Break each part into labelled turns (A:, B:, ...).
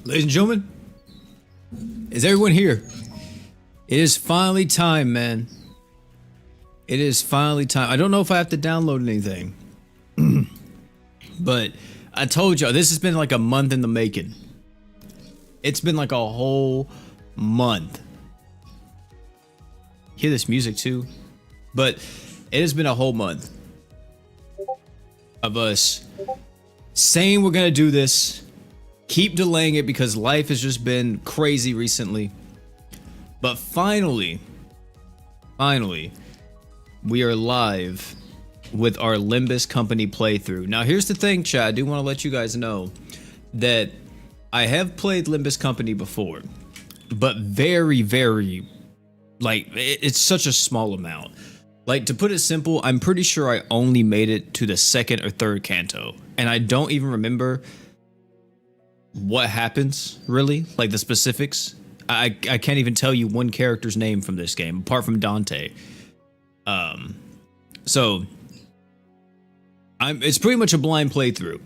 A: Ladies and gentlemen, is everyone here? It is finally time, man. It is finally time. I don't know if I have to download anything, but I told y'all this has been like a month in the making. It's been like a whole month. Hear this music too, but it has been a whole month of us saying we're gonna do this. Keep delaying it because life has just been crazy recently. But finally, we are live with our Limbus Company playthrough. Now, here's the thing, chat. I do want to let you guys know that I have played Limbus Company before, but very, like, it's such a small amount. Like, to put it simple, I'm pretty sure I only made it to the second or third Canto, and I don't even remember what happens, really, like the specifics. I can't even tell you one character's name from this game, apart from Dante. So it's pretty much a blind playthrough.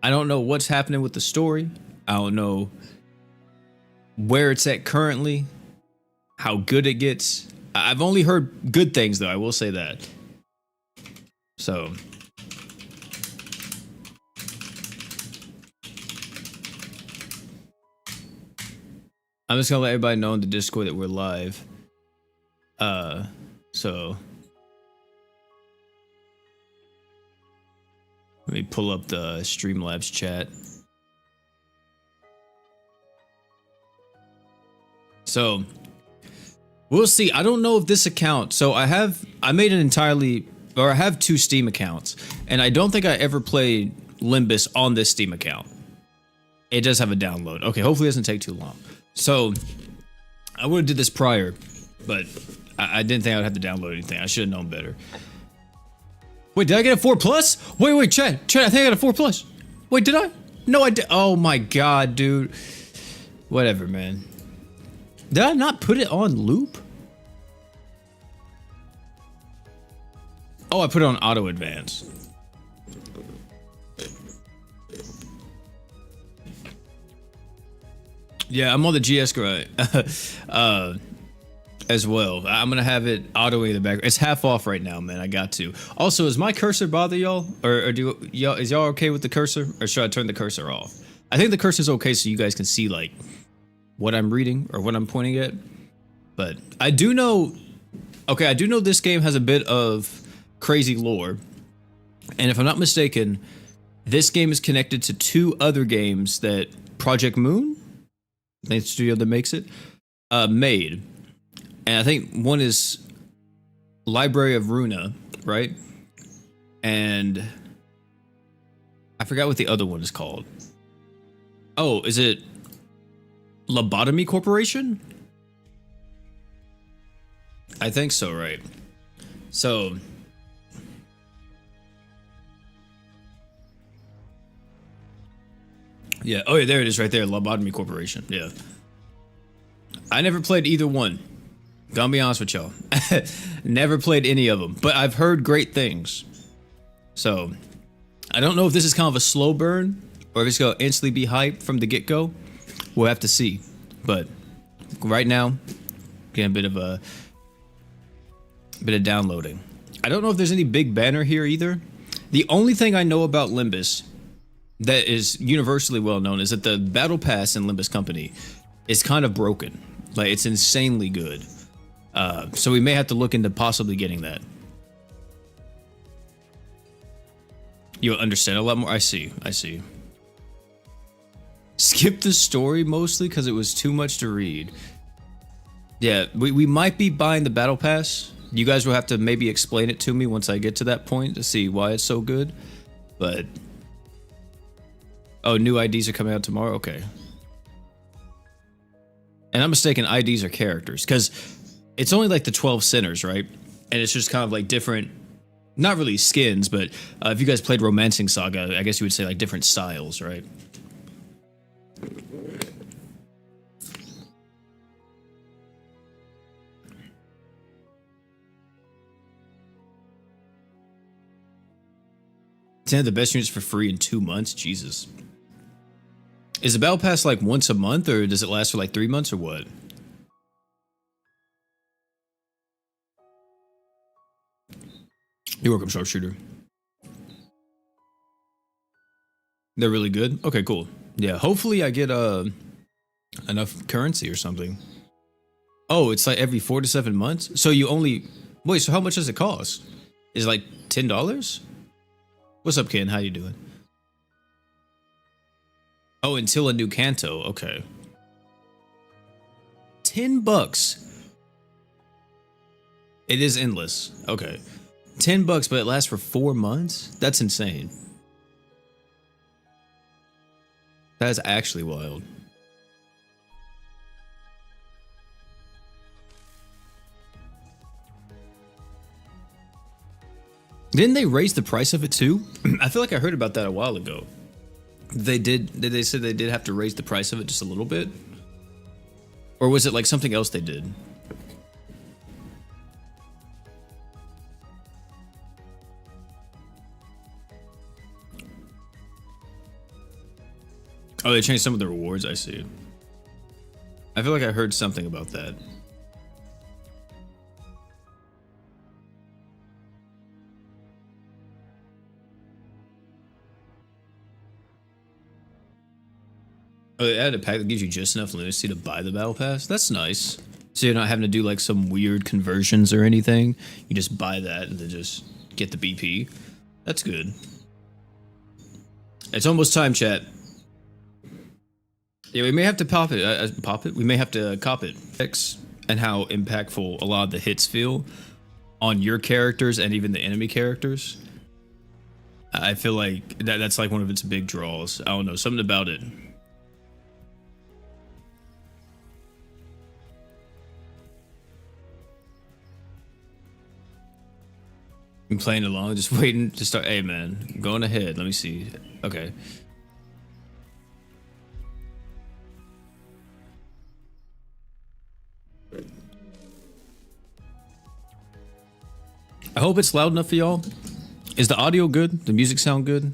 A: I don't know what's happening with the story. I don't know where it's at currently, how good it gets. I've only heard good things, though, I will say that. So I'm just gonna let everybody know in the Discord that we're live. So let me pull up the Streamlabs chat. So we'll see. I don't know if this account. So I have two Steam accounts, and I don't think I ever played Limbus on this Steam account. It does have a download. Okay, hopefully it doesn't take too long. So I would have did this prior, but I didn't think I would have to download anything. I should have known better. Wait, did I get a 4+? Wait, Chad, I think I got a 4+. Wait, did I? No, I did. Oh my god, dude. Whatever, man. Did I not put it on loop? Oh, I put it on auto advance. Yeah, I'm on the GS grind as well. I'm gonna have it autoing in the background. It's half off right now, man. I got to. Also, is my cursor bother y'all, or is y'all okay with the cursor, or should I turn the cursor off? I think the cursor's okay, so you guys can see like what I'm reading or what I'm pointing at. But I do know. Okay, I do know this game has a bit of crazy lore, and if I'm not mistaken, this game is connected to two other games that Project Moon, the studio that makes it, made. And I think one is Library of Runa, right? And I forgot what the other one is called. Oh, is it Lobotomy Corporation? I think so, right? So yeah, oh yeah, there it is right there, Lobotomy Corporation. Yeah. I never played either one. Gonna be honest with y'all. Never played any of them, but I've heard great things. So I don't know if this is kind of a slow burn or if it's gonna instantly be hyped from the get-go. We'll have to see. But right now, getting a bit of downloading. I don't know if there's any big banner here either. The only thing I know about Limbus that is universally well known is that the battle pass in Limbus Company is kind of broken. Like, it's insanely good. So we may have to look into possibly getting that. You'll understand a lot more. I see. Skip the story mostly because it was too much to read. Yeah, we might be buying the battle pass. You guys will have to maybe explain it to me once I get to that point to see why it's so good. But oh, new IDs are coming out tomorrow? Okay. And I'm mistaken, IDs are characters, because it's only like the 12 sinners, right? And it's just kind of like different, not really skins, but if you guys played Romancing Saga, I guess you would say like different styles, right? To have the best units for free in 2 months? Jesus. Is the battle pass like once a month, or does it last for like 3 months, or what? You're welcome, sharpshooter. They're really good. Okay, cool. Yeah, hopefully I get enough currency or something. Oh, it's like every 4 to 7 months. So you only wait. So how much does it cost? Is it like $10? What's up, Ken? How you doing? Oh, until a new Canto. Okay. $10. It is endless. Okay. $10, but it lasts for 4 months? That's insane. That is actually wild. Didn't they raise the price of it too? I feel like I heard about that a while ago. They did. They said they did have to raise the price of it just a little bit? Or was it like something else they did? Oh, they changed some of the rewards, I see. I feel like I heard something about that. Oh, they added a pack that gives you just enough lunacy to buy the battle pass? That's nice. So you're not having to do like some weird conversions or anything. You just buy that and then just get the BP. That's good. It's almost time, chat. Yeah, we may have to pop it. Pop it? We may have to cop it. And how impactful a lot of the hits feel on your characters and even the enemy characters. I feel like that's like one of its big draws. I don't know, something about it. I'm playing along, just waiting to start. Hey man, going ahead. Let me see. Okay. I hope it's loud enough for y'all. Is the audio good? The music sound good?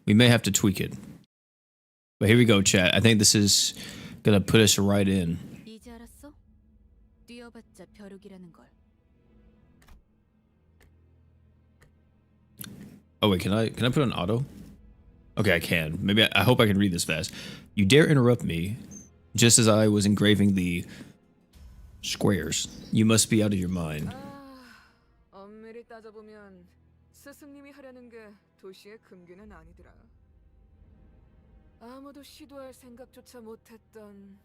A: We may have to tweak it. But here we go, chat. I think this is gonna put us right in. Oh wait, can I put on auto? Okay, I can. Maybe I hope I can read this fast. You dare interrupt me just as I was engraving the squares. You must be out of your mind.
B: 엄밀히 따져보면 스승님이 하려는 게 도시의 금기는 아니더라. 아무도 시도할 생각조차 못했던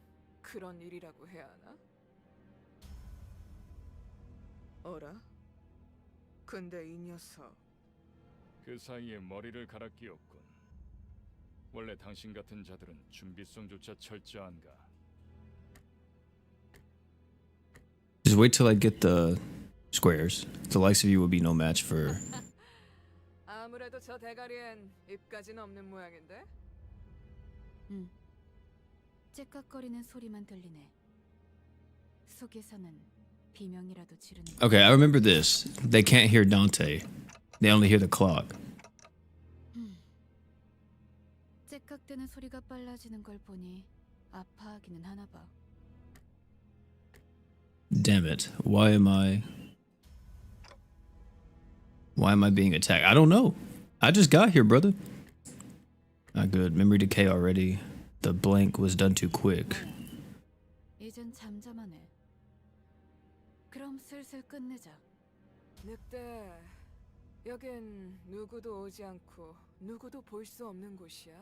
B: 그런 일이라고 해야 하나? 어라? 근데 이 녀석
C: 그 사이에 머리를 갈아 끼웠군. 원래 당신 같은 자들은 준비성조차 철저한가?
A: Just wait till I get the squares. The likes of you will be no match for.
B: 아무래도 저 대가리엔 입까지는 없는 모양인데?
D: 째깍거리는 소리만 들리네. 속에서는 비명이라도 지르는.
A: Okay, I remember this. They can't hear Dante. They only hear the clock.
D: 째깍대는 소리가 빨라지는 걸 보니 아파하기는 하나 봐.
A: Damn it. Why am I being attacked? I don't know. I just got here, brother. Not good. Memory decay already. The blank was done too quick.
D: 이젠 잠잠하네. 그럼 슬슬 끝내자.
B: 늑대, 여긴 누구도 오지 않고 누구도 볼 수 없는 곳이야.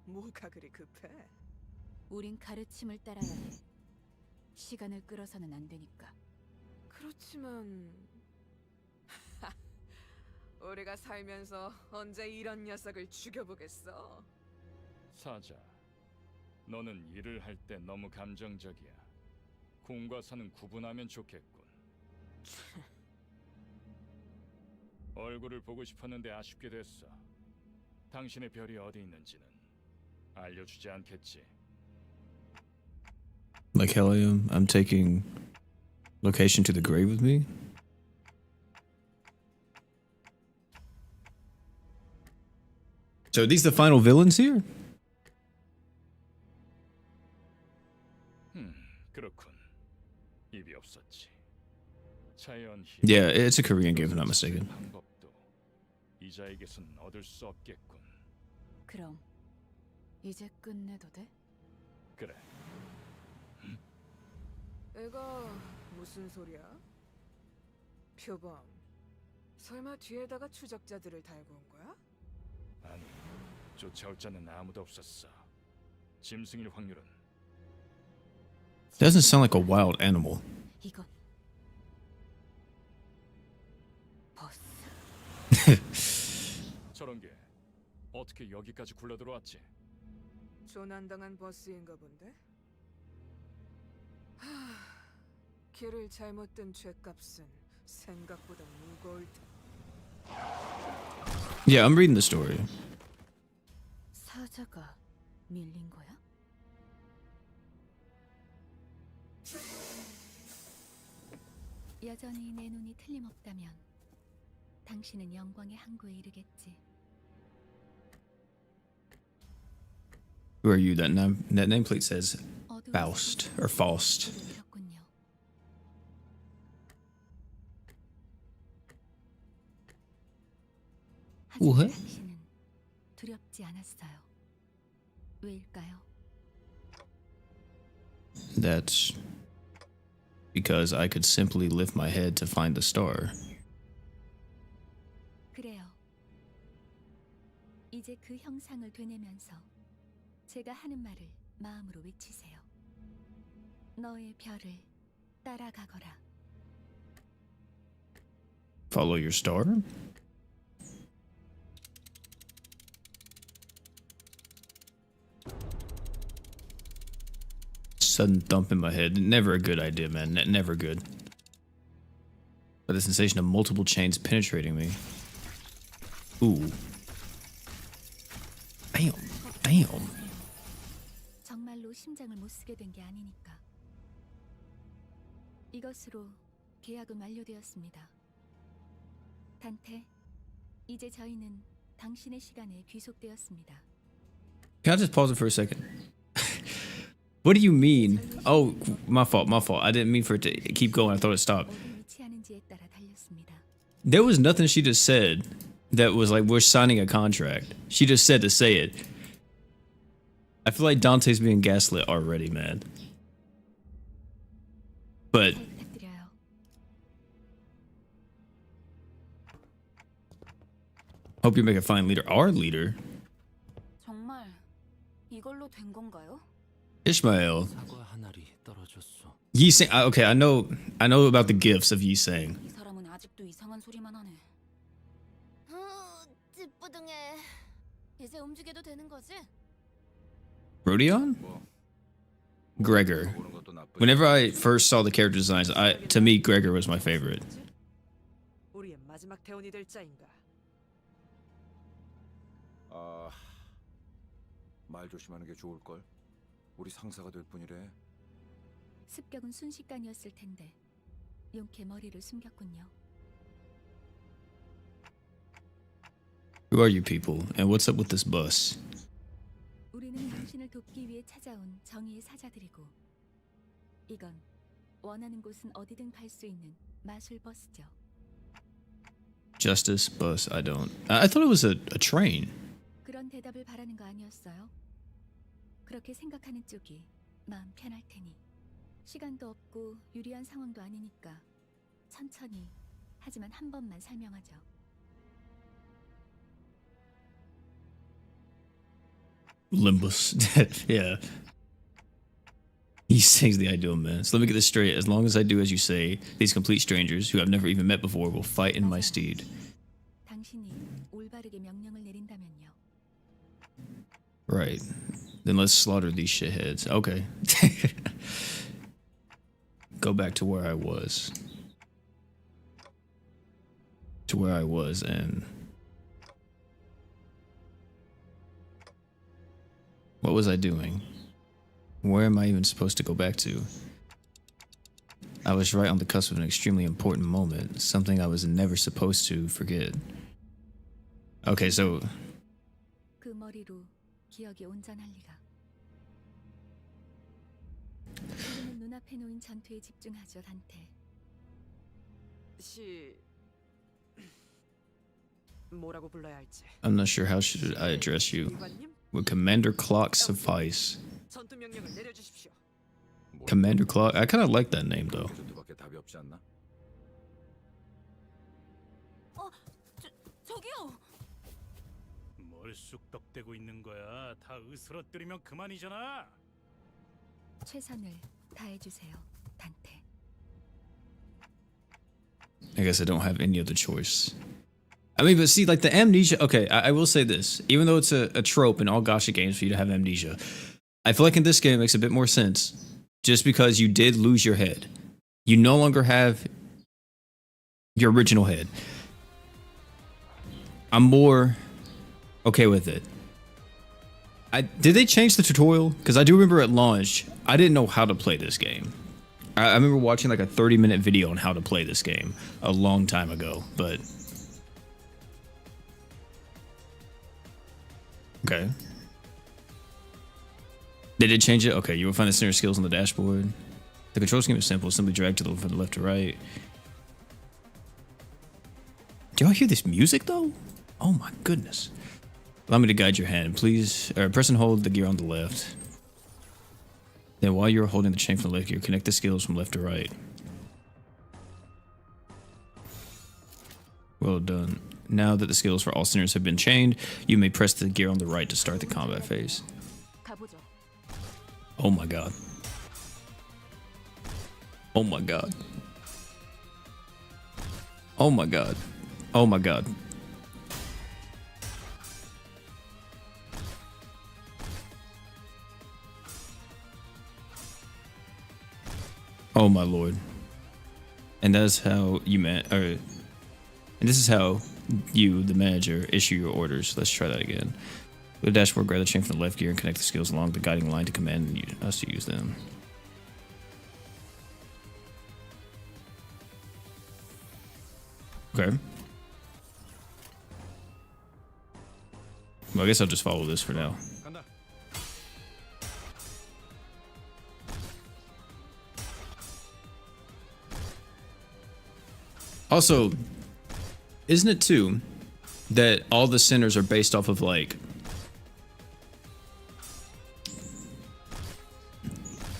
B: 뭐가 그리 급해?
D: 우린 가르침을 따라야 해. 시간을 끌어서는 안 되니까.
B: 그렇지만 우리가 살면서 언제 이런 녀석을 죽여보겠어?
C: 사자, 너는 일을 할 때 너무 감정적이야. 공과 사는 구분하면 좋겠군. 얼굴을 보고 싶었는데 아쉽게 됐어. 당신의 별이 어디 있는지는 알려주지 않겠지.
A: Like hell I am. I'm taking location to the grave with me. So are these the final villains here?
C: 입이 없었지. 자연 힘.
A: Yeah, it's a Korean game if I'm not mistaken.
C: 방법도 이자에게선 얻을 수 없겠군.
D: 그럼 이제 끝내도 돼?
C: 그래.
B: 애가 무슨 소리야? 표범, 설마 뒤에다가 추적자들을 달고 온 거야?
C: 아니, 쫓아올 자는 아무도 없었어. 짐승일 확률은
A: Doesn't sound like a wild animal.
D: 이건 버스.
C: 저런 게 어떻게 여기까지 굴러 들어왔지?
B: 조난당한 버스인가 본데? 하, 길을 잘못 든 죗값은 생각보다 무거울 테.
A: Yeah, I'm reading the story.
D: 사자가 밀린 거야? 여전히 내 눈이 틀림없다면 당신은 영광의 항구에 이르겠지.
A: Who are you? That nameplate says
D: 어두운
A: Faust or Faust.
D: 소리를 들었군요. 하지만
A: What?
D: 당신은 두렵지 않았어요. 왜일까요?
A: That's because I could simply lift my head to find the star.
D: 그래요. 이제 그 형상을 되뇌면서 제가 하는 말을 마음으로 외치세요. 너의 별을 따라가거라.
A: Follow your star? Sudden thump in my head. Never a good idea, man. Never good. But the sensation of multiple chains penetrating me. Ooh. Damn. Damn.
D: 정말로 심장을 못 쓰게 된 게 아니니까. 이것으로 계약은 완료되었습니다. 단테, 이제 저희는 당신의 시간에 귀속되었습니다.
A: Can I just pause it for a second? What do you mean? Oh, my fault, my fault. I didn't mean for it to keep going. I thought it stopped.
D: 어디 위치하는지에 따라 달렸습니다.
A: There was nothing she just said that was like, we're signing a contract. She just said to say it. I feel like Dante's being gaslit already, man. But
D: 잘 부탁드려요.
A: hope you make a fine leader. Our leader,
D: 정말 이걸로 된 건가요?
A: Ishmael.
E: 사과 한 알이 떨어졌어.
A: Yi Sang. Okay, I know about the gifts of Yi Sang.
D: 이 사람은 아직도 이상한 소리만 하네. 찌뿌둥해. 이제 움직여도 되는 거지?
A: Rodion? Gregor. Whenever I first saw the character designs, to me Gregor was my favorite.
B: 우리의 마지막 대원이 될 자인가?
F: 아, 말 조심하는 게 좋을 걸. 우리 상사가 될 뿐이래.
D: 습격은 순식간이었을 텐데 용케 머리를 숨겼군요.
A: Who are you people? And what's up with this bus?
D: 우리는 당신을 돕기 위해 찾아온 정의의 사자들이고 이건 원하는 곳은 어디든 갈 수 있는 마술 버스죠.
A: Justice bus. I don't. I thought it was a train.
D: 그런 대답을 바라는 거 아니었어요? 그렇게 생각하는 쪽이 마음 편할 테니. 시간도 없고 유리한 상황도 아니니까 천천히 하지만 한 번만 설명하죠.
A: Limbus. Yeah. He sings the ideal man. So let me get this straight. As long as I do as you say, these complete strangers who I've never even met before will fight in my steed.
D: 당신이 올바르게 명령을 내린다면요.
A: Right. Then let's slaughter these shitheads. Okay. Go back to where I was. To where I was and... What was I doing? Where am I even supposed to go back to? I was right on the cusp of an extremely important moment, something I was never supposed to forget. Okay, so
D: 그 머리로 기억이 온전할 리가. 지금은 눈앞에 놓인 전투에 집중하죠, 단테.
B: 뭐라고 불러야 할지.
A: I'm not sure how should I address you.
B: 위관님,
A: Would Commander Clock suffice?
B: 전투 명령을 내려주십시오.
A: Commander Clock? I kind of like that name though.
F: 정도밖에 답이 없지 않나?
D: 저기요.
G: 뭘 쑥덕대고 있는 거야? 다 으스러뜨리면 그만이잖아.
D: 최선을 다해주세요, 단테.
A: I guess I don't have any other choice. I mean, but see, like the amnesia. Okay, I will say this. Even though it's a trope in all gacha games for you to have amnesia, I feel like in this game it makes a bit more sense. Just because you did lose your head, you no longer have your original head. I'm more okay with it. Did they change the tutorial? Because I do remember at launch, I didn't know how to play this game. I remember watching like a 30-minute video on how to play this game a long time ago, but okay. They did change it? Okay, you will find the center skills on the dashboard. The control scheme is simple. Simply drag to the from the left to right. Do y'all hear this music though? Oh my goodness. Allow me to guide your hand. Please, press and hold the gear on the left. Then while you're holding the chain from the left gear, connect the skills from left to right. Well done. Now that the skills for all centers have been chained, you may press the gear on the right to start the combat phase.
D: 가보죠.
A: Oh my god. Oh my god. Oh my god. Oh my god. Oh my lord. And that's how you and this is how you, the manager, issue your orders. Let's try that again. With the dashboard, grab the chain from the left gear and connect the skills along the guiding line to command us to use them. Okay. Well, I guess I'll just follow this for now.
F: 간다.
A: Also, isn't it too that all the centers are based off of like,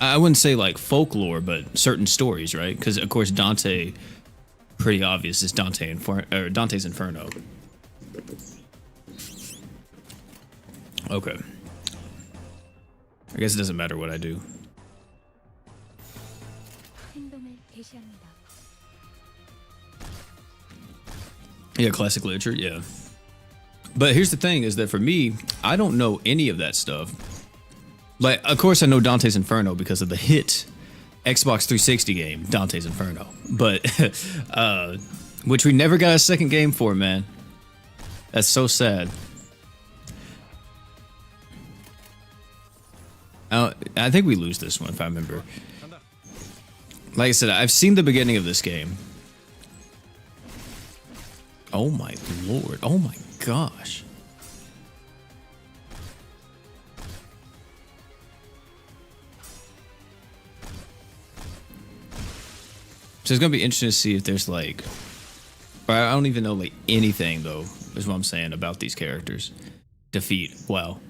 A: I wouldn't say like folklore, but certain stories, right? Because of course Dante, pretty obvious, is Dante's Inferno. Okay. I guess it doesn't matter what I do.
D: 행동을 개시합니다.
A: Yeah, classic literature, yeah. But here's the thing is that for me, I don't know any of that stuff. Like, of course I know Dante's Inferno because of the hit Xbox 360 game, Dante's Inferno. But, which we never got a second game for, man. That's so sad. I think we lose this one if I remember. Like I said, I've seen the beginning of this game. Oh my lord. Oh my gosh. So it's gonna be interesting to see if there's like, I don't even know like anything though, is what I'm saying about these characters. Defeat. Wow.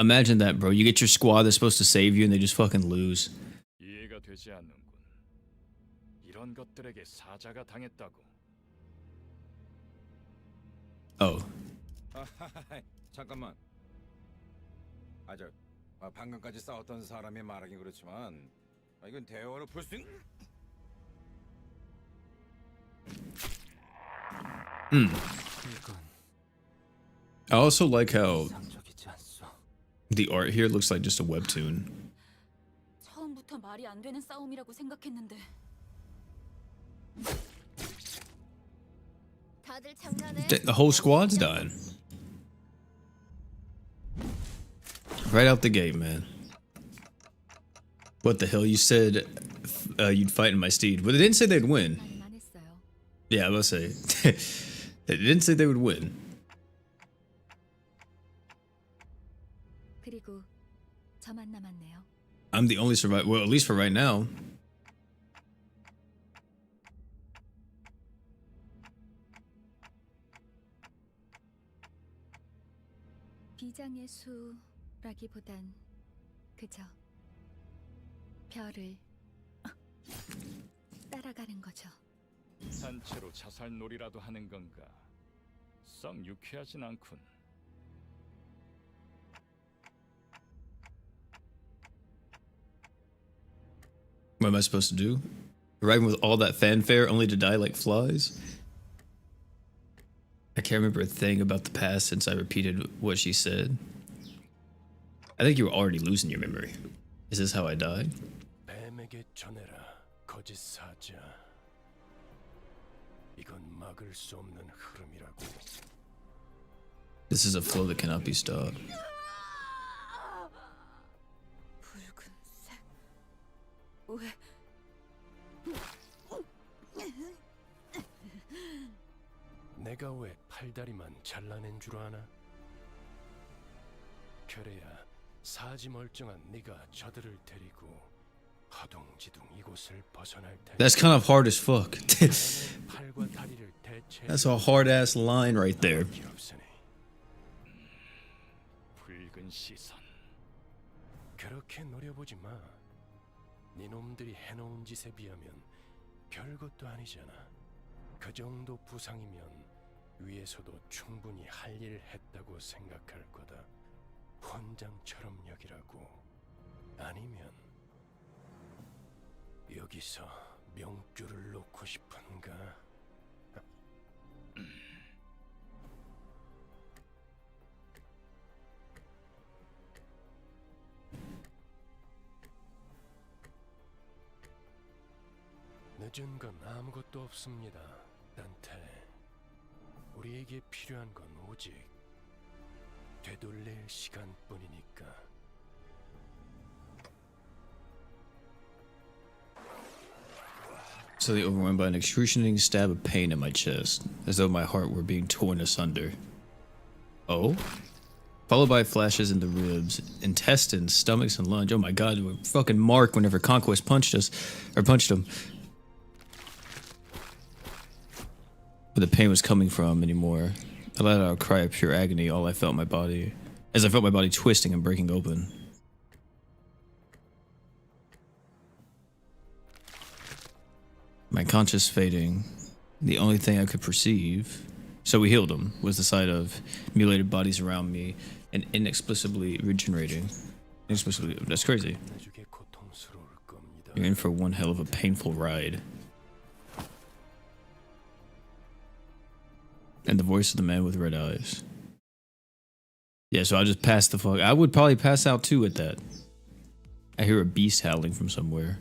A: Imagine that, bro. You get your squad that's supposed to save you and they just fucking lose.
C: 이해가 되지 않는군. 이런 것들에게 사자가 당했다고.
A: Oh.
F: 잠깐만. 방금까지 싸웠던 사람이 말하긴 그렇지만 이건 대화로 풀 수 있는.
A: I also like how
E: 상적이지 않소.
A: the art here looks like just a webtoon.
D: 처음부터 말이 안 되는 싸움이라고 생각했는데. 다들 장난해?
A: The whole squad's dying. Right out the gate, man. What the hell? You said you'd fight in my steed. But they didn't say they'd win.
D: 말만 했어요.
A: Yeah, I was say. They didn't say they would win.
D: 그리고 저만 남았네요.
A: I'm the only survivor. Well, at least for right now.
D: 비장의 수라기보단 그저 별을 따라가는 거죠.
C: 단체로 자살놀이라도 하는 건가? 썩 유쾌하진 않군.
A: What am I supposed to do? Arriving with all that fanfare only to die like flies? I can't remember a thing about the past since I repeated what she said. I think you were already losing your memory. Is this how I died?
H: 뱀에게 전해라, 거짓 사자. 이건 막을 수 없는 흐름이라고.
A: This is a flow that cannot be stopped.
B: 붉은색. 왜?
H: 내가 왜 팔다리만 잘라낸 줄 아나? 그래야 사지 멀쩡한 네가 저들을 데리고 허둥지둥 이곳을 벗어날 테니.
A: That's kind of hard as fuck.
H: 팔과 다리를 대체.
A: That's a hard ass line right there.
C: 붉은 시선.
H: 그렇게 노려보지 마. 네 놈들이 해놓은 짓에 비하면 별것도 아니잖아. 그 정도 부상이면 위에서도 충분히 할 일 했다고 생각할 거다. 훈장처럼 여기라고. 아니면 여기서 명줄을 놓고 싶은가? 늦은 건 아무것도 없습니다, 단테. 우리에게 필요한 건 오직 되돌릴 시간뿐이니까.
A: Suddenly overwhelmed by an excruciating stab of pain in my chest, as though my heart were being torn asunder. Oh? Followed by flashes in the ribs, intestines, stomachs, and lunge. Oh my god, we fucking Mark whenever Conquest punched us, or punched him. Where the pain was coming from anymore. I let out a cry of pure agony, all I felt my body, as I felt my body twisting and breaking open. My conscience fading, the only thing I could perceive, so we healed him, was the sight of mutilated bodies around me and inexplicably regenerating. Inexplicably, that's crazy. You're in for one hell of a painful ride. And the voice of the man with red eyes. Yeah, so I'll just pass the fuck. I would probably pass out too at that. I hear a beast howling from somewhere.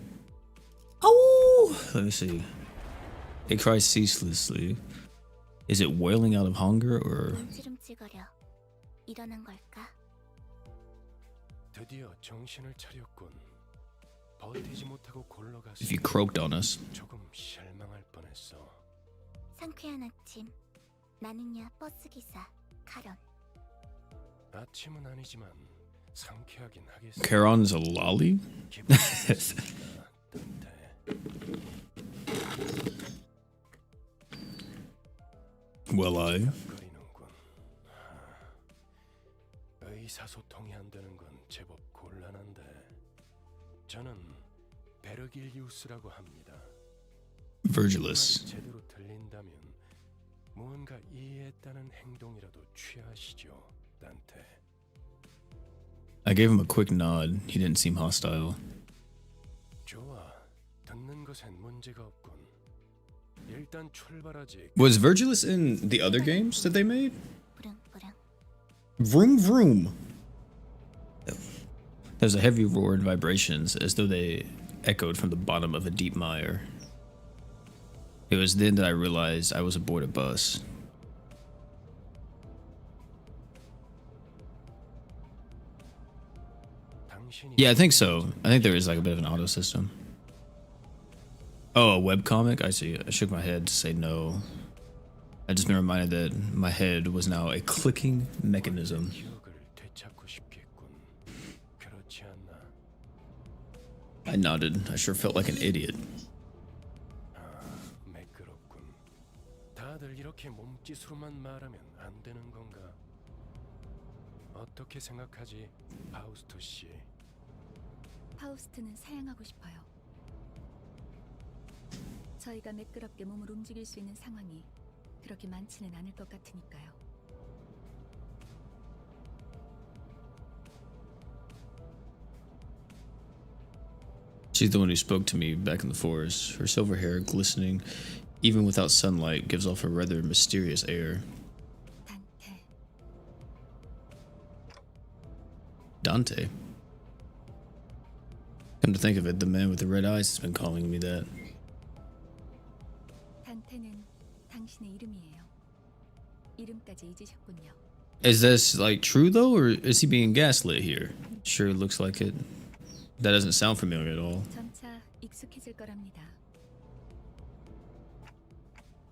A: Oh! Let me see. It cries ceaselessly. Is it wailing out of hunger or?
H: 드디어 정신을 차렸군. 버티지 못하고 골러갔어.
A: If you croaked on us.
H: 조금 실망할 뻔했어.
I: 상쾌한 아침. 나는야 버스 기사 카런.
H: 아침은 아니지만 상쾌하긴 하겠어.
A: Charon is a lolly? Well,
H: 의사소통이 안 되는 건 제법 곤란한데. 저는 베르길리우스라고 합니다.
A: Virgilus.
H: 제대로 들린다면 무언가 이해했다는 행동이라도 취하시죠, 단테.
A: I gave him a quick nod. He didn't seem hostile.
H: 좋아, 듣는 것엔 문제가 없군. 일단 출발하지.
A: Was Virgilus in the other games that they made?
I: 부릉부릉.
A: Vroom vroom. There's a heavy roar and vibrations as though they echoed from the bottom of a deep mire. It was then that I realized I was aboard a bus. Yeah, I think so. I think there is like a bit of an auto system. Oh, a webcomic? I see. I shook my head to say no. I just been reminded that my head was now a clicking mechanism. I nodded. I sure felt like an idiot.
H: 매끄럽군. 다들 이렇게 몸짓으로만 말하면 안 되는 건가? 어떻게 생각하지, 파우스토 씨?
D: 파우스트는 사양하고 싶어요. 저희가 매끄럽게 몸을 움직일 수 있는 상황이 그렇게 많지는 않을 것 같으니까요.
A: She's the one who spoke to me back in the forest. Her silver hair, glistening, even without sunlight, gives off a rather mysterious air.
D: 단테.
A: Dante. Come to think of it, the man with the red eyes has been calling me that.
D: 단테는 당신의 이름이에요. 이름까지 잊으셨군요.
A: Is this like true though, or is he being gaslit here? Sure looks like it. That doesn't sound familiar at all.
D: 점차 익숙해질 거랍니다.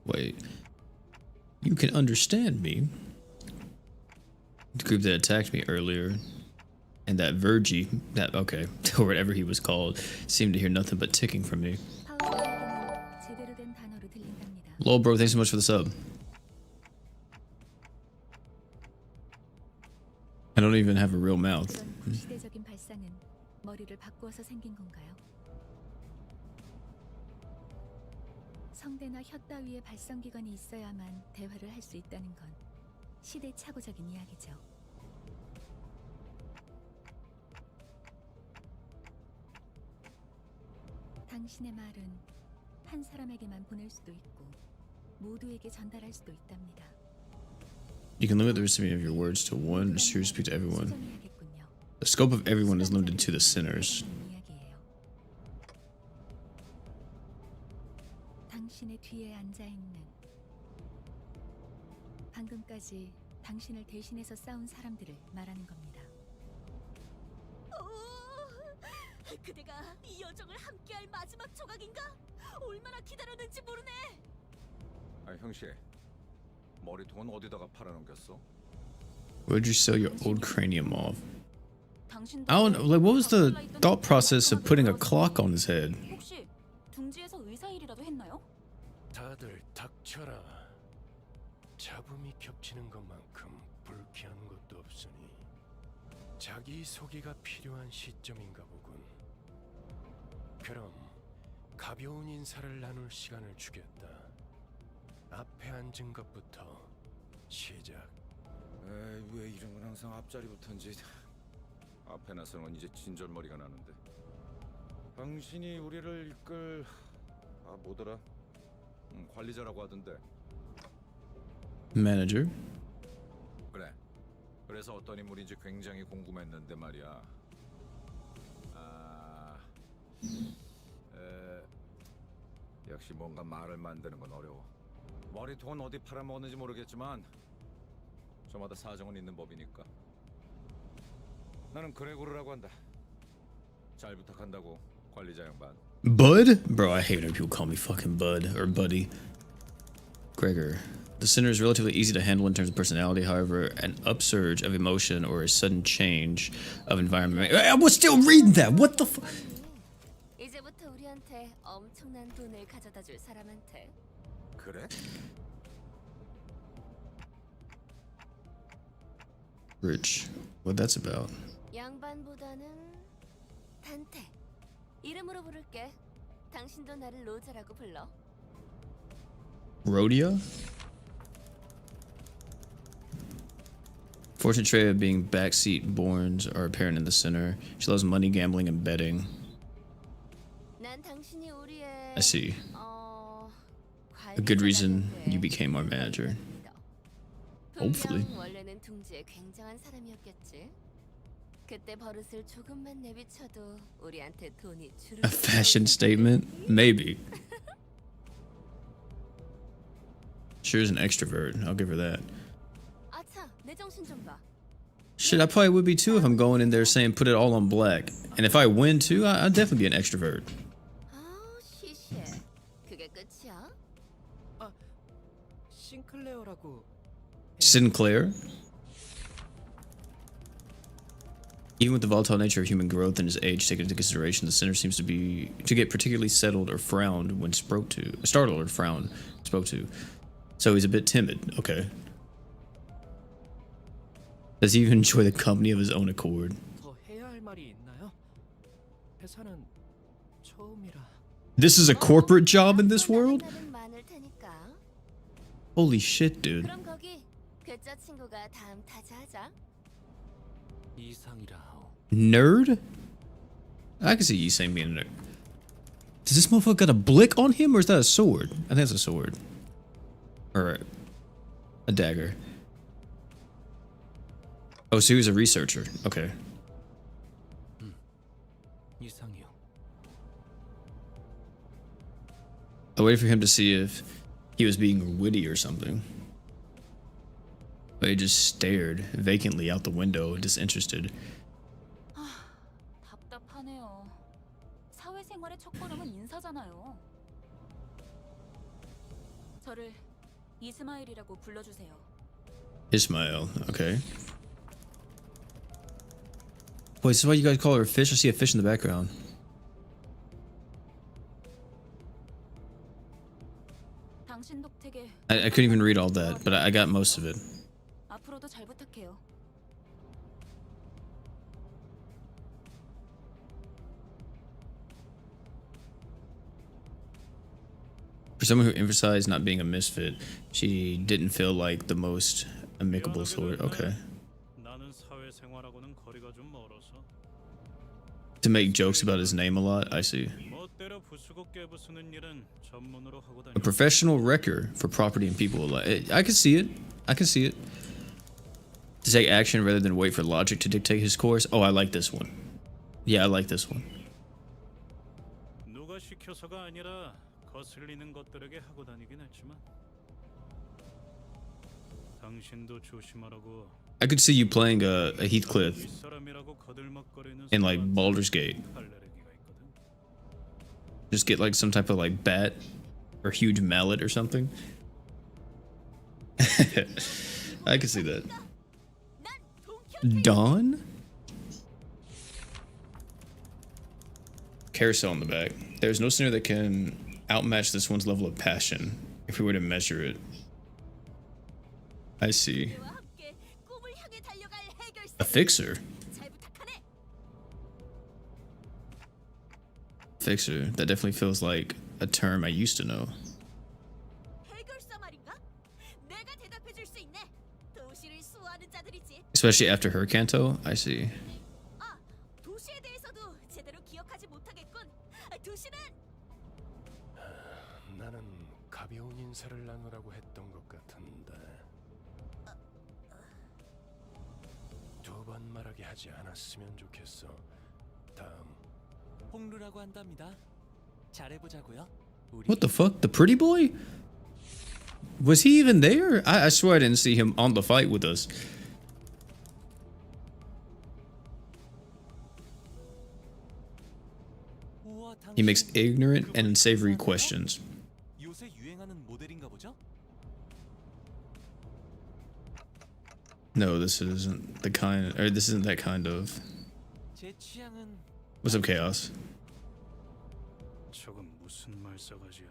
A: Wait. You can understand me. The group that attacked me earlier. And that Virgie, that, okay, or whatever he was called, seemed to hear nothing but ticking from me.
D: 파우스트에게는 제대로 된 단어로 들린답니다.
A: Lol, bro, thanks so much for the sub. I don't even have a real mouth.
D: 그런 구시대적인 발상은 머리를 바꾸어서 생긴 건가요? 성대나 혀 따위의 발성기관이 있어야만 대화를 할 수 있다는 건 시대착오적인 이야기죠. 당신의 말은 한 사람에게만 보낼 수도 있고 모두에게 전달할 수도 있답니다.
A: You can limit the recipient of your words to one, or to speak to everyone.
D: 수정해야겠군요.
A: The scope of everyone is limited to the sinners.
D: 이야기예요. 당신의 뒤에 앉아 있는 방금까지 당신을 대신해서 싸운 사람들을 말하는 겁니다.
I: 그대가 이 여정을 함께할 마지막 조각인가? 얼마나 기다렸는지 모르네.
F: 아, 형씨. 머리통은 어디다가 팔아넘겼어?
A: Where'd you sell your old cranium off?
I: 당신도
A: I don't know, like, what was the thought process of putting a clock on his head?
I: 혹시 둥지에서 의사 일이라도 했나요?
H: 다들 닥쳐라. 잡음이 겹치는 것만큼 불쾌한 것도 없으니 자기 소개가 필요한 시점인가 보군. 그럼 가벼운 인사를 나눌 시간을 주겠다. 앞에 앉은 것부터 시작.
F: 에이, 왜 이름은 항상 앞자리부터인지. 앞에 나서는 건 이제 진절머리가 나는데. 당신이 우리를 이끌... 아, 뭐더라? 관리자라고 하던데.
A: Manager?
F: 그래. 그래서 어떤 인물인지 굉장히 궁금했는데 말이야. 역시 뭔가 말을 만드는 건 어려워. 머리통은 어디 팔아먹었는지 모르겠지만 저마다 사정은 있는 법이니까. 나는 그레고르라고 한다. 잘 부탁한다고, 관리자 양반.
A: Bud? Bro, I hate when people call me fucking Bud or Buddy. Gregor. The sinner is relatively easy to handle in terms of personality, however, an upsurge of emotion or a sudden change of environment. I was still reading that! What the fuck?
I: 이제부터 우리한테 엄청난 돈을 가져다 줄 사람한테.
F: 그래?
A: Rich. What that's about?
I: 양반보다는 단테. 이름으로 부를게. 당신도 나를 로자라고 불러.
A: Rhodia? Fortune tray of being backseat borns are apparent in the center. She loves money, gambling, and betting.
I: 난 당신이 우리의
A: I see. A good reason you became our manager. Hopefully.
I: 원래는 둥지에 굉장한 사람이었겠지. 그때 버릇을 조금만 내비쳐도 우리한테 돈이 주르륵.
A: A fashion statement? Maybe. Sure is an extrovert. I'll give her that.
I: 아차, 내 정신 좀 봐.
A: Shit, I probably would be too if I'm going in there saying put it all on black. And if I win too, I'd definitely be an extrovert.
I: 아우, 시시해. 그게 끝이야?
E: 싱클레어라고.
A: Sinclair? Even with the volatile nature of human growth and his age taken into consideration, the sinner seems to get particularly settled or frowned when spoke to, startled or frowned spoke to. So he's a bit timid. Okay. Does he even enjoy the company of his own accord?
E: 더 해야 할 말이 있나요? 회사는 처음이라.
A: This is a corporate job in this world?
I: 나가는 많을 테니까.
A: Holy shit, dude.
I: 그럼 거기 그저 친구가 다음 타자하자.
E: 이상이라 하오.
A: Nerd? I can see you saying being a nerd. Does this motherfucker got a blick on him or is that a sword? I think it's a sword. Or a dagger. Oh, so he was a researcher. Okay.
E: 이상이요.
A: I waited for him to see if he was being witty or something. But he just stared vacantly out the window, disinterested.
D: 답답하네요. 사회생활의 첫걸음은 인사잖아요. 저를 이스마일이라고 불러주세요.
A: Ismail, okay. Wait, is this why you guys call her a fish? I see a fish in the background.
D: 당신 독택에
A: I couldn't even read all that, but I got most of it.
D: 앞으로도 잘 부탁해요.
A: For someone who emphasized not being a misfit, she didn't feel like the most amicable sort. Okay.
G: 나는 사회생활하고는 거리가 좀 멀어서
A: To make jokes about his name a lot, I see.
G: 멋대로 부수고 깨부수는 일은 전문으로 하고
A: A
G: 다녀.
A: professional wrecker for property and people alike. I can see it. I can see it. To take action rather than wait for logic to dictate his course. Oh, I like this one. Yeah, I like this one.
G: 누가 시켜서가 아니라 거슬리는 것들에게 하고 다니긴 했지만 당신도 조심하라고.
A: I could see you playing a Heathcliff
G: 윗사람이라고 거들먹거리는
A: in like Baldur's Gate.
G: 할레르기가 있거든.
A: Just get like some type of like bat or huge mallet or something. I can see that. Dawn? Carousel in the back. There's no sinner that can outmatch this one's level of passion if we were to measure it. I see. A fixer? Fixer. That definitely feels like a term I used to know. Especially after her Canto, I see.
H: 나는 가벼운 인사를 나누라고 했던 것 같은데 두 번 말하게 하지 않았으면 좋겠어. 다음.
E: 홍루라고 한답니다. 잘해보자고요.
A: What the fuck? The pretty boy? Was he even there? I swear I didn't see him on the fight with us. He makes ignorant and unsavory questions.
E: 요새 유행하는 모델인가 보죠?
A: No, this isn't the kind, or this isn't that kind of.
E: 제 취향은
A: What's up, Chaos?
G: 저건 무슨 말싸가지야?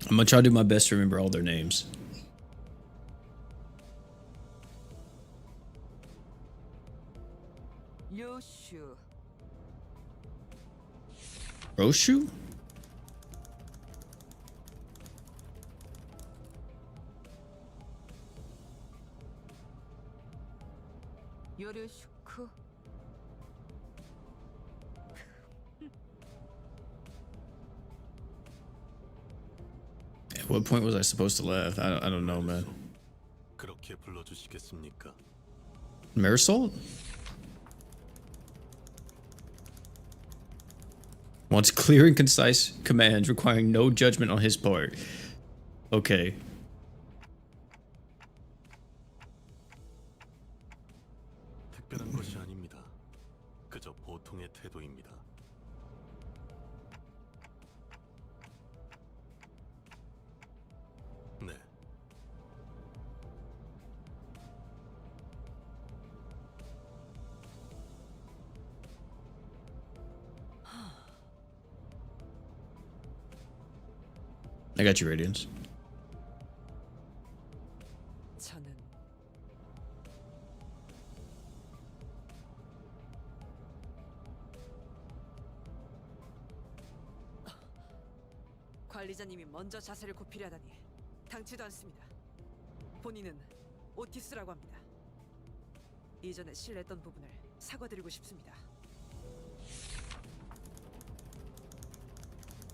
A: I'm gonna try to do my best to remember all their names.
B: 요슈.
A: Roshu?
B: 요르슈쿠.
A: At what point was I supposed to laugh? I don't know, man.
H: 그렇게 불러주시겠습니까?
A: Marisol? Wants clear and concise commands requiring no judgment on his part. Okay.
H: 특별한 것이 아닙니다. 그저 보통의 태도입니다. 네.
A: I got you, Radiance.
B: 저는 관리자님이 먼저 자세를 굽히려 하다니 당치도 않습니다. 본인은 오티스라고 합니다. 이전에 실례했던 부분을 사과드리고 싶습니다.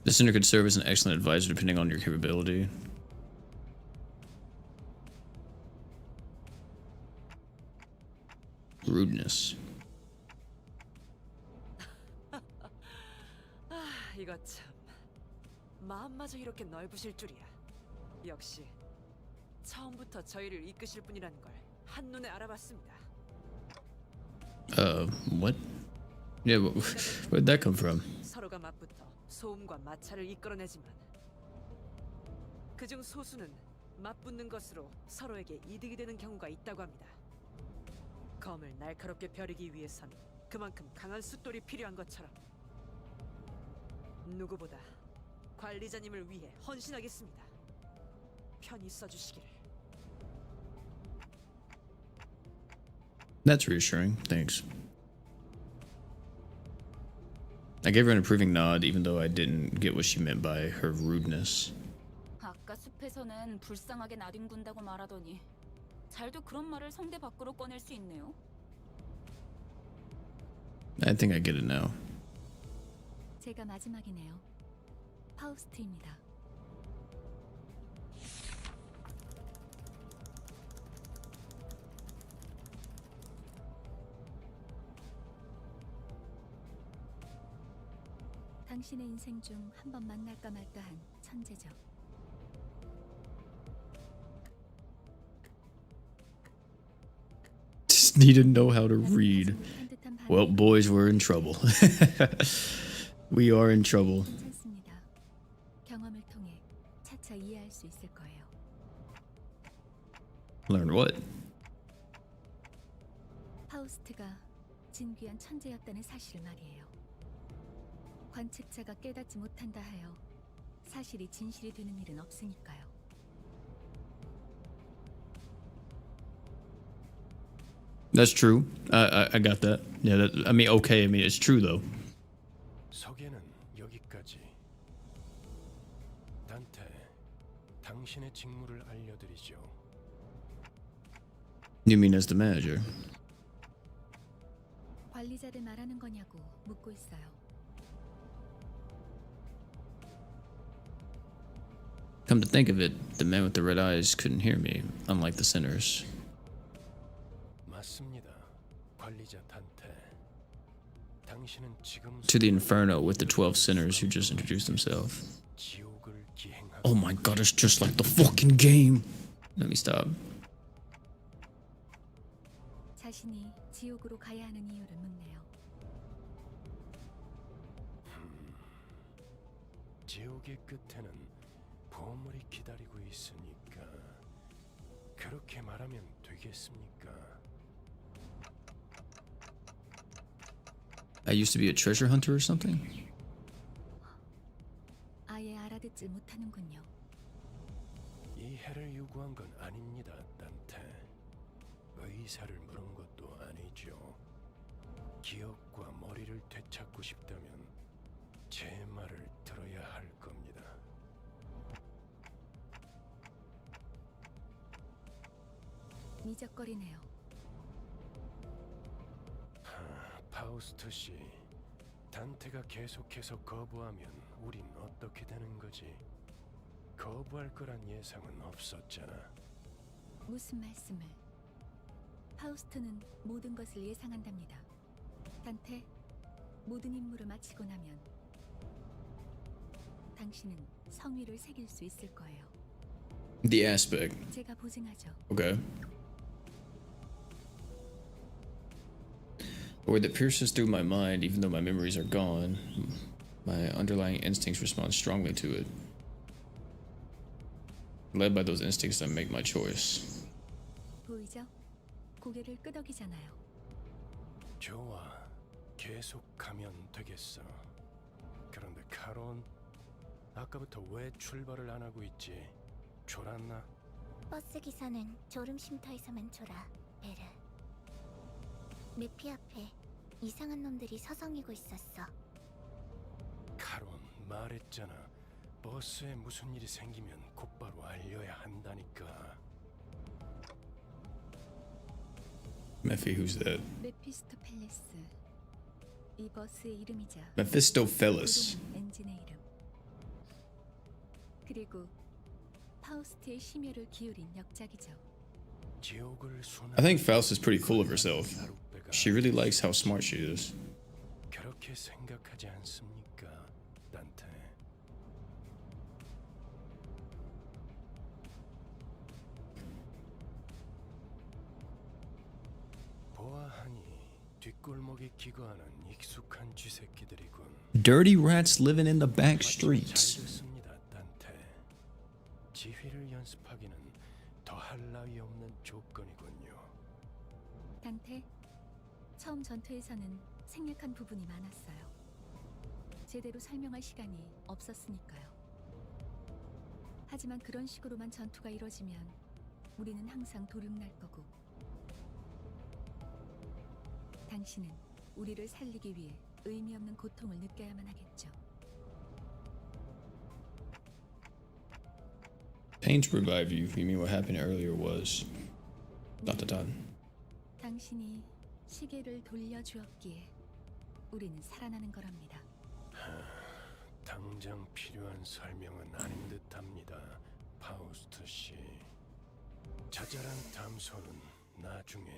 A: The center could serve as an excellent advisor depending on your capability. Rudeness.
B: 이거 참 마음마저 이렇게 넓으실 줄이야. 역시 처음부터 저희를 이끄실 분이라는 걸 한눈에 알아봤습니다.
A: What? Yeah, where'd that come from?
B: 서로가 맞붙어 소음과 마찰을 이끌어내지만 그중 소수는 맞붙는 것으로 서로에게 이득이 되는 경우가 있다고 합니다. 검을 날카롭게 벼르기 위해선 그만큼 강한 숫돌이 필요한 것처럼 누구보다 관리자님을 위해 헌신하겠습니다. 편히 써주시기를.
A: That's reassuring. Thanks. I gave her an approving nod, even though I didn't get what she meant by her rudeness.
D: 아까 숲에서는 불쌍하게 나뒹군다고 말하더니 잘도 그런 말을 성대 밖으로 꺼낼 수 있네요.
A: I think I get it now.
D: 제가 마지막이네요. 파우스트입니다. 당신의 인생 중 한 번 만날까 말까한 천재죠.
A: Just need to know how to read. Well, boys, we're in trouble. We are in trouble.
D: 괜찮습니다. 경험을 통해 차차 이해할 수 있을 거예요.
A: Learn what?
D: 파우스트가 진귀한 천재였다는 사실을 말이에요. 관측자가 깨닫지 못한다 하여 사실이 진실이 되는 일은 없으니까요.
A: That's true. I got that. Yeah, I mean, okay. I mean, it's true though.
H: 소개는 여기까지. 단테, 당신의 직무를 알려드리죠.
A: You mean as the manager?
D: 관리자들 말하는 거냐고 묻고 있어요.
A: Come to think of it, the man with the red eyes couldn't hear me, unlike the sinners.
H: 맞습니다. 관리자 단테. 당신은 지금
A: To the inferno with the 12 sinners who just introduced themselves.
H: 지옥을 기행하고
A: Oh my god, it's just like the fucking game. Let me stop.
D: 자신이 지옥으로 가야 하는 이유를 묻네요.
H: 지옥의 끝에는 보물이 기다리고 있으니까 그렇게 말하면 되겠습니까?
A: I used to be a treasure hunter or something?
D: 아예 알아듣질 못하는군요.
H: 이해를 요구한 건 아닙니다, 단테. 의사를 물은 것도 아니죠. 기억과 머리를 되찾고 싶다면 제 말을 들어야 할 겁니다.
D: 미적거리네요.
H: 파우스트 씨, 단테가 계속해서 거부하면 우린 어떻게 되는 거지? 거부할 거란 예상은 없었잖아.
D: 무슨 말씀을? 파우스트는 모든 것을 예상한답니다. 단테, 모든 임무를 마치고 나면 당신은 성위를 새길 수 있을 거예요.
A: The aspect.
D: 제가 보증하죠.
A: Okay. A word that pierces through my mind, even though my memories are gone. My underlying instincts respond strongly to it. Led by those instincts, I make my choice.
D: 보이죠? 고개를 끄덕이잖아요.
H: 좋아, 계속 가면 되겠어. 그런데 카론, 아까부터 왜 출발을 안 하고 있지? 졸았나?
J: 버스 기사는 졸음 쉼터에서만 졸아, 베르. 메피 앞에 이상한 놈들이 서성이고 있었어.
H: 카론 말했잖아. 버스에 무슨 일이 생기면 곧바로 알려야 한다니까.
A: Mephi, who's that?
D: 메피스토펠레스. 이 버스의 이름이자
A: Mephistopheles.
D: 고동 엔진의 이름. 그리고 파우스트의 심혈을 기울인 역작이죠.
H: 지옥을
A: I think Faust is pretty full of herself. She really likes how smart she is.
H: 그렇게 생각하지 않습니까, 단테? 보아하니 뒷골목에 기거하는 익숙한 쥐새끼들이군.
A: Dirty rats living in the back
H: 잘
A: streets.
H: 됐습니다, 단테. 지휘를 연습하기는 더할 나위 없는 조건이군요.
D: 단테, 처음 전투에서는 생략한 부분이 많았어요. 제대로 설명할 시간이 없었으니까요. 하지만 그런 식으로만 전투가 이뤄지면 우리는 항상 도륙날 거고, 당신은 우리를 살리기 위해 의미 없는 고통을 느껴야만 하겠죠.
A: Pain to revive you. You mean what happened earlier was... Dot dot dot.
D: 당신이 시계를 돌려주었기에 우리는 살아나는 거랍니다.
H: 당장 필요한 설명은 아닌 듯합니다, 파우스트 씨. 자잘한 담소는 나중에.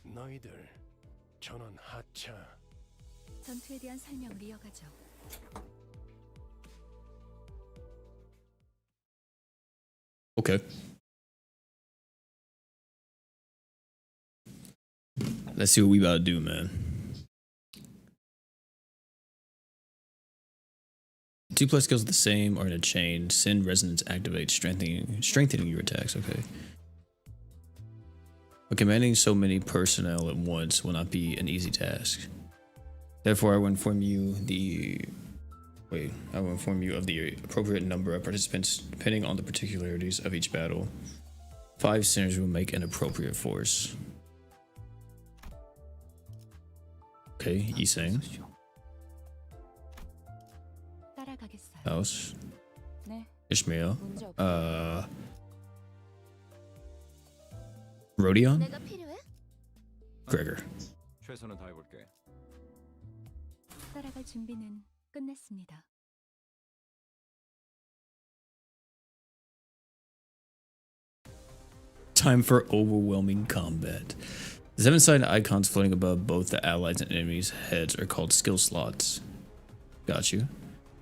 H: 너희들 전원 하차.
D: 전투에 대한 설명을 이어가죠.
A: Okay. Let's see what we about to do, man. 2+ skills are the same or in a chain. Send resonance activate, strengthening your attacks. Okay. But commanding so many personnel at once will not be an easy task. Therefore, I will inform you of the appropriate number of participants depending on the particularities of each battle. 5 centers will make an appropriate force. Okay, Yiseng.
D: 따라가겠어요.
A: House.
D: 네,
A: Ishmael.
D: 문제 없어요.
A: Rodion?
I: 내가 필요해?
A: Gregor.
F: 최선을 다해볼게.
D: 따라갈 준비는 끝났습니다.
A: Time for overwhelming combat. The 7-sided icons floating above both the allies and enemies' heads are called skill slots. Got you.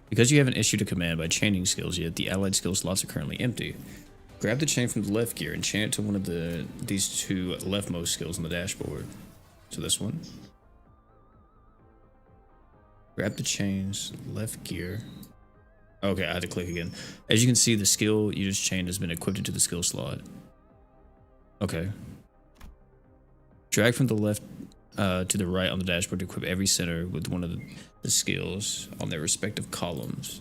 A: Because you haven't issued a command by chaining skills yet, the allied skill slots are currently empty. Grab the chain from the left gear and chain it to one of these 2 leftmost skills on the dashboard. So this one. Grab the chains, left gear. Okay, I had to click again. As you can see, the skill you just chained has been equipped into the skill slot. Okay. Drag from the left to the right on the dashboard to equip every center with one of the skills on their respective columns.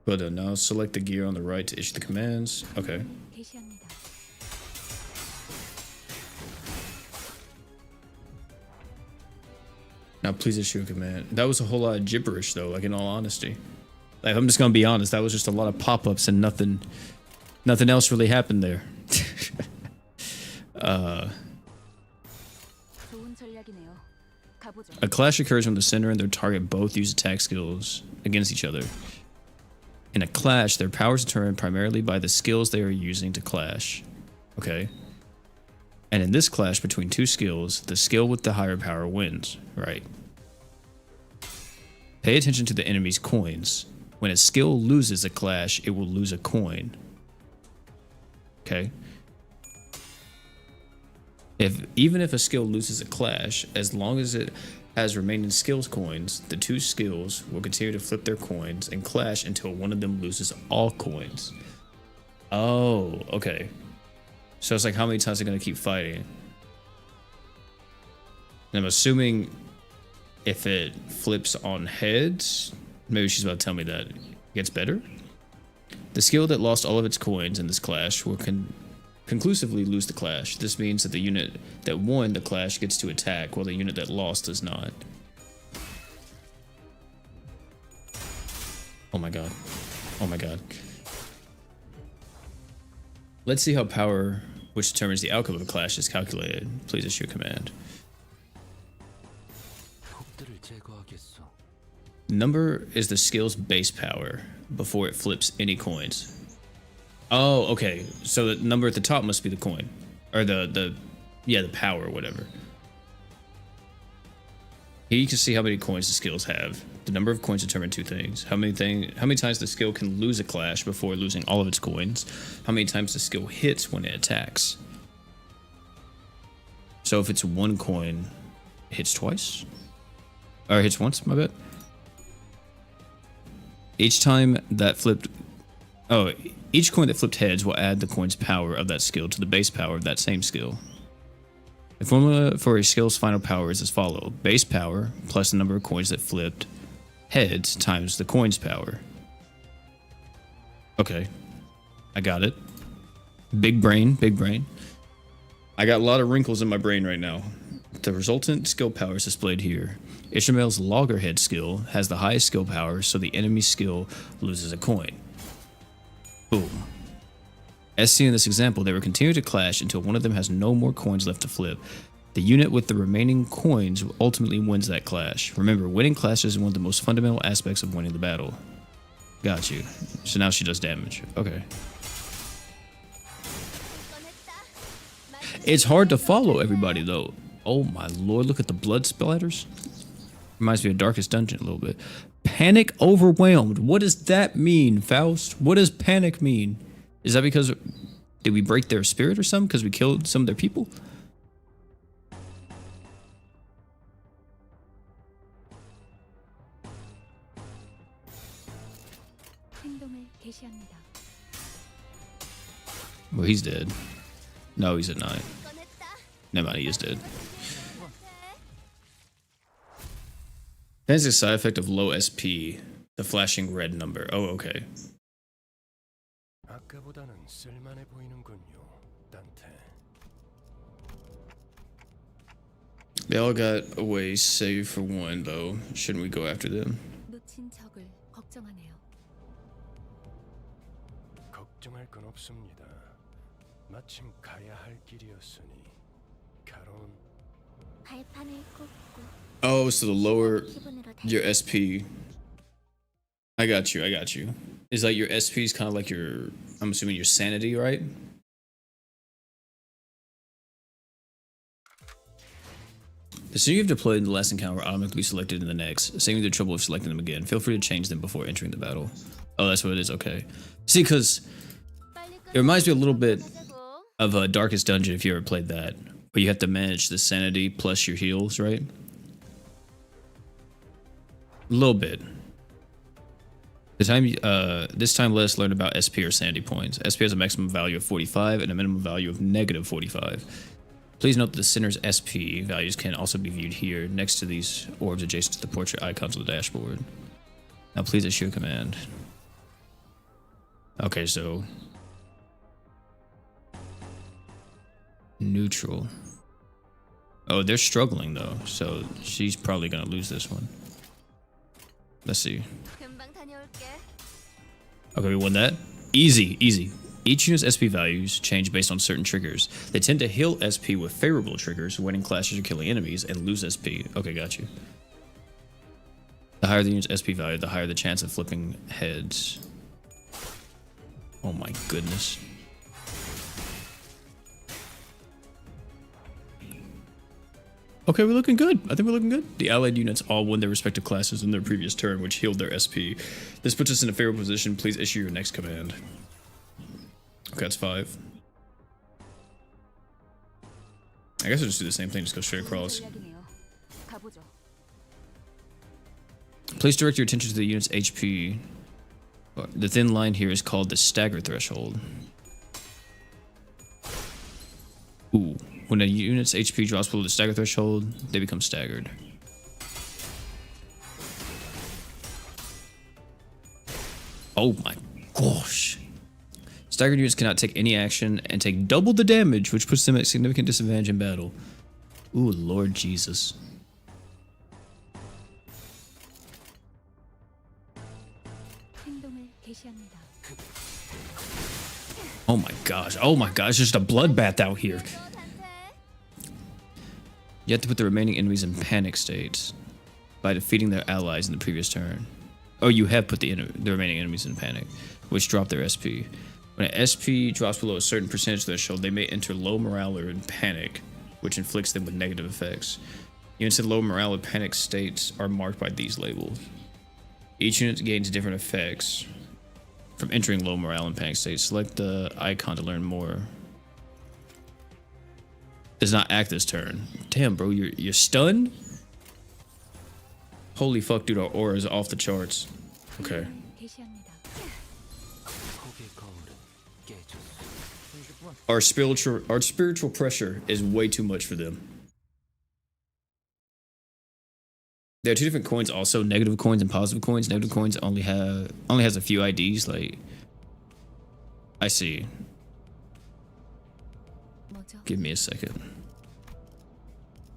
A: But now select the gear on the right to issue the commands. Okay.
D: 개시합니다.
A: Now please issue a command. That was a whole lot of gibberish though, like in all honesty. Like I'm just gonna be honest, that was just a lot of pop-ups and nothing else really happened there.
D: 좋은 전략이네요. 가보죠.
A: A clash occurs when the center and their target both use attack skills against each other. In a clash, their powers are determined primarily by the skills they are using to clash. Okay. And in this clash between 2 skills, the skill with the higher power wins, right? Pay attention to the enemy's coins. When a skill loses a clash, it will lose a coin. Okay. Even if a skill loses a clash, as long as it has remaining skills coins, the 2 skills will continue to flip their coins and clash until one of them loses all coins. Oh, okay. So it's like, how many times they're gonna keep fighting? And I'm assuming if it flips on heads, maybe she's about to tell me that it gets better. The skill that lost all of its coins in this clash will conclusively lose the clash. This means that the unit that won the clash gets to attack, while the unit that lost does not. Oh my god. Oh my god. Let's see how power, which determines the outcome of a clash, is calculated. Please issue a command. Number is the skill's base power before it flips any coins. Oh, okay. So the number at the top must be the coin, or the power or whatever. Here you can see how many coins the skills have. The number of coins determine two things: how many times the skill can lose a clash before losing all of its coins, how many times the skill hits when it attacks. So if it's one coin, it hits twice, or it hits once. My bad. Each time that flipped, each coin that flipped heads will add the coin's power of that skill to the base power of that same skill. The formula for a skill's final power is as follows: base power plus the number of coins that flipped heads times the coin's power. Okay, I got it. Big brain, big brain. I got a lot of wrinkles in my brain right now. The resultant skill power is displayed here. Ishmael's loggerhead skill has the highest skill power, so the enemy skill loses a coin. Boom. As seen in this example, they will continue to clash until one of them has no more coins left to flip. The unit with the remaining coins ultimately wins that clash. Remember, winning clashes is one of the most fundamental aspects of winning the battle. Got you. So now she does damage. Okay. It's hard to follow everybody though. Oh my lord, look at the blood splatters. Reminds me of Darkest Dungeon a little bit. Panic overwhelmed. What does that mean, Faust? What does panic mean? Is that because did we break their spirit or something? Because we killed some of their people? Well, he's dead. No, he's at 9. Never mind, he is dead. That is a side effect of low SP, the flashing red number. Oh, okay. They all got a way save for one, though. Shouldn't we go after them? Oh, so the lower your SP. I got you, I got you. Is like your SP is kind of like your, I'm assuming your sanity, right? The sooner you've deployed in the last encounter will automatically be selected in the next, saving the trouble of selecting them again. Feel free to change them before entering the battle. Oh, that's what it is, okay. See, because it reminds me a little bit of Darkest Dungeon, if you ever played that. But you have to manage the sanity plus your heals, right? A little bit. This time let us learn about SP or sanity points. SP has a maximum value of 45 and a minimum value of negative 45. Please note that the center's SP values can also be viewed here, next to these orbs adjacent to the portrait icons on the dashboard. Now please issue a command. Okay, so... neutral. Oh, they're struggling though, so she's probably gonna lose this one. Let's see. Okay, we won that. Easy, easy. Each unit's SP values change based on certain triggers. They tend to heal SP with favorable triggers, winning clashes or killing enemies, and lose SP. Okay, got you. The higher the unit's SP value, the higher the chance of flipping heads. Oh my goodness. Okay, we're looking good. I think we're looking good. The allied units all won their respective classes in their previous turn, which healed their SP. This puts us in a favorable position. Please issue your next command. Okay, that's 5. I guess I'll just do the same thing, just go straight across. Please direct your attention to the unit's HP. The thin line here is called the stagger threshold. Ooh. When a unit's HP drops below the stagger threshold, they become staggered. Oh my gosh. Staggered units cannot take any action and take double the damage, which puts them at significant disadvantage in battle. Ooh, Lord Jesus.
D: 행동을 개시합니다.
A: Oh my gosh. Oh my gosh. It's just a bloodbath out here. You have to put the remaining enemies in panic states by defeating their allies in the previous turn. Oh, you have put the remaining enemies in panic, which drop their SP. When an SP drops below a certain percentage threshold, they may enter low morale or in panic, which inflicts them with negative effects. Units in low morale or panic states are marked by these labels. Each unit gains different effects from entering low morale and panic states. Select the icon to learn more. Does not act this turn. Damn, bro, you're stunned? Holy fuck, dude, our aura is off the charts. Okay.
D: 개시합니다.
A: Our spiritual pressure is way too much for them. There are two different coins also, negative coins and positive coins. Negative coins only has a few IDs, like I see.
D: 뭐죠?
A: Give me a second.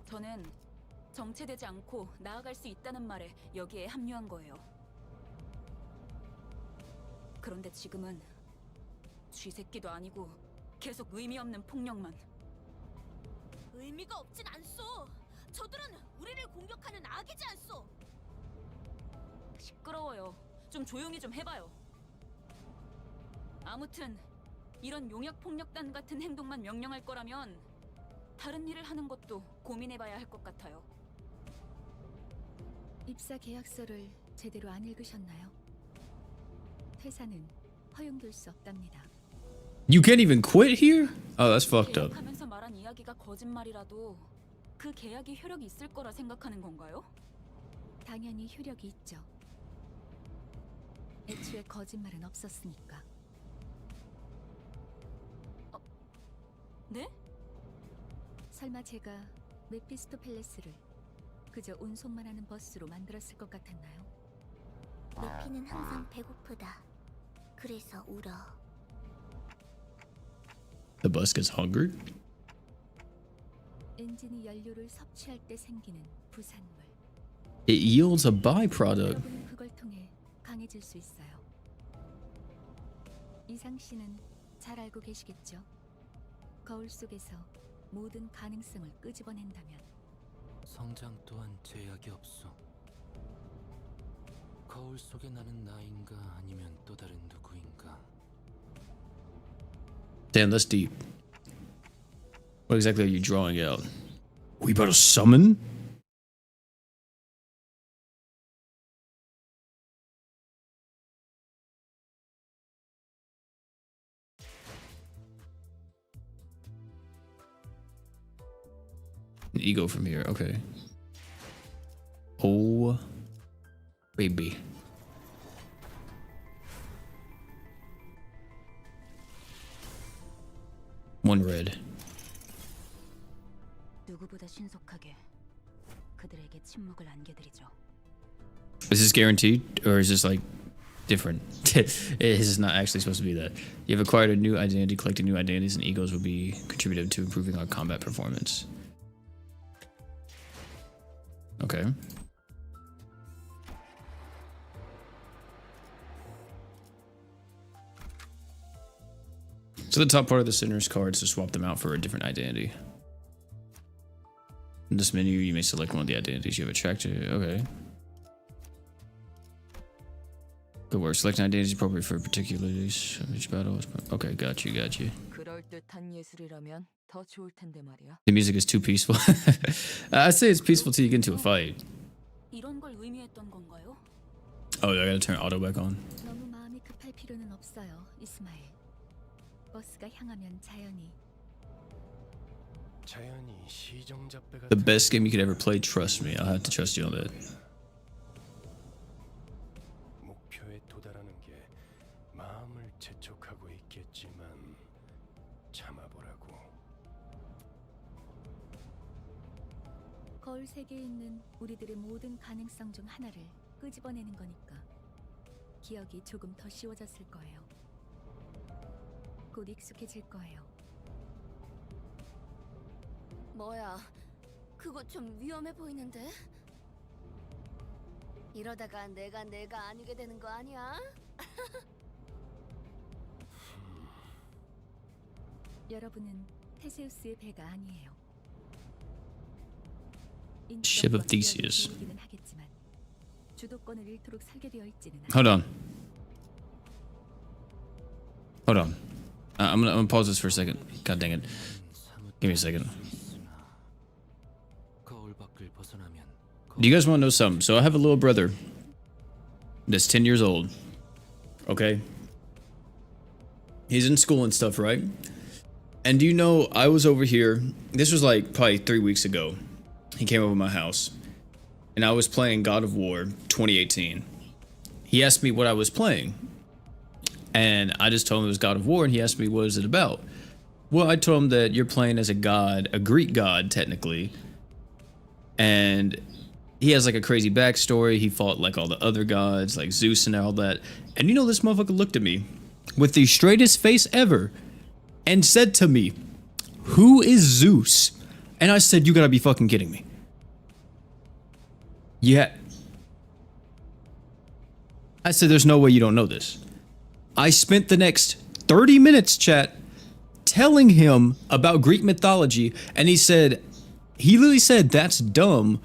D: 저는 정체되지 않고 나아갈 수 있다는 말에 여기에 합류한 거예요. 그런데 지금은 쥐새끼도 아니고 계속 의미 없는 폭력만.
J: 의미가 없진 않소. 저들은 우리를 공격하는 악이지 않소.
D: 시끄러워요. 좀 조용히 좀 해봐요. 아무튼 이런 용역 폭력단 같은 행동만 명령할 거라면 다른 일을 하는 것도 고민해봐야 할 것 같아요. 입사 계약서를 제대로 안 읽으셨나요? 퇴사는 허용될 수 없답니다.
A: You can't even quit here? Oh, that's fucked up.
D: 계약하면서 말한 이야기가 거짓말이라도 그 계약이 효력이 있을 거라 생각하는 건가요? 당연히 효력이 있죠. 애초에 거짓말은 없었으니까. 네? 설마 제가 메피스토펠레스를 그저 운송만 하는 버스로 만들었을 것 같았나요?
J: 루피는 항상 배고프다. 그래서 울어.
A: The bus gets hungry?
D: 엔진이 연료를 섭취할 때 생기는 부산물.
A: It yields a byproduct.
D: 여러분은 그걸 통해 강해질 수 있어요. 이상 씨는 잘 알고 계시겠죠? 거울 속에서 모든 가능성을 끄집어낸다면
E: 성장 또한 제약이 없어. 거울 속에 나는 나인가 아니면 또 다른 누구인가.
A: Damn, that's deep. What exactly are you drawing out? We about to summon? An ego from here, okay. Oh, baby. One red.
D: 누구보다 신속하게 그들에게 침묵을 안겨드리죠.
A: Is this guaranteed, or is this like different? This is not actually supposed to be that. You've acquired a new identity. Collecting new identities and egos will be contributive to improving our combat performance. Okay. So the top part of the center's cards to swap them out for a different identity. In this menu, you may select one of the identities you have attracted. Okay. Good work. Selecting identities appropriate for particulars of each battle. Okay, got you, got you.
B: 그럴듯한 예술이라면 더 좋을 텐데 말이야.
A: The music is too peaceful. I'd say it's peaceful till you get into a fight.
D: 이런 걸 의미했던 건가요?
A: Oh, I gotta turn auto back on.
D: 너무 마음이 급할 필요는 없어요, 이스마일. 버스가 향하면 자연히.
A: The best game you could ever play, trust me. I'll have to trust you on that.
H: 목표에 도달하는 게 마음을 재촉하고 있겠지만 참아보라고.
D: 거울 세계에 있는 우리들의 모든 가능성 중 하나를 끄집어내는 거니까 기억이 조금 더 쉬워졌을 거예요. 곧 익숙해질 거예요.
I: 뭐야? 그거 좀 위험해 보이는데? 이러다가 내가 아니게 되는 거 아니야?
D: 여러분은 테세우스의 배가 아니에요.
A: Ship of Theseus.
D: 인격과 하겠지만 주도권을 잃도록 설계되어 있지는
A: Hold on. Hold on. I'm gonna pause this for a second. God dang it. Give me a second. Do you guys want to know something? So I have a little brother that's 10 years old. Okay? He's in school and stuff, right? And do you know, I was over here, this was like probably 3 weeks ago. He came over to my house and I was playing God of War 2018. He asked me what I was playing. And I just told him it was God of War, and he asked me, what is it about? Well, I told him that you're playing as a god, a Greek god, technically. And he has like a crazy backstory. He fought like all the other gods, like Zeus and all that. And you know, this motherfucker looked at me with the straightest face ever and said to me, who is Zeus? And I said, you gotta be fucking kidding me. Yeah. I said, there's no way you don't know this. I spent the next 30 minutes, chat, telling him about Greek mythology, and he literally said, that's dumb.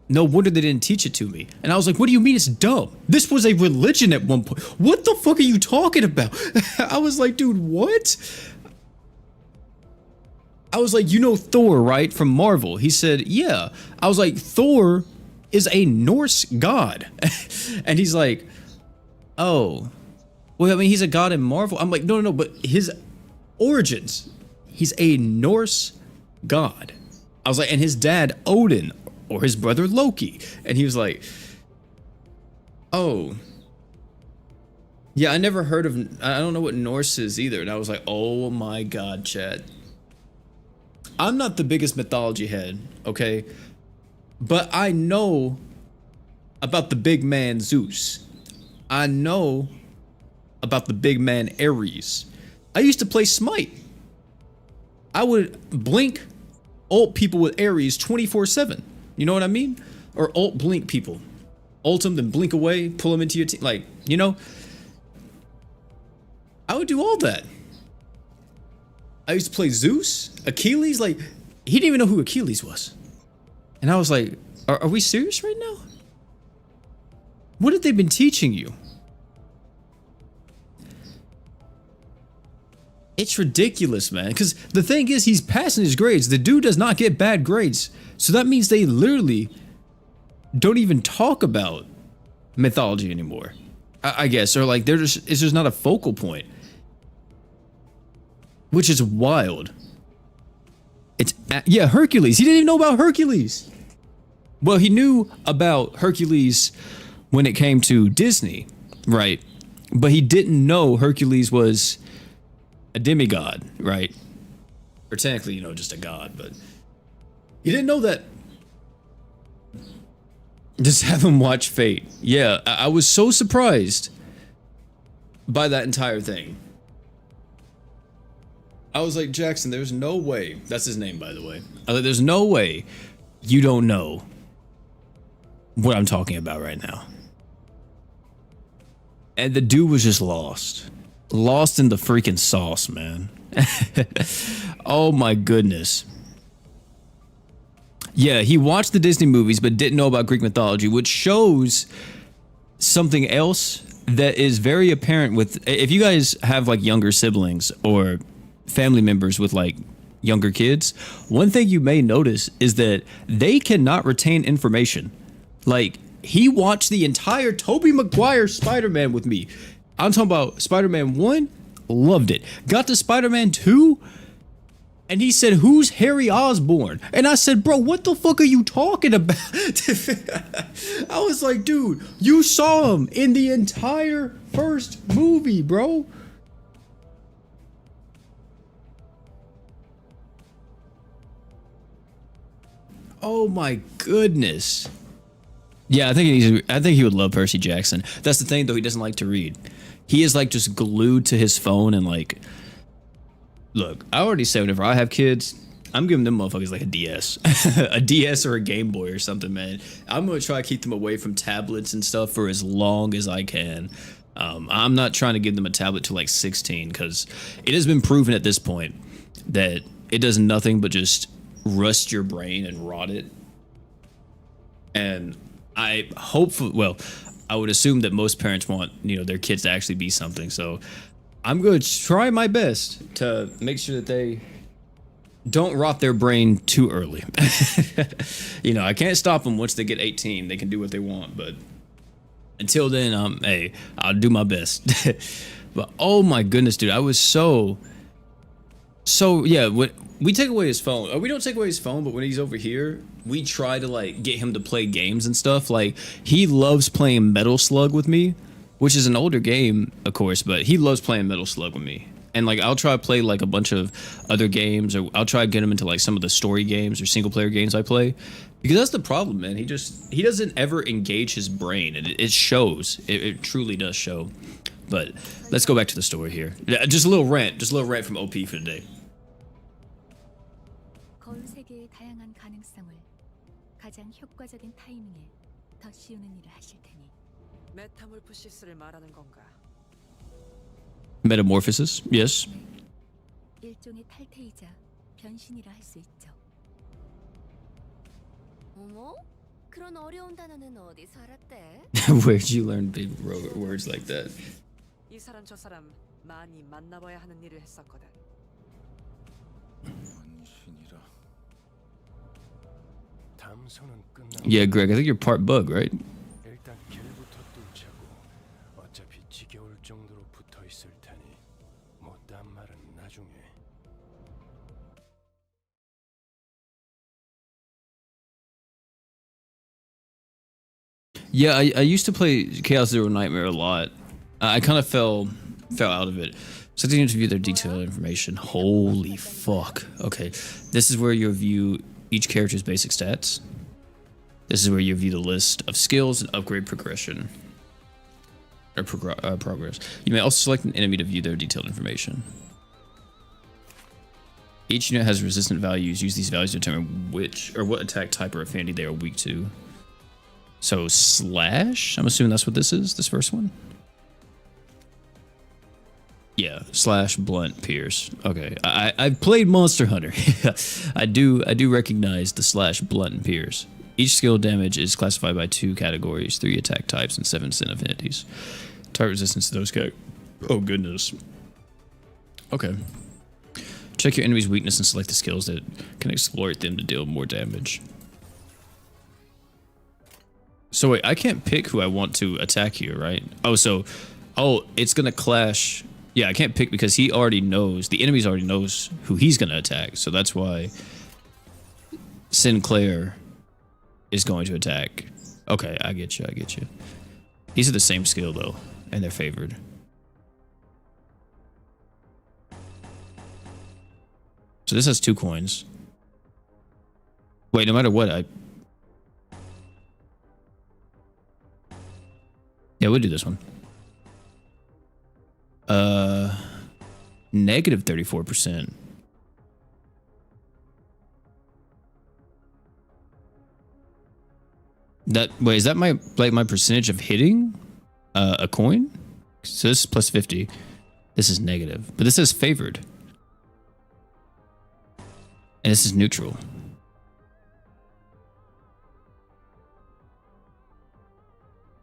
A: No wonder they didn't teach it to me. And I was like, what do you mean it's dumb? This was a religion at one point. What the fuck are you talking about? I was like, dude, what? I was like, you know Thor, right? From Marvel. He said, yeah. I was like, Thor is a Norse god. And he's like, oh. Well, I mean, he's a god in Marvel. I'm like, no, but his origins, he's a Norse god. I was like, and his dad, Odin, or his brother, Loki. And he was like, oh. Yeah, I never heard of, I don't know what Norse is either. And I was like, oh my God, Chad. I'm not the biggest mythology head, okay? But I know about the big man Zeus. I know about the big man Ares. I used to play Smite. I would blink ult people with Ares 24/7. You know what I mean? Or ult blink people. Ult them, then blink away, pull them into your team. Like, you know? I would do all that. I used to play Zeus, Achilles. Like, he didn't even know who Achilles was. And I was like, are we serious right now? What have they been teaching you? It's ridiculous, man. Because the thing is, he's passing his grades. The dude does not get bad grades. So that means they literally don't even talk about mythology anymore. I guess. Or like, it's just not a focal point. Which is wild. Yeah, Hercules. He didn't even know about Hercules. Well, he knew about Hercules when it came to Disney, right? But he didn't know Hercules was a demigod, right? Or technically, you know, just a god, but he didn't know that. Just have him watch Fate. Yeah, I was so surprised by that entire thing. I was like, Jackson, there's no way. That's his name, by the way. I was like, there's no way you don't know what I'm talking about right now. And the dude was just lost. Lost in the freaking sauce, man. Oh my goodness. Yeah, he watched the Disney movies but didn't know about Greek mythology, which shows something else that is very apparent with, if you guys have like younger siblings or family members with like younger kids, one thing you may notice is that they cannot retain information. Like, he watched the entire Tobey Maguire Spider-Man with me. I'm talking about Spider-Man 1, loved it. Got to Spider-Man 2, and he said, who's Harry Osborn? And I said, bro, what the fuck are you talking about? I was like, dude, you saw him in the entire first movie, bro. Oh my goodness. Yeah, I think he would love Percy Jackson. That's the thing though, he doesn't like to read. He is like just glued to his phone and like, look, I already said whenever I have kids, I'm giving them motherfuckers like a DS. A DS or a Game Boy or something, man. I'm going to try to keep them away from tablets and stuff for as long as I can. I'm not trying to give them a tablet to like 16 because it has been proven at this point that it does nothing but just rust your brain and rot it. And I would assume that most parents want, their kids to actually be something. So I'm going to try my best to make sure that they don't rot their brain too early. I can't stop them once they get 18. They can do what they want, but until then, hey, I'll do my best. But oh my goodness, dude, I was so yeah. When we take away his phone, or we don't take away his phone, but when he's over here, we try to like get him to play games and stuff. Like he loves playing Metal Slug with me, which is an older game, of course, but he loves playing Metal Slug with me. And like I'll try to play like a bunch of other games, or I'll try to get him into like some of the story games or single player games I play, because that's the problem, man. He doesn't ever engage his brain, and it shows. It truly does show. But let's go back to the story here. Just a little rant from OP for today.
D: 거울 세계의 다양한 가능성을 가장 효과적인 타이밍에 더 씌우는 일을 하실 테니.
B: 메타몰프시스를 말하는 건가?
A: Metamorphosis, yes.
D: 일종의 탈퇴이자 변신이라 할 수 있죠.
I: 어머? 그런 어려운 단어는 어디서 알았대?
A: Where'd you learn big words like that?
B: 이 사람 저 사람 많이 만나봐야 하는 일을 했었거든.
F: 원신이라.
H: 담소는 끝나.
A: Yeah, Greg, I think you're part bug, right?
H: 일단 길부터 뚫자고. 어차피 지겨울 정도로 붙어 있을 테니 못한 말은 나중에.
A: Yeah, I used to play Chaos Zero Nightmare a lot. I kind of fell out of it. So they interview their detailed information. Holy fuck. Okay, this is where you review each character's basic stats. This is where you view the list of skills and upgrade progression. Or progress. You may also select an enemy to view their detailed information. Each unit has resistant values. Use these values to determine what attack type or affinity they are weak to. So slash? I'm assuming that's what this is, this first one? Yeah, slash, blunt, pierce. Okay, I've played Monster Hunter. I do recognize the slash, blunt, and pierce. Each skill damage is classified by 2 categories, 3 attack types, and 7 sin affinities. Target resistance to those oh goodness. Okay. Check your enemy's weakness and select the skills that can exploit them to deal more damage. So wait, I can't pick who I want to attack here, right? Oh, it's gonna clash. Yeah, I can't pick because the enemy already knows who he's gonna attack. So that's why Sinclair is going to attack. Okay, I get you. These are the same skill though, and they're favored. So this has 2 coins. Wait, no matter what, yeah, we'll do this one. Negative 34%. Wait, is that my percentage of hitting a coin? So this is plus 50. This is negative, but this says favored. And this is neutral.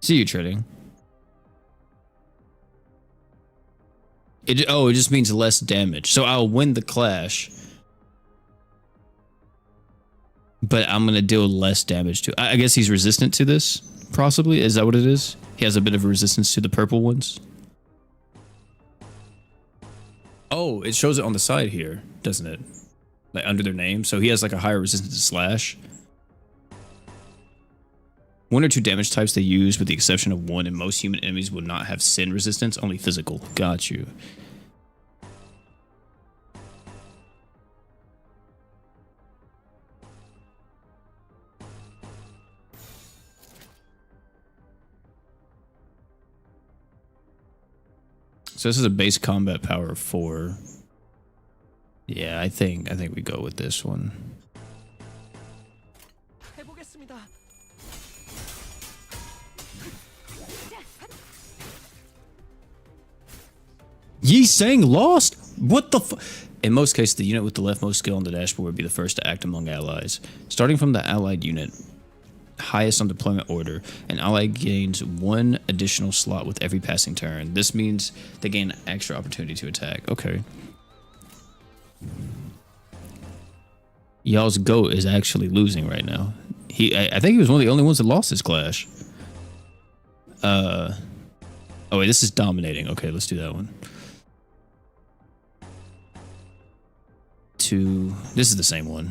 A: See you trading. It just means less damage. So I'll win the clash, but I'm gonna deal less damage to. I guess he's resistant to this. Possibly, is that what it is? He has a bit of a resistance to the purple ones. Oh, it shows it on the side here, doesn't it? Like under their name. So he has like a higher resistance to slash. 1 or 2 damage types they use, with the exception of 1, and most human enemies will not have sin resistance, only physical. Got you. So this is a base combat power of 4. Yeah, I think we go with this one.
E: 해보겠습니다.
A: Yi Sang lost? What the f- In most cases, the unit with the leftmost skill on the dashboard would be the first to act among allies. Starting from the allied unit, highest on deployment order, an ally gains 1 additional slot with every passing turn. This means they gain extra opportunity to attack. Okay. Y'all's GOAT is actually losing right now. I think he was one of the only ones that lost this clash. Oh wait, this is dominating. Okay, let's do that one. This is the same one.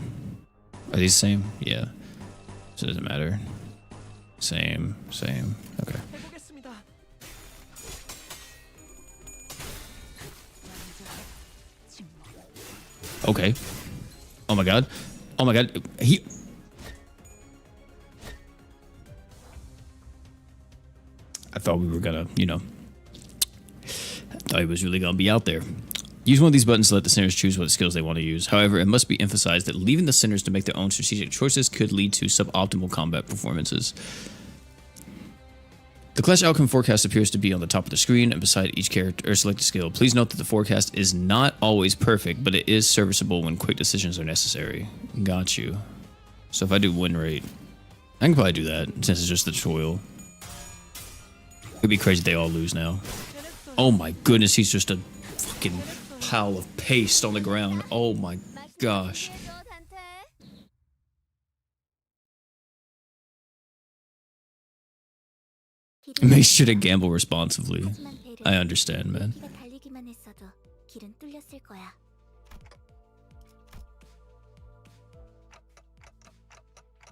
A: Are these the same? Yeah. So it doesn't matter. Same. Okay.
E: 해보겠습니다.
A: Okay. Oh my god. Oh my god. I thought we were gonna, you know. I thought he was really gonna be out there. Use one of these buttons to let the sinners choose what skills they want to use. However, it must be emphasized that leaving the sinners to make their own strategic choices could lead to suboptimal combat performances. The clash outcome forecast appears to be on the top of the screen and beside each character or selected skill. Please note that the forecast is not always perfect, but it is serviceable when quick decisions are necessary. Got you. So if I do win rate, I can probably do that since it's just the tutorial. It'd be crazy if they all lose now. Oh my goodness, he's just a fucking pile of paste on the ground. Oh my gosh. Make sure to gamble responsibly. I understand, man.
J: 달리기만 했어도 길은 뚫렸을 거야.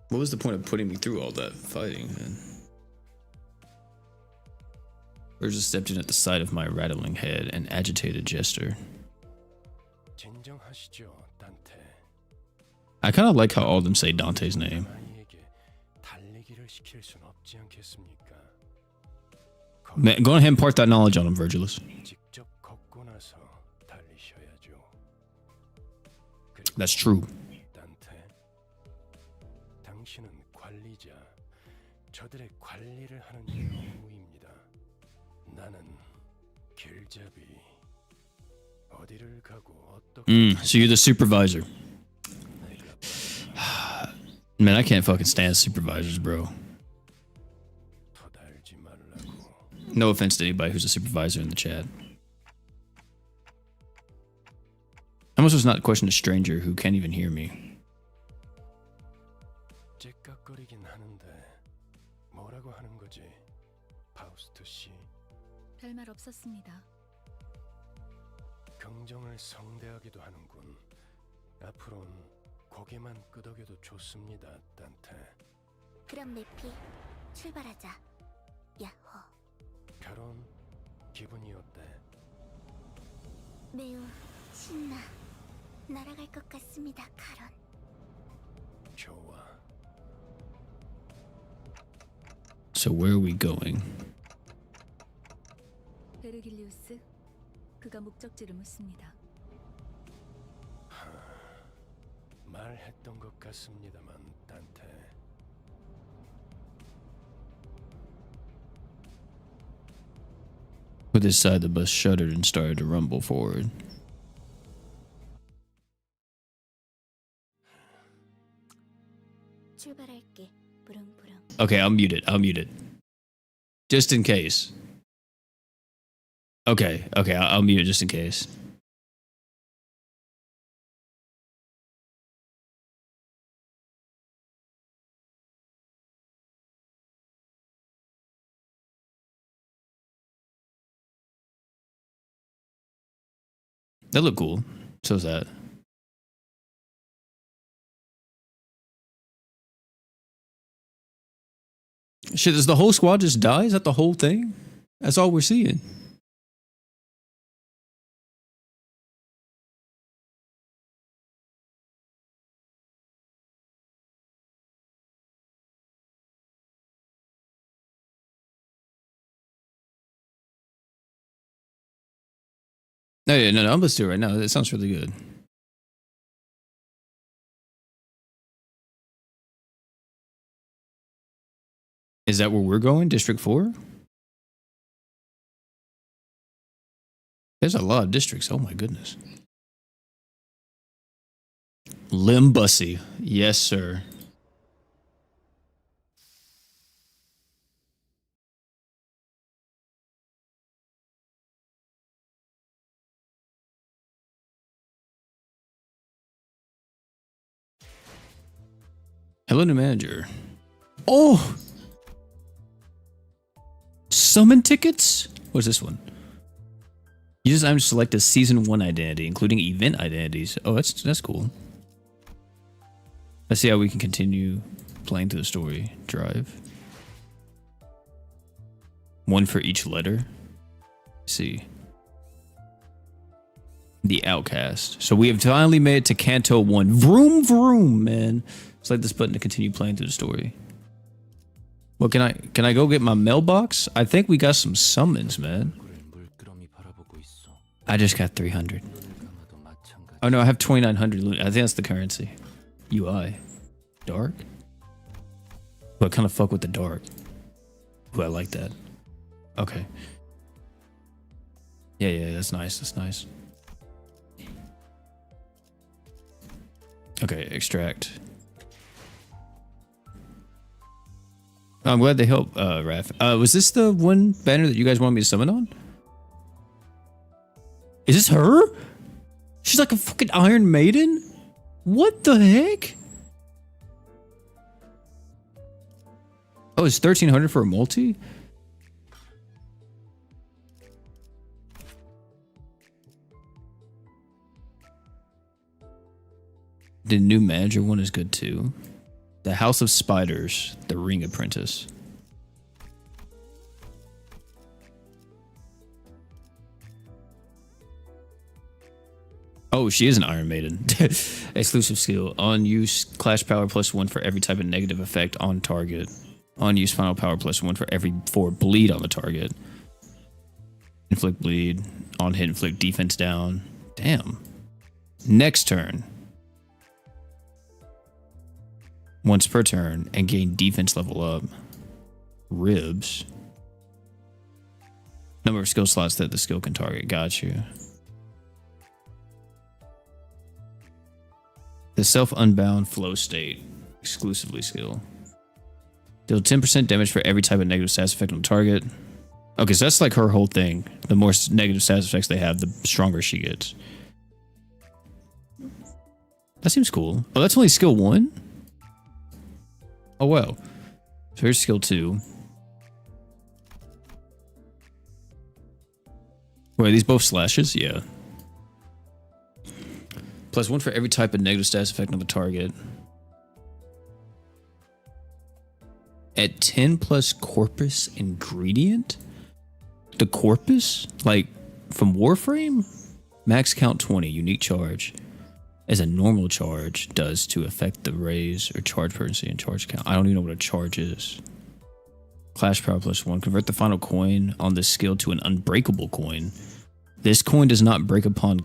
A: What was the point of putting me through all that fighting, man? Or just stepped in at the sight of my rattling head and agitated gesture.
H: 진정하시죠, 단테.
A: I kind of like how all of them say Dante's name.
H: 아이에게 달리기를 시킬 순 없지 않겠습니까?
A: Man, go ahead and impart that knowledge on him, Virgilus.
H: 직접 걷고 나서 달리셔야죠.
A: That's true.
H: 단테, 당신은 관리자, 저들의 관리를 하는 영웅입니다. 나는 길잡이. 어디를 가고 어떻게
A: So you're the supervisor. Man, I can't fucking stand supervisors, bro.
H: 토달지 말라고.
A: No offense to anybody who's a supervisor in the chat. I'm supposed not to question a stranger who can't even hear me.
H: 째깍거리긴 하는데 뭐라고 하는 거지? 파우스트 씨.
D: 별말 없었습니다.
H: 긍정을 성대하기도 하는군. 앞으론 고개만 끄덕여도 좋습니다, 단테.
J: 그럼 내피 출발하자. 야호.
H: 결혼 기분이 어때?
J: 매우 신나. 날아갈 것 같습니다, 카론.
H: 좋아.
A: So where are we going?
D: 베르길리우스, 그가 목적지를 묻습니다.
H: 말했던 것 같습니다만, 단테.
A: With this side, the bus shuddered and started to rumble forward.
J: 출발할게. 부릉부릉.
A: Okay, I'll mute it. I'll mute it. Just in case. Okay, I'll mute it just in case. That look cool. So's that. Shit, does the whole squad just die? Is that the whole thing? That's all we're seeing. No, yeah, no, let's do it right now. It sounds really good. Is that where we're going? District 4? There's a lot of districts. Oh my goodness. Limbussy. Yes, sir. Hello, new manager. Oh! Summon tickets? What's this one? Use this item to select a season 1 identity, including event identities. Oh, that's cool. Let's see how we can continue playing through the story. Drive. 1 for each letter. Let's see. The Outcast. So we have finally made it to Canto 1. Vroom vroom, man. Select this button to continue playing through the story. Well, can I go get my mailbox? I think we got some summons, man. I just got 300. Oh no, I have 2,900. I think that's the currency. UI. Dark? But kind of fuck with the dark. Ooh, I like that. Okay. Yeah, that's nice. That's nice. Okay, extract. I'm glad they helped, Raph. Was this the one banner that you guys wanted me to summon on? Is this her? She's like a fucking Iron Maiden? What the heck? Oh, it's 1,300 for a multi? The new manager one is good too. The House of Spiders, the Ring Apprentice. Oh, she is an Iron Maiden. Exclusive skill. On use, clash power +1 for every type of negative effect on target. On use, final power +1 for every 4 bleed on the target. Inflict bleed. On hit, inflict defense down. Damn. Next turn. Once per turn and gain defense level up. Ribs. Number of skill slots that the skill can target. Got you. The self-unbound flow state. Exclusively skill. Deal 10% damage for every type of negative status effect on target. Okay, so that's like her whole thing. The more negative status effects they have, the stronger she gets. That seems cool. Oh, that's only skill 1? Oh, wow. So here's skill 2. Wait, are these both slashes? Yeah. +1 for every type of negative status effect on the target. At 10 plus corpus ingredient? The corpus? Like, from Warframe? Max count 20, unique charge. As a normal charge does to affect the raise or charge potency and charge count. I don't even know what a charge is. Clash power +1. Convert the final coin on this skill to an unbreakable coin. This coin does not break upon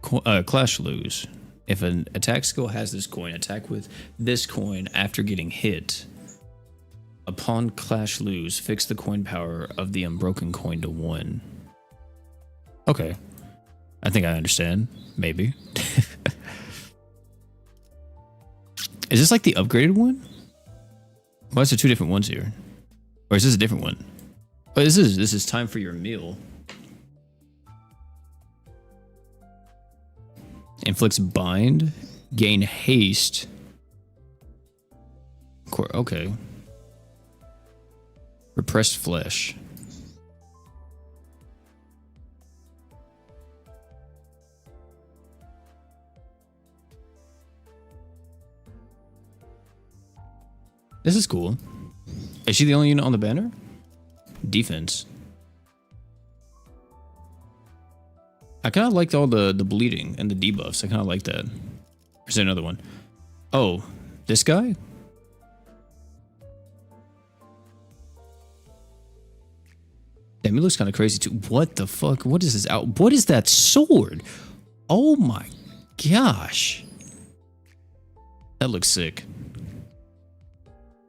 A: clash lose. If an attack skill has this coin, attack with this coin after getting hit. Upon clash lose, fix the coin power of the unbroken coin to 1. Okay. I think I understand. Maybe. Is this like the upgraded one? Why is there 2 different ones here? Or is this a different one? Oh, this is time for your meal. Inflicts bind, gain haste. Okay. Repressed flesh. This is cool. Is she the only unit on the banner? Defense. I kind of liked all the bleeding and the debuffs. I kind of like that. Is there another one? Oh, this guy? Damn, it looks kind of crazy too. What the fuck? What is this out? What is that sword? Oh my gosh. That looks sick.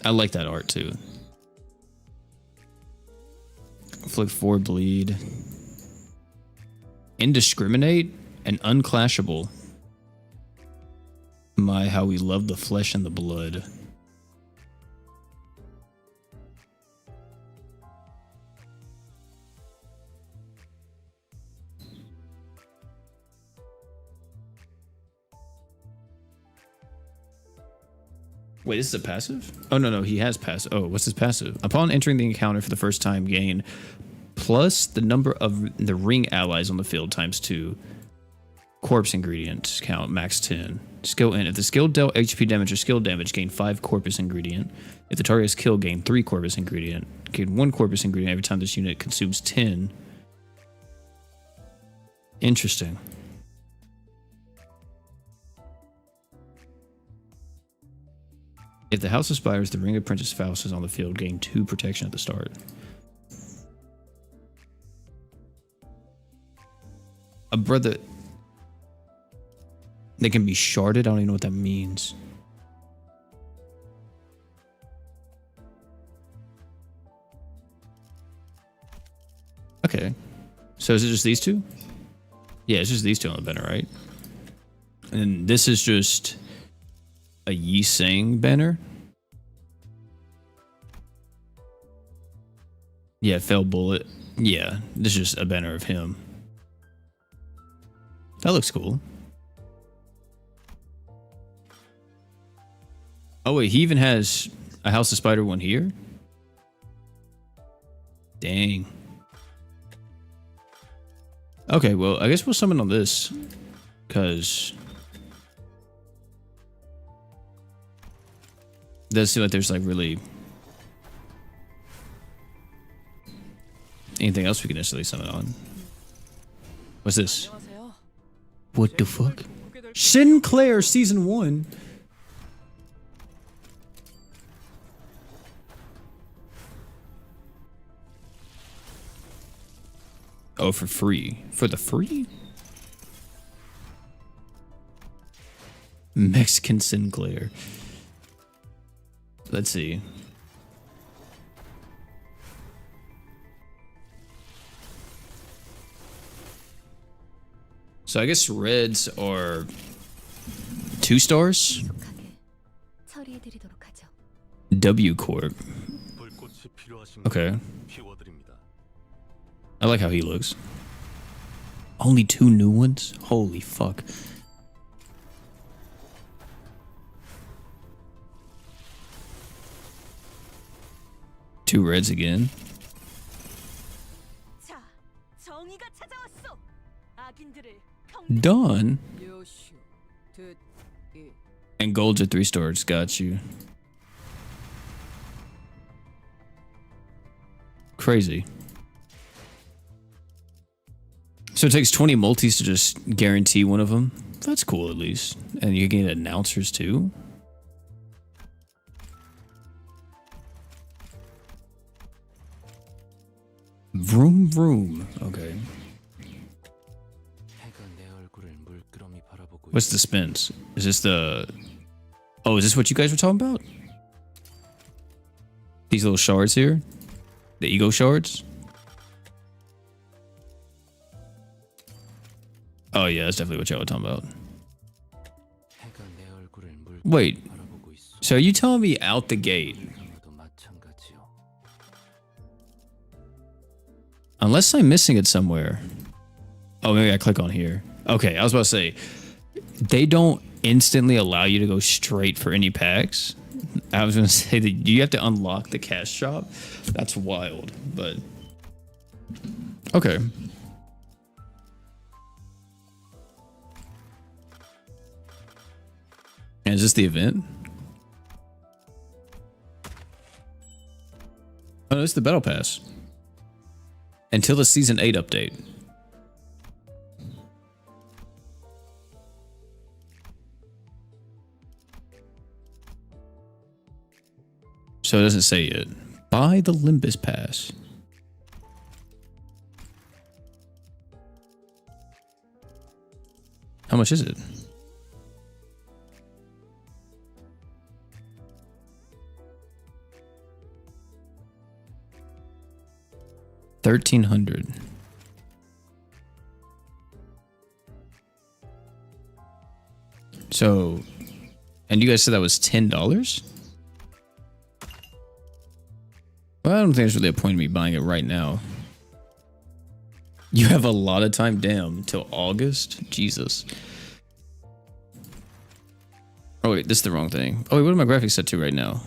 A: I like that art too. Flick 4 bleed. Indiscriminate and unclashable. My, how we love the flesh and the blood. Wait, this is a passive? Oh, no, he has passive. Oh, what's his passive? Upon entering the encounter for the first time, gain plus the number of the ring allies on the field times 2. Corpse ingredient count, max 10. Skill in. If the skill dealt HP damage or skill damage, gain 5 corpus ingredient. If the target is killed, gain 3 corpus ingredient. Gain 1 corpus ingredient every time this unit consumes 10. Interesting. If the house aspires, the ring of Princess Faust is on the field, gain 2 protection at the start. A brother. They can be sharded? I don't even know what that means. Okay. So is it just these two? Yeah, it's just these two on the banner, right? And this is just a Yi Sang banner. Yeah, Fell Bullet. Yeah, this is just a banner of him. That looks cool. Oh wait, he even has a House of Spider one here? Dang. Okay, well, I guess we'll summon on this. Because it does seem like there's like really anything else we can necessarily summon on. What's this? What the fuck? Sinclair Season 1. Oh, for free. For the free? Mexican Sinclair. Let's see. So I guess reds are 2 stars? W Corp. Okay. I like how he looks. Only 2 new ones? Holy fuck. Two reds again. Done. And golds are 3 stars. Got you. Crazy. So it takes 20 multis to just guarantee one of them. That's cool, at least. And you get announcers too. Vroom vroom. Okay. What's the spins? Is this the... Oh, is this what you guys were talking about? These little shards here? The ego shards? Oh yeah, that's definitely what y'all were talking about. Wait, so are you telling me out the gate? Unless I'm missing it somewhere. Oh, maybe I click on here. Okay, I was about to say, they don't instantly allow you to go straight for any packs. I was going to say that you have to unlock the cash shop. That's wild, but okay. And is this the event? Oh, it's the battle pass. Until the season 8 update. So it doesn't say yet. Buy the Limbus pass. How much is it? $1,300. So, and you guys said that was $10? Well, I don't think there's really a point in me buying it right now. You have a lot of time, damn, till August? Jesus. Oh wait, this is the wrong thing. Oh wait, what are my graphics set to right now?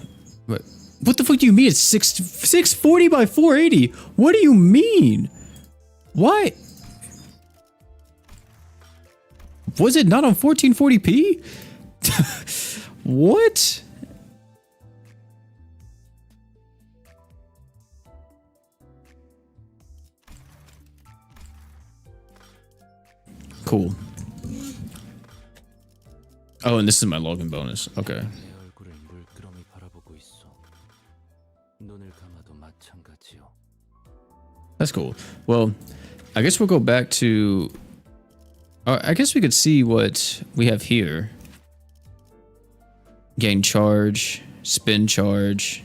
A: What the fuck do you mean it's 640 by 480? What do you mean? Why? Was it not on 1440p? What? Cool. Oh, and this is my login bonus. Okay. That's cool. Well, I guess we'll go back to... I guess we could see what we have here. Gain charge, spin charge.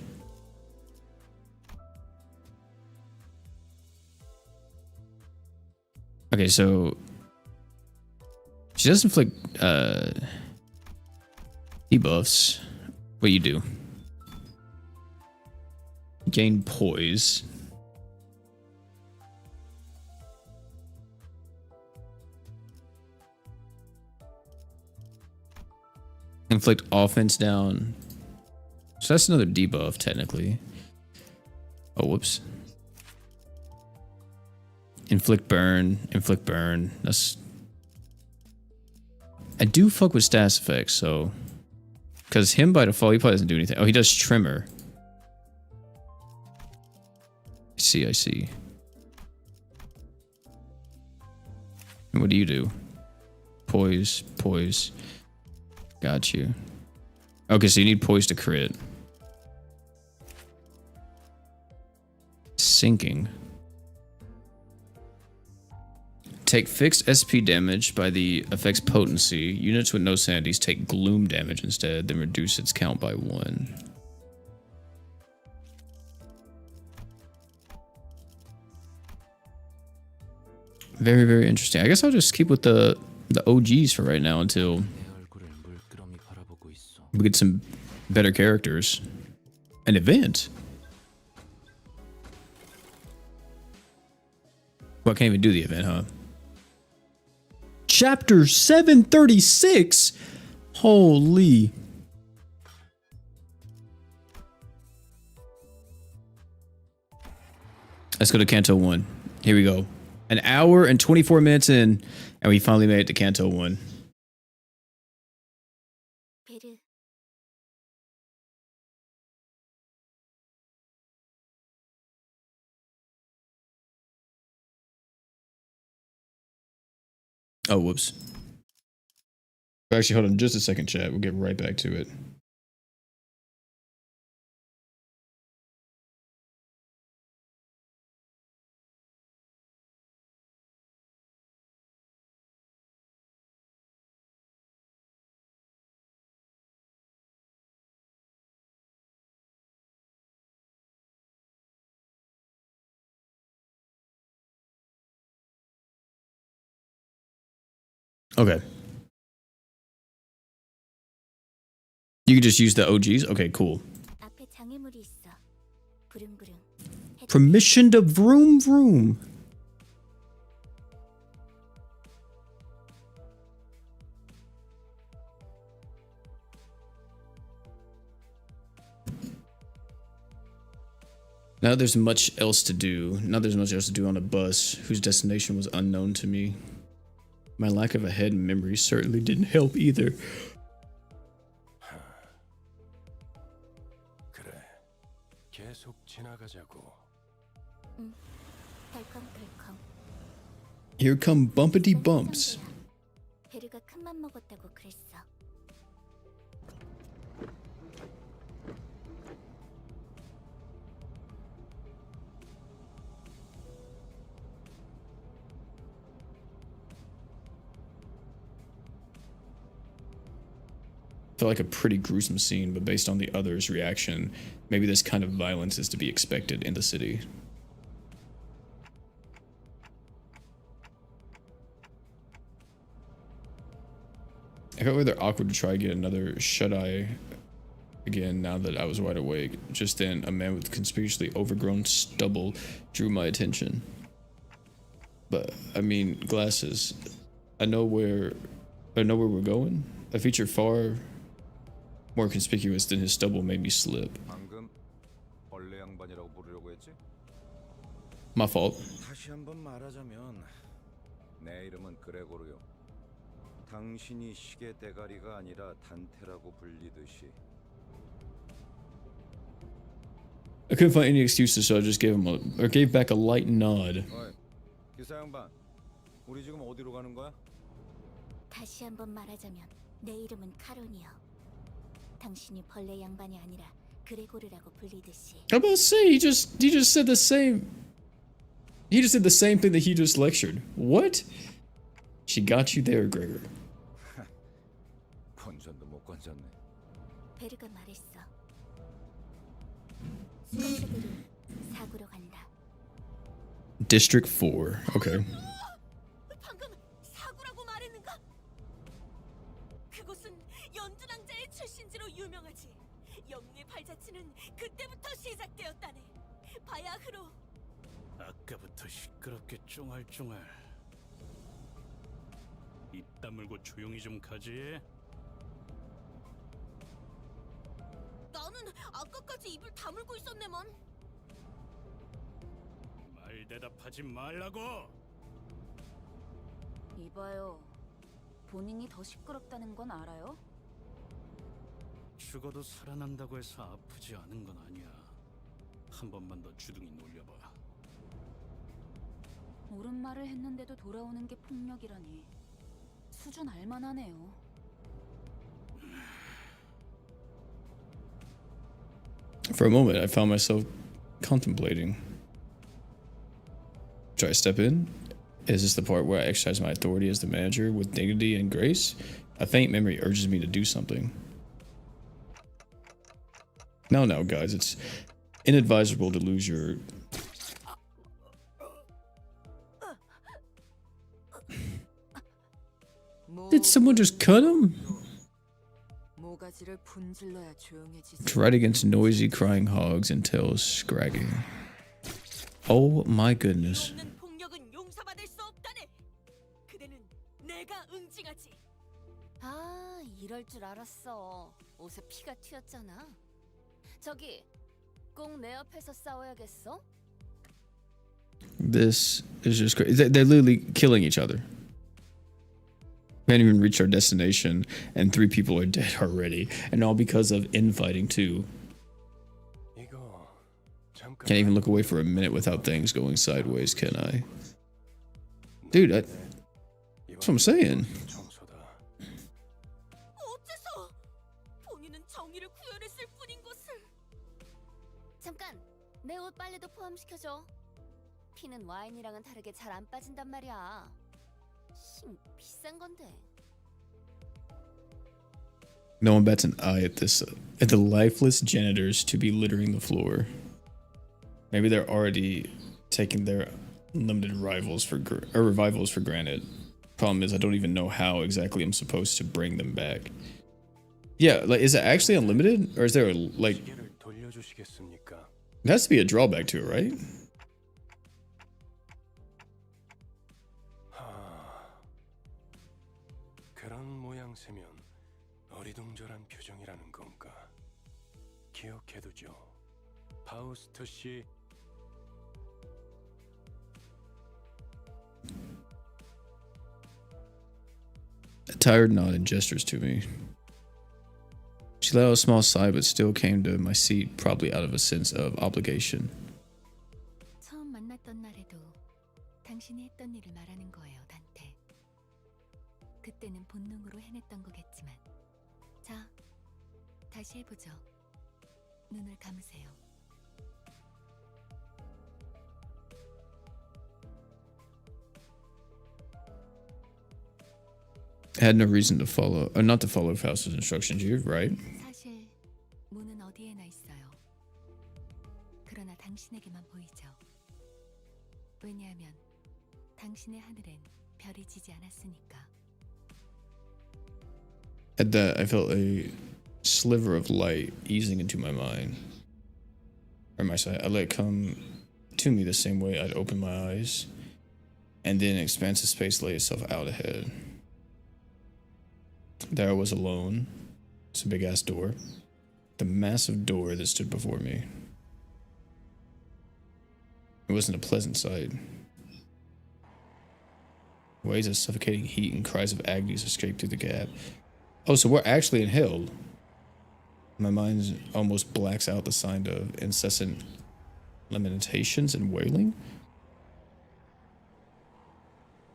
A: Okay, so... She does inflict debuffs. What you do? Gain poise. Inflict offense down. So that's another debuff, technically. Oh, whoops. Inflict burn. Inflict burn. That's... I do fuck with status effects, so... Because him by default, he probably doesn't do anything. Oh, he does Tremor. I see, I see. And what do you do? Poise, poise. Got you. Okay, so you need poise to crit. Sinking. Take fixed SP damage by the effect's potency. Units with no sanities take gloom damage instead, then reduce its count by 1. Very, very interesting. I guess I'll just keep with the OGs for right now until we get some better characters. An event? Well, I can't even do the event, huh? Chapter 736? Holy. Let's go to Canto 1. Here we go. An hour and 24 minutes in, and we finally made it to Canto 1.
J: 베르,
A: Oh, whoops. Actually, hold on just a second, chat. We'll get right back to it. Okay. You can just use the OGs? Okay, cool.
J: 앞에 장애물이 있어. 부릉부릉.
A: Permission to vroom vroom. Now there's much else to do. Now there's much else to do on a bus whose destination was unknown to me. My lack of a head memory certainly didn't help either.
H: 그래. 계속 지나가자고.
J: 덜컹덜컹.
A: Here come bumpity bumps.
J: 베르가 큰맘 먹었다고 그랬어.
A: Felt like a pretty gruesome scene, but based on the others' reaction, maybe this kind of violence is to be expected in the city. I felt rather awkward to try to get another shut-eye again now that I was wide awake. Just then, a man with conspicuously overgrown stubble drew my attention. But, I mean, glasses. I know where we're going. A feature far more conspicuous than his stubble made me slip.
F: 방금 벌레 양반이라고 부르려고 했지?
A: My fault.
F: 다시 한번 말하자면 내 이름은 그레고르요. 당신이 시계 대가리가 아니라 단테라고 불리듯이.
A: I couldn't find any excuses, so I just gave back a light nod.
F: 어이, 기사 양반, 우리 지금 어디로 가는 거야?
J: 다시 한번 말하자면 내 이름은 카론이요. 당신이 벌레 양반이 아니라 그레고르라고 불리듯이.
A: I'm about to say he just said the same. He just did the same thing that he just lectured. What? She got you there, Gregor.
F: 본전도 못 건졌네.
J: 베르가 말했어. 수감자들이 사구로 간다.
A: District 4. Okay.
I: 방금 사구라고 말했는가? 그곳은 연두랑자의 출신지로 유명하지. 영웅의 발자취는 그때부터 시작되었다네. 바야흐로.
G: 아까부터 시끄럽게 쫑알쫑알. 입 다물고 조용히 좀 가지.
I: 나는 아까까지 입을 다물고 있었네만.
G: 말 대답하지 말라고.
K: 이봐요. 본인이 더 시끄럽다는 건 알아요?
G: 죽어도 살아난다고 해서 아프지 않은 건 아니야. 한 번만 더 주둥이 놀려봐.
K: 옳은 말을 했는데도 돌아오는 게 폭력이라니. 수준 알만하네요.
A: For a moment, I found myself contemplating. Should I step in? Is this the part where I exercise my authority as the manager with dignity and grace? A faint memory urges me to do something. No, guys, it's inadvisable to lose your... Did someone just cut him?
B: 모가지를 분질러야 조용해지지.
A: It's right against noisy crying hogs and tails scragging. Oh my goodness.
I: 없는 폭력은 용서받을 수 없다네. 그대는 내가 응징하지. 아, 이럴 줄 알았어. 옷에 피가 튀었잖아. 저기, 꼭 내 옆에서 싸워야겠어?
A: This is just crazy. They're literally killing each other. We haven't even reached our destination, and 3 people are dead already, and all because of infighting too. Can't even look away for a minute without things going sideways, can I? Dude, that's what I'm saying.
I: 어째서 본인은 정의를 구현했을 뿐인 것을. 잠깐, 내 옷 빨래도 포함시켜줘. 피는 와인이랑은 다르게 잘 안 빠진단 말이야. 비싼 건데.
A: No one bats an eye at the lifeless janitors to be littering the floor. Maybe they're already taking their limited revivals for granted. Problem is, I don't even know how exactly I'm supposed to bring them back. Yeah, like, is it actually unlimited, or is there like? There has to be a drawback to it, right?
H: 그런 모양새면 어리둥절한 표정이라는 건가? 기억해두죠. 파우스트 씨.
A: A tired nod and gestures to me. She let out a small sigh, but still came to my seat, probably out of a sense of obligation.
D: 처음 만났던 날에도 당신이 했던 일을 말하는 거예요, 단테. 그때는 본능으로 해냈던 거겠지만. 자, 다시 해보죠. 눈을 감으세요.
A: I had no reason to follow, or not to follow Faust's instructions. You're right.
D: 사실 문은 어디에나 있어요. 그러나 당신에게만 보이죠. 왜냐하면 당신의 하늘엔 별이 지지 않았으니까.
A: At that, I felt a sliver of light easing into my mind, or my sight. I let it come to me the same way I'd open my eyes, and then an expansive space lay itself out ahead. There I was alone. It's a big ass door. The massive door that stood before me. It wasn't a pleasant sight. Waves of suffocating heat and cries of agony escaped through the gap. Oh, so we're actually in hell. My mind almost blacks out the sign of incessant lamentations and wailing.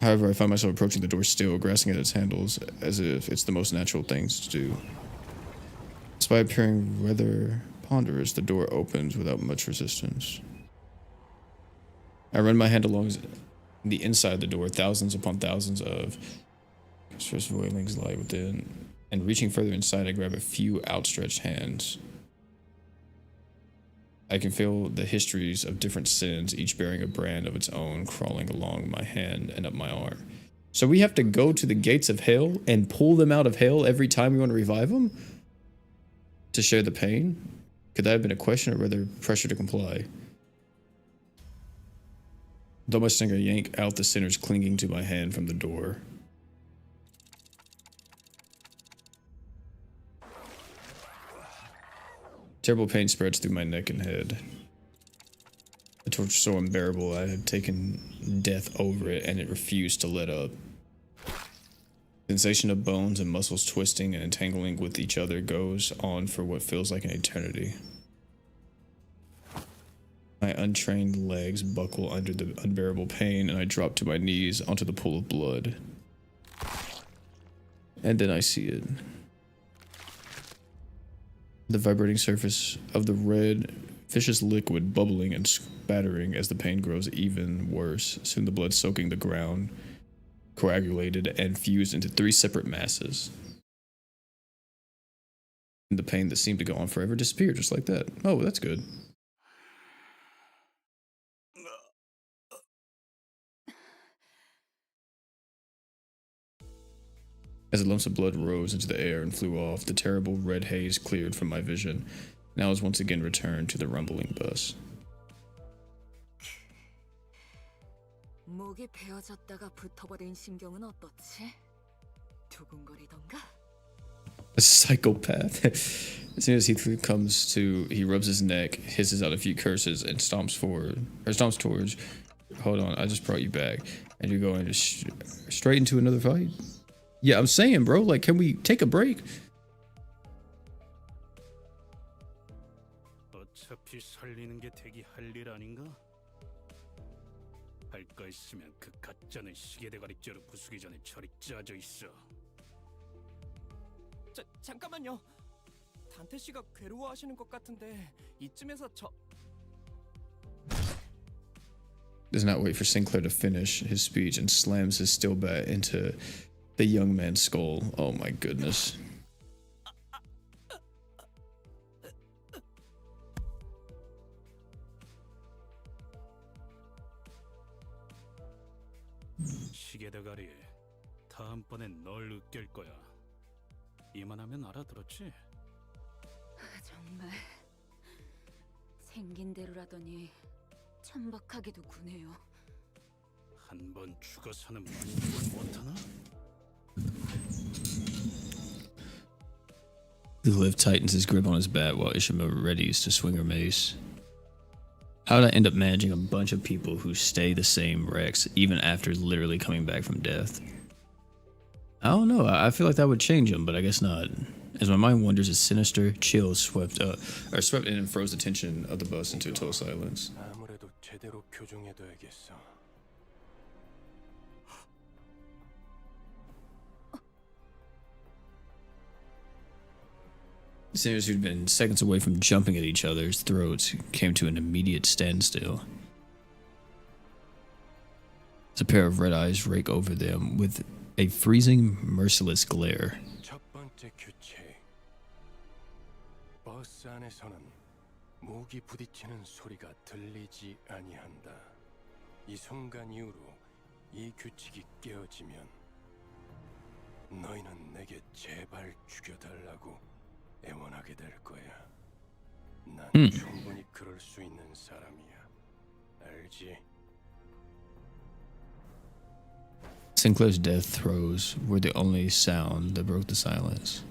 A: However, I find myself approaching the door still, grasping at its handles as if it's the most natural things to do. Despite appearing rather ponderous, the door opens without much resistance. I run my hand along the inside of the door. Thousands upon thousands of stress wailings lie within, and reaching further inside, I grab a few outstretched hands. I can feel the histories of different sins, each bearing a brand of its own, crawling along my hand and up my arm. So we have to go to the gates of hell and pull them out of hell every time we want to revive them? To share the pain? Could that have been a question or rather pressure to comply? Though my stinger yank out the sinners clinging to my hand from the door. Terrible pain spreads through my neck and head. The torture so unbearable I had taken death over it, and it refused to let up. Sensation of bones and muscles twisting and entangling with each other goes on for what feels like an eternity. My untrained legs buckle under the unbearable pain, and I drop to my knees onto the pool of blood. And then I see it. The vibrating surface of the red, viscous liquid bubbling and spattering as the pain grows even worse. Soon the blood soaking the ground, coagulated and fused into 3 separate masses. And the pain that seemed to go on forever disappeared just like that. Oh, that's good. As the lumps of blood rose into the air and flew off, the terrible red haze cleared from my vision, and I was once again returned to the rumbling bus.
B: 목이 베어졌다가 붙어버린 신경은 어떻지? 두근거리던가?
A: A psychopath. As soon as he comes to, he rubs his neck, hisses out a few curses, and stomps towards. Hold on, I just brought you back, and you're going to straight into another fight. Yeah, I'm saying, bro, like, can we take a break?
G: 어차피 살리는 게 대기 할 일 아닌가? 할 거 있으면 그 가짜는 시계 대가리째로 부수기 전에 저리 짜져 있어.
E: 잠깐만요. 단테 씨가 괴로워하시는 것 같은데 이쯤에서
A: Does not wait for Sinclair to finish his speech and slams his steel bat into the young man's skull. Oh my goodness.
G: 시계 대가리, 다음번엔 널 으깰 거야. 이만하면 알아들었지?
K: 정말 생긴 대로라더니 천박하기도 구네요.
G: 한 번 죽어서는 만족을 못하나?
A: The Liv tightens his grip on his bat while Ishima readies to swing her mace. How did I end up managing a bunch of people who stay the same wrecks even after literally coming back from death? I don't know. I feel like that would change them, but I guess not. As my mind wanders, a sinister chill swept in and froze the tension of the bus into total silence.
H: 아무래도 제대로 교정해둬야겠어.
A: The sinners who'd been seconds away from jumping at each other's throats came to an immediate standstill. As a pair of red eyes rake over them with a freezing, merciless glare.
H: 첫 번째 규칙. 버스 안에서는 무기 부딪히는 소리가 들리지 아니한다. 이 순간 이후로 이 규칙이 깨어지면 너희는 내게 제발 죽여달라고 애원하게 될 거야. 난 충분히 그럴 수 있는 사람이야. 알지?
A: Sinclair's death throes were the only sound that broke the silence.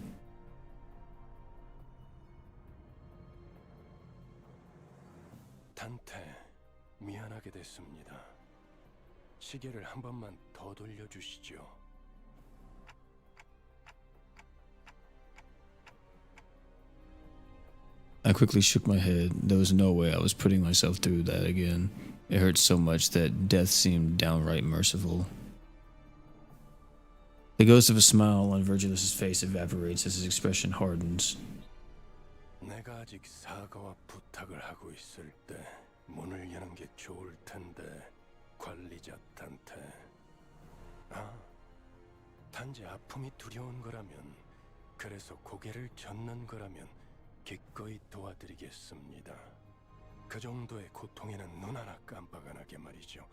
H: 단테, 미안하게 됐습니다. 시계를 한 번만 더 돌려주시죠.
A: I quickly shook my head. There was no way I was putting myself through that again. It hurt so much that death seemed downright merciful. The ghost of a smile on Virgilus's face evaporates as his expression hardens.
H: 내가 아직 사과와 부탁을 하고 있을 때 문을 여는 게 좋을 텐데, 관리자 단테. 아, 단지 아픔이 두려운 거라면, 그래서 고개를 젓는 거라면 기꺼이 도와드리겠습니다. 그 정도의 고통에는 눈 하나 깜빡 안 하게 말이죠.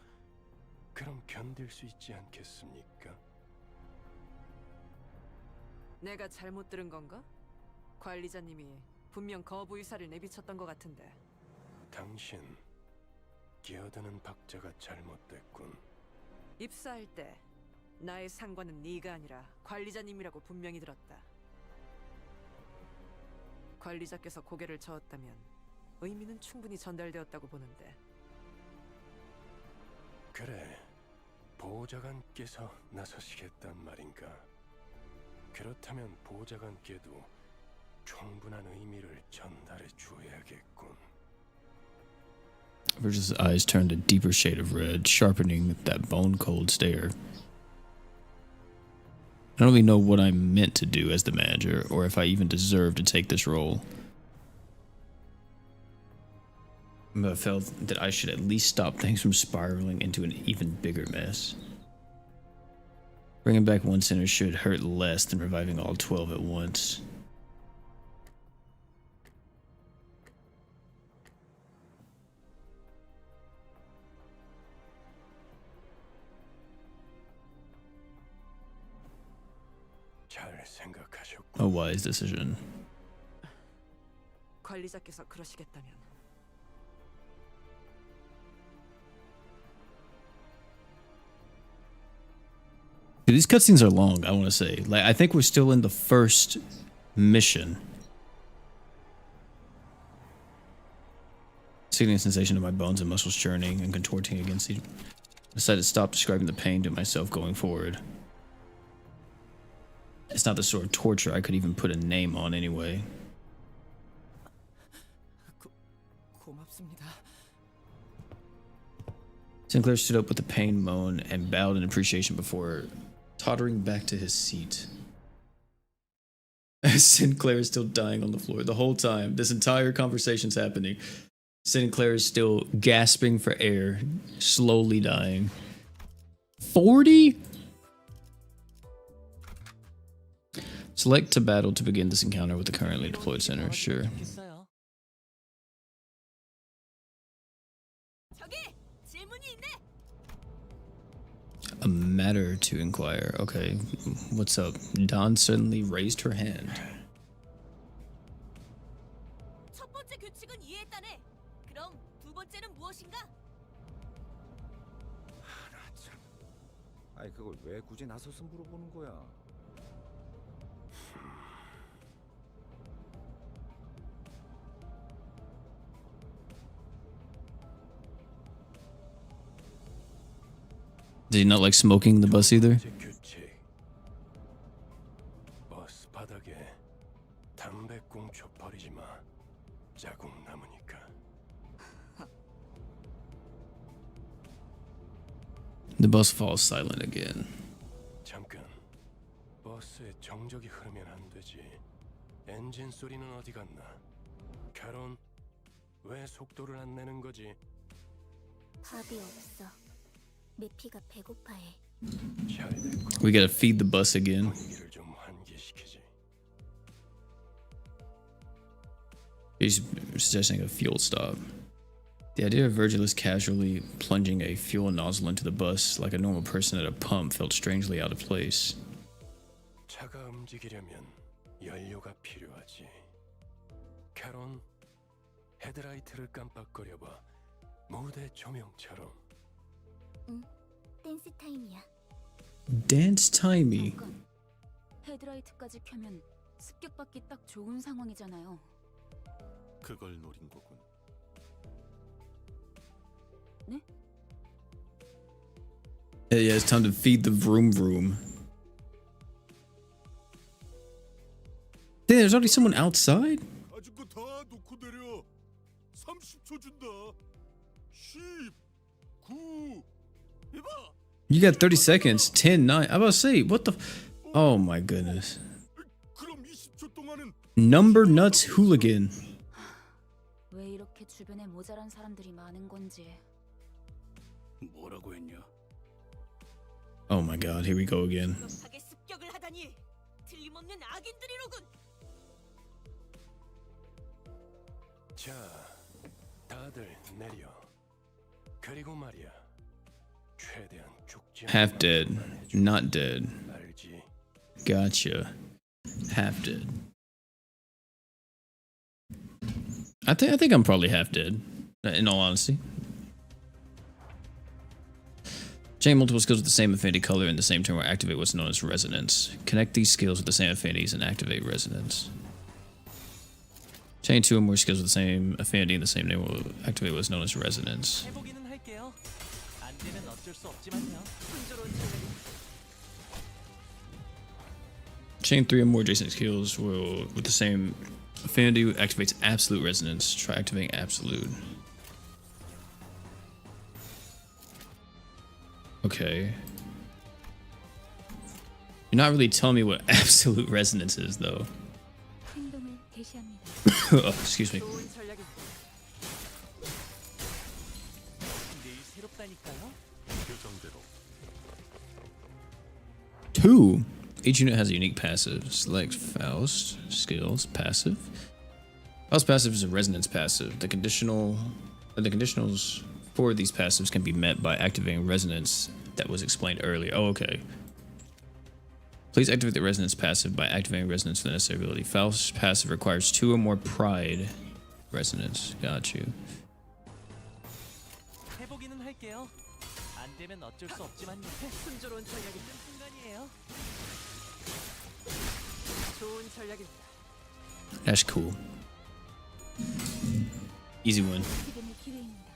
H: 그럼 견딜 수 있지 않겠습니까?
B: 내가 잘못 들은 건가? 관리자님이 분명 거부 의사를 내비쳤던 것 같은데.
H: 당신, 끼어드는 박자가 잘못됐군.
B: 입사할 때 나의 상관은 네가 아니라 관리자님이라고 분명히 들었다. 관리자께서 고개를 저었다면 의미는 충분히 전달되었다고 보는데.
H: 그래, 보좌관께서 나서시겠단 말인가? 그렇다면 보좌관께도 충분한 의미를 전달해 주어야겠군.
A: Virgil's eyes turned a deeper shade of red, sharpening that bone-cold stare. I don't really know what I'm meant to do as the manager, or if I even deserve to take this role. But I felt that I should at least stop things from spiraling into an even bigger mess. Bringing back one sinner should hurt less than reviving all 12 at once. A wise decision.
B: 관리자께서 그러시겠다면.
A: Dude, these cutscenes are long, I want to say. Like, I think we're still in the first mission. Sickening sensation of my bones and muscles churning and contorting against each. I decided to stop describing the pain to myself going forward. It's not the sort of torture I could even put a name on anyway.
E: 고맙습니다.
A: Sinclair stood up with a pained moan and bowed in appreciation before tottering back to his seat. Sinclair is still dying on the floor the whole time. This entire conversation's happening. Sinclair is still gasping for air, slowly dying. 40? Select to battle to begin this encounter with the currently deployed center. Sure. A matter to inquire. Okay, what's up? Dawn suddenly raised her hand.
I: 첫 번째 규칙은 이해했다네. 그럼 두 번째는 무엇인가?
F: 나 참. 아니 그걸 왜 굳이 나서서 물어보는 거야?
A: Did he not like smoking in the bus either?
H: 버스 바닥에 담배꽁초 버리지 마. 자국 남으니까.
A: The bus falls silent again.
H: 잠깐. 버스에 정적이 흐르면 안 되지. 엔진 소리는 어디 갔나? 카론, 왜 속도를 안 내는 거지?
J: 답이 없어. 내 피가 배고파해.
A: We gotta feed the bus again.
H: 분위기를 좀 환기시키지.
A: He's suggesting a fuel stop. The idea of Virgilus casually plunging a fuel nozzle into the bus like a normal person at a pump felt strangely out of place.
H: 차가 움직이려면 연료가 필요하지. 캐론, 헤드라이트를 깜빡거려봐. 무대 조명처럼.
J: 응, 댄스 타임이야.
A: Dance timey.
K: 잠깐. 헤드라이트까지 켜면 습격받기 딱 좋은 상황이잖아요.
L: 그걸 노린 거군.
K: 네?
A: Yeah, it's time to feed the vroom vroom. Damn, there's already someone outside?
L: 가진 거 다 놓고 내려. 30초 준다. 10, 9, 해봐.
A: You got 30 seconds. 10, 9. I'm about to say, what the... Oh my goodness.
L: 그럼 20초 동안은
A: Number nuts hooligan.
K: 왜 이렇게 주변에 모자란 사람들이 많은 건지.
G: 뭐라고 했냐?
A: Oh my god, here we go again.
I: 급하게 습격을 하다니 틀림없는 악인들이로군.
H: 자, 다들 내려. 그리고 말이야. 최대한 죽지
A: Half dead, not dead.
H: 알지?
A: Gotcha. Half dead. I think I'm probably half dead, in all honesty. Chain multiple skills with the same affinity color in the same turn will activate what's known as resonance. Connect these skills with the same affinities and activate resonance. Chain 2 or more skills with the same affinity in the same name will activate what's known as resonance.
B: 해보기는 할게요. 안 되면 어쩔 수 없지만요. 순조로운 전략이
A: Chain 3 or more adjacent skills will, with the same affinity, activates absolute resonance. Try activating absolute. Okay. You're not really telling me what absolute resonance is, though.
D: 행동을 개시합니다.
A: Oh, excuse me.
B: 좋은 전략입니다. 늘 새롭다니까요.
L: 교정대로.
A: 2. Each unit has a unique passive. Select Faust skills passive. Faust passive is a resonance passive. The conditionals for these passives can be met by activating resonance that was explained earlier. Oh, okay. Please activate the resonance passive by activating resonance for the necessary ability. Faust passive requires 2 or more pride resonance. Got you.
B: 해보기는 할게요. 안 되면 어쩔 수 없지만요. 순조로운 전략이 뜬 순간이에요. 좋은 전략입니다.
A: That's cool. Easy win.
D: 지금의 기회입니다.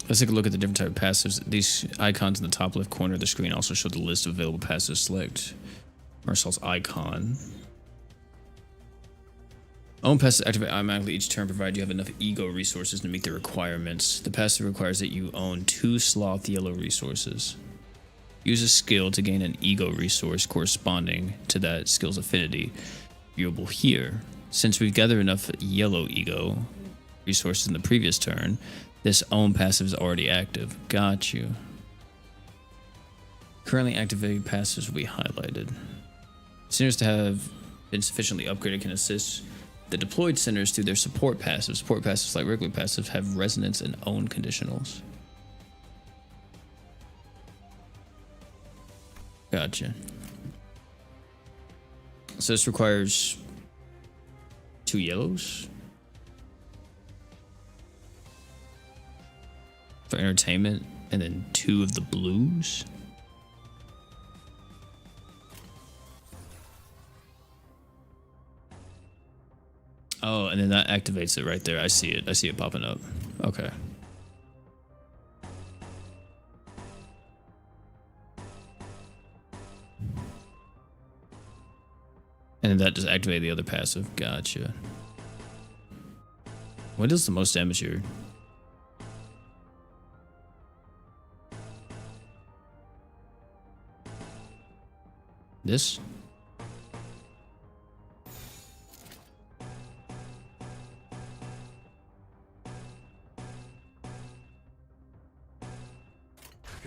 A: Let's take a look at the different type of passives. These icons in the top left corner of the screen also show the list of available passives. Select Marcel's icon. Own passive activate automatically each turn provided you have enough ego resources to meet the requirements. The passive requires that you own 2 sloth yellow resources. Use a skill to gain an ego resource corresponding to that skill's affinity, viewable here. Since we've gathered enough yellow ego resources in the previous turn, this own passive is already active. Got you. Currently activated passives will be highlighted. Centers to have been sufficiently upgraded can assist the deployed centers through their support passives. Support passives, like regular passives, have resonance and own conditionals. Gotcha. So this requires 2 yellows for entertainment, and then 2 of the blues. Oh, and then that activates it right there. I see it. I see it popping up. Okay. And then that just activated the other passive. Gotcha. What does the most damage here? This?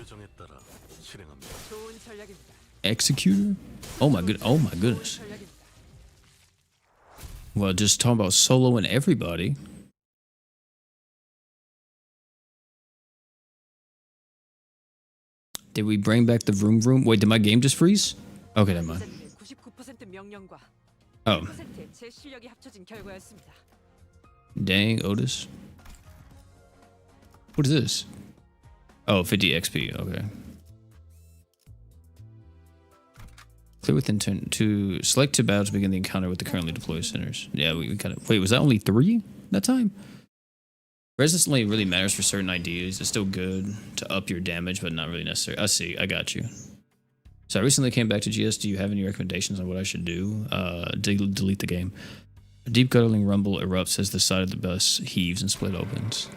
L: 교정에 따라 실행합니다.
B: 좋은 전략입니다.
A: Executor? Oh my goodness.
B: 전략입니다.
A: Well, just talking about soloing everybody. Did we bring back the vroom vroom? Wait, did my game just freeze? Okay, never mind.
B: 99% 명령과
A: Oh,
B: 1%의 제 실력이 합쳐진 결과였습니다.
A: dang, Otis. What is this? Oh, 50 XP, okay. Clear with intent to select two battles to begin the encounter with the currently deployed centers. Yeah, we kind of... Wait, was that only 3 that time? Resistance only really matters for certain IDs. It's still good to up your damage, but not really necessary. I see, I got you. So I recently came back to GS. Do you have any recommendations on what I should do? Delete the game. A deep gurgling rumble erupts as the side of the bus heaves and split opens.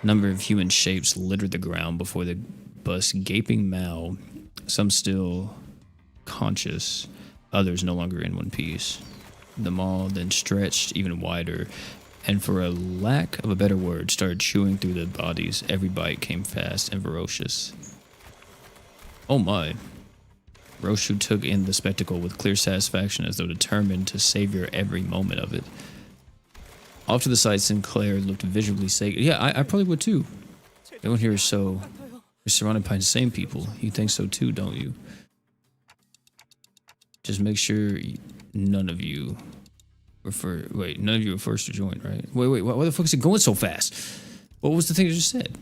A: A number of human shapes litter the ground before the bus gaping mouth, some still conscious, others no longer in one piece. The maw then stretched even wider, and for a lack of a better word, started chewing through the bodies. Every bite came fast and ferocious. Oh my. Roshu took in the spectacle with clear satisfaction, as though determined to savor every moment of it. Off to the side, Sinclair looked visually sacred. Yeah, I probably would too. Everyone here is so... You're surrounded by insane people. You think so too, don't you? Just make sure none of you were first. Wait, none of you were first to join, right? Wait, why the fuck is it going so fast? What was the thing I just said?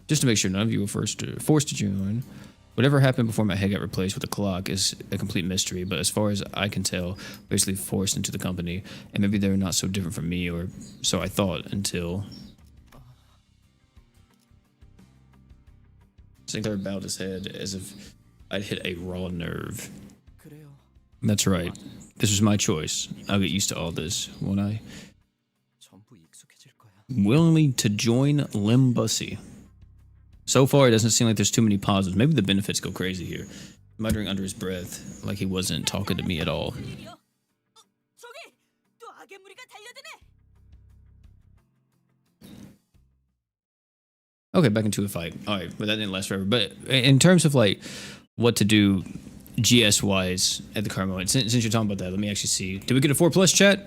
A: Just to make sure none of you were forced to join. Whatever happened before my head got replaced with a clock is a complete mystery, but as far as I can tell, basically forced into the company, and maybe they're not so different from me, or so I thought until... Sinclair bowed his head as if I'd hit a raw nerve. That's right. This was my choice. I'll get used to all this, won't I? Willingly to join Limbus. So far, it doesn't seem like there's too many positives. Maybe the benefits go crazy here. Muttering under his breath, like he wasn't talking to me at all. Okay, back into a fight. Alright, but that didn't last forever. But in terms of like what to do GS-wise at the current moment, since you're talking about that, let me actually see. Did we get a 4+ chat?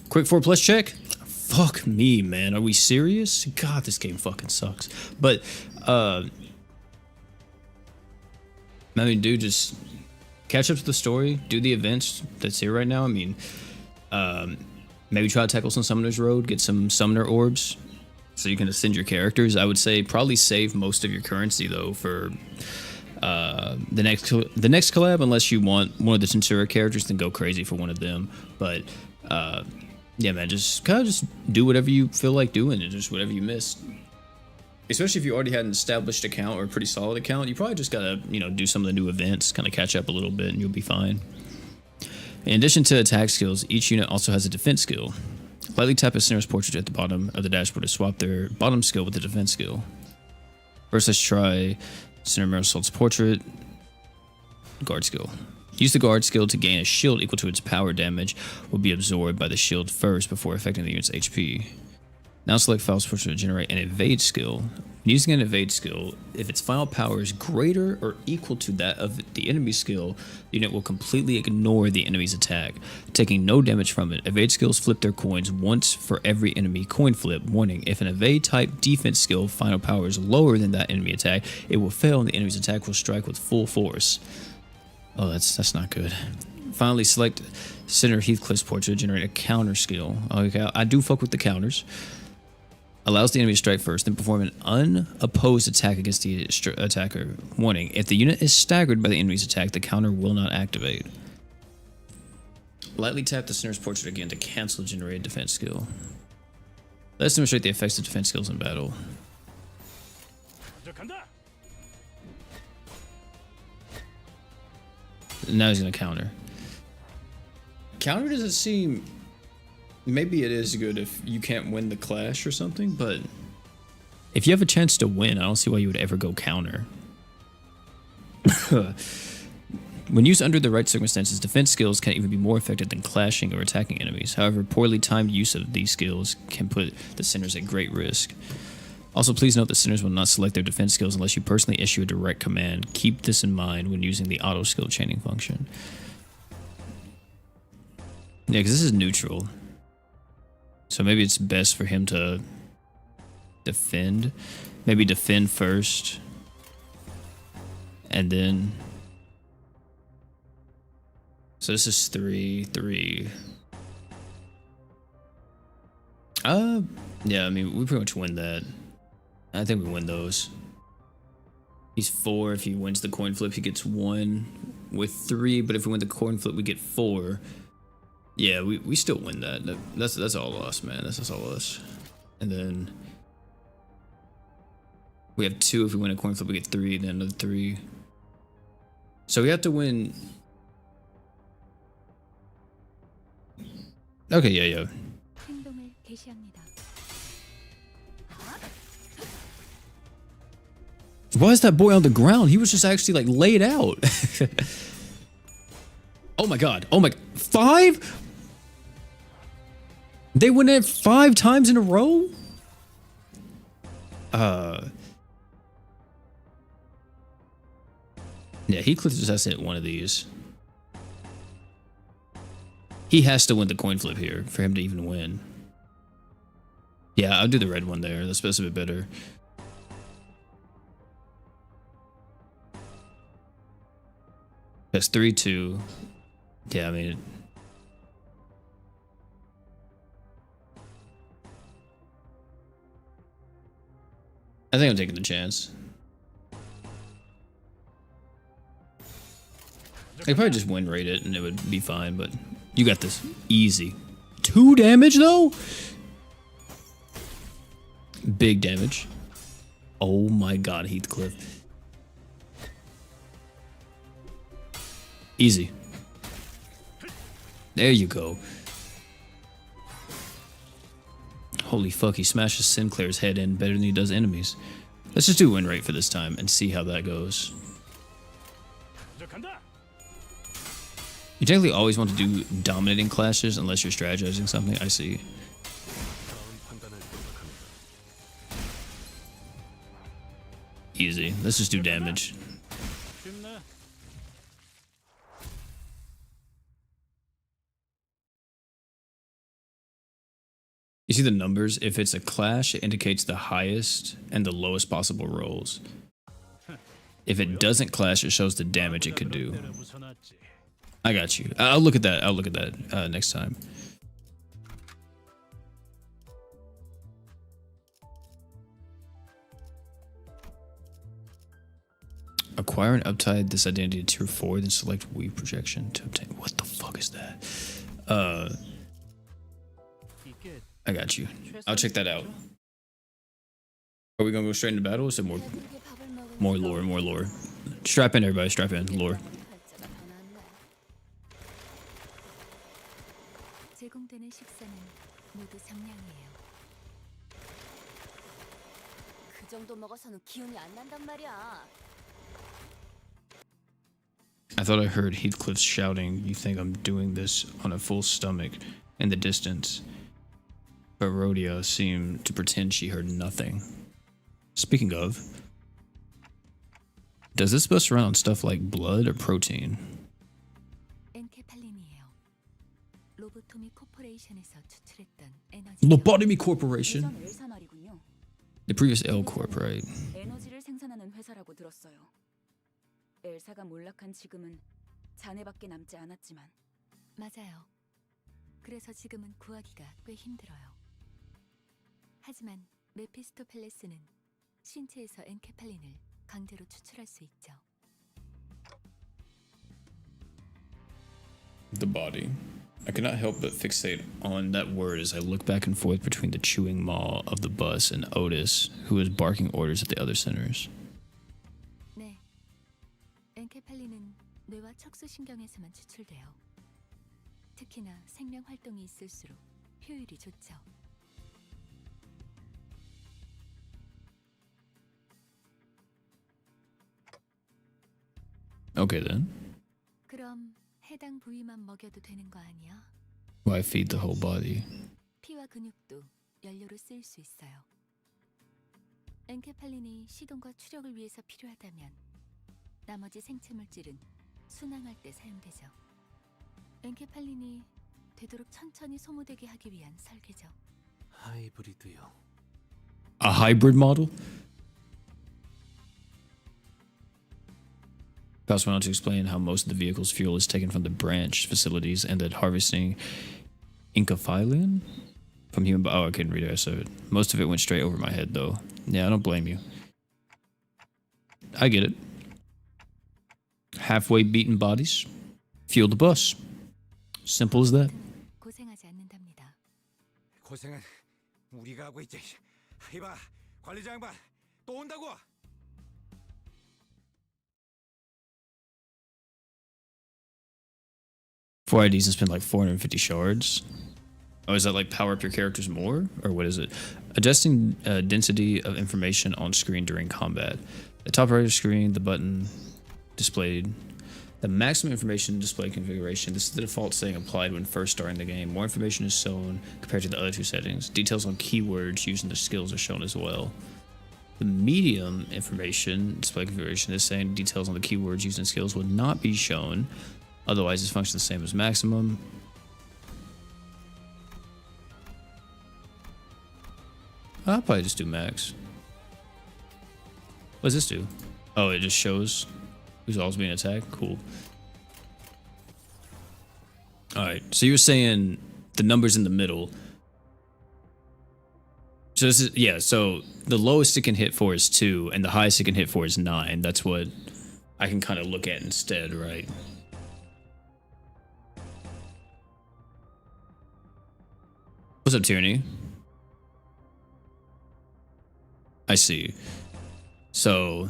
A: Quick 4+ check? Fuck me, man. Are we serious? God, this game fucking sucks. But, I mean, dude, just catch up to the story, do the events that's here right now. I mean, maybe try to tackle some Summoner's Road, get some Summoner Orbs, so you can ascend your characters. I would say probably save most of your currency, though, for the next collab, unless you want one of the Tensura characters, then go crazy for one of them. But, yeah, man, just kind of just do whatever you feel like doing and just whatever you missed. Especially if you already had an established account or a pretty solid account, you probably just gotta, you know, do some of the new events, kind of catch up a little bit, and you'll be fine. In addition to attack skills, each unit also has a defense skill. Lightly tap a Sinner's Portrait at the bottom of the dashboard to swap their bottom skill with the defense skill. First, let's try Sinner Marisol's Portrait. Guard skill. Use the guard skill to gain a shield equal to its power damage will be absorbed by the shield first before affecting the unit's HP. Now select False Portrait to generate an evade skill. When using an evade skill, if its final power is greater or equal to that of the enemy's skill, the unit will completely ignore the enemy's attack, taking no damage from it. Evade skills flip their coins once for every enemy coin flip. Warning, if an evade type defense skill final power is lower than that enemy attack, it will fail and the enemy's attack will strike with full force. Oh, that's not good. Finally, select Senator Heathcliff's Portrait to generate a counter skill. Okay, I do fuck with the counters. Allows the enemy to strike first, then perform an unopposed attack against the attacker. Warning, if the unit is staggered by the enemy's attack, the counter will not activate. Lightly tap the Sinner's Portrait again to cancel generated defense skill. Let's demonstrate the effects of defense skills in battle. Now he's going to counter. Counter doesn't seem... Maybe it is good if you can't win the clash or something, but if you have a chance to win, I don't see why you would ever go counter. When used under the right circumstances, defense skills can even be more effective than clashing or attacking enemies. However, poorly timed use of these skills can put the sinners at great risk. Also, please note that sinners will not select their defense skills unless you personally issue a direct command. Keep this in mind when using the auto skill chaining function. Yeah, because this is neutral. So maybe it's best for him to defend. Maybe defend first. And then... So this is 3, 3. Yeah, I mean, we pretty much win that. I think we win those. He's 4. If he wins the coin flip, he gets 1 with 3. But if we win the coin flip, we get 4. Yeah, we still win that. That's all us, man. That's all us. And then we have 2. If we win a coin flip, we get 3. Then another 3. So we have to win. Okay, yeah.
D: 행동을 개시합니다.
A: Why is that boy on the ground? He was just actually like laid out. Oh my god. Oh my. 5? They went at 5 times in a row? Yeah, Heathcliff just has to hit one of these. He has to win the coin flip here for him to even win. Yeah, I'll do the red one there. That's a bit better. That's 3-2. Yeah, I mean... I think I'm taking the chance. I could probably just win rate it and it would be fine, but you got this. Easy. 2 damage though? Big damage. Oh my god, Heathcliff. Easy. There you go. Holy fuck, he smashes Sinclair's head in better than he does enemies. Let's just do win rate for this time and see how that goes. You technically always want to do dominating clashes unless you're strategizing something. I see. Easy. Let's just do damage. You see the numbers? If it's a clash, it indicates the highest and the lowest possible rolls. If it doesn't clash, it shows the damage it could do. I got you. I'll look at that. I'll look at that next time. Acquire and uptide this identity to tier 4, then select weave projection to obtain. What the fuck is that? I got you. I'll check that out. Are we gonna go straight into battle? Or is it more lore, more lore? Strap in, everybody. Strap in. Lore.
D: 제공되는 식사는 모두 정량이에요.
I: 그 정도 먹어서는 기운이 안 난단 말이야.
A: I thought I heard Heathcliff shouting, "You think I'm doing this on a full stomach?" in the distance. But Rhodia seemed to pretend she heard nothing. Speaking of, does this supposed to run on stuff like blood or protein?
D: 엔케팔린이에요. 로보토미 코퍼레이션에서 추출했던 에너지.
A: Lobotomy Corporation.
K: 예전 엘사 말이군요.
A: The previous L Corp, right?
K: 에너지를 생산하는 회사라고 들었어요. 엘사가 몰락한 지금은 잔해밖에 남지 않았지만.
D: 맞아요. 그래서 지금은 구하기가 꽤 힘들어요. 하지만 메피스토펠레스는 신체에서 엔케팔린을 강제로 추출할 수 있죠.
A: The body. I cannot help but fixate on that word as I look back and forth between the chewing maw of the bus and Otis, who is barking orders at the other sinners.
D: 네. 엔케팔린은 뇌와 척수신경에서만 추출돼요. 특히나 생명 활동이 있을수록 효율이 좋죠.
A: Okay then.
D: 그럼 해당 부위만 먹여도 되는 거 아니야?
A: Why feed the whole body?
D: 피와 근육도 연료로 쓰일 수 있어요. 엔케팔린이 시동과 추력을 위해서 필요하다면 나머지 생체 물질은 순항할 때 사용되죠. 엔케팔린이 되도록 천천히 소모되게 하기 위한 설계죠.
G: 하이브리드요.
A: A hybrid model? Pass went on to explain how most of the vehicle's fuel is taken from the branch facilities and that harvesting Incaphylline from human. Oh, I couldn't read it, so most of it went straight over my head, though. Yeah, I don't blame you. I get it. Halfway beaten bodies, fuel the bus. Simple as that.
D: 고생하지 않는답니다.
F: 고생은 우리가 하고 있지. 이봐, 관리자 양반 또 온다고.
A: 4 IDs and spend like 450 shards. Oh, is that like power up your characters more? Or what is it? Adjusting density of information on screen during combat. The top right of the screen, the button displayed. The maximum information display configuration. This is the default setting applied when first starting the game. More information is shown compared to the other two settings. Details on keywords used in the skills are shown as well. The medium information display configuration is saying details on the keywords used in skills will not be shown. Otherwise, it's functions the same as maximum. I'll probably just do max. What does this do? Oh, it just shows who's always being attacked. Cool. All right. So you were saying the numbers in the middle. So this is, yeah. So the lowest it can hit for is 2, and the highest it can hit for is 9. That's what I can kind of look at instead, right? What's up, Tyranny? I see. So,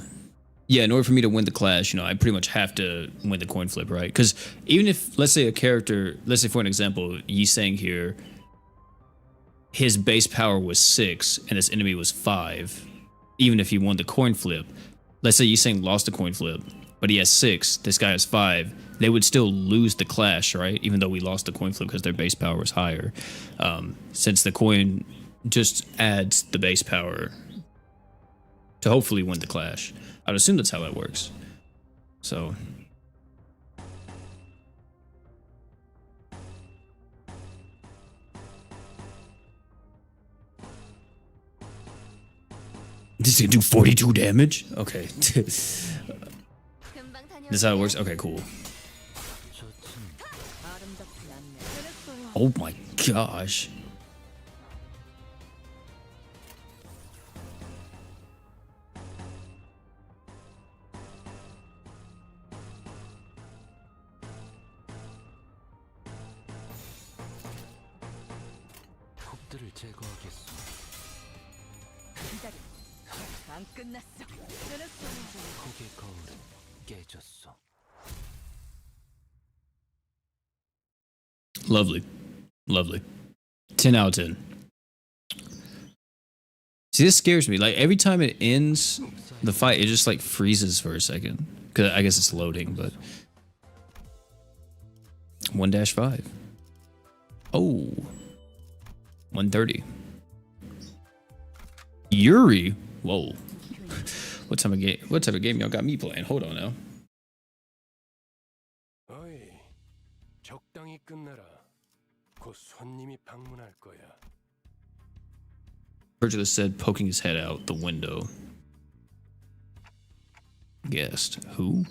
A: yeah, in order for me to win the clash, you know, I pretty much have to win the coin flip, right? Because even if, let's say a character, let's say for an example, Yi Sang here, his base power was 6 and this enemy was 5, even if he won the coin flip, let's say Yi Sang lost the coin flip, but he has 6, this guy has 5, they would still lose the clash, right? Even though we lost the coin flip because their base power was higher. Since the coin just adds the base power to hopefully win the clash. I'd assume that's how that works. So. This is gonna do 42 damage? Okay. This is how it works? Okay, cool. Oh my gosh. Lovely. Lovely. 10 out of 10. See, this scares me. Like, every time it ends the fight, it just, like, freezes for a second. Because I guess it's loading, but... 1-5. Oh. 130. Yuri. Whoa. What type of game y'all got me playing? Hold on now.
H: 어이, 적당히 끝내라. 곧 손님이 방문할 거야.
A: Virgil said, poking his head out the window. Guessed. Who?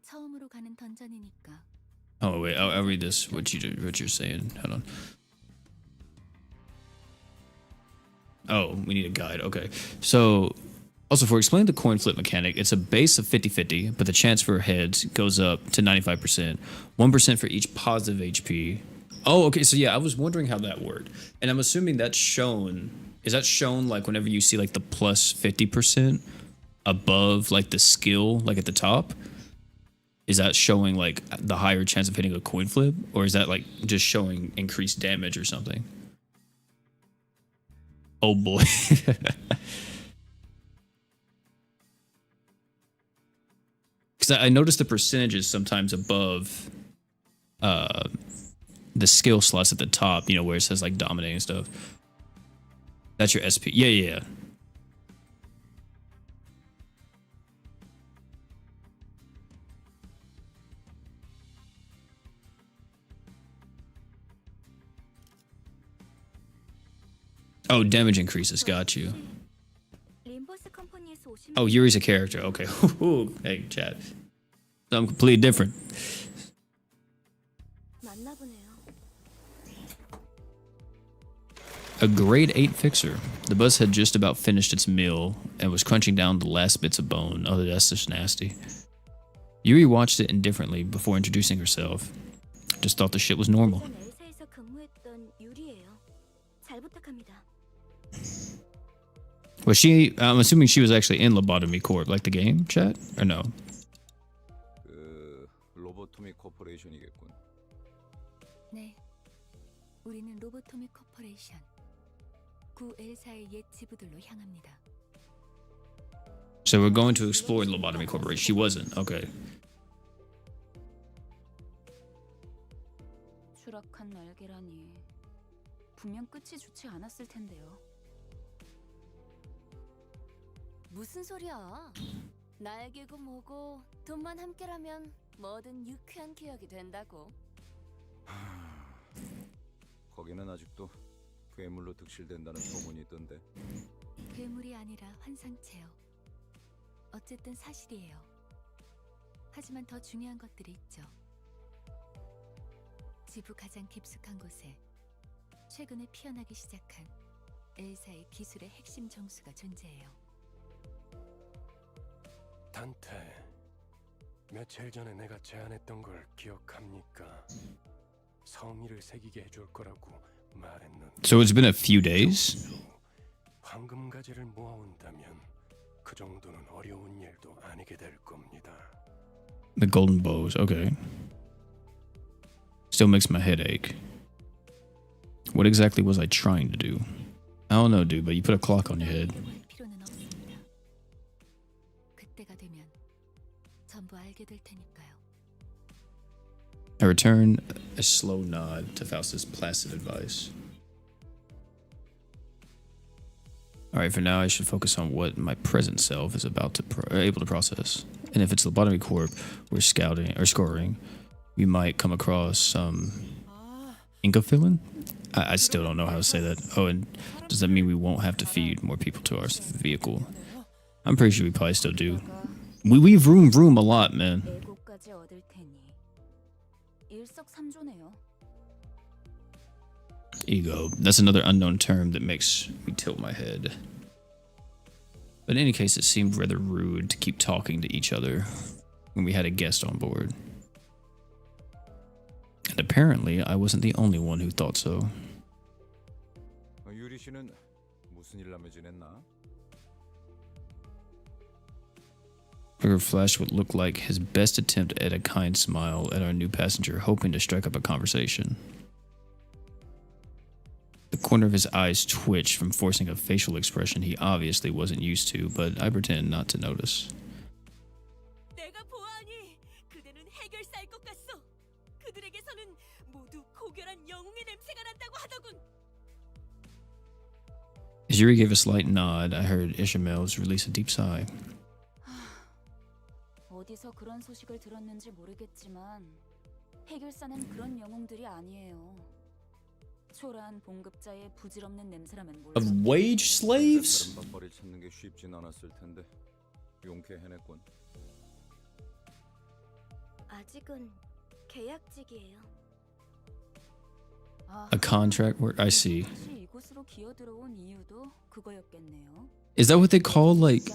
D: 처음으로 가는 던전이니까.
A: Oh wait, I'll read this. What you're saying? Hold on. Oh, we need a guide. Okay. So, also for explaining the coin flip mechanic, it's a base of 50-50, but the chance for heads goes up to 95%. 1% for each positive HP. Oh, okay. So yeah, I was wondering how that worked. And I'm assuming that's shown. Is that shown like whenever you see like the plus 50% above like the skill, like at the top? Is that showing like the higher chance of hitting a coin flip? Or is that like just showing increased damage or something? Oh boy. Because I noticed the percentages sometimes above the skill slots at the top, you know, where it says like dominating stuff. That's your SP. Yeah, yeah, yeah. Oh, damage increases. Got you.
D: 림버스 컴퍼니에서 오신
A: Oh, Yuri's a character. Okay. Hey, chat. I'm completely different.
D: 맞나 보네요.
A: A grade 8 fixer. The bus had just about finished its meal and was crunching down the last bits of bone. Oh, that's just nasty. Yuri watched it indifferently before introducing herself. Just thought the shit was normal.
D: 전 엘사에서 근무했던 유리예요. 잘 부탁합니다.
A: Was she? I'm assuming she was actually in Lobotomy Corp, like the game, chat, or no?
F: 로보토미 코퍼레이션이겠군.
D: 네. 우리는 로보토미 코퍼레이션. 구 엘사의 옛 지부들로 향합니다.
A: So we're going to explore Lobotomy Corporation. She wasn't. Okay.
K: 추락한 날개라니. 분명 끝이 좋지 않았을 텐데요.
I: 무슨 소리야? 날개고 뭐고 돈만 함께라면 뭐든 유쾌한 기억이 된다고.
F: 거기는 아직도 괴물로 득실된다는 소문이 있던데.
D: 괴물이 아니라 환상체요. 어쨌든 사실이에요. 하지만 더 중요한 것들이 있죠. 지부 가장 깊숙한 곳에 최근에 피어나기 시작한 엘사의 기술의 핵심 정수가 존재해요.
H: 단테, 며칠 전에 내가 제안했던 걸 기억합니까? 성의를 새기게 해줄 거라고 말했는데.
A: So it's been a few days?
H: 황금 가지를 모아온다면 그 정도는 어려운 일도 아니게 될 겁니다.
A: The golden bows. Okay. Still makes my head ache. What exactly was I trying to do? I don't know, dude, but you put a clock on your head.
D: 필요는 없습니다. 그때가 되면 전부 알게 될 테니까요.
A: I return a slow nod to Faustus' placid advice. Alright, for now I should focus on what my present self is about to able to process. And if it's the Lobotomy Corp we're scouting or scoring, we might come across some Inkafillin? I still don't know how to say that. Oh, and does that mean we won't have to feed more people to our vehicle? I'm pretty sure we probably still do. We've vroom a lot, man.
K: 애고까지 얻을 테니 일석삼조네요.
A: Ego. That's another unknown term that makes me tilt my head. But in any case, it seemed rather rude to keep talking to each other when we had a guest on board. And apparently, I wasn't the only one who thought so.
F: 유리 씨는 무슨 일 하며 지냈나?
A: Her flash would look like his best attempt at a kind smile at our new passenger, hoping to strike up a conversation. The corner of his eyes twitched from forcing a facial expression he obviously wasn't used to, but I pretend not to notice.
I: 내가 보아하니 그대는 해결사일 것 같소. 그들에게서는 모두 고결한 영웅의 냄새가 난다고 하더군.
A: As Yuri gave a slight nod, I heard Ishmael's release a deep sigh.
K: 어디서 그런 소식을 들었는지 모르겠지만 해결사는 그런 영웅들이 아니에요. 초라한 봉급자의 부질없는 냄새라면 몰라.
A: Of wage slaves?
F: 다른 밥벌이 찾는 게 쉽진 않았을 텐데 용케 해냈군.
J: 아직은 계약직이에요.
A: A contract work? I see.
K: 다시 이곳으로 기어들어온 이유도 그거였겠네요.
A: Is that what they call, like...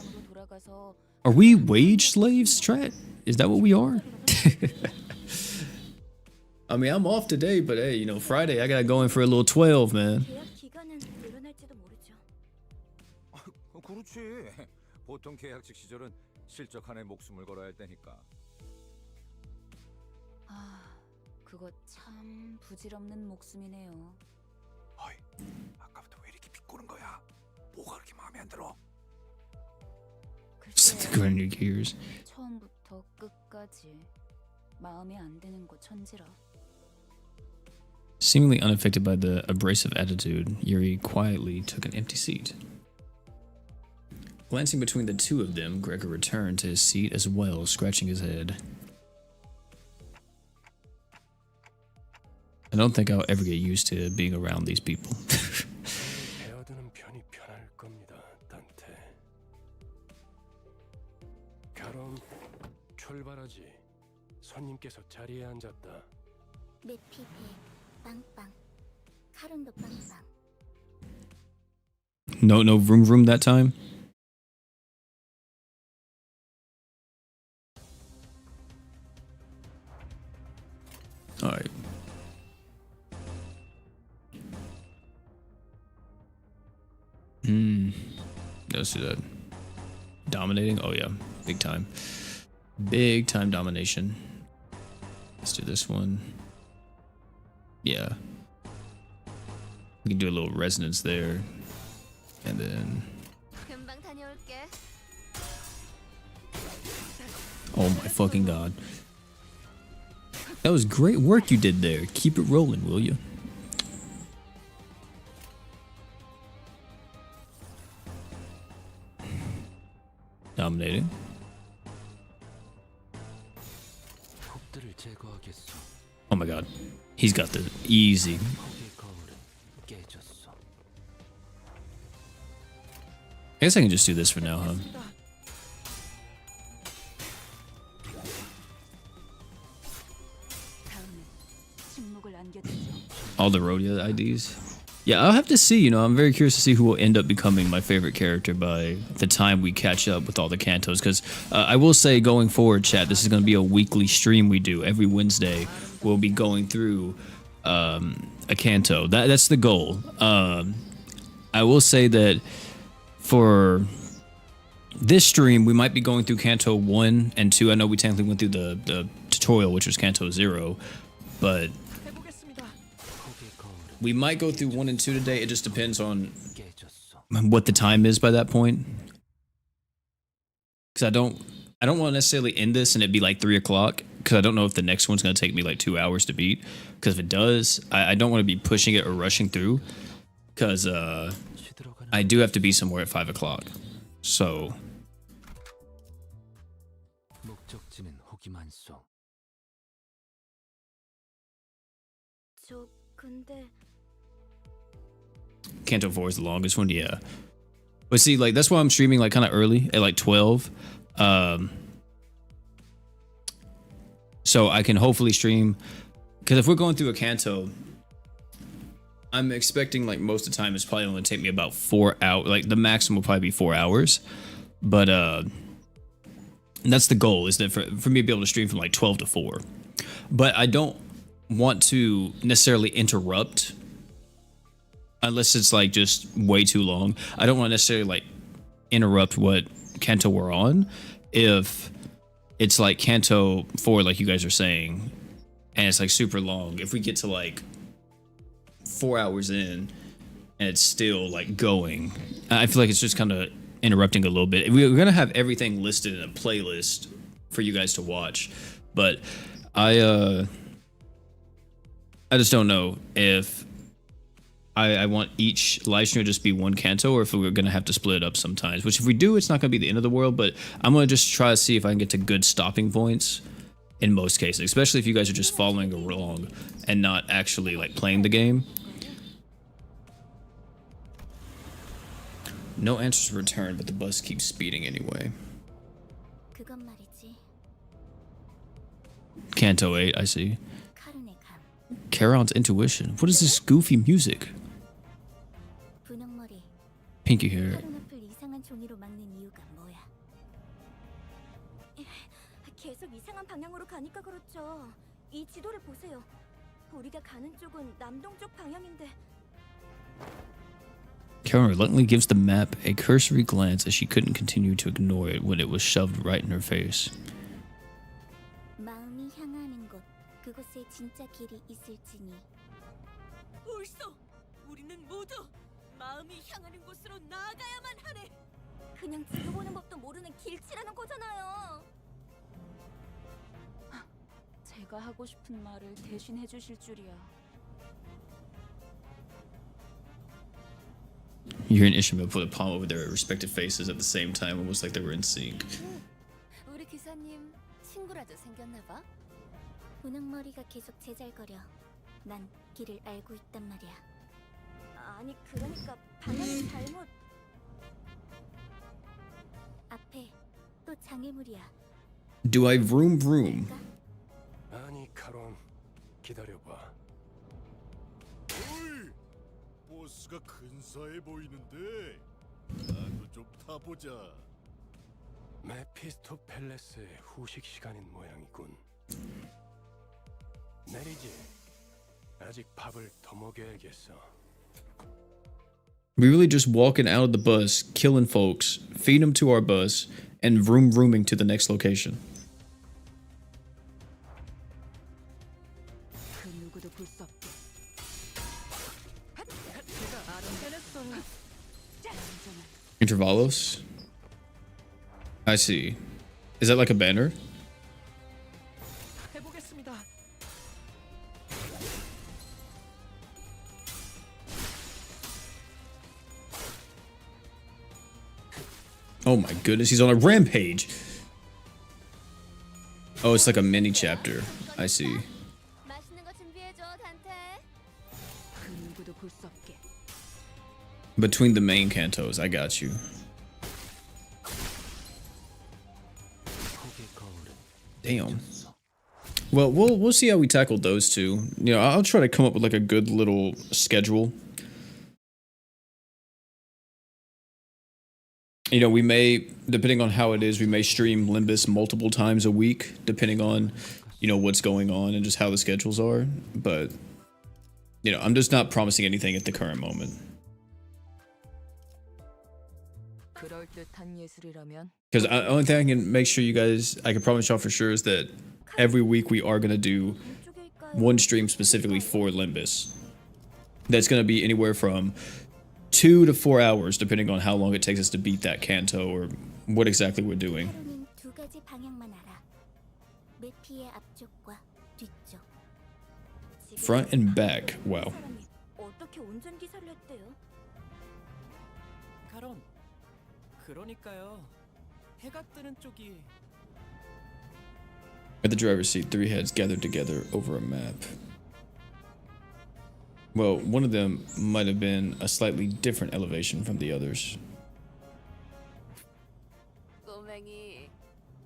A: Are we wage slaves, Strat? Is that what we are? I mean, I'm off today, but hey, you know, Friday I gotta go in for a little 12, man.
J: 계약 기간은 늘어날지도 모르죠.
F: 그렇지. 보통 계약직 시절은 실적 한에 목숨을 걸어야 할 때니까.
K: 그거 참 부질없는 목숨이네요.
F: 어이, 아까부터 왜 이렇게 비꼬는 거야? 뭐가 그렇게 마음에 안 들어?
A: Grinding gears.
K: 처음부터 끝까지 마음에 안 드는 거 천지라.
A: Seemingly unaffected by the abrasive attitude, Yuri quietly took an empty seat. Glancing between the two of them, Gregor returned to his seat as well, scratching his head. I don't think I'll ever get used to being around these people.
H: 배어드는 편이 편할 겁니다, 단테. 가롬, 출발하지. 손님께서 자리에 앉았다.
J: 메피 배 빵빵. 카론도 빵빵.
A: No vroom that time? Alright. Let's do that. Dominating? Oh yeah. Big time. Big time domination. Let's do this one. Yeah. We can do a little resonance there. And then...
I: 금방 다녀올게.
A: Oh my fucking god. That was great work you did there. Keep it rolling, will you? Dominating. Oh my god. He's got the easy. I guess I can just do this for now, huh? All the rodeo IDs? Yeah, I'll have to see, you know, I'm very curious to see who will end up becoming my favorite character by the time we catch up with all the Cantos, because I will say going forward, chat, this is going to be a weekly stream we do. Every Wednesday, we'll be going through a Canto. That's the goal. I will say that for this stream, we might be going through Canto 1 and 2. I know we technically went through the tutorial, which was Canto 0, but... we might go through 1 and 2 today. It just depends on what the time is by that point. Because I don't want to necessarily end this and it be like 3 o'clock. Because I don't know if the next one's going to take me like 2 hours to beat. Because if it does, I don't want to be pushing it or rushing through. Because I do have to be somewhere at 5 o'clock. So... Canto 4 is the longest one, yeah. But see, like, that's why I'm streaming, like, kind of early, at, like, 12. So I can hopefully stream... because if we're going through a Canto, I'm expecting, like, most of the time it's probably only take me about 4 hours. Like, the maximum will probably be 4 hours. But, that's the goal, is that for me to be able to stream from, like, 12 to 4. But I don't want to necessarily interrupt... unless it's like just way too long. I don't want to necessarily like interrupt what Canto we're on if it's like Canto 4, like you guys are saying, and it's like super long. If we get to like 4 hours in and it's still like going, I feel like it's just kind of interrupting a little bit. We're gonna have everything listed in a playlist for you guys to watch, but I just don't know if I want each live stream to just be one Canto, or if we're going to have to split it up sometimes. Which if we do, it's not going to be the end of the world, but I'm going to just try to see if I can get to good stopping points in most cases. Especially if you guys are just following along and not actually like playing the game. No answers returned, but the bus keeps speeding anyway. Canto 8, I see. Charon's intuition. What is this goofy music? Pinky hair.
M: 계속 이상한 방향으로 가니까 그렇죠. 이 지도를 보세요. 우리가 가는 쪽은 남동쪽 방향인데.
A: Charon reluctantly gives the map a cursory glance as she couldn't continue to ignore it when it was shoved right in her face.
J: 마음이 향하는 곳, 그곳에 진짜 길이 있을지니.
M: 옳소. 우리는 모두 마음이 향하는 곳으로 나아가야만 하네. 그냥 지도 보는 법도 모르는 길치라는 거잖아요.
K: 제가 하고 싶은 말을 대신 해주실 줄이야.
A: You hear an instrument put a palm over their respective faces at the same time, almost like they were in sync.
I: 우리 기사님 친구라도 생겼나 봐.
J: 운항머리가 계속 제잘거려. 난 길을 알고 있단 말이야.
M: 아니 그러니까 방향이 잘못.
J: 앞에 또 장애물이야.
A: Do I vroom vroom?
H: 아니 카론, 기다려봐.
N: 어이, 보스가 근사해 보이는데 나도 좀 타보자.
H: 메피스토 팰레스의 후식 시간인 모양이군. 내리지. 아직 밥을 더 먹여야겠어.
A: We really just walking out of the bus, killing folks, feeding them to our bus, and vroom vrooming to the next location.
B: 그 누구도 볼 수 없게.
A: Intervalos? I see. Is that like a banner?
E: 해보겠습니다.
A: Oh my goodness, he's on a rampage. Oh, it's like a mini chapter. I see.
I: 맛있는 거 준비해줘, 단테.
B: 그 누구도 볼 수 없게.
A: Between the main cantos, I got you. Damn. Well, we'll see how we tackle those two. You know, I'll try to come up with like a good little schedule. You know, we may, depending on how it is, we may stream Limbus multiple times a week, depending on, you know, what's going on and just how the schedules are. But, you know, I'm just not promising anything at the current moment. Because the only thing I can make sure you guys, I can promise y'all for sure is that every week we are going to do one stream specifically for Limbus. That's going to be anywhere from 2 to 4 hours, depending on how long it takes us to beat that Canto or what exactly we're doing.
J: 하루는 두 가지 방향만 알아. 메피의 앞쪽과 뒤쪽.
A: Front and back. Wow.
M: 어떻게 운전기사를 했대요?
E: 카론, 그러니까요. 해가 뜨는 쪽이
A: At the driver's seat, 3 heads gathered together over a map. Well, one of them might have been a slightly different elevation from the others.
I: 꼬맹이,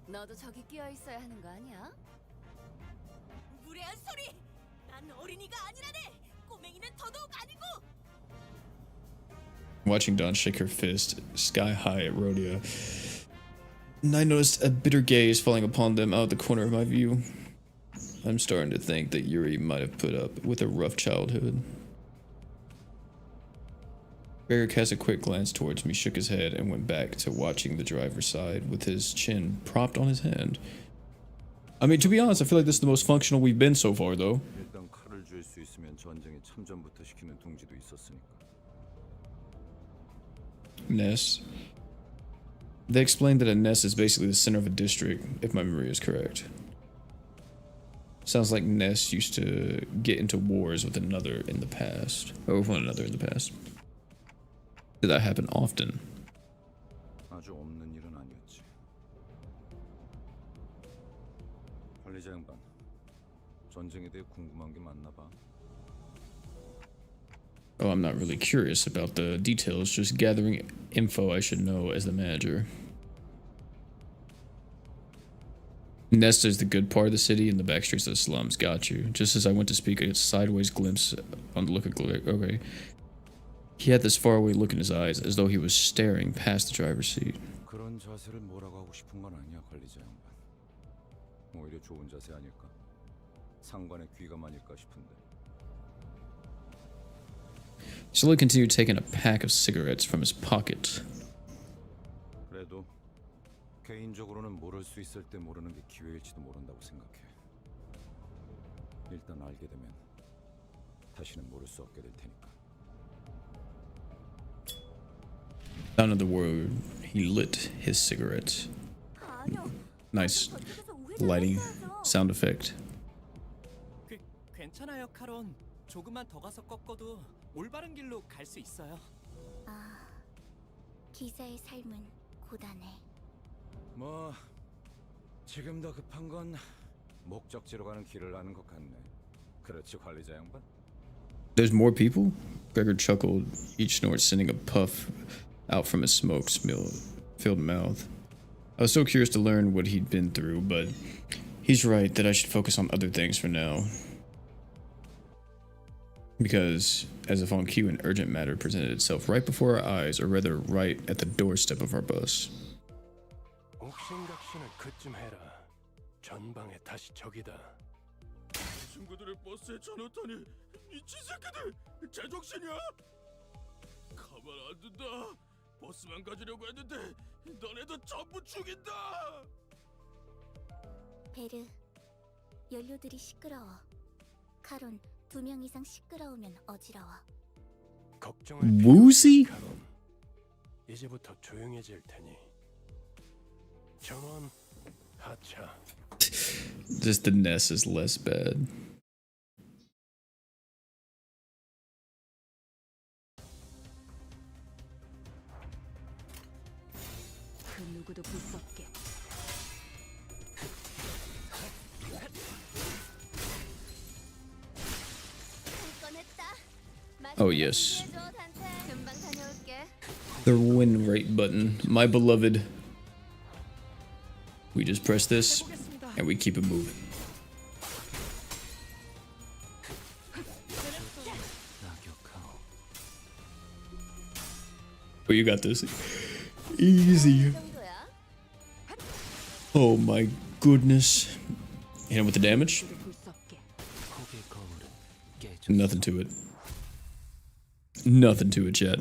I: 너도 저기 끼어 있어야 하는 거 아니야?
M: 무례한 소리! 난 어린이가 아니라네. 꼬맹이는 더더욱 아니고.
A: Watching Dawn shake her fist sky high at Rhodia, and I noticed a bitter gaze falling upon them out of the corner of my view. I'm starting to think that Yuri might have put up with a rough childhood. Barrier cast a quick glance towards me, shook his head, and went back to watching the driver's side with his chin propped on his hand. I mean, to be honest, I feel like this is the most functional we've been so far, though.
F: 일단 칼을 줄 수 있으면 전쟁에 참전부터 시키는 동지도 있었으니까.
A: Ness. They explained that a Ness is basically the center of a district, if my memory is correct. Sounds like Ness used to get into wars with another in the past. Or with one another in the past. Did that happen often?
F: 아주 없는 일은 아니었지. 관리자 양반, 전쟁에 대해 궁금한 게 많나 봐.
A: Oh, I'm not really curious about the details, just gathering info I should know as the manager. Nesta is the good part of the city, and the back streets of the slums. Got you. Just as I went to speak, a sideways glimpse on the look of okay. He had this faraway look in his eyes, as though he was staring past the driver's seat.
F: 그런 자세를 뭐라고 하고 싶은 건 아니야, 관리자 양반. 오히려 좋은 자세 아닐까? 상관의 귀감아닐까 싶은데.
A: Slowly continued taking a pack of cigarettes from his pocket.
F: 그래도 개인적으로는 모를 수 있을 때 모르는 게 기회일지도 모른다고 생각해. 일단 알게 되면 다시는 모를 수 없게 될 테니까.
A: Down in the word, he lit his cigarette. Nice lighting sound effect.
E: 괜찮아요, 카론. 조금만 더 가서 꺾어도 올바른 길로 갈 수 있어요.
J: 아, 기사의 삶은 고단해.
F: 뭐 지금 더 급한 건 목적지로 가는 길을 아는 것 같네. 그렇지 관리자 양반?
A: There's more people? Gregor chuckled, each snort sending a puff out from his filled mouth. I was so curious to learn what he'd been through, but he's right that I should focus on other things for now. Because, as if on cue, an urgent matter presented itself right before our eyes, or rather right at the doorstep of our bus.
H: 옥신각신을 그쯤 해라. 전방에 다시 적이다.
N: 친구들을 버스에 쳐넣다니 미친 새끼들! 제정신이야? 가만 안 둔다. 버스만 가지려고 했는데 너네도 전부 죽인다.
J: 베르, 연료들이 시끄러워. 카론, 2명 이상 시끄러우면 어지러워.
H: 걱정할
A: Woozy?
H: 카론. 이제부터 조용해질 테니. 정원, 하차.
A: Just the Ness is less bad.
K: 그 누구도 볼 수 없게.
A: Oh yes.
I: 금방 다녀올게.
A: The win rate button, my beloved. We just press this and we keep it moving. Oh, you got this. Easy. Oh my goodness. Hit him with the damage. Nothing to it. Nothing to it, chat.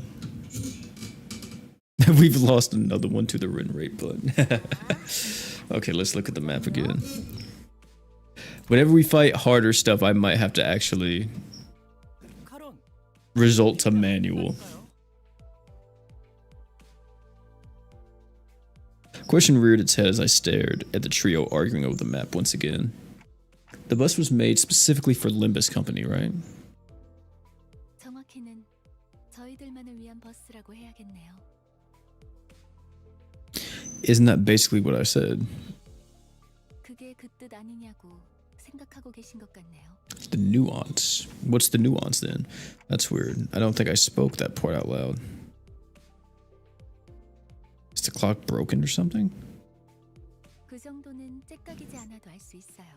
A: We've lost another one to the win rate button. Okay, let's look at the map again. Whenever we fight harder stuff, I might have to actually result to manual. Question reared its head as I stared at the trio arguing over the map once again. The bus was made specifically for Limbus Company, right?
D: 정확히는 저희들만을 위한 버스라고 해야겠네요.
A: Isn't that basically what I said?
D: 그게 그 뜻 아니냐고 생각하고 계신 것 같네요.
A: The nuance. What's the nuance then? That's weird. I don't think I spoke that part out loud. Is the clock broken or something?
D: 그 정도는 째깍이지 않아도 알 수 있어요.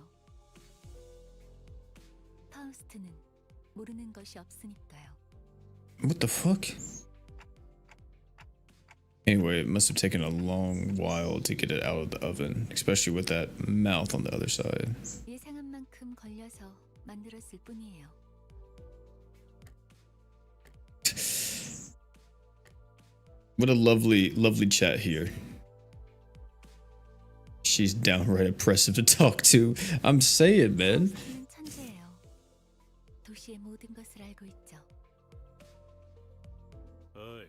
D: 파우스트는 모르는 것이 없으니까요.
A: What the fuck? Anyway, it must have taken a long while to get it out of the oven, especially with that mouth on the other side.
D: 예상한 만큼 걸려서 만들었을 뿐이에요.
A: What a lovely, lovely chat here. She's downright oppressive to talk to. I'm saying, man.
D: 파우스트는 천재예요. 도시의 모든 것을 알고 있죠.
G: 어이,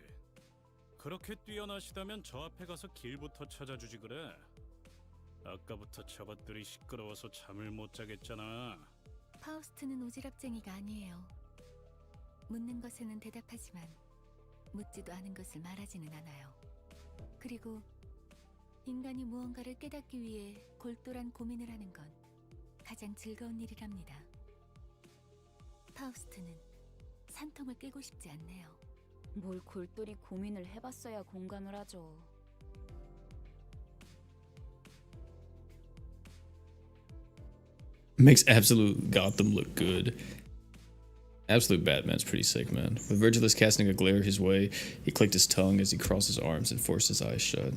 G: 그렇게 뛰어나시다면 저 앞에 가서 길부터 찾아주지 그래. 아까부터 저것들이 시끄러워서 잠을 못 자겠잖아.
D: 파우스트는 오지랖쟁이가 아니에요. 묻는 것에는 대답하지만 묻지도 않은 것을 말하지는 않아요. 그리고 인간이 무언가를 깨닫기 위해 골똘한 고민을 하는 건 가장 즐거운 일이랍니다. 파우스트는 산통을 깨고 싶지 않네요.
K: 뭘 골똘히 고민을 해봤어야 공감을 하죠.
A: Makes absolute Gotham look good. Absolute Batman's pretty sick, man. With Virgilus casting a glare his way, he clicked his tongue as he crossed his arms and forced his eyes shut.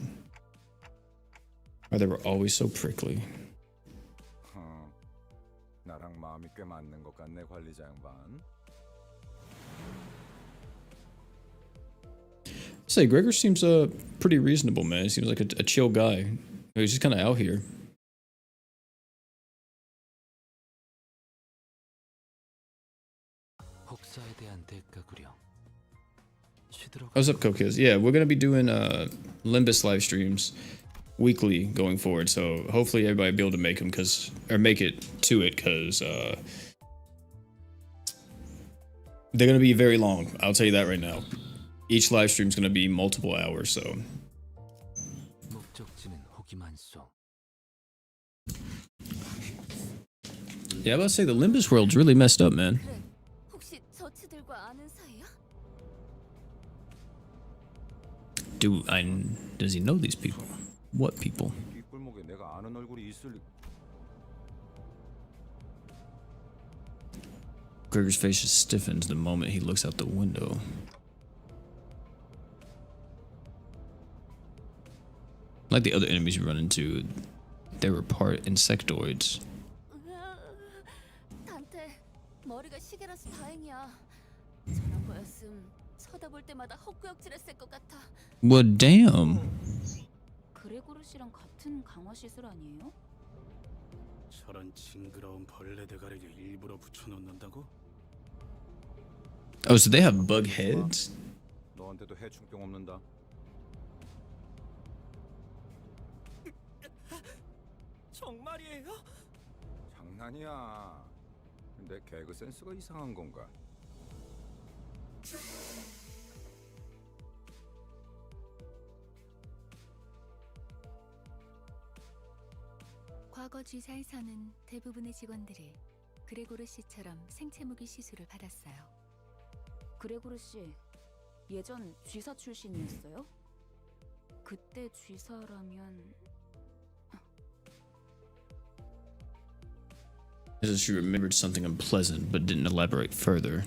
A: Oh, they were always so prickly.
F: 나랑 마음이 꽤 맞는 것 같네, 관리자 양반.
A: Say, Gregor seems pretty reasonable, man. He seems like a chill guy. He's just kind of out here. What's up, Cokiz? Yeah, we're gonna be doing Limbus live streams weekly going forward. So hopefully everybody will be able to make them make it to it, cause they're gonna be very long. I'll tell you that right now. Each live stream is going to be multiple hours, so.
L: 목적지는 호기만소.
A: Yeah, I was about to say the Limbus world's really messed up, man.
I: 그래, 혹시 저치들과 아는 사이야?
A: Does he know these people? What people?
F: 뒷골목에 내가 아는 얼굴이 있을 리...
A: Gregor's face just stiffens the moment he looks out the window. Like the other enemies we run into, they were part insectoids.
I: 단테, 머리가 시계라서 다행이야. 저런 거였음 쳐다볼 때마다 헛구역질했을 것 같아.
A: Well, damn.
K: 그레고르 씨랑 같은 강화 시술 아니에요?
G: 저런 징그러운 벌레 대가리를 일부러 붙여놓는다고?
A: Oh, so they have bug heads?
F: 너한테도 해충병 없는다.
E: 정말이에요?
F: 장난이야. 내 개그 센스가 이상한 건가?
D: 과거 쥐사에서는 대부분의 직원들이 그레고르 씨처럼 생체무기 시술을 받았어요.
K: 그레고르 씨 예전 쥐사 출신이었어요? 그때 쥐사라면
A: As if she remembered something unpleasant but didn't elaborate further.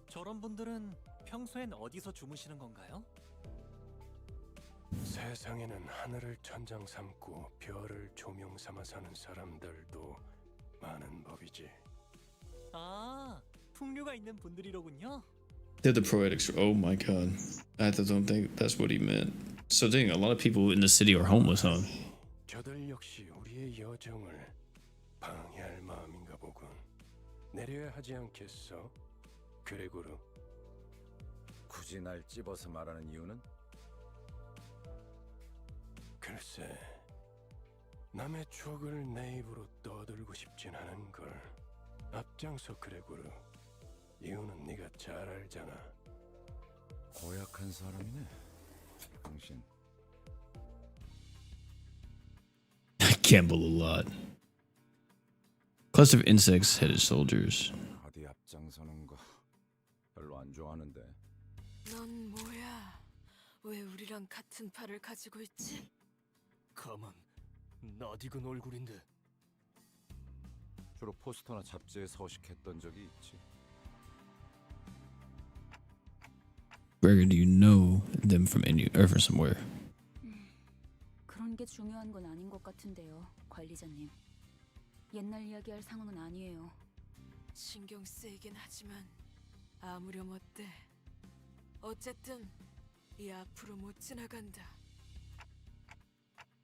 E: 저런 분들은 평소엔 어디서 주무시는 건가요?
H: 세상에는 하늘을 천장 삼고 별을 조명 삼아 사는 사람들도 많은 법이지.
E: 아, 풍류가 있는 분들이로군요.
A: They're the Proetics. Oh my god. I don't think that's what he meant. So dang, a lot of people in the city are homeless, huh?
H: 저들 역시 우리의 여정을 방해할 마음인가 보군. 내려야 하지 않겠어? 그레고르.
F: 굳이 날 찝어서 말하는 이유는?
H: 글쎄, 남의 추억을 내 입으로 떠들고 싶진 않은 걸. 앞장서 그레고르. 이유는 네가 잘 알잖아.
F: 고약한 사람이네. 당신.
A: I gamble a lot. Cluster of insects headed soldiers.
F: 어디 앞장서는 거 별로 안 좋아하는데.
B: 넌 뭐야? 왜 우리랑 같은 팔을 가지고 있지?
E: 가만, 낯익은 얼굴인데.
F: 주로 포스터나 잡지에 서식했던 적이 있지.
A: Gregor, do you know them from any or from somewhere?
K: 그런 게 중요한 건 아닌 것 같은데요, 관리자님. 옛날 이야기할 상황은 아니에요.
B: 신경 쓰이긴 하지만 아무렴 어때? 어쨌든 이 앞으로 못 지나간다.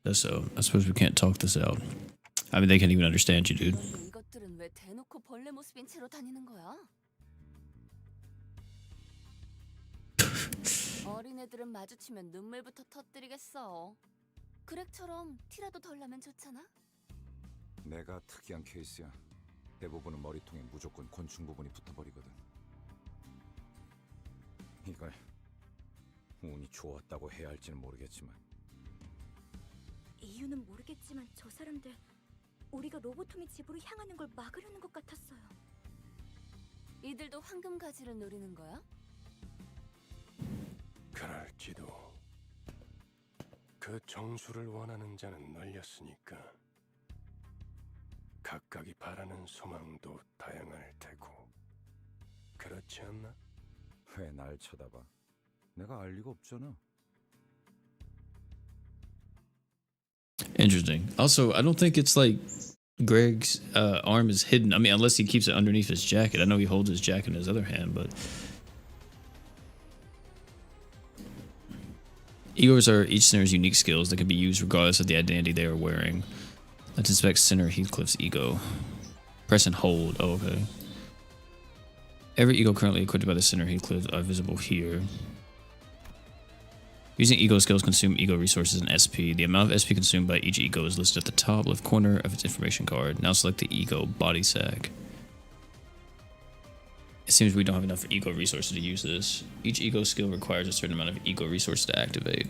A: So I suppose we can't talk this out. I mean, they can't even understand you, dude.
I: 그런데 이것들은 왜 대놓고 벌레 모습인 채로 다니는 거야? 어린애들은 마주치면 눈물부터 터뜨리겠어. 그렉처럼 티라도 덜 나면 좋잖아?
F: 내가 특이한 케이스야. 대부분은 머리통에 무조건 곤충 부분이 붙어버리거든. 이걸 운이 좋았다고 해야 할지는 모르겠지만.
J: 이유는 모르겠지만 저 사람들 우리가 로보토미 집으로 향하는 걸 막으려는 것 같았어요.
I: 이들도 황금 가지를 노리는 거야?
H: 그럴지도. 그 정수를 원하는 자는 널렸으니까. 각각이 바라는 소망도 다양할 테고. 그렇지 않나?
F: 왜 날 쳐다봐? 내가 알 리가 없잖아.
A: Interesting. Also, I don't think it's like Greg's arm is hidden. I mean, unless he keeps it underneath his jacket. I know he holds his jacket in his other hand, but egos are each center's unique skills that can be used regardless of the identity they are wearing. Let's inspect Center Heathcliff's ego. Press and hold. Oh, okay. Every ego currently equipped by the Center Heathcliff are visible here. Using ego skills consume ego resources and SP. The amount of SP consumed by each ego is listed at the top left corner of its information card. Now select the ego body sack. It seems we don't have enough ego resources to use this. Each ego skill requires a certain amount of ego resources to activate.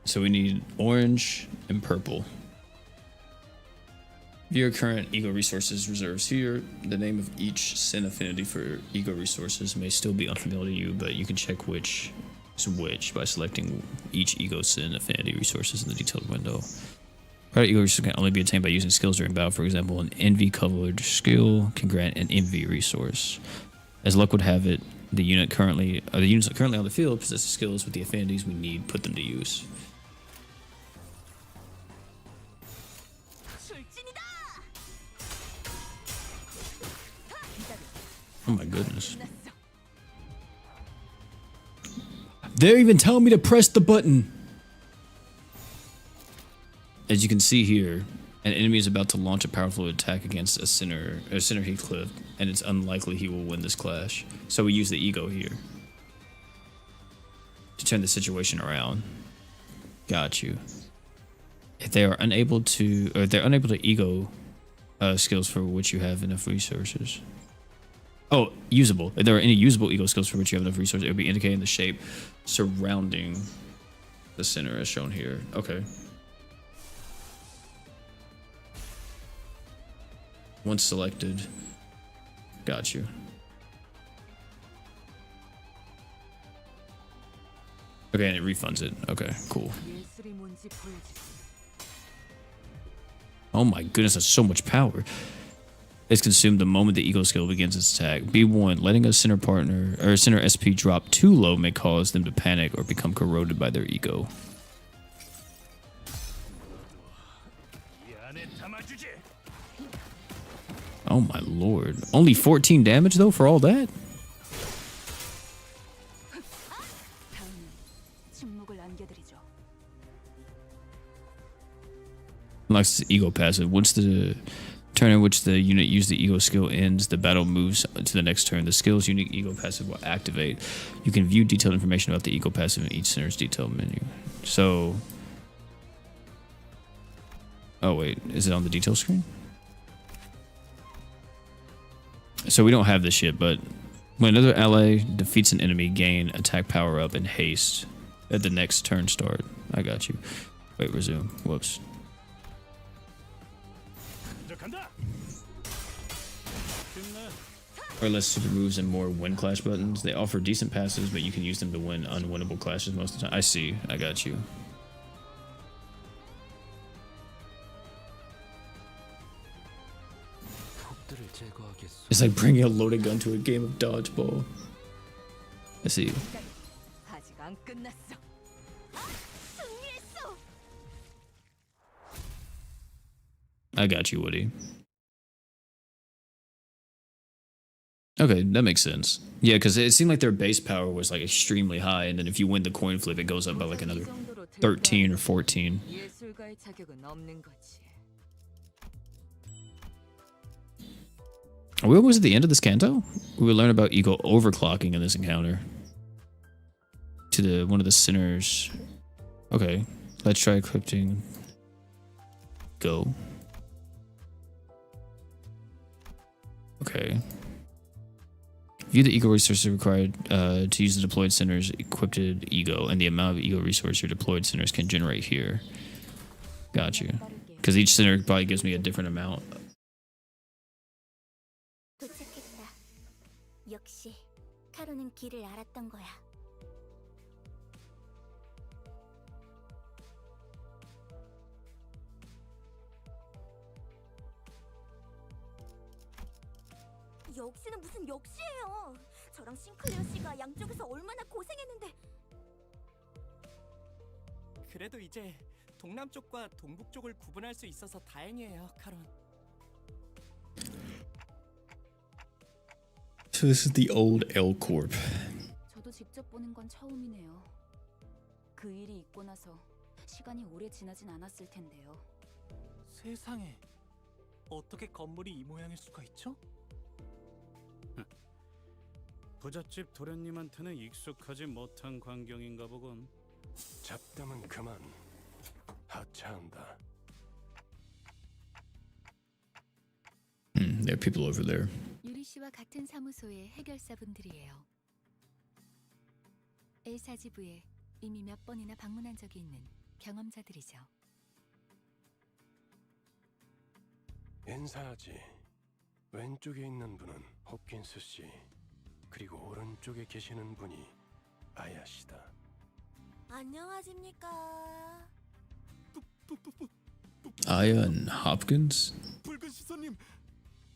A: So we need orange and purple. View your current ego resources reserves here. The name of each sin affinity for ego resources may still be unfamiliar to you, but you can check which is which by selecting each ego sin affinity resources in the detailed window. Private ego resources can only be attained by using skills during battle. For example, an envy covered skill can grant an envy resource. As luck would have it, the units currently on the field possess skills with the affinities we need. Put them to use. Oh my goodness. They're even telling me to press the button. As you can see here, an enemy is about to launch a powerful attack against a Sinner Heathcliff, and it's unlikely he will win this clash. So we use the ego here to turn the situation around. Got you. If they are unable to, or if they're unable to ego skills for which you have enough resources. Oh, usable. If there are any usable ego skills for which you have enough resources, it will be indicated in the shape surrounding the center as shown here. Okay. Once selected. Got you. Okay, and it refunds it. Okay, cool. Oh my goodness, that's so much power. It's consumed the moment the ego skill begins its attack. B1, letting a center partner or center SP drop too low may cause them to panic or become corroded by their ego. Oh my lord. Only 14 damage though for all that? Unlocks the ego passive. Once the turn in which the unit used the ego skill ends, the battle moves to the next turn. The skill's unique ego passive will activate. You can view detailed information about the ego passive in each center's detailed menu. So... oh wait, is it on the detail screen? So we don't have this yet, but when another ally defeats an enemy, gain attack power up and haste at the next turn start. I got you. Wait, resume. Whoops. Or less super moves and more win clash buttons. They offer decent passes, but you can use them to win unwinnable clashes most of the time. I see. I got you. It's like bringing a loaded gun to a game of dodgeball. I see. I got you, Woody. Okay, that makes sense. Yeah, because it seemed like their base power was like extremely high, and then if you win the coin flip, it goes up by like another 13 or 14. Are we almost at the end of this canto? We will learn about ego overclocking in this encounter. To one of the sinners. Okay, let's try equipping. Go. Okay. View the ego resources required to use the deployed center's equipped ego and the amount of ego resource your deployed centers can generate here. Got you. Because each center probably gives me a different amount.
J: 도착했다. 역시 카로는 길을 알았던 거야. 역시는 무슨 역시예요. 저랑 싱클리어 씨가 양쪽에서 얼마나 고생했는데.
E: 그래도 이제 동남쪽과 동북쪽을 구분할 수 있어서 다행이에요, 카론.
A: So this is the old L Corp.
K: 저도 직접 보는 건 처음이네요. 그 일이 있고 나서 시간이 오래 지나진 않았을 텐데요.
E: 세상에, 어떻게 건물이 이 모양일 수가 있죠?
G: 부잣집 도련님한테는 익숙하지 못한 광경인가 보군.
H: 잡담은 그만. 하차한다.
A: There are people over there.
D: 유리 씨와 같은 사무소의 해결사분들이에요. 엘사 지부에 이미 몇 번이나 방문한 적이 있는 경험자들이죠.
H: 인사하지. 왼쪽에 있는 분은 홉킨스 씨, 그리고 오른쪽에 계시는 분이 아야시다.
M: 안녕하십니까.
A: Ian Hopkins?
N: 붉은 시선님,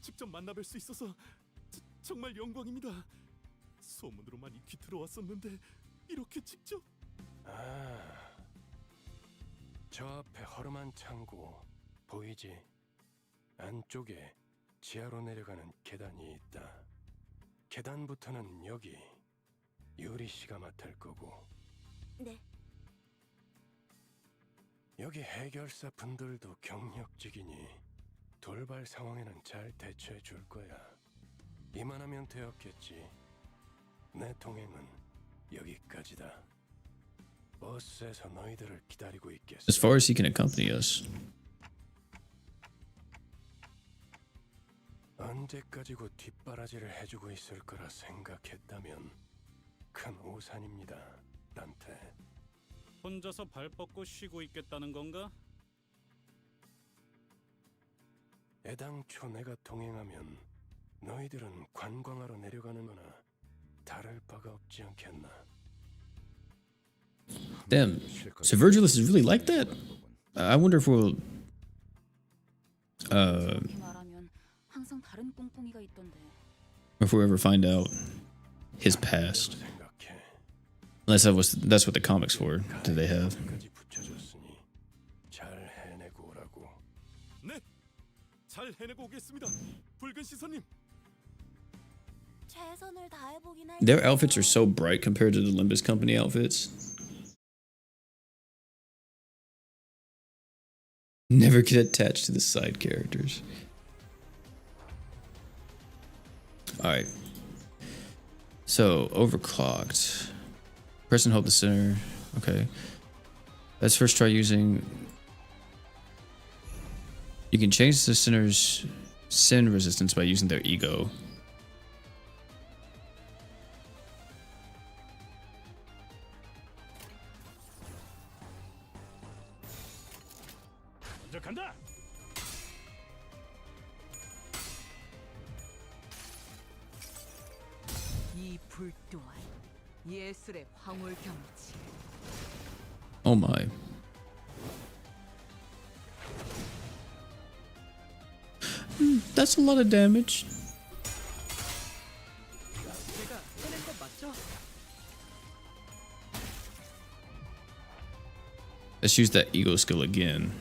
N: 직접 만나뵐 수 있어서 정말 영광입니다. 소문으로만 익히 들어왔었는데 이렇게 직접...
H: 아, 저 앞에 허름한 창고 보이지? 안쪽에 지하로 내려가는 계단이 있다. 계단부터는 여기 유리 씨가 맡을 거고.
M: 네.
H: 여기 해결사 분들도 경력직이니 돌발 상황에는 잘 대처해 줄 거야. 이만하면 되었겠지. 내 동행은 여기까지다. 버스에서 너희들을 기다리고 있겠어.
A: As far as he can accompany us.
H: 언제까지고 뒷바라지를 해주고 있을 거라 생각했다면 큰 오산입니다, 단테.
G: 혼자서 발 뻗고 쉬고 있겠다는 건가?
H: 애당초 내가 동행하면 너희들은 관광하러 내려가는 거나 다를 바가 없지 않겠나.
A: Damn. So Virgilus is really like that? I wonder if we'll
K: 말하면 항상 다른 꿍꿍이가 있던데.
A: if we'll ever find out his past. Unless that's what the comics were that they have.
H: 잘 해내고 오라고.
N: 네, 잘 해내고 오겠습니다. 붉은 시선님.
M: 최선을 다해보긴 할.
A: Their outfits are so bright compared to the Limbus Company outfits. Never get attached to the side characters. Alright. So, overclocked. Person hold the center. Okay. Let's first try using... You can change the center's sin resistance by using their ego.
N: 먼저 간다.
B: 이 불 또한 예술의 황홀경이지.
A: Oh my. That's a lot of damage.
B: 제가 해낸 건 맞죠?
A: Let's use that ego skill again.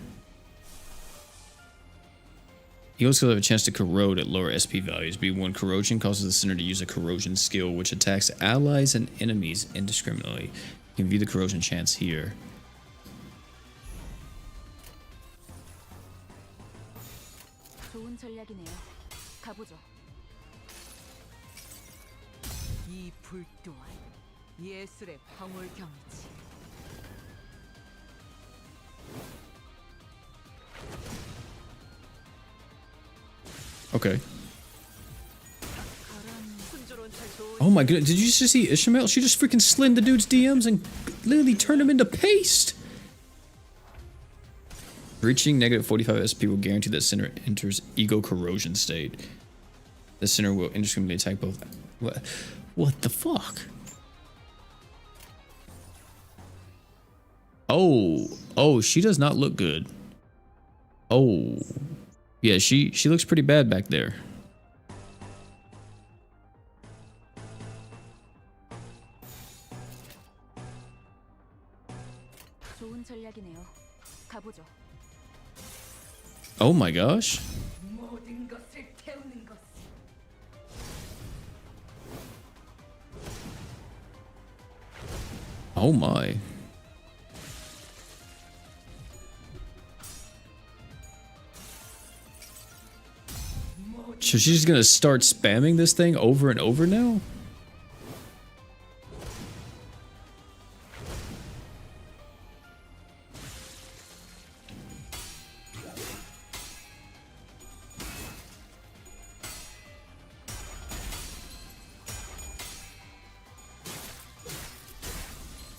A: Ego skill have a chance to corrode at lower SP values. B1 corrosion causes the center to use a corrosion skill which attacks allies and enemies indiscriminately. You can view the corrosion chance here.
K: 좋은 전략이네요. 가보죠.
B: 이 불 또한 예술의 황홀경이지.
A: Okay.
B: 순조로운 잘 좋은.
A: Oh my goodness, did you just see Ishmael? She just freaking slid the dude's DMs and literally turned him into paste! Reaching negative 45 SP will guarantee that center enters ego corrosion state. The center will indiscriminately attack both. What the fuck? Oh, she does not look good. Oh. Yeah, she looks pretty bad back there.
K: 좋은 전략이네요. 가보죠.
A: Oh my gosh.
B: 모든 것을 태우는 것.
A: Oh my. So she's gonna start spamming this thing over and over now?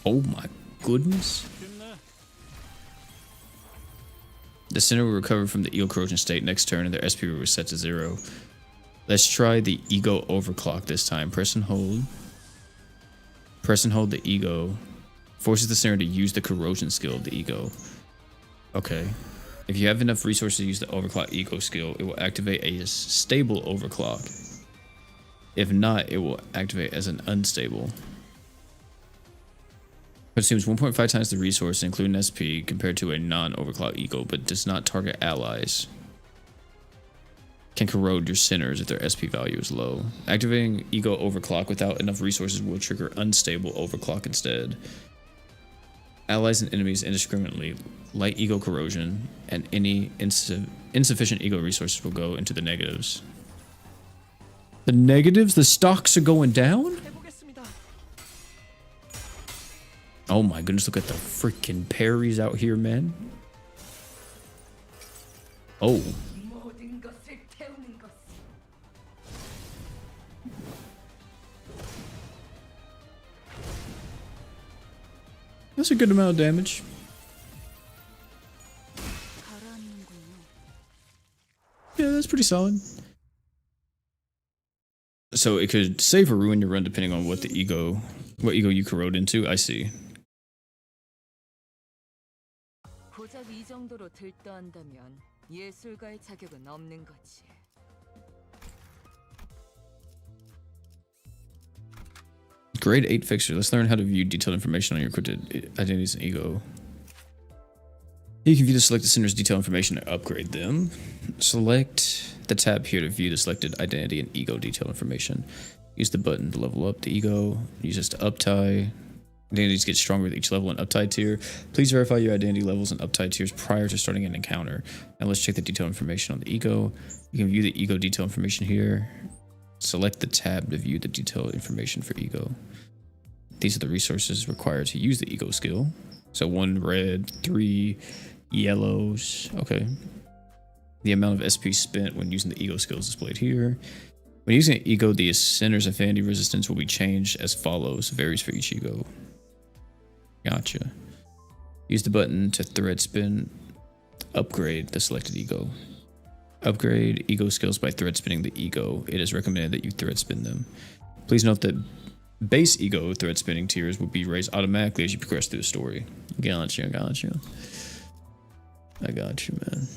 A: Oh my goodness. The center will recover from the ego corrosion state next turn and their SP will reset to 0. Let's try the ego overclock this time. Press and hold. Press and hold the ego. Forces the center to use the corrosion skill of the ego. Okay. If you have enough resources to use the overclock ego skill, it will activate a stable overclock. If not, it will activate as an unstable. Consumes 1.5 times the resource, including SP, compared to a non-overclock ego, but does not target allies. Can corrode your centers if their SP value is low. Activating ego overclock without enough resources will trigger unstable overclock instead. Allies and enemies indiscriminately. Light ego corrosion and any insufficient ego resources will go into the negatives. The negatives? The stocks are going down? Oh my goodness, look at the freaking parries out here, man. Oh. That's a good amount of damage. Yeah, that's pretty solid. So it could save or ruin your run depending on what ego you corrode into. I see.
B: 고작 이 정도로 들떠한다면 예술가의 자격은 없는 거지.
A: Grade 8 fixture. Let's learn how to view detailed information on your encrypted identities and ego. You can view the selected center's detailed information and upgrade them. Select the tab here to view the selected identity and ego detailed information. Use the button to level up the ego. Use this to uptie. Identities get stronger with each level and uptie tier. Please verify your identity levels and uptie tiers prior to starting an encounter. Now let's check the detailed information on the ego. You can view the ego detailed information here. Select the tab to view the detailed information for ego. These are the resources required to use the ego skill. So 1 red, 3 yellows. Okay. The amount of SP spent when using the ego skill is displayed here. When using ego, the center's affinity resistance will be changed as follows. Varies for each ego. Gotcha. Use the button to thread spin. Upgrade the selected ego. Upgrade ego skills by thread spinning the ego. It is recommended that you thread spin them. Please note that base ego thread spinning tiers will be raised automatically as you progress through the story. Gotcha, gotcha. I got you, man.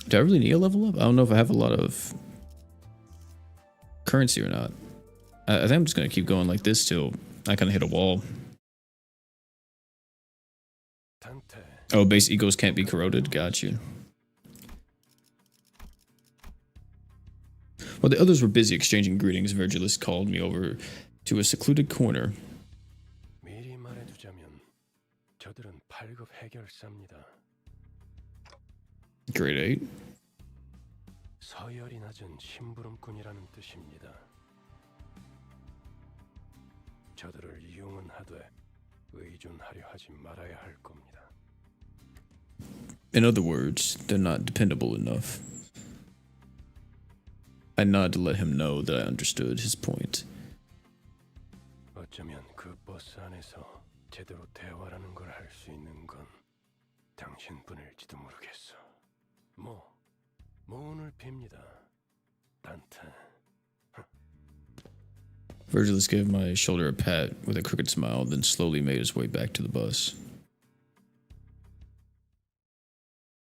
A: Do I really need a level up? I don't know if I have a lot of currency or not. I think I'm just going to keep going like this till I kind of hit a wall. Oh, base egos can't be corroded. Got you. While the others were busy exchanging greetings, Virgilus called me over to a secluded corner.
H: 미리 말해두자면 저들은 8급 해결사입니다.
A: Grade 8.
H: 서열이 낮은 심부름꾼이라는 뜻입니다. 저들을 이용은 하되 의존하려 하지 말아야 할 겁니다.
A: In other words, they're not dependable enough. I nod to let him know that I understood his point.
H: 어쩌면 그 버스 안에서 제대로 대화라는 걸 할 수 있는 건 당신뿐일지도 모르겠어. 모은을 빕니다. 단테.
A: Virgilus gave my shoulder a pat with a crooked smile, then slowly made his way back to the bus.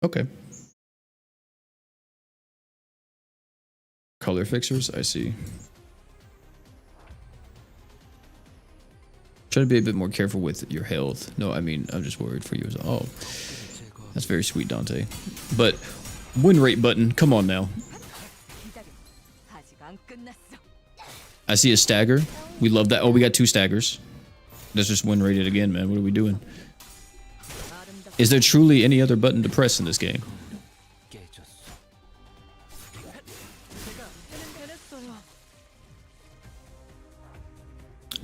A: Okay. Color fixers, I see. Try to be a bit more careful with your health. No, I mean, I'm just worried for you as oh. That's very sweet, Dante. But win rate button, come on now. I see a stagger. We love that. Oh, we got 2 staggers. Let's just win rate it again, man. What are we doing? Is there truly any other button to press in this game?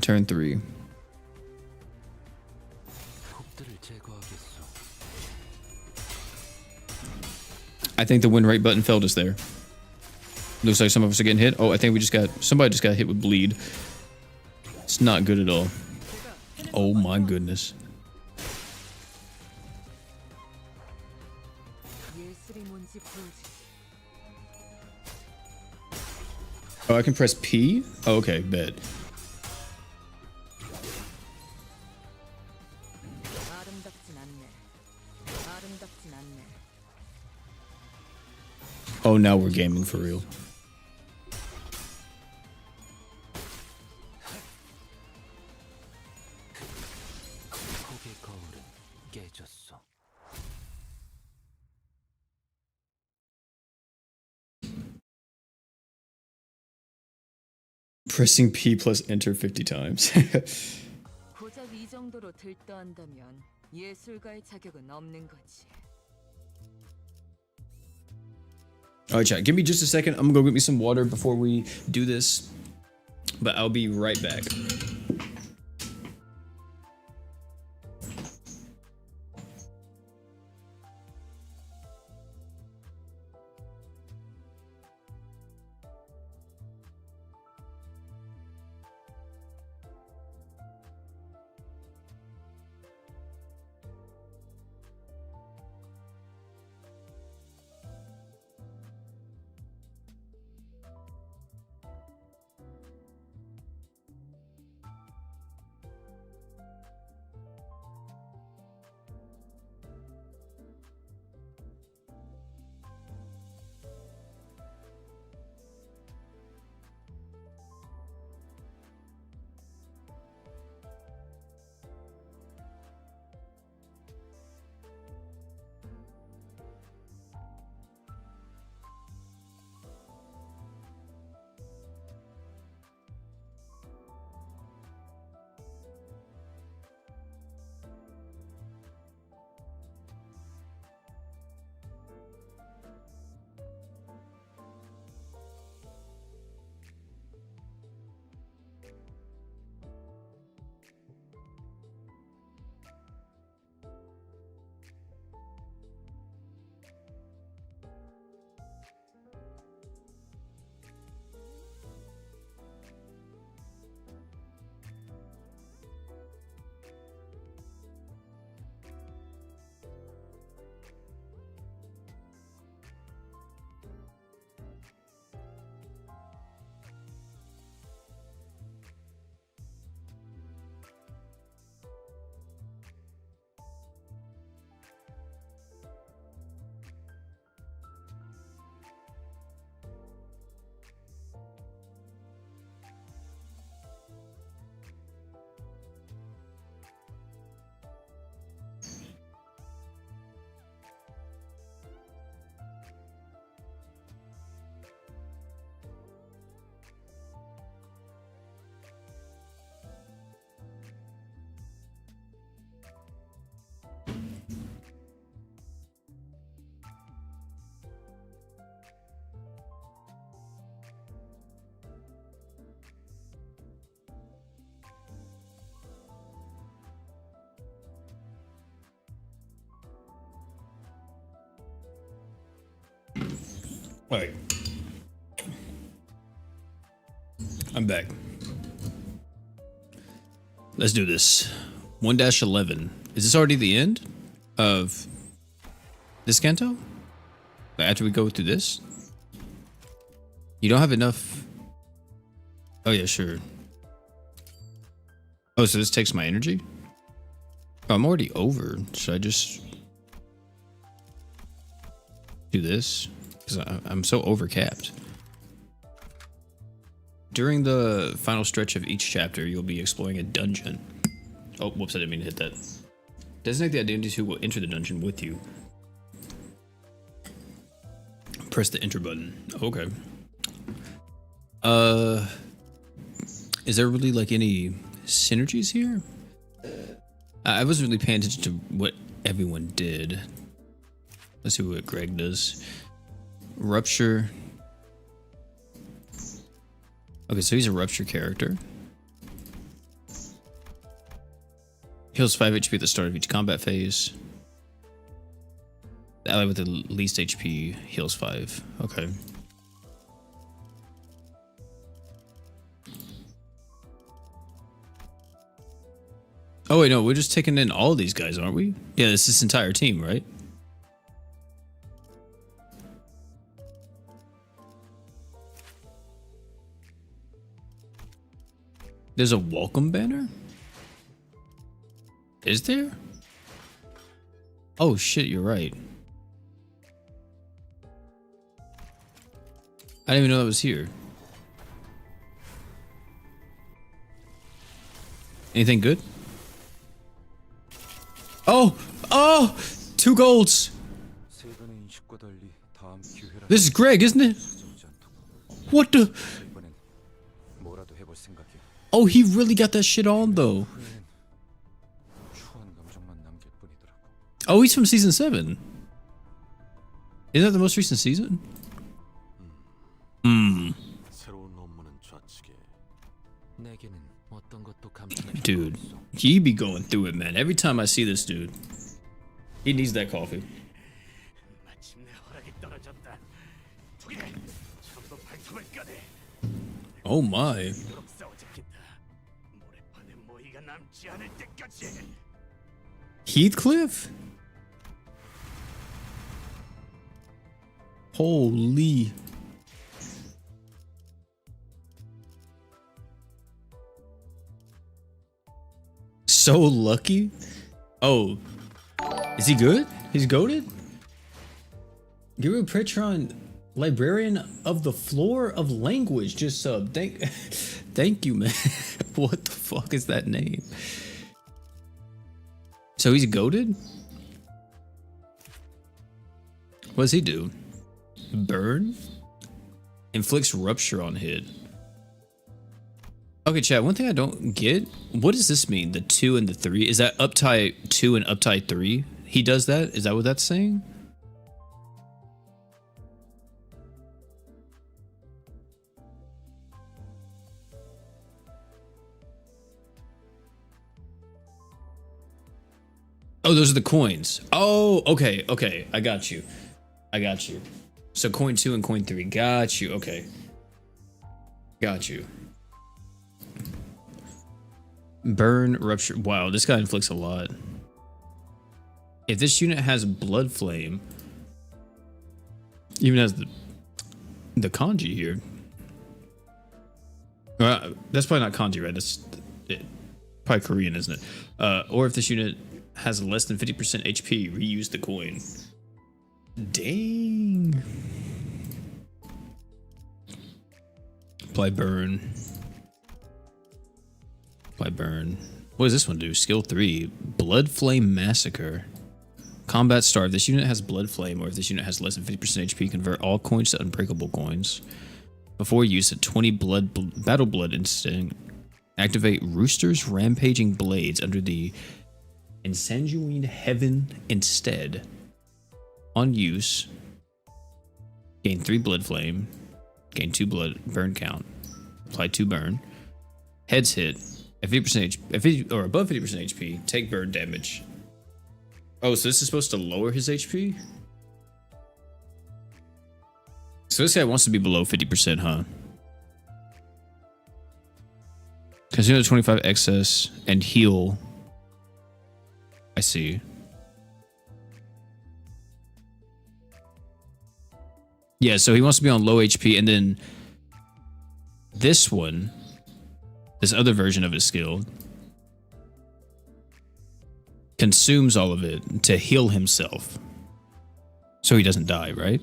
A: Turn 3. I think the win rate button failed us there. Looks like some of us are getting hit. Oh, I think somebody just got hit with bleed. It's not good at all. Oh my goodness.
B: 예술이 뭔지 보여주지.
A: Oh, I can press P? Oh, okay, bet.
B: 아름답진 않네. 아름답진 않네.
A: Oh, now we're gaming for real.
L: 고개 거울은 깨졌어.
A: Pressing P plus enter 50 times.
B: 고작 이 정도로 들떠한다면 예술가의 자격은 없는 거지.
A: Alright, chat, give me just a second. I'm gonna go get me some water before we do this. But I'll be right back. Alright. I'm back. Let's do this. 1-11. Is this already the end of this Canto? After we go through this? You don't have enough... Oh yeah, sure. Oh, so this takes my energy? Oh, I'm already over. Should I just... do this? Because I'm so overcapped. During the final stretch of each chapter, you'll be exploring a dungeon. Oh, whoops, I didn't mean to hit that. Designate the identities who will enter the dungeon with you. Press the enter button. Okay. Is there really like any synergies here? I wasn't really paying attention to what everyone did. Let's see what Greg does. Rupture. Okay, so he's a Rupture character. Heals 5 HP at the start of each combat phase. The ally with the least HP heals 5. Okay. Oh wait, no, we're just taking in all these guys, aren't we? Yeah, it's this entire team, right? There's a welcome banner? Is there? Oh shit, you're right. I didn't even know that was here. Anything good? Oh! Oh! 2 golds! This is Greg, isn't it? What the? Oh, he really got that shit on, though. Oh, he's from season 7. Isn't that the most recent season? Dude, he be going through it, man. Every time I see this dude, he needs that coffee. Oh my. Heathcliff? Holy. So lucky? Oh. Is he good? He's goated? Guru Petron, Librarian of the Floor of Language, just sub. Thank you, man. What the fuck is that name? So he's goated? What does he do? Burn? Inflicts rupture on hit. Okay, chat, one thing I don't get, what does this mean? The 2 and the 3? Is that uptie 2 and uptie 3? He does that? Is that what that's saying? Oh, those are the coins. Oh, okay, okay. I got you. I got you. So coin 2 and coin 3. Got you. Okay. Got you. Burn, rupture. Wow, this guy inflicts a lot. If this unit has blood flame, even has the kanji here. That's probably not kanji, right? That's probably Korean, isn't it? Or if this unit has less than 50% HP, reuse the coin. Dang. Apply burn. Apply burn. What does this one do? Skill 3. Blood Flame Massacre. Combat star. If this unit has blood flame, or if this unit has less than 50% HP, convert all coins to unbreakable coins. Before use, a 20 battle blood instant. Activate Rooster's Rampaging Blades under the Incendiary Heaven instead. On use, gain 3 blood flame, gain 2 blood burn count, apply 2 burn. Heads hit at 50% HP, or above 50% HP, take burn damage. Oh, so this is supposed to lower his HP? So this guy wants to be below 50%, huh? Consume 25 excess and heal. I see. Yeah, so he wants to be on low HP, and then this one, this other version of his skill, consumes all of it to heal himself. So he doesn't die, right?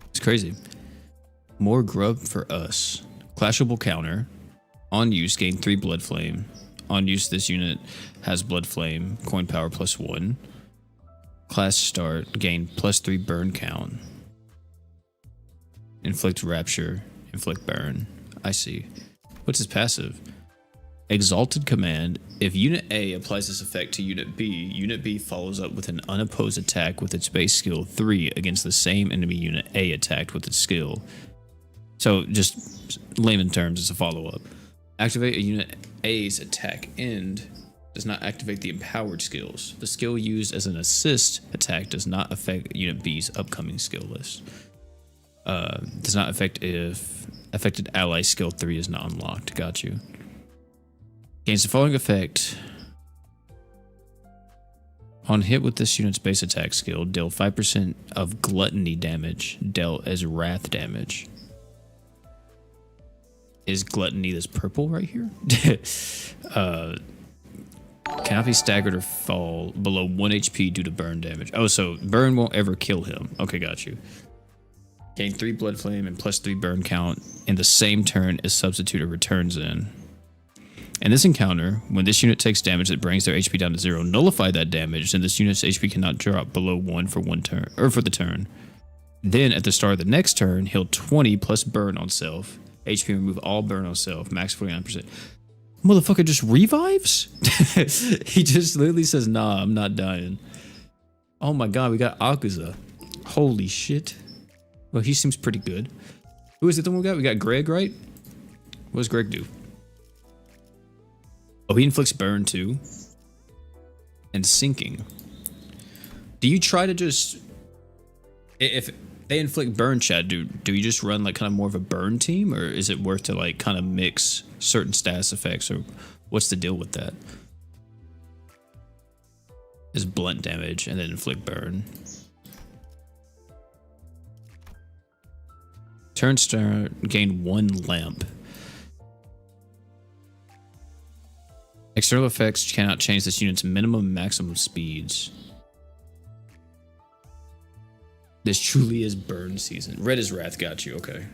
A: It's crazy. More grub for us. Clashable counter. On use, gain 3 blood flame. On use, this unit has blood flame. Coin power +1. Class start, gain +3 burn count. Inflict rapture. Inflict burn. I see. What's his passive? Exalted command. If Unit A applies this effect to Unit B follows up with an unopposed attack with its base skill 3 against the same enemy Unit A attacked with its skill. So, just layman terms, it's a follow-up. Activate a Unit A's attack end. Does not activate the empowered skills. The skill used as an assist attack does not affect Unit B's upcoming skill list. Does not affect if affected ally skill 3 is not unlocked. Got you. Gains the following effect. On hit with this unit's base attack skill, deal 5% of gluttony damage, dealt as wrath damage. Is gluttony this purple right here? Cannot be staggered or fall below 1 HP due to burn damage. Oh, so burn won't ever kill him. Okay, got you. Gain 3 blood flame and plus 3 burn count in the same turn as substitutor returns in. In this encounter, when this unit takes damage that brings their HP down to 0, nullify that damage, and this unit's HP cannot drop below 1 for one turn or for the turn. Then at the start of the next turn, heal 20 plus burn on self. HP remove all burn on self, max 49%. Motherfucker just revives? He just literally says, nah, I'm not dying. Oh my god, we got Akuza. Holy shit. Well, he seems pretty good. Who is it that we got? We got Greg, right? What does Greg do? Oh, he inflicts burn too. And sinking. Do you try to just... If they inflict burn, Chad, do you just run like kind of more of a burn team? Or is it worth to like kind of mix certain status effects? Or what's the deal with that? Is blunt damage and then inflict burn. Turn start, gain 1 lamp. External effects cannot change this unit's minimum and maximum speeds. This truly is burn season. Red is wrath, got you, okay.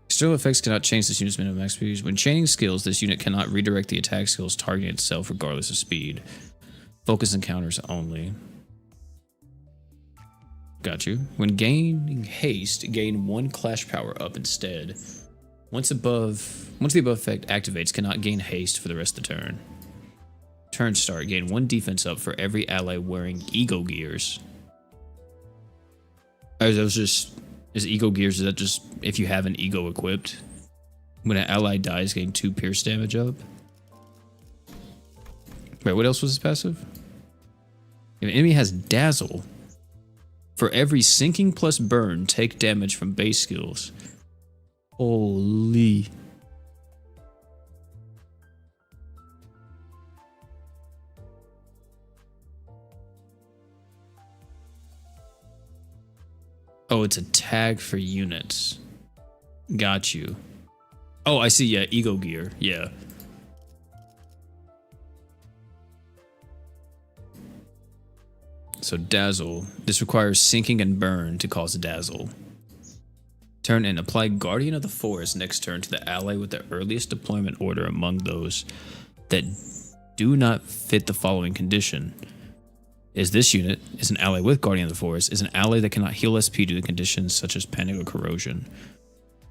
A: External effects cannot change this unit's minimum and max speeds. When chaining skills, this unit cannot redirect the attack skills targeting itself regardless of speed. Focus encounters only. Got you. When gaining haste, gain 1 clash power up instead. Once the above effect activates, cannot gain haste for the rest of the turn. Turn start, gain 1 defense up for every ally wearing ego gears. Is ego gears, is that just if you have an ego equipped? When an ally dies, gain 2 pierce damage up. Wait, what else was his passive? If an enemy has dazzle, for every sinking plus burn, take damage from base skills. Holy. Oh, it's a tag for units. Got you. Oh, I see. Yeah, ego gear. Yeah. So dazzle. This requires sinking and burn to cause dazzle. Turn and apply Guardian of the Forest next turn to the ally with the earliest deployment order among those that do not fit the following condition. Is this unit is an ally with Guardian of the Forest, is an ally that cannot heal SP due to conditions such as panic or corrosion.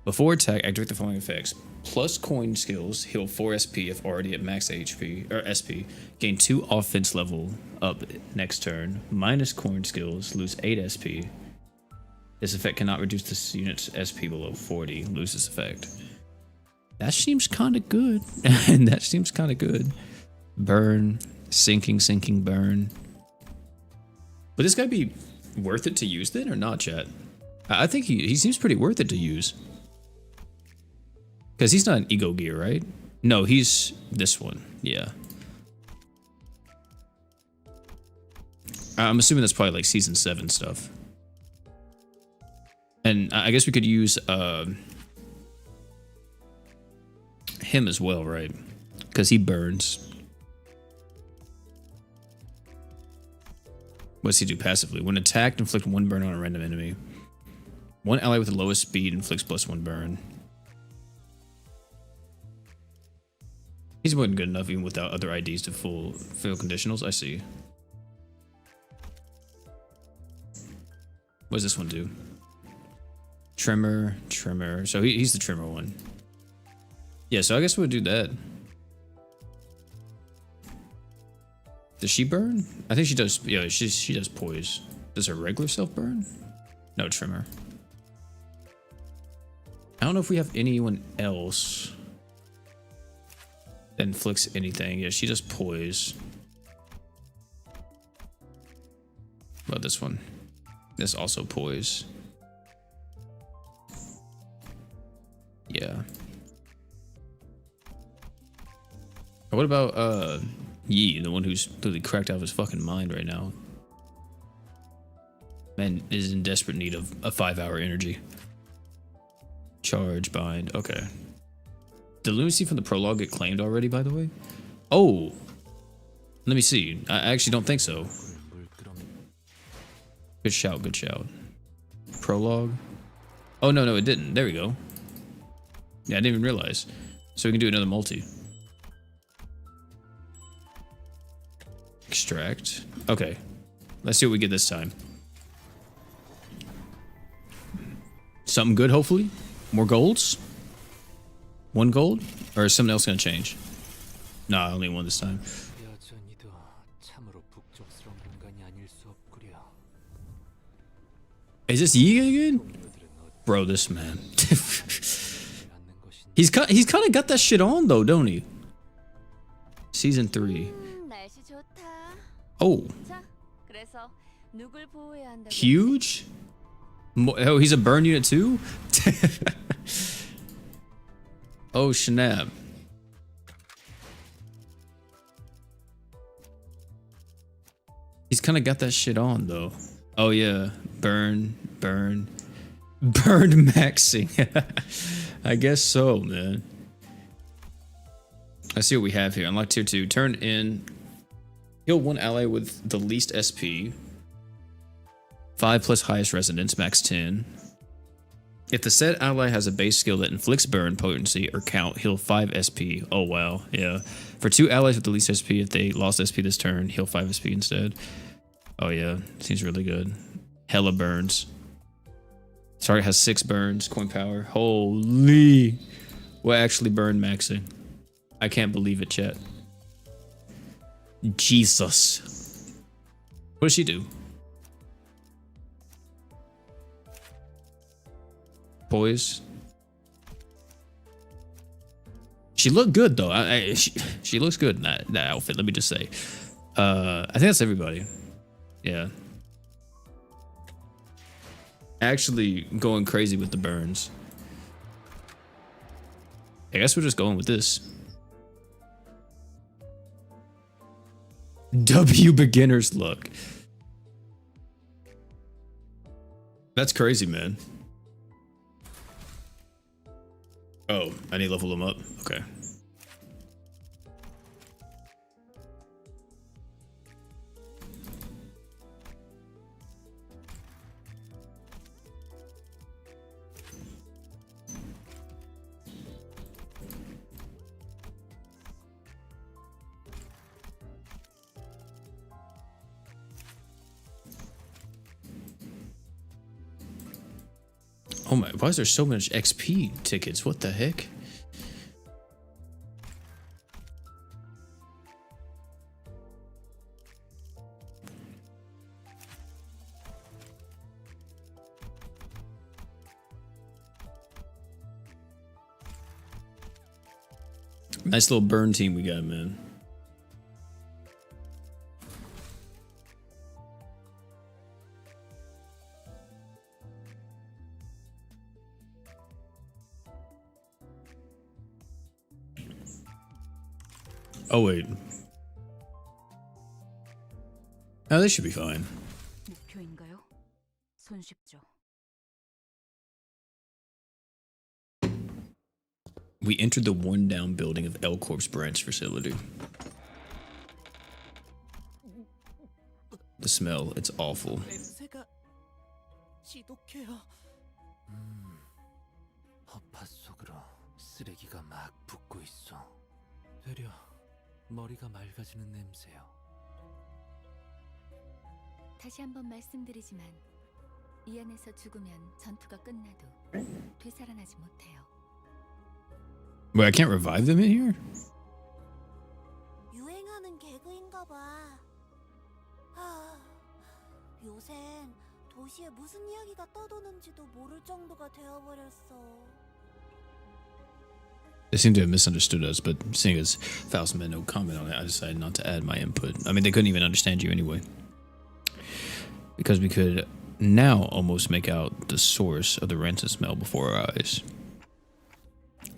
A: Before attack, activate the following effects. Plus coin skills, heal 4 SP if already at max HP or SP. Gain 2 offense level up next turn. Minus coin skills, lose 8 SP. This effect cannot reduce this unit's SP below 40. Lose this effect. That seems kind of good. And that seems kind of good. Burn, sinking, burn. Would this guy be worth it to use then or not, chat? I think he seems pretty worth it to use. Because he's not an ego gear, right? No, he's this one. Yeah. I'm assuming that's probably like season 7 stuff. And I guess we could use him as well, right? Because he burns. What does he do passively? When attacked, inflict 1 burn on a random enemy. One ally with the lowest speed inflicts +1 burn. He's more than good enough even without other IDs to fill conditionals. I see. What does this one do? Trimmer. So he's the trimmer one. Yeah, so I guess we'll do that. Does she burn? I think she does. Yeah, she does poise. Does her regular self burn? No, trimmer. I don't know if we have anyone else that inflicts anything. Yeah, she does poise. What about this one? This also poise. Yeah. What about Yi, the one who's totally cracked out of his fucking mind right now? Man is in desperate need of a 5-hour energy. Charge, bind, okay. Did lunacy from the prologue get claimed already, by the way? Oh! Let me see. I actually don't think so. Good shout, good shout. Prologue? Oh, no, it didn't. There we go. Yeah, I didn't even realize. So we can do another multi. Extract. Okay. Let's see what we get this time. Something good, hopefully? More golds? 1 gold? Or is something else gonna change? Nah, only 1 this time. Is this Yi again? Bro, this man. he's kind of got that shit on though, don't he? Season 3. Oh. Huge? Oh, he's a burn unit too? Oh, snap. He's kind of got that shit on though. Oh yeah, burn maxing. I guess so, man. Let's see what we have here. Unlock tier 2. Turn in. Heal 1 ally with the least SP. 5 plus highest resonance, max 10. If the said ally has a base skill that inflicts burn, potency, or count, heal 5 SP. Oh wow, yeah. For 2 allies with the least SP, if they lost SP this turn, heal 5 SP instead. Oh yeah, seems really good. Hella burns. Target has 6 burns, coin power. Holy. We're actually burn maxing. I can't believe it, chat. Jesus. What does she do? Poise. She looked good though. She looks good in that outfit, let me just say. I think that's everybody. Yeah. Actually going crazy with the burns. I guess we're just going with this. W beginner's luck. That's crazy, man. Oh, I need to level them up. Okay. Oh my, why is there so much XP tickets? What the heck? Nice little burn team we got, man. Oh wait. Oh, they should be fine.
K: 목표인가요? 손쉽죠.
A: We entered the worn down building of L Corp's branch facility. The smell, it's awful.
E: 냄새가 지독해요.
L: 허파 속으로 쓰레기가 막 붙고 있어. 되려 머리가 맑아지는 냄새요.
D: 다시 한번 말씀드리지만 이 안에서 죽으면 전투가 끝나도 되살아나지 못해요.
A: Wait, I can't revive them in here?
M: 유행하는 개그인가 봐. 요샌 도시에 무슨 이야기가 떠도는지도 모를 정도가 되어버렸어.
A: They seem to have misunderstood us, but seeing as Faust made no comment on it, I decided not to add my input. I mean, they couldn't even understand you anyway. Because we could now almost make out the source of the rancid smell before our eyes.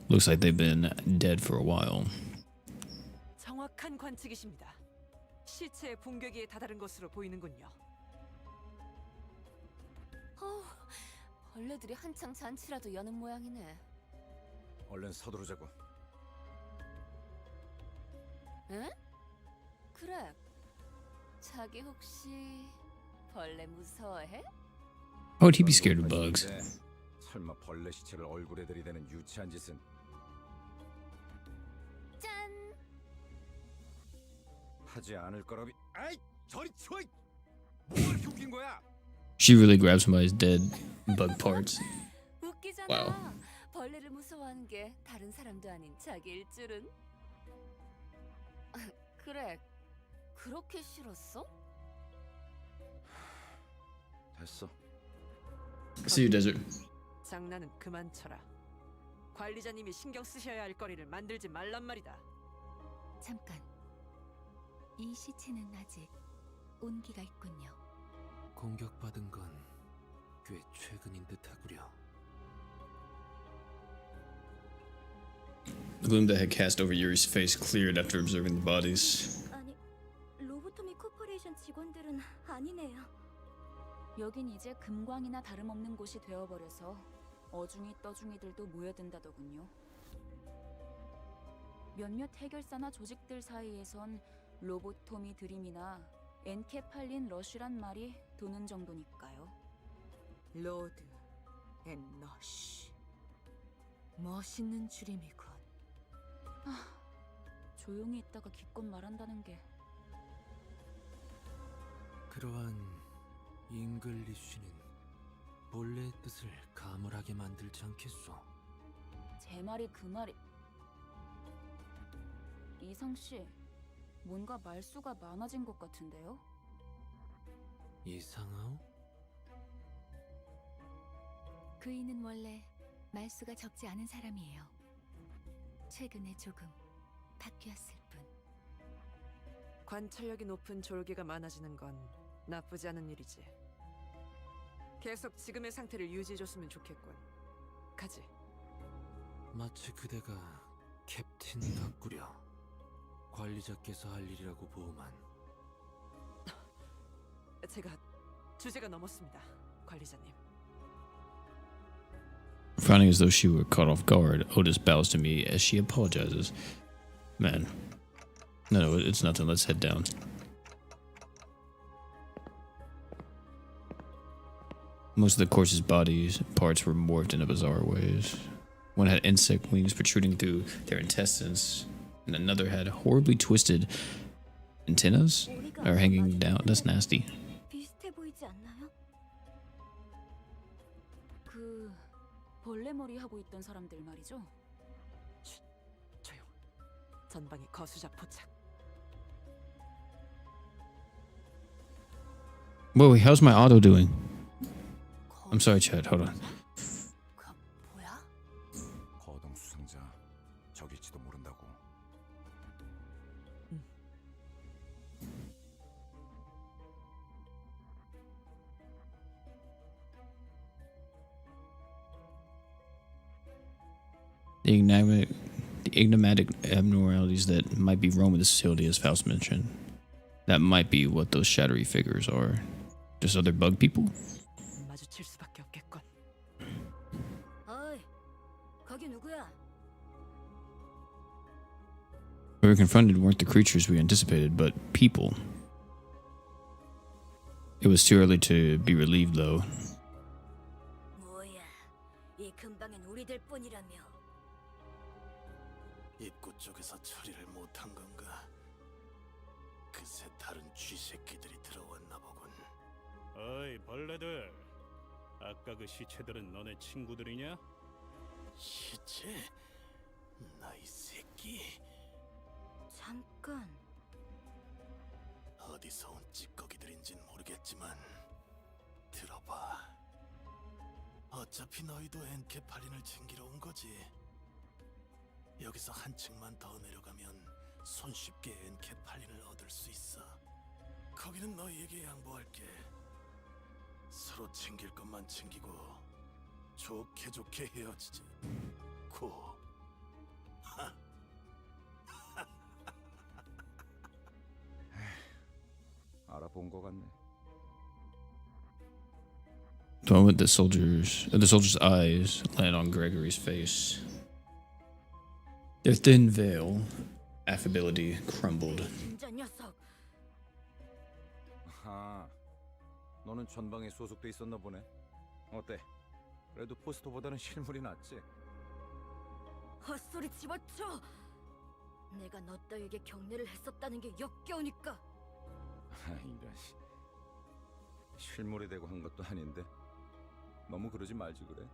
A: Looks like they've been dead for a while.
B: 관측이십니다. 시체의 붕괴기에 다다른 것으로 보이는군요.
I: 벌레들이 한창 잔치라도 여는 모양이네.
F: 얼른 서두르자고.
I: 응? 그래. 자기 혹시 벌레 무서워해?
A: How would he be scared of bugs?
F: 설마 벌레 시체를 얼굴에 들이대는 유치한 짓은.
I: 짠!
F: 하지 않을 거라비. 아이, 저리 치워! 뭐 이렇게 웃긴 거야?
A: She really grabbed somebody's dead bug parts.
I: 웃기잖아.
A: Wow.
I: 벌레를 무서워하는 게 다른 사람도 아닌 자기일 줄은. 그래. 그렇게 싫었어?
F: 됐어.
A: See you, desert.
B: 장난은 그만 쳐라. 관리자님이 신경 쓰셔야 할 거리를 만들지 말란 말이다.
D: 잠깐. 이 시체는 아직 온기가 있군요.
L: 공격받은 건 꽤 최근인 듯하구려.
A: The gloom that had cast over Yuri's face cleared after observing the bodies.
J: 아니, 로보토미 코퍼레이션 직원들은 아니네요.
K: 여긴 이제 금광이나 다름없는 곳이 되어버려서 어중이 떠중이들도 모여든다더군요. 몇몇 해결사나 조직들 사이에선 로보토미 드림이나 엔케팔린 러쉬란 말이 도는 정도니까요.
B: 로드 앤 러쉬. 멋있는 줄임이군.
K: 조용히 있다가 기껏 말한다는 게.
L: 그러한 잉글리쉬는 본래의 뜻을 가물하게 만들지 않겠소.
K: 제 말이 그 말이. 이상 씨, 뭔가 말수가 많아진 것 같은데요?
L: 이상하오?
D: 그이는 원래 말수가 적지 않은 사람이에요. 최근에 조금 바뀌었을 뿐.
B: 관찰력이 높은 졸개가 많아지는 건 나쁘지 않은 일이지. 계속 지금의 상태를 유지해줬으면 좋겠군. 가지.
L: 마치 그대가 캡틴 같구려. 관리자께서 할 일이라고 보호만.
B: 제가 주제가 넘었습니다, 관리자님.
A: Frowning as though she were caught off guard, Otis bows to me as she apologizes. Man. No, it's nothing. Let's head down. Most of the corpse's body parts were morphed in bizarre ways. One had insect wings protruding through their intestines, and another had horribly twisted antennas or hanging down. That's nasty.
J: 비슷해 보이지 않나요?
K: 그 벌레머리 하고 있던 사람들 말이죠?
B: 조용. 전방에 거수자 포착.
A: Whoa, how's my auto doing? I'm sorry, Chad. Hold on.
I: 뭐야?
F: 거동 수상자. 저길지도 모른다고.
A: The enigmatic abnormalities that might be roaming the facility, as Faust mentioned. That might be what those shadowy figures are. Just other bug people?
B: 마주칠 수밖에 없겠군.
J: 어이, 거기 누구야?
A: We were confronted weren't the creatures we anticipated, but people. It was too early to be relieved, though.
J: 뭐야, 이 근방엔 우리들 뿐이라며.
H: 입구 쪽에서 처리를 못한 건가? 그새 다른 쥐새끼들이 들어왔나 보군.
G: 어이 벌레들, 아까 그 시체들은 너네 친구들이냐?
H: 시체? 나이 새끼.
J: 잠깐.
H: 어디서 온 찌꺼기들인진 모르겠지만 들어봐. 어차피 너희도 엔케팔린을 챙기러 온 거지. 여기서 한 층만 더 내려가면 손쉽게 엔케팔린을 얻을 수 있어. 거기는 너희에게 양보할게. 서로 챙길 것만 챙기고 좋게 좋게 헤어지자. 고.
F: 본 것 같네.
A: The one with the soldier's eyes land on Gregory's face. Their thin veil, affability crumbled.
J: 진짜 녀석.
F: 아, 너는 전방에 소속돼 있었나 보네. 어때? 그래도 포스터보다는 실물이 낫지.
J: 헛소리 집어쳐. 내가 너 따위에게 경례를 했었다는 게 역겨우니까.
F: 이런 실물이 되고 한 것도 아닌데 너무 그러지 말지 그래.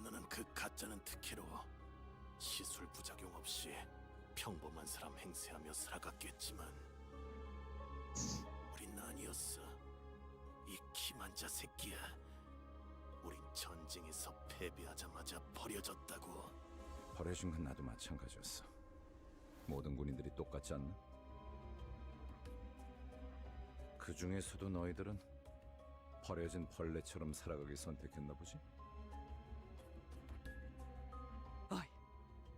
N: 너는 그 가짜는 특혜로 시술 부작용 없이 평범한 사람 행세하며 살아갔겠지만 우린 아니었어. 이 기만자 새끼야. 우린 전쟁에서 패배하자마자 버려졌다고.
F: 버려진 건 나도 마찬가지였어. 모든 군인들이 똑같지 않나? 그 중에서도 너희들은 버려진 벌레처럼 살아가기 선택했나 보지?
B: 어이,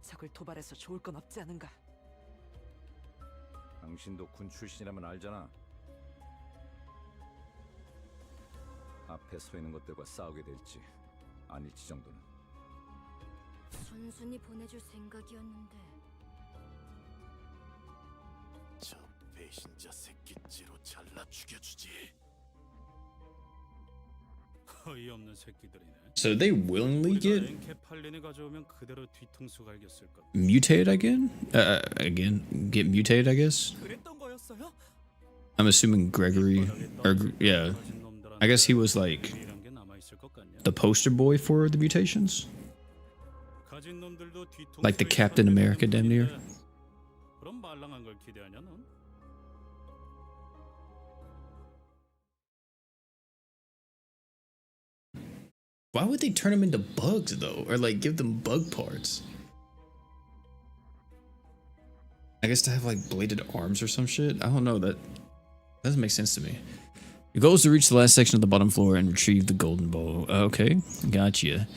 B: 적을 도발해서 좋을 건 없지 않은가?
F: 당신도 군 출신이라면 알잖아. 앞에 서 있는 것들과 싸우게 될지 아닐지 정도는.
J: 순순히 보내줄 생각이었는데.
N: 저 배신자 새끼째로 잘라 죽여주지.
G: 어이없는 새끼들이네.
A: So they willingly get
G: NK8린이 가져오면 그대로 뒤통수 갈겼을 것.
A: mutated again? Get mutated, I guess?
E: 그랬던 거였어요?
A: I'm assuming Gregory, or yeah, I guess he was like the poster boy for the mutations,
G: 가진 놈들도 뒤통수
A: like the Captain America damn near.
G: 그럼 말랑한 걸 기대하냐 넌?
A: Why would they turn them into bugs though, or like give them bug parts? I guess to have like bladed arms or some shit. I don't know, that doesn't make sense to me. Your goal is to reach the last section of the bottom floor and retrieve the golden bow. Okay, gotcha.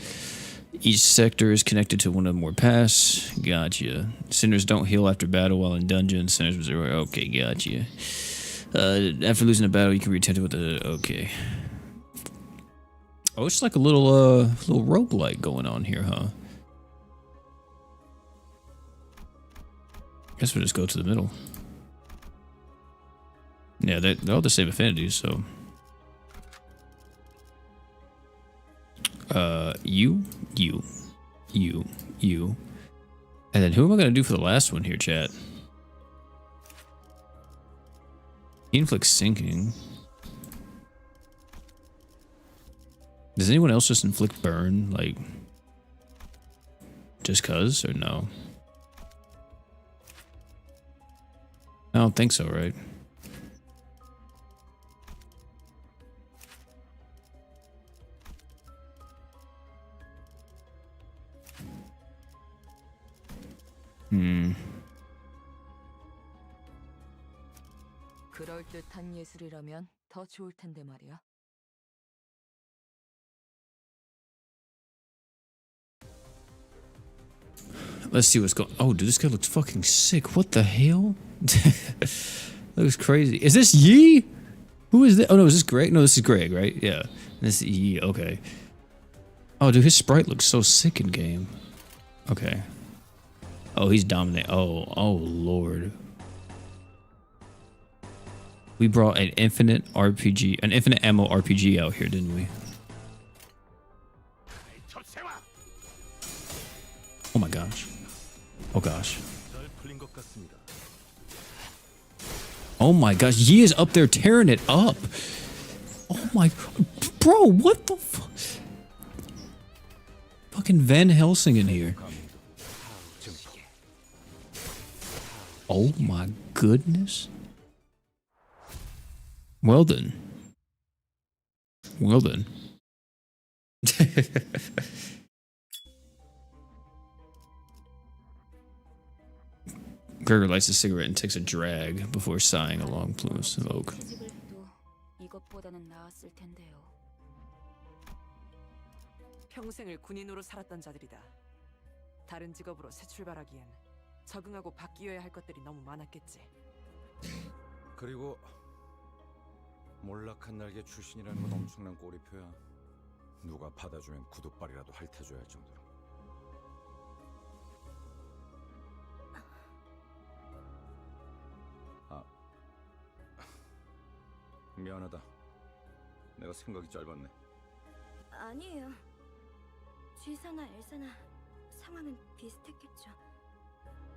A: Each sector is connected to one or more paths. Gotcha. Sinners don't heal after battle while in dungeons. Sinners with zero. Okay, gotcha. After losing a battle, you can reattempt it with a. Okay. Oh, it's like a little roguelike going on here, huh? Guess we'll just go to the middle. Yeah, they're all the same affinities, so. You. And then who am I gonna do for the last one here, chat? He inflicts sinking. Does anyone else just inflict burn, like, just cuz, or no? I don't think so, right?
B: 그럴듯한 예술이라면 더 좋을 텐데 말이야.
A: Let's see what's going. Oh, dude, this guy looks fucking sick. What the hell? Looks crazy. Is this Yi? Who is this? Oh no, is this Greg? No, this is Greg, right? Yeah, this is Yi. Okay. Oh, dude, his sprite looks so sick in game. Okay. Oh, he's dominant. Oh, Lord. We brought an infinite RPG, an infinite ammo RPG out here, didn't we? Oh my gosh. Oh gosh. Oh my gosh. Yi is up there tearing it up. Oh my. Bro, what the fuck? Fucking Van Helsing in here. Oh my goodness. Well then. Well then. Gregor lights a cigarette and takes a drag before sighing a long plume of smoke.
K: 이것보다는 나았을 텐데요.
B: 평생을 군인으로 살았던 자들이다. 다른 직업으로 새 출발하기엔 적응하고 바뀌어야 할 것들이 너무 많았겠지.
F: 그리고 몰락한 날개 출신이라는 건 엄청난 꼬리표야. 누가 받아주면 구두발이라도 핥아줘야 할 정도로. 아, 미안하다. 내가 생각이 짧았네.
J: 아니에요. 쥐사나 엘사나 상황은 비슷했겠죠.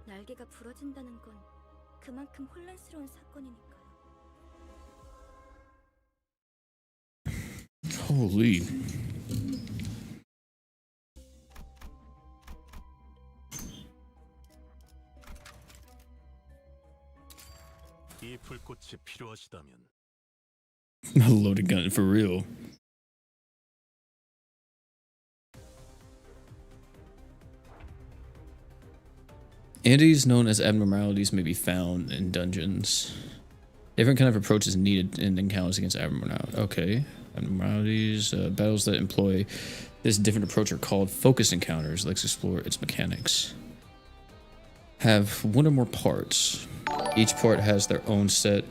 J: 날개가 부러진다는 건 그만큼 혼란스러운 사건이니까요.
A: Holy.
N: 이 불꽃이 필요하시다면
A: A loaded gun for real. Entities known as abnormalities may be found in dungeons. Different kind of approach is needed in encounters against abnormalities. Okay. Abnormalities, battles that employ this different approach are called focus encounters. Let's explore its mechanics. Have one or more parts. Each part has their own set.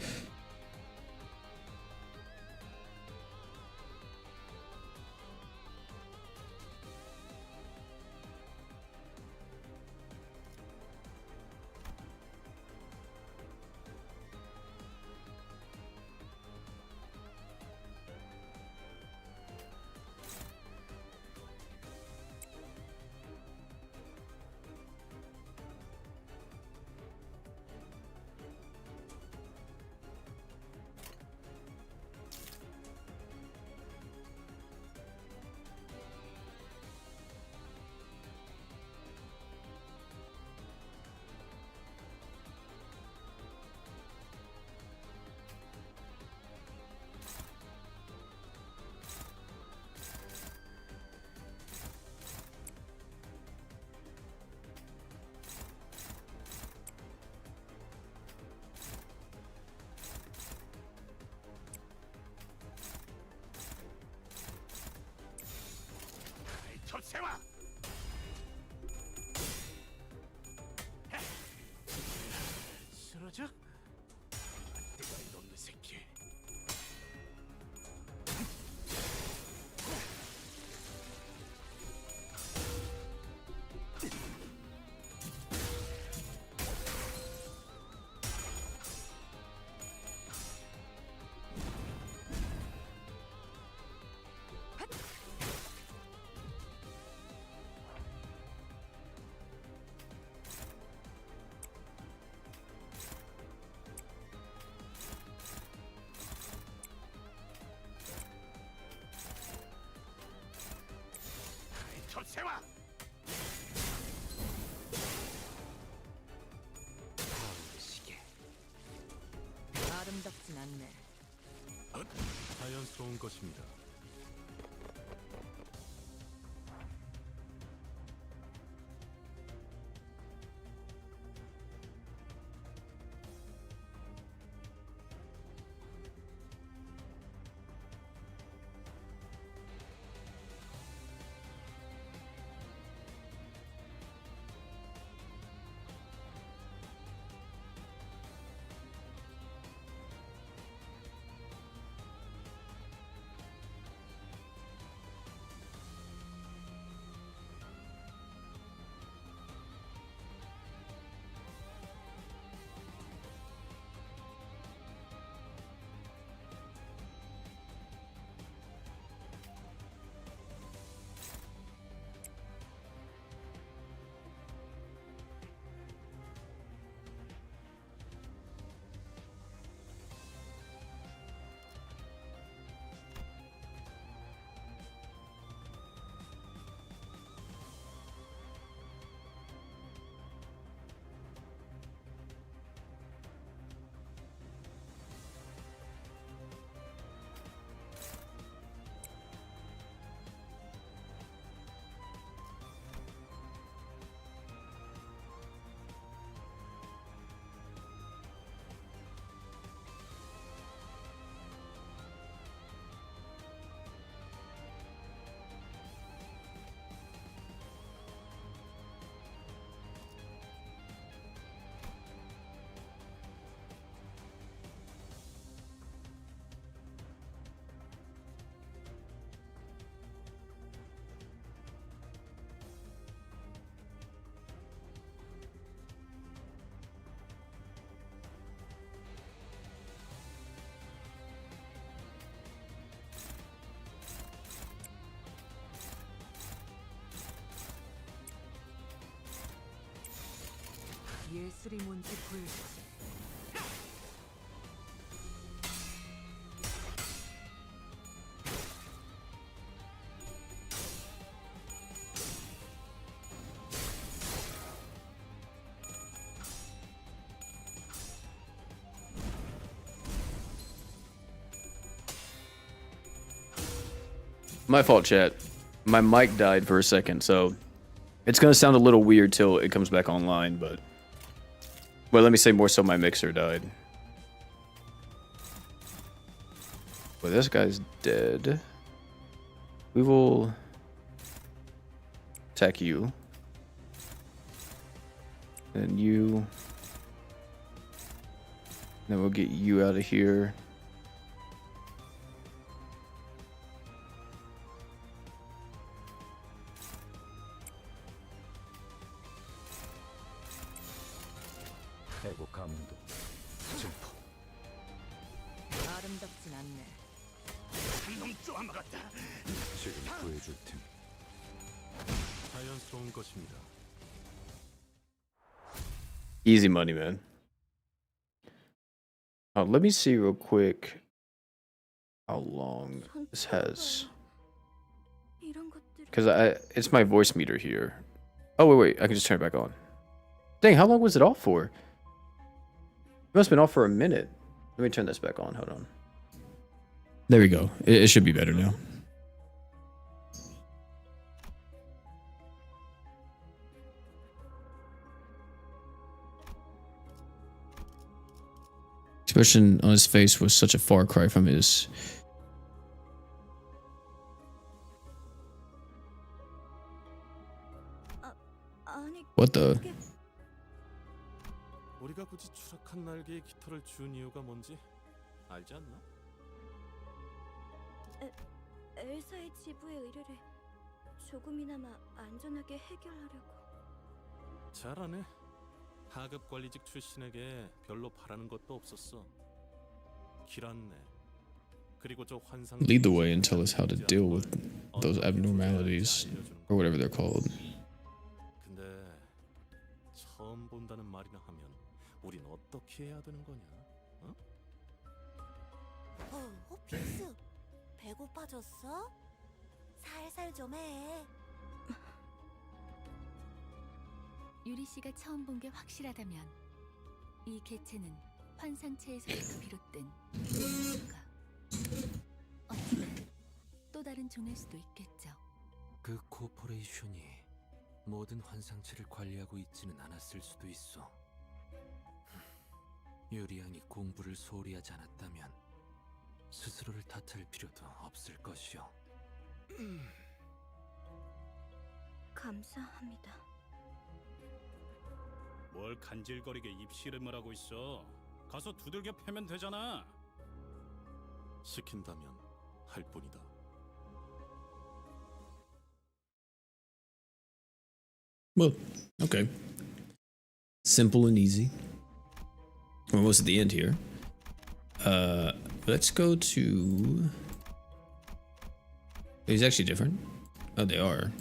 N: 톱세와 쓰러져? 안돼가 이놈의 새끼. 톱세와
B: 아름답진 않네.
N: 자연스러운 것입니다.
B: 예술이 뭔지 보여주지.
A: My fault, chat. My mic died for a second, so it's gonna sound a little weird till it comes back online, but well, let me say more so my mixer died. Well, this guy's dead. We will attack you. And you. Then we'll get you out of here.
B: 아름답진 않네.
N: 한놈 쪼아마 같다.
H: 지금 구해줄 팀.
N: 자연스러운 것입니다.
A: Easy money, man. Oh, let me see real quick how long this has. Because it's my voice meter here. Oh, wait, I can just turn it back on. Dang, how long was it off for? It must have been off for a minute. Let me turn this back on, hold on. There we go. It should be better now. Expression on his face was such a far cry from his. What the?
N: 우리가 굳이 추락한 날개에 깃털을 준 이유가 뭔지 알지 않나?
J: 엘사의 지부의 의뢰를 조금이나마 안전하게 해결하려고.
N: 잘하네. 하급 관리직 출신에게 별로 바라는 것도 없었어. 길 안내. 그리고 저 환상.
A: Lead the way and tell us how to deal with those abnormalities, or whatever they're called.
N: 근데 처음 본다는 말이나 하면 우린 어떻게 해야 되는 거냐? 어?
I: 필수. 배고파졌어? 살살 좀 해.
D: 유리 씨가 처음 본 게 확실하다면 이 개체는 환상체에서부터 비롯된 뭔가 어쩌면 또 다른 종일 수도 있겠죠.
L: 그 코퍼레이션이 모든 환상체를 관리하고 있지는 않았을 수도 있어. 유리양이 공부를 소홀히 하지 않았다면 스스로를 탓할 필요도 없을 것이오.
J: 감사합니다.
G: 뭘 간질거리게 입씨름을 하고 있어. 가서 두들겨 패면 되잖아.
N: 시킨다면 할 뿐이다.
A: Well, okay. Simple and easy. We're almost at the end here. Let's go to. These actually different. Oh, they are.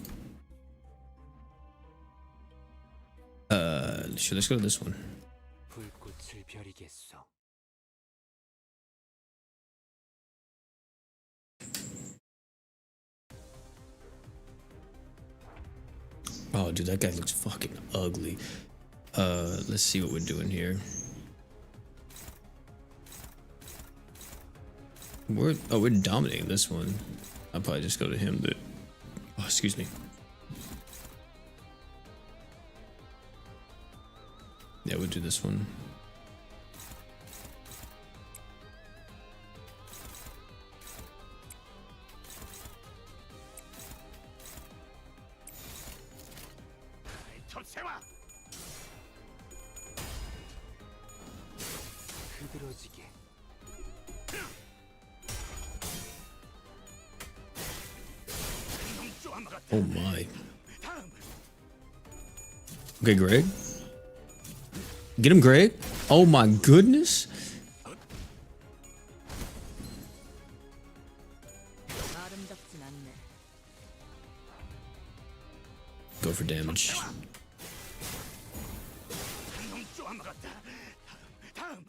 A: Sure, let's go to this one.
L: 불꽃을 벼리겠소.
A: Oh, dude, that guy looks fucking ugly. Let's see what we're doing here. We're dominating this one. I'll probably just go to him, but oh, excuse me. Yeah, we'll do this one.
L: 흐드러지게.
A: Oh my. Okay, Greg. Get him, Greg. Oh my goodness.
B: 아름답진 않네.
A: Go for damage.
N: 넘어갔다. 다음.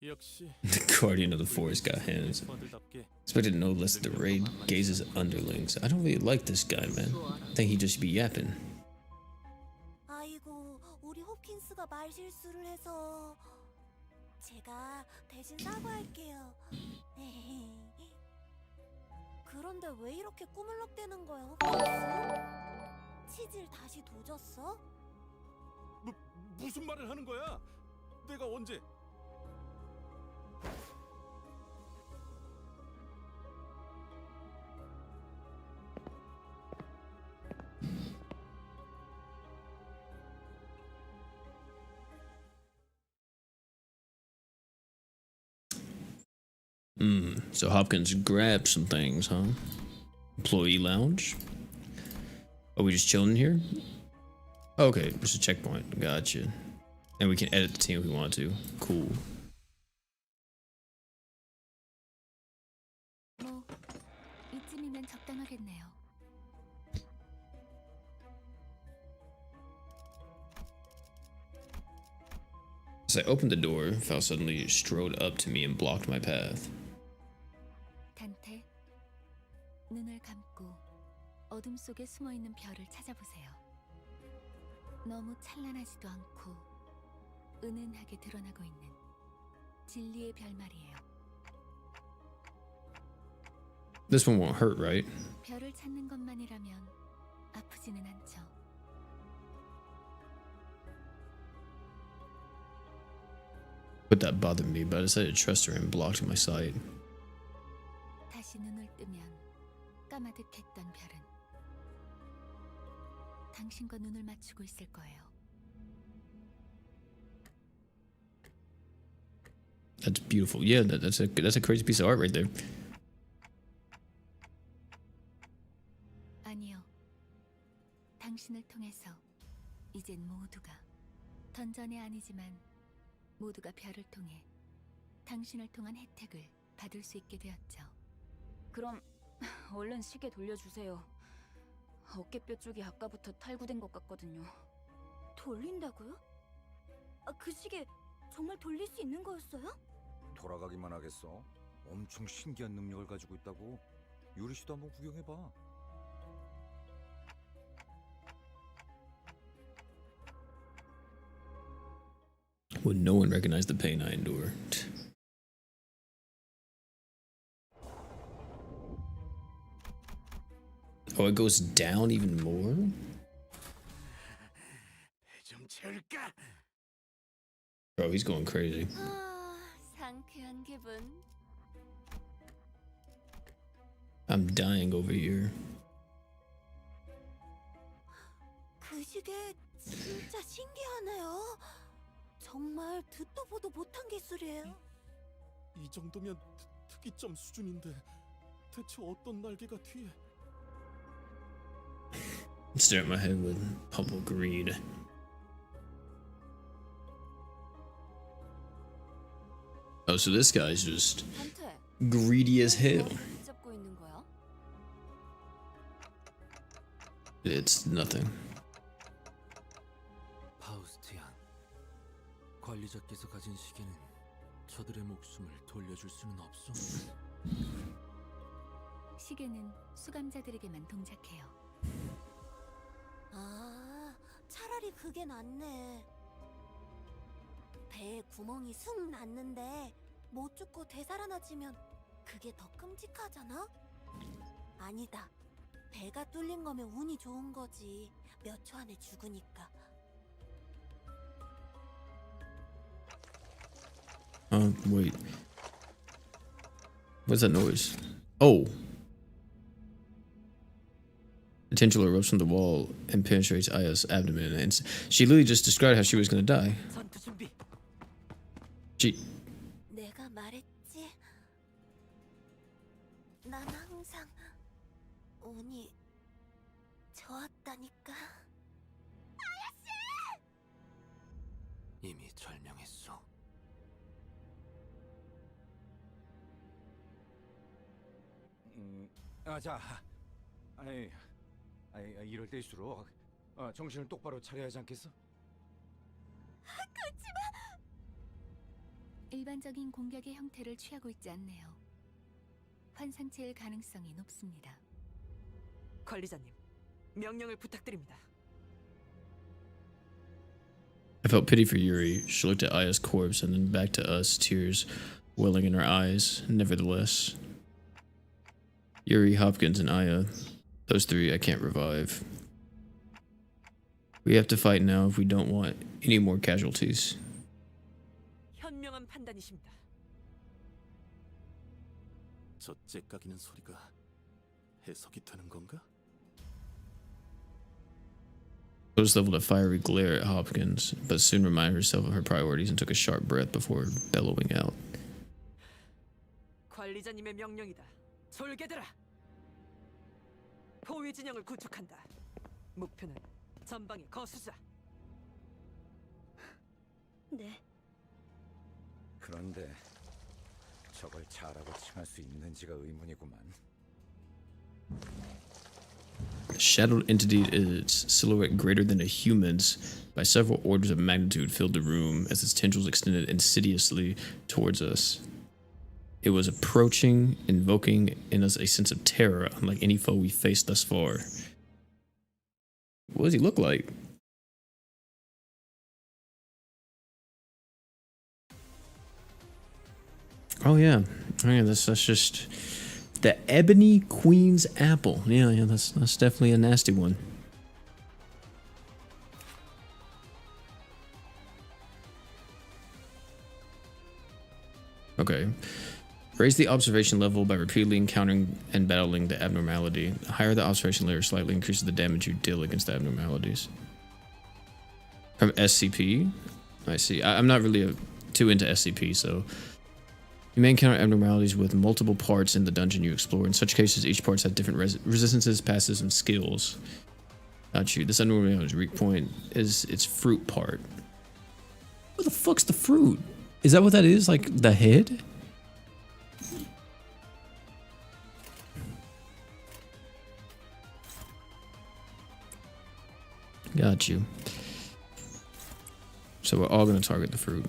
E: 역시
A: The guardian of the forest got hands. Expected no less than the raid gazes underlings. I don't really like this guy, man. I think he just be yapping.
M: 아이고, 우리 홉킨스가 말 실수를 해서 제가 대신 사과할게요. 그런데 왜 이렇게 꾸물럭대는 거야, 홉킨스? 치질 다시 도졌어?
N: 무슨 말을 하는 거야? 내가 언제?
A: So Hopkins grabbed some things, huh? Employee lounge? Are we just chilling here? Okay, there's a checkpoint. Gotcha. And we can edit the team if we want to. Cool.
D: 뭐 이쯤이면 적당하겠네요.
A: As I opened the door, Val suddenly strode up to me and blocked my path.
D: 단테, 눈을 감고 어둠 속에 숨어 있는 별을 찾아보세요. 너무 찬란하지도 않고 은은하게 드러나고 있는 진리의 별 말이에요.
A: This one won't hurt, right?
D: 별을 찾는 것만이라면 아프지는 않죠.
A: But that bothered me, but I decided to trust her and blocked my sight.
D: 다시 눈을 뜨면 까마득했던 별은 당신과 눈을 맞추고 있을 거예요.
A: That's beautiful. Yeah, that's a crazy piece of art right there.
D: 아니요. 당신을 통해서 이젠 모두가 던전이 아니지만 모두가 별을 통해 당신을 통한 혜택을 받을 수 있게 되었죠.
K: 그럼 얼른 시계 돌려주세요. 어깨뼈 쪽이 아까부터 탈구된 것 같거든요.
J: 돌린다고요? 그 시계 정말 돌릴 수 있는 거였어요?
F: 돌아가기만 하겠어? 엄청 신기한 능력을 가지고 있다고. 유리 씨도 한번 구경해봐.
A: Would no one recognize the pain I endure? Oh, it goes down even more?
N: 좀 채울까?
A: Bro, he's going crazy.
I: 상쾌한 기분.
A: I'm dying over here.
M: 그 시계 진짜 신기하네요. 정말 듣도 보도 못한 기술이에요.
N: 이 정도면 특이점 수준인데 대체 어떤 날개가 뒤에?
A: Stare at my head with purple greed. Oh, so this guy's just greedy as hell.
I: 잡고 있는 거야?
A: It's nothing.
L: 파우스티안, 관리자께서 가진 시계는 저들의 목숨을 돌려줄 수는 없소.
D: 시계는 수감자들에게만 동작해요.
M: 차라리 그게 낫네. 배에 구멍이 숭 났는데 못 죽고 되살아나지면 그게 더 끔찍하잖아? 아니다. 배가 뚫린 거면 운이 좋은 거지. 몇 초 안에 죽으니까.
A: Wait. What's that noise? Oh. The tentacle erupts from the wall and penetrates Aya's abdomen. And she literally just described how she was gonna die.
M: 내가 말했지. 난 항상 운이 좋았다니까.
L: 이미 절명했소.
F: 자, 이럴 때일수록 정신을 똑바로 차려야 하지 않겠어?
M: 그렇지만
D: 일반적인 공격의 형태를 취하고 있지 않네요. 환상체일 가능성이 높습니다.
B: 관리자님, 명령을 부탁드립니다.
A: I felt pity for Yuri. She looked at Aya's corpse and then back to us, tears welling in her eyes. Nevertheless, Yuri, Hopkins, and Aya, those three I can't revive. We have to fight now if we don't want any more casualties.
B: 현명한 판단이십니다.
N: 저 째까기는 소리가 해석이 되는 건가?
A: Rose leveled a fiery glare at Hopkins, but soon reminded herself of her priorities and took a sharp breath before bellowing out.
B: 관리자님의 명령이다. 졸개들아. 포위 진영을 구축한다. 목표는 전방의 거수자.
J: 네.
F: 그런데 저걸 잘하고 칭할 수 있는지가 의문이구만.
A: The shadowed entity, its silhouette greater than a human's by several orders of magnitude, filled the room as its tendrils extended insidiously towards us. It was approaching, invoking in us a sense of terror unlike any foe we faced thus far. What does he look like? Oh yeah, that's just the Ebony Queen's Apple. Yeah, that's definitely a nasty one. Okay. Raise the observation level by repeatedly encountering and battling the abnormality. The higher the observation layer slightly increases the damage you deal against the abnormalities. From SCP? I see. I'm not really too into SCP, so... You may encounter abnormalities with multiple parts in the dungeon you explore. In such cases, each part has different resistances, passives, and skills. Got you. This abnormality's weak point is its fruit part. What the fuck's the fruit? Is that what that is? Like the head? Got you. So we're all gonna target the fruit.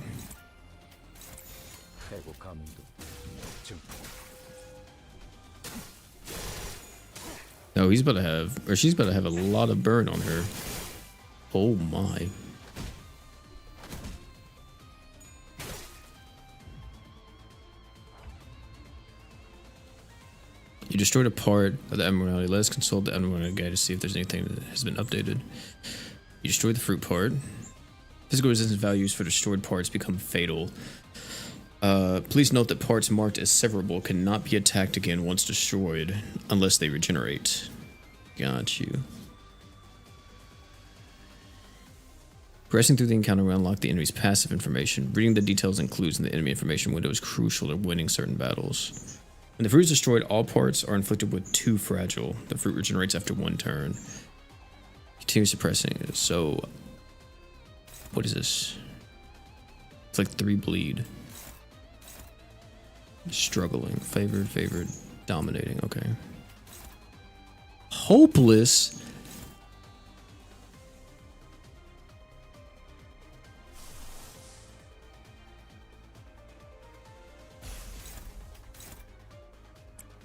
A: No, he's about to have, or she's about to have a lot of burn on her. Oh my. You destroyed a part of the abnormality. Let us consult the abnormality guide to see if there's anything that has been updated. You destroyed the fruit part. Physical resistance values for destroyed parts become fatal. Please note that parts marked as severable cannot be attacked again once destroyed, unless they regenerate. Got you. Progressing through the encounter will unlock the enemy's passive information. Reading the details includes in the enemy information window is crucial to winning certain battles. When the fruit is destroyed, all parts are inflicted with 2 fragile. The fruit regenerates after 1 turn. Continue suppressing. So, what is this? It's like 3 bleed. Struggling. Favored, dominating. Okay. Hopeless?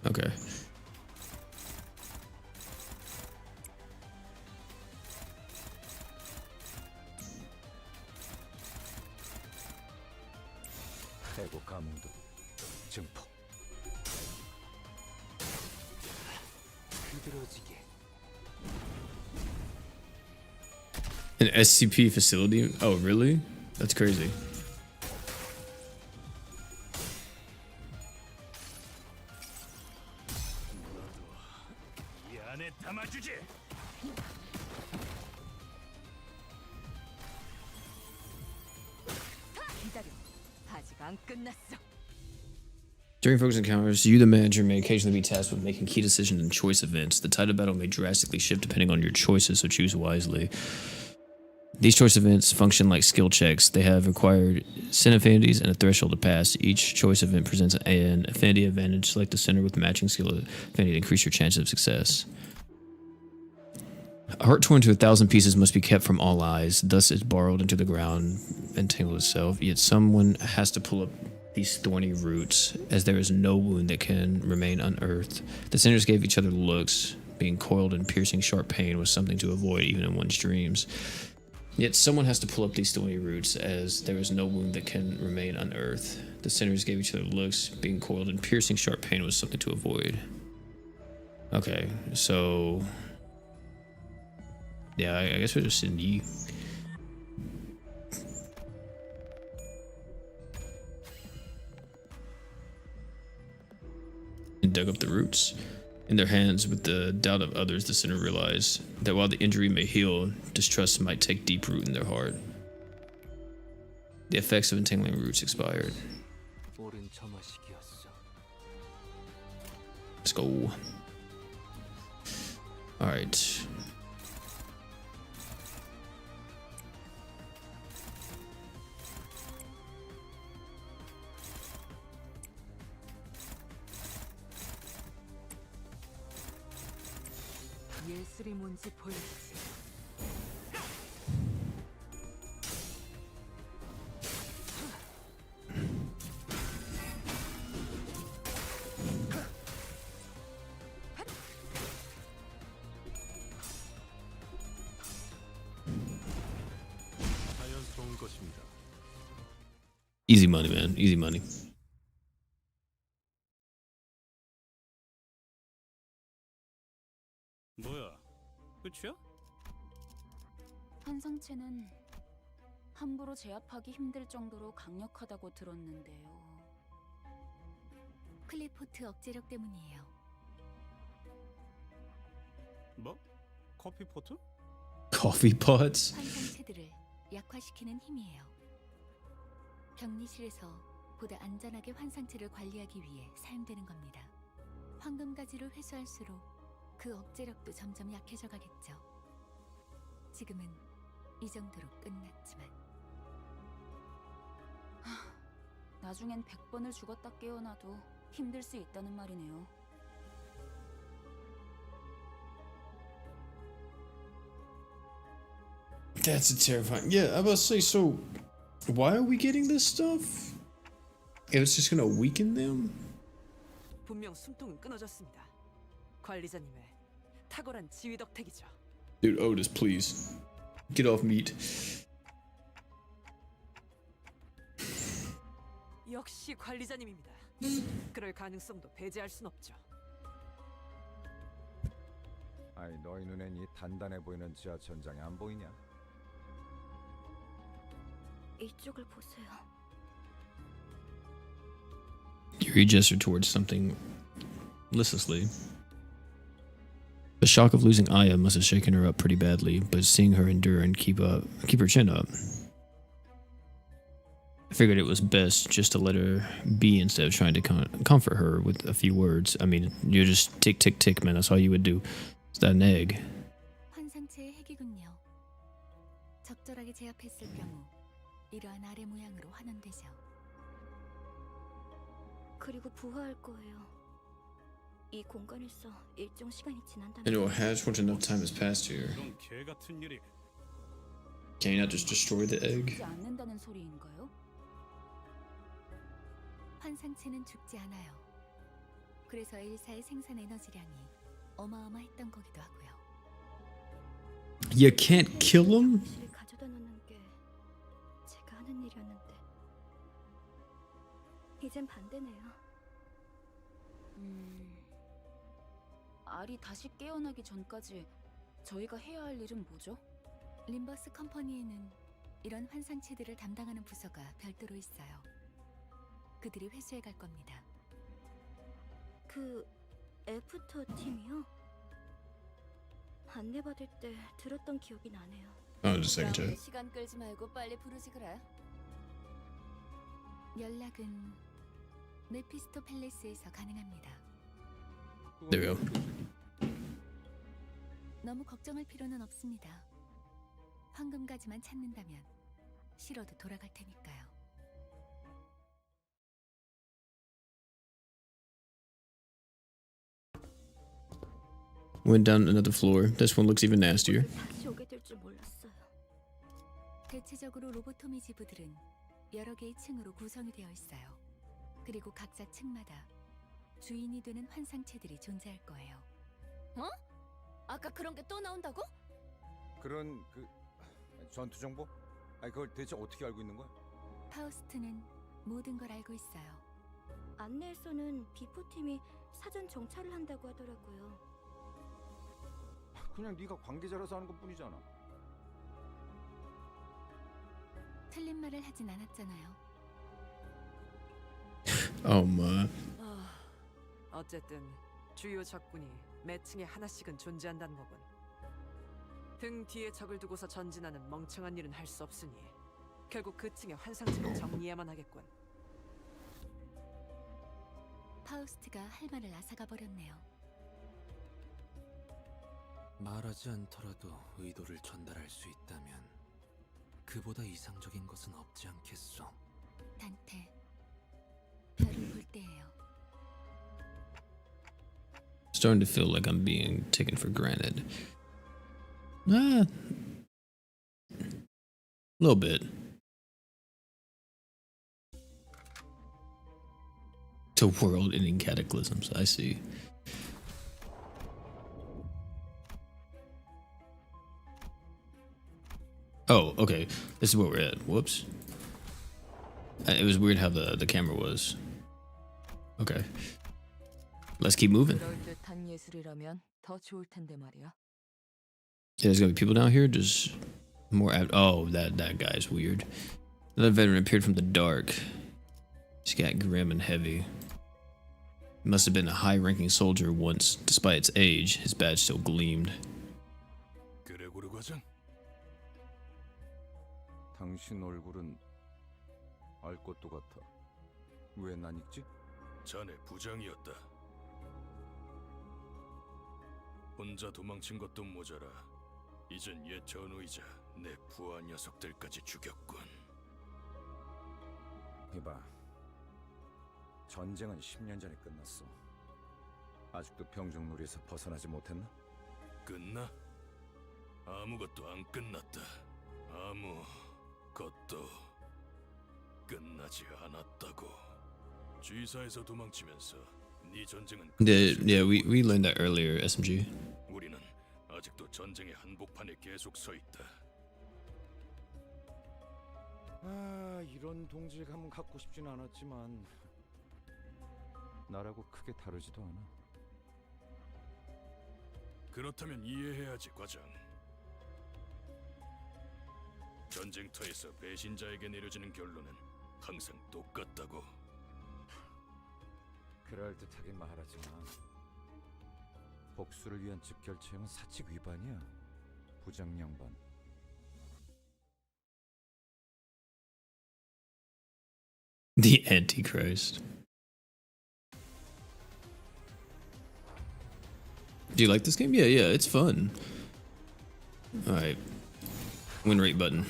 A: Okay. An SCP facility? Oh, really? That's crazy. During focus encounters, you, the manager, may occasionally be tasked with making key decisions and choice events. The tide of battle may drastically shift depending on your choices, so choose wisely. These choice events function like skill checks. They have required sin affinities and a threshold to pass. Each choice event presents an affinity advantage. Select a center with matching skill affinity to increase your chances of success. A heart torn to 1,000 pieces must be kept from all eyes. Thus it's borrowed into the ground and tangled itself. Yet someone has to pull up these thorny roots, as there is no wound that can remain unearthed. The sinners gave each other looks. Being coiled in piercing sharp pain was something to avoid even in one's dreams. Yet someone has to pull up these thorny roots, as there is no wound that can remain unearthed. The sinners gave each other looks. Being coiled in piercing sharp pain was something to avoid. Okay, so... yeah, I guess we're just sending you. And dug up the roots. In their hands, with the doubt of others, the sinner realized that while the injury may heal, distrust might take deep root in their heart. The effects of entangling roots expired. Let's go. Alright.
B: 예술이 뭔지 보여주지.
H: 자연스러운 것입니다.
A: Easy money, man. Easy money.
G: 뭐야? 끝이야?
K: 환상체는 함부로 제압하기 힘들 정도로 강력하다고 들었는데요.
D: 클리포트 억제력 때문이에요.
G: 뭐? 커피포트?
A: Coffee pots?
D: 환상체들을 약화시키는 힘이에요. 격리실에서 보다 안전하게 환상체를 관리하기 위해 사용되는 겁니다. 황금가지를 회수할수록 그 억제력도 점점 약해져 가겠죠. 지금은 이 정도로 끝났지만
K: 나중엔 100번을 죽었다 깨어나도 힘들 수 있다는 말이네요.
A: That's a terrifying. Yeah, I was about to say, so why are we getting this stuff? It was just gonna weaken them?
B: 분명 숨통은 끊어졌습니다. 관리자님의 탁월한 지휘 덕택이죠.
A: Dude, Otis, please. Get off meat.
B: 역시 관리자님입니다. 그럴 가능성도 배제할 순 없죠.
F: 아니 너희 눈엔 이 단단해 보이는 지하천장이 안 보이냐?
J: 이쪽을 보세요.
A: Yuri gestured towards something listlessly. The shock of losing Aya must have shaken her up pretty badly, but seeing her endure and keep her chin up, I figured it was best just to let her be instead of trying to comfort her with a few words. I mean, you're just tick, tick, tick, man. That's all you would do. Is that an egg?
D: 환상체의 핵이군요. 적절하게 제압했을 경우 이러한 아래 모양으로 환원되죠.
J: 그리고 부화할 거예요. 이 공간에서 일정 시간이 지난다면
A: And it will hatch once enough time has passed here.
G: 그런 개 같은 일이.
A: Can you not just destroy the egg?
K: 죽지 않는다는 소리인가요?
D: 환상체는 죽지 않아요. 그래서 엘사의 생산 에너지량이 어마어마했던 거기도 하고요.
A: You can't kill him?
J: 실을 가져다 놓는 게 제가 하는 일이었는데 이젠 반대네요.
K: 알이 다시 깨어나기 전까지 저희가 해야 할 일은 뭐죠?
D: 림버스 컴퍼니에는 이런 환상체들을 담당하는 부서가 별도로 있어요. 그들이 회수해 갈 겁니다.
J: 그 애프터 팀이요? 안내받을 때 들었던 기억이 나네요.
A: Oh, just a second, chat.
I: 시간 끌지 말고 빨리 부르지 그래.
D: 연락은 메피스토 팰리스에서 가능합니다.
A: There we go.
D: 너무 걱정할 필요는 없습니다. 황금가지만 찾는다면 싫어도 돌아갈 테니까요.
A: Went down another floor. This one looks even nastier.
J: 다시 오게 될 줄 몰랐어요.
D: 대체적으로 로보토미 지부들은 여러 개의 층으로 구성이 되어 있어요. 그리고 각자 층마다 주인이 되는 환상체들이 존재할 거예요.
I: 어? 아까 그런 게 또 나온다고?
F: 그런 그 전투 정보? 아니 그걸 대체 어떻게 알고 있는 거야?
D: 파우스트는 모든 걸 알고 있어요.
J: 안내에서는 비포팀이 사전 정찰을 한다고 하더라고요.
F: 그냥 네가 관계자라서 하는 것뿐이잖아.
D: 틀린 말을 하진 않았잖아요.
A: Oh my.
B: 어쨌든 주요 적군이 매 층에 하나씩은 존재한다는 거군. 등 뒤에 적을 두고서 전진하는 멍청한 일은 할 수 없으니 결국 그 층의 환상체를 정리해야만 하겠군.
D: 파우스트가 할 말을 앗아가 버렸네요.
L: 말하지 않더라도 의도를 전달할 수 있다면 그보다 이상적인 것은 없지 않겠소.
D: 단테, 별을 볼 때예요.
A: Starting to feel like I'm being taken for granted. A little bit. To world-ending cataclysms, I see. Oh, okay. This is where we're at. Whoops. It was weird how the camera was. Okay. Let's keep moving.
B: 그럴듯한 예술이라면 더 좋을 텐데 말이야.
A: Yeah, there's gonna be people down here. Just more. Oh, that guy's weird. Another veteran appeared from the dark. He's got grim and heavy. He must have been a high-ranking soldier once. Despite its age, his badge still gleamed.
N: 그레고르 과장,
F: 당신 얼굴은 알 것도 같아. 왜 난 읽지?
N: 자네 부장이었다. 혼자 도망친 것도 모자라 이젠 옛 전우이자 내 부하 녀석들까지 죽였군.
F: 이봐, 전쟁은 10년 전에 끝났어. 아직도 병정놀이에서 벗어나지 못했나?
N: 끝나? 아무것도 안 끝났다. 아무것도 끝나지 않았다고. 주의사에서 도망치면서 네 전쟁은
A: Yeah, we learned that earlier, SMG.
N: 우리는 아직도 전쟁의 한복판에 계속 서 있다.
F: 이런 동질감은 갖고 싶진 않았지만 나라고 크게 다르지도 않아.
N: 그렇다면 이해해야지, 과장. 전쟁터에서 배신자에게 내려지는 결론은 항상 똑같다고.
F: 그럴듯하게 말하지만 복수를 위한 즉결체형은 사칙 위반이야. 부장 양반.
A: The Antichrist. Do you like this game? Yeah, it's fun. Alright. Win rate button.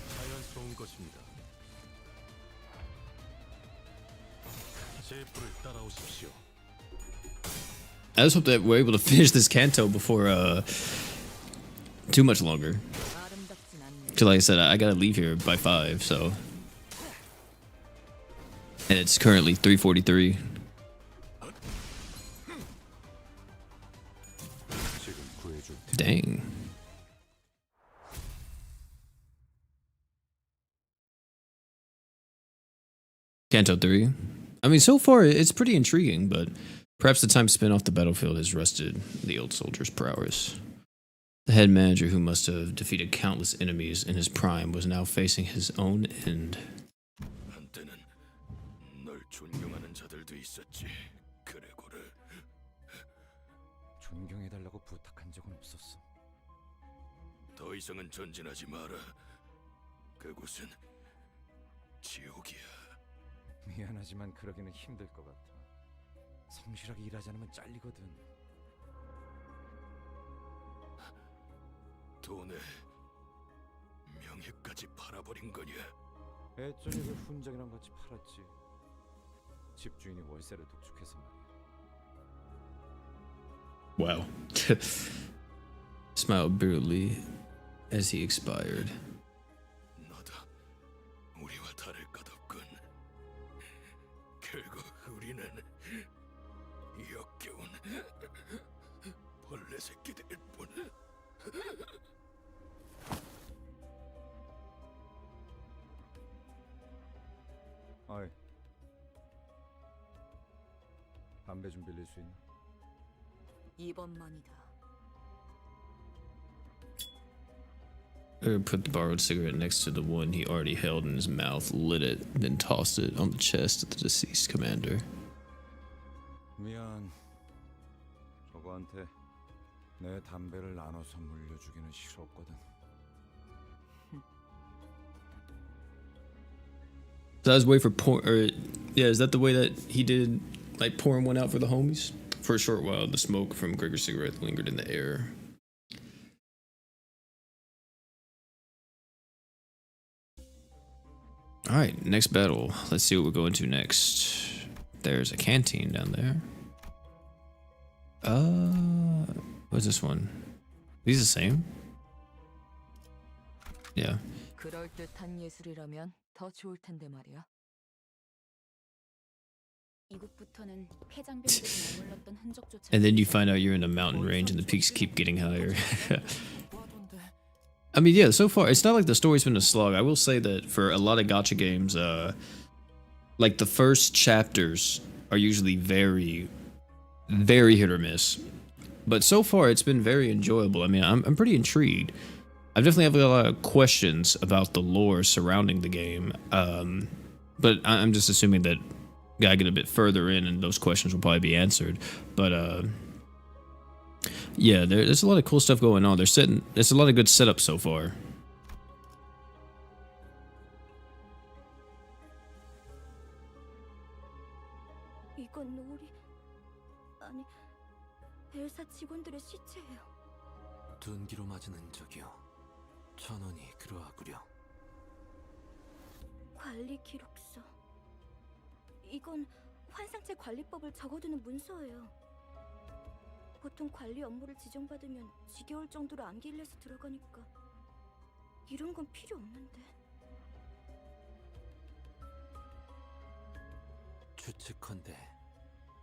H: 자연스러운 것입니다. 제 불을 따라오십시오.
A: I just hope that we're able to finish this Canto before too much longer. Cause like I said, I gotta leave here by 5, so. And it's currently 3:43. Dang. Canto 3. I mean, so far it's pretty intriguing, but perhaps the time spent off the battlefield has rusted the old soldier's prowess. The head manager, who must have defeated countless enemies in his prime, was now facing his own end.
N: 한때는 널 존경하는 자들도 있었지. 그레고르.
F: 존경해달라고 부탁한 적은 없었어.
N: 더 이상은 전진하지 마라. 그곳은 지옥이야.
F: 미안하지만 그러기는 힘들 것 같아. 성실하게 일하지 않으면 잘리거든.
N: 돈에 명예까지 팔아버린 거냐?
F: 애전에 그 훈장이랑 같이 팔았지. 집주인이 월세를 독촉해서 말이야.
A: Wow. Smiled bitterly as he expired.
N: 너도 우리와 다를 것 없군. 결국 우리는 역겨운 벌레 새끼들 뿐.
F: 어이, 담배 좀 빌릴 수 있나?
B: 이번만이다.
A: Put the borrowed cigarette next to the one he already held in his mouth, lit it, then tossed it on the chest of the deceased commander.
F: 미안. 저거한테 내 담배를 나눠서 물려주기는 싫었거든.
A: So that was way for pour, or yeah, is that the way that he did, like pouring one out for the homies? For a short while, the smoke from Gregor's cigarette lingered in the air. All right, next battle. Let's see what we're going to next. There's a canteen down there. What's this one? These the same? Yeah.
B: 그럴듯한 예술이라면 더 좋을 텐데 말이야.
K: 이곳부터는 폐장병들이 머물렀던 흔적조차.
A: And then you find out you're in a mountain range and the peaks keep getting higher. I mean, yeah, so far, it's not like the story's been a slog. I will say that for a lot of gacha games, like the first chapters are usually very, very hit or miss. But so far, it's been very enjoyable. I mean, I'm pretty intrigued. I definitely have a lot of questions about the lore surrounding the game. But I'm just assuming that gotta get a bit further in and those questions will probably be answered. But, yeah, there's a lot of cool stuff going on. There's a lot of good setup so far.
J: 이건 우리 아니 엘사 직원들의 시체예요.
L: 둔기로 맞은 흔적이요. 천원이 그러하구려.
J: 관리 기록서. 이건 환상체 관리법을 적어두는 문서예요. 보통 관리 업무를 지정받으면 지겨울 정도로 암기일에서 들어가니까 이런 건 필요 없는데.
L: 추측컨대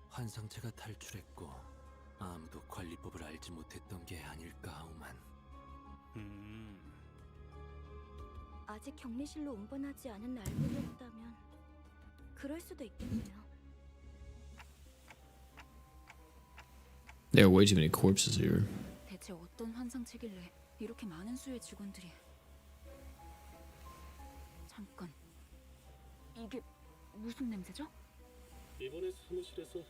L: 환상체가 탈출했고 아무도 관리법을 알지 못했던 게 아닐까 하오만.
J: 아직 격리실로 운반하지 않은 알물이었다면 그럴 수도 있겠네요.
A: There are way too many corpses here.
K: 대체 어떤 환상체길래 이렇게 많은 수의 직원들이? 잠깐, 이게 무슨 냄새죠?
O: 이번에 사무실에서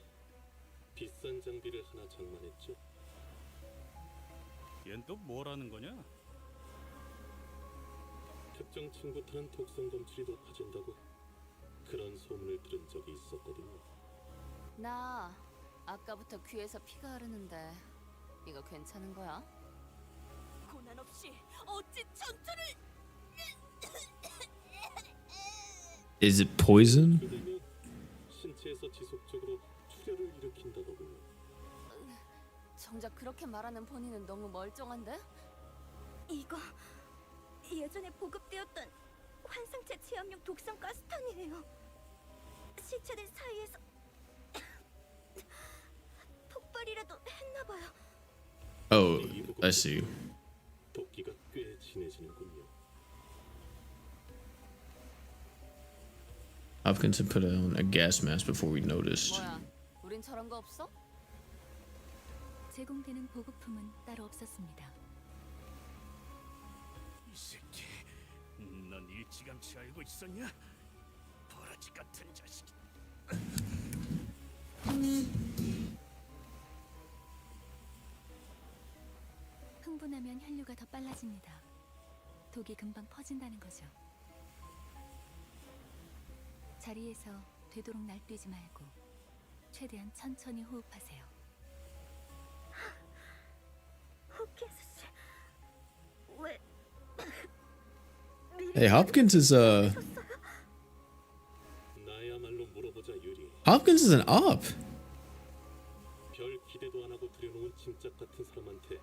O: 비싼 장비를 하나 장만했죠.
G: 얜 또 뭐라는 거냐?
O: 특정 친구들은 독성 검출이 높아진다고 그런 소문을 들은 적이 있었거든요.
I: 나 아까부터 귀에서 피가 흐르는데 이거 괜찮은 거야?
M: 고난 없이 어찌 전투를
A: Is it poison?
O: 그러면 신체에서 지속적으로 출혈을 일으킨다더군요.
I: 정작 그렇게 말하는 본인은 너무 멀쩡한데?
J: 이거 예전에 보급되었던 환상체 체험용 독성 가스탄이에요. 시체들 사이에서 폭발이라도 했나봐요.
A: Oh, I see.
O: 도끼가 꽤 진해지는군요.
A: Hopkins had put on a gas mask before we noticed.
I: 뭐야? 우린 저런 거 없어?
D: 제공되는 보급품은 따로 없었습니다.
N: 이 새끼, 넌 일찌감치 알고 있었냐? 버러지 같은 자식.
D: 흥분하면 혈류가 더 빨라집니다. 독이 금방 퍼진다는 거죠. 자리에서 되도록 날뛰지 말고 최대한 천천히 호흡하세요.
J: 호킨스 씨, 왜?
A: Hey, Hopkins is
O: 나야말로 물어보자 유리.
A: Hopkins is an op.
O: 별 기대도 안 하고 들여놓은 짐짝 같은 사람한테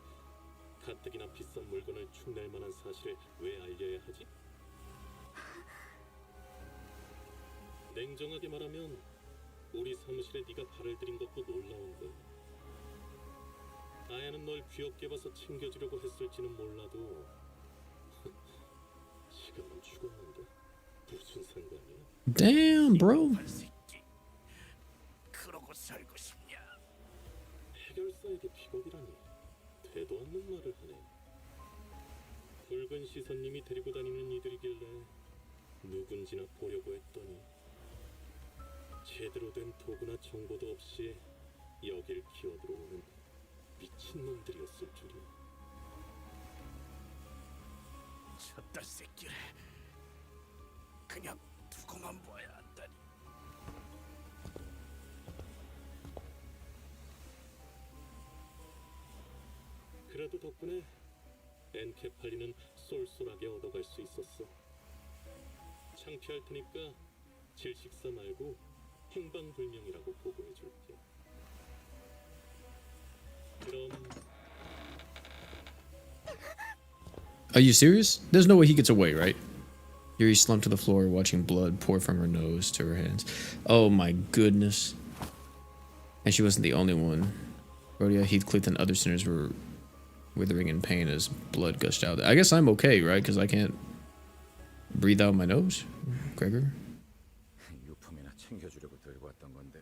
O: 가뜩이나 비싼 물건을 축낼 만한 사실을 왜 알려야 하지? 냉정하게 말하면 우리 사무실에 네가 발을 들인 것도 놀라운 거야. 아야는 널 귀엽게 봐서 챙겨주려고 했을지는 몰라도 지금은 죽었는데 무슨 상관이야?
A: Damn, bro.
N: 그러고 살고 싶냐?
O: 해결사에게 비겁이라니 되도 않는 말을 하네. 붉은 시선님이 데리고 다니는 이들이길래 누군지나 보려고 했더니 제대로 된 도구나 정보도 없이 여길 기어들어오는 미친놈들이었을 줄이야.
N: 저딴 새끼를 그냥 두고만 봐야 한다니.
O: 그래도 덕분에 엔케팔리는 쏠쏠하게 얻어갈 수 있었어. 창피할 테니까 질식사 말고 행방불명이라고 보고해줄게. 그럼
A: Are you serious? There's no way he gets away, right? Yuri slumped to the floor, watching blood pour from her nose to her hands. Oh my goodness. And she wasn't the only one. Rhodia, Heathcliff, and other sinners were withering in pain as blood gushed out. I guess I'm okay, right? Because I can't breathe out my nose, Gregor?
F: 유품이나 챙겨주려고 들고 왔던 건데.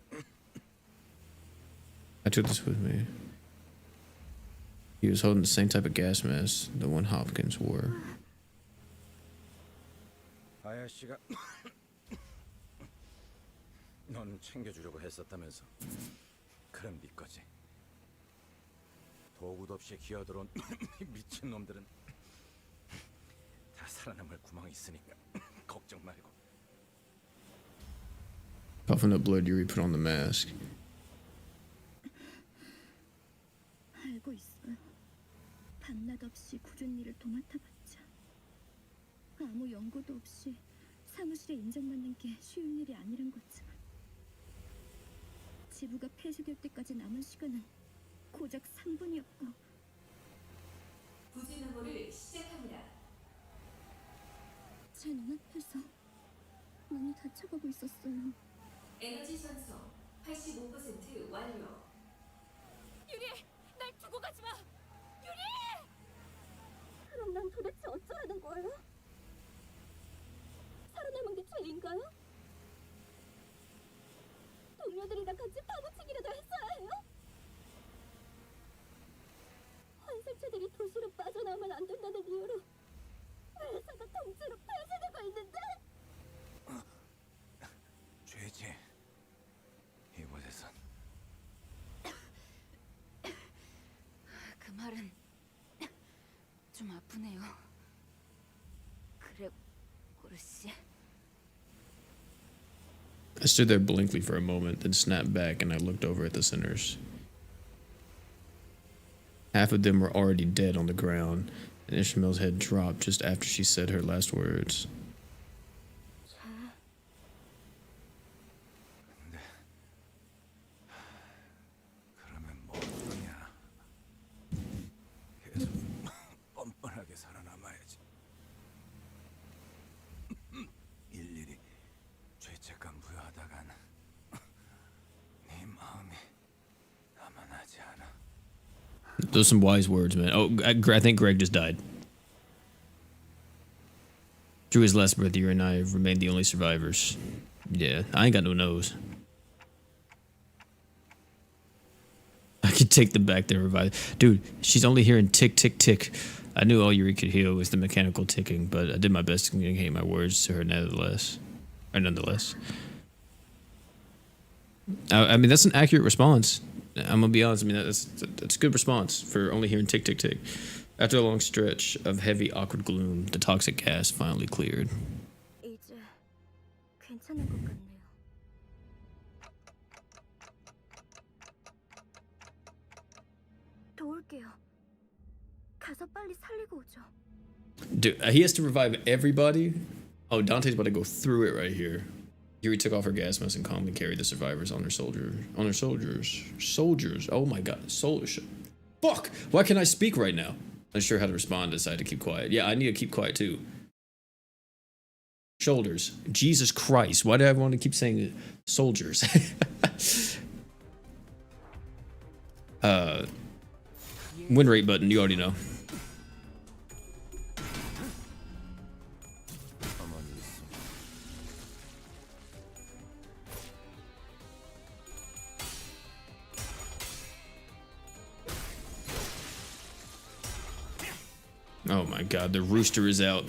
A: I took this with me. He was holding the same type of gas mask, the one Hopkins wore.
F: 아야 씨가 넌 챙겨주려고 했었다면서. 그럼 네 거지. 도구도 없이 기어들어온 미친 놈들은 다 살아남을 구멍이 있으니까 걱정 말고.
A: Puffing up blood, Yuri put on the mask.
J: 알고 있어요. 밤낮 없이 굳은 일을 도맡아봤자 아무 연고도 없이 사무실에 인정받는 게 쉬운 일이 아니란 거지만 지부가 폐쇄될 때까지 남은 시간은 고작 3분이었고
K: 부지 메모를 시작합니다.
J: 제 눈앞에서 눈이 다쳐가고 있었어요.
K: 에너지 전송 85% 완료.
J: 유리! 날 두고 가지 마! 유리! 그럼 난 도대체 어쩌라는 거예요? 살아남은 게 죄인가요? 동료들이랑 같이 파묻히기라도 했어야 해요? 환생체들이 도시로 빠져나오면 안 된다는 이유로 회사가 통째로 폐쇄되고 있는데?
F: 죄지. 이곳에선
K: 그 말은 좀 아프네요. 그래, 고르씨.
A: I stood there blankly for a moment, then snapped back and I looked over at the sinners. Half of them were already dead on the ground, and Ishmael's head dropped just after she said her last words.
F: 그러면 뭐 어떠냐? 계속 뻔뻔하게 살아남아야지. 일일이 죄책감 부여하다간 네 마음이 남아나지 않아.
A: Those are some wise words, man. Oh, I think Greg just died. Drew his last breath. You and I have remained the only survivors. Yeah, I ain't got no nose. I could take them back there and revive. Dude, she's only hearing tick, tick, tick. I knew all Yuri could hear was the mechanical ticking, but I did my best to communicate my words to her nonetheless. I mean, that's an accurate response. I'm gonna be honest. I mean, that's a good response for only hearing tick, tick, tick. After a long stretch of heavy, awkward gloom, the toxic gas finally cleared.
J: 이제 괜찮은 것 같네요. 도울게요. 가서 빨리 살리고 오죠.
A: Dude, he has to revive everybody. Oh, Dante's about to go through it right here. Yuri took off her gas mask and calmly carried the survivors on her soldiers. Oh my god, soldiers. Fuck! Why can't I speak right now? Unsure how to respond, decided to keep quiet. Yeah, I need to keep quiet too. Shoulders. Jesus Christ, why do I want to keep saying it? Soldiers? Win rate button, you already know. Oh my god, the rooster is out.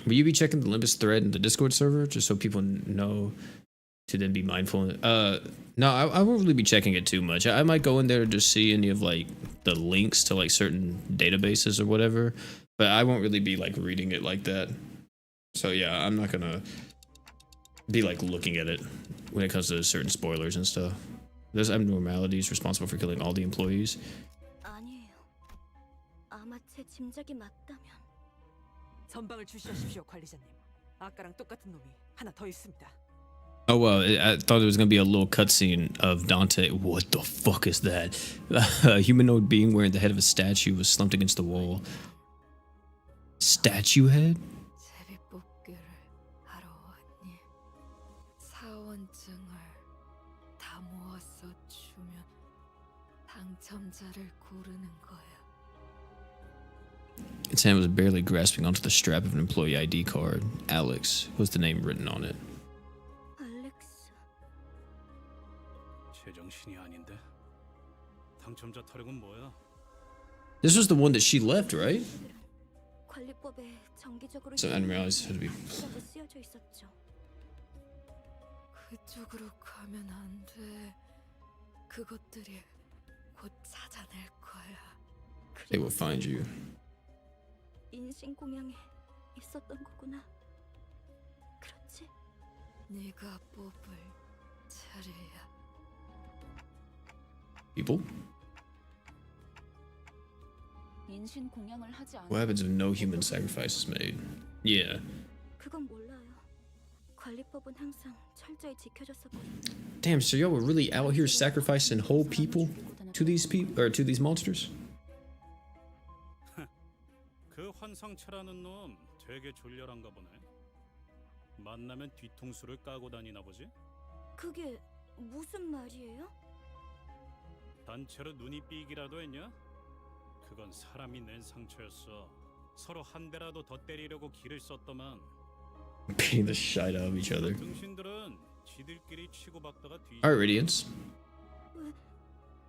A: Will you be checking the Limbus thread in the Discord server just so people know to then be mindful? No, I won't really be checking it too much. I might go in there to just see any of like the links to like certain databases or whatever, but I won't really be like reading it like that. So yeah, I'm not gonna be like looking at it when it comes to certain spoilers and stuff. There's abnormalities responsible for killing all the employees.
J: 아니에요. 아마 제 짐작이 맞다면.
B: 전방을 주시하십시오, 관리자님. 아까랑 똑같은 놈이 하나 더 있습니다.
A: Oh well, I thought it was gonna be a little cutscene of Dante. What the fuck is that? A humanoid being wearing the head of a statue was slumped against the wall. Statue head?
P: 제비뽑기를 하러 왔니? 사원증을 다 모아서 주면 당첨자를 고르는 거야.
A: Its hand was barely grasping onto the strap of an employee ID card. Alex was the name written on it.
J: 알렉스.
G: 제정신이 아닌데. 당첨자 타령은 뭐야?
A: This was the one that she left, right?
J: 관리법에 정기적으로
A: So I didn't realize it had to be.
J: 쓰여져 있었죠.
P: 그쪽으로 가면 안 돼. 그것들이 곧 찾아낼 거야.
A: They will find you.
J: 인신공양에 있었던 거구나. 그렇지?
P: 네가 뽑을 차례야.
A: People?
K: 인신 공양을 하지 않아.
A: What happens if no human sacrifice is made? Yeah.
J: 그건 몰라요. 관리법은 항상 철저히 지켜졌었거든요.
A: Damn, so y'all were really out here sacrificing whole people to these people or to these monsters?
G: 그 환상체라는 놈 되게 졸렬한가 보네. 만나면 뒤통수를 까고 다니나 보지?
J: 그게 무슨 말이에요?
G: 단체로 눈이 삐기라도 했냐? 그건 사람이 낸 상처였어. 서로 한 대라도 더 때리려고 기를 썼더만.
A: Beating the shit out of each other.
G: 등신들은 지들끼리 치고받다가 뒤.
A: Alright, Radiance.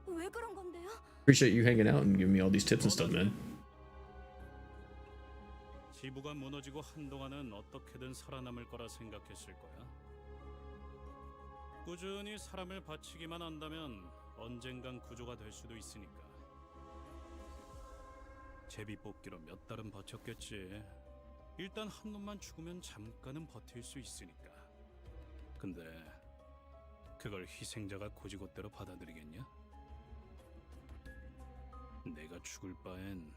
J: 왜 그런 건데요?
A: Appreciate you hanging out and giving me all these tips and stuff, man.
G: 지부가 무너지고 한동안은 어떻게든 살아남을 거라 생각했을 거야. 꾸준히 사람을 바치기만 한다면 언젠간 구조가 될 수도 있으니까. 제비뽑기로 몇 달은 버텼겠지. 일단 한 놈만 죽으면 잠깐은 버틸 수 있으니까. 근데 그걸 희생자가 고지고대로 받아들이겠냐? 내가 죽을 바엔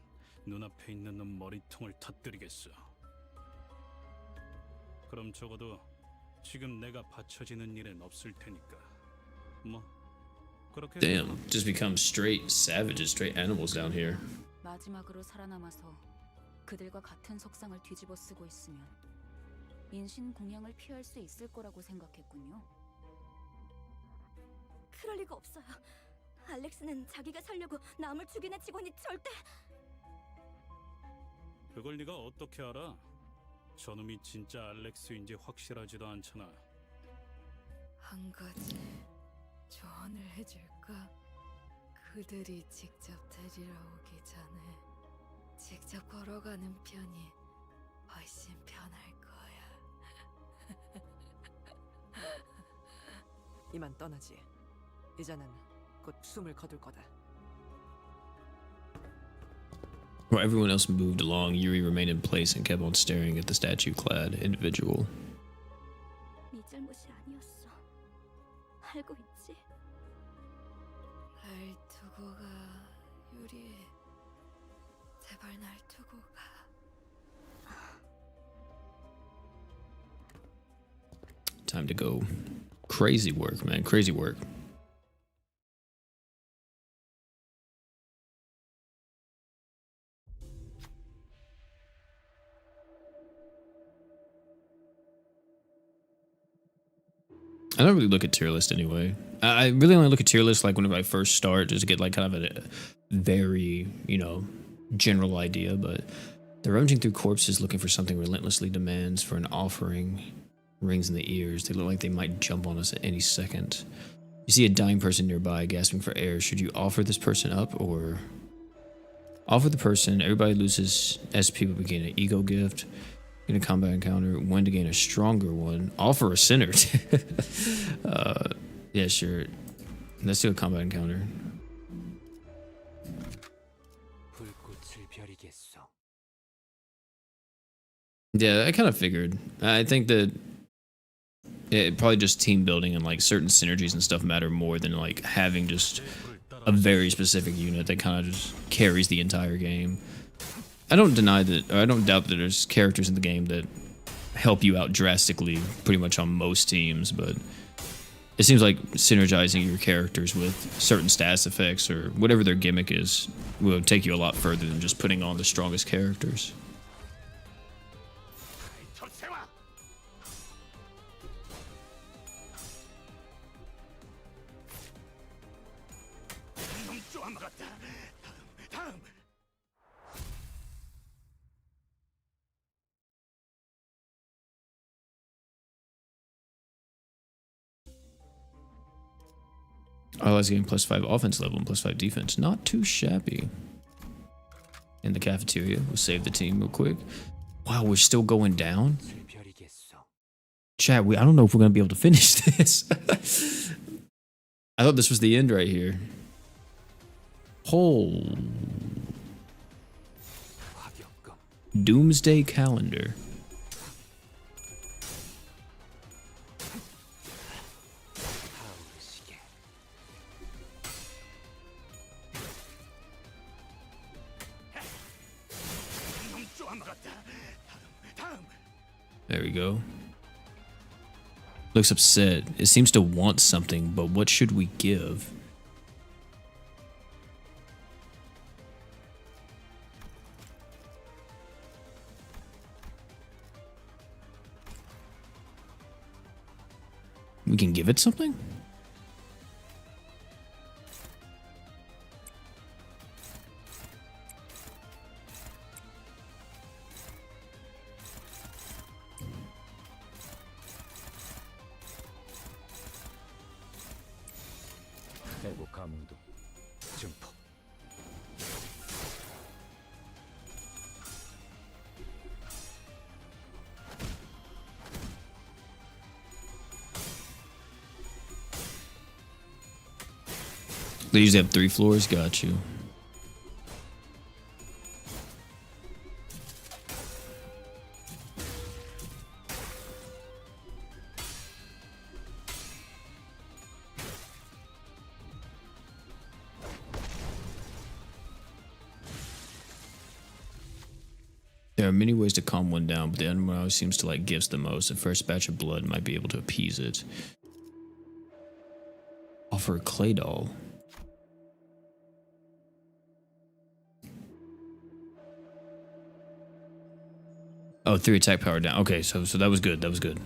G: 눈앞에 있는 놈 머리통을 터뜨리겠어. 그럼 적어도 지금 내가 바쳐지는 일은 없을 테니까. 뭐 그렇게.
A: Damn, just become straight savages, straight animals down here.
K: 마지막으로 살아남아서 그들과 같은 석상을 뒤집어 쓰고 있으면 인신 공양을 피할 수 있을 거라고 생각했군요.
J: 그럴 리가 없어요. 알렉스는 자기가 살려고 남을 죽이는 직원이 절대.
G: 그걸 네가 어떻게 알아? 저놈이 진짜 알렉스인지 확실하지도 않잖아.
P: 한 가지 조언을 해줄까? 그들이 직접 데리러 오기 전에 직접 걸어가는 편이 훨씬 편할 거야.
B: 이만 떠나지. 이제는 곧 숨을 거둘 거다.
A: While everyone else moved along, Yuri remained in place and kept on staring at the statue-clad individual.
J: 네 잘못이 아니었어. 알고 있지?
P: 날 두고 가, 유리. 제발 날 두고 가.
A: Time to go. Crazy work, man. Crazy work. I don't really look at tier list anyway. I really only look at tier list like whenever I first start, just to get like kind of a very, you know, general idea. But they're rummaging through corpses looking for something relentlessly demands for an offering. Rings in the ears. They look like they might jump on us at any second. You see a dying person nearby gasping for air. Should you offer this person up or offer the person? Everybody loses SP but we gain an ego gift. Gain a combat encounter. When to gain a stronger one. Offer a sinner. Yeah, sure. Let's do a combat encounter. Yeah, I kind of figured. I think that probably just team building and like certain synergies and stuff matter more than like having just a very specific unit that kind of just carries the entire game. I don't deny that, or I don't doubt that there's characters in the game that help you out drastically pretty much on most teams, but it seems like synergizing your characters with certain stats effects or whatever their gimmick is will take you a lot further than just putting on the strongest characters. Allies getting +5 offense level and +5 defense. Not too shabby. In the cafeteria, we'll save the team real quick. Wow, we're still going down? Chat, I don't know if we're going to be able to finish this. I thought this was the end right here. Oh. Doomsday calendar. There we go. Looks upset. It seems to want something, but what should we give? We can give it something? They usually have 3 floors. Got you. There are many ways to calm one down, but the other one always seems to like gifts the most. The first batch of blood might be able to appease it. Offer a clay doll. Oh, 3 attack power down. Okay, so that was good. That was good.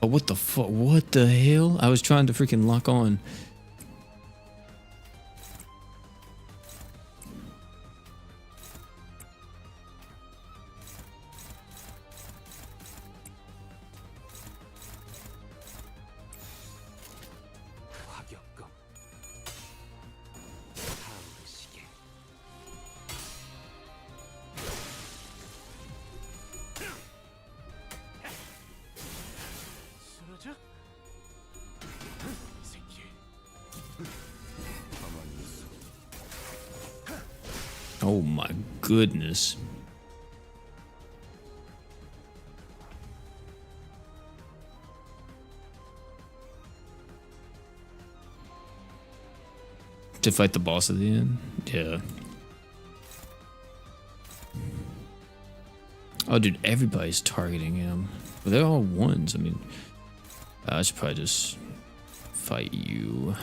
A: Oh, what the fuck? What the hell? I was trying to freaking lock on. Oh my goodness. To fight the boss at the end? Yeah. Oh, dude, everybody's targeting him. But they're all ones. I mean, I should probably just fight you.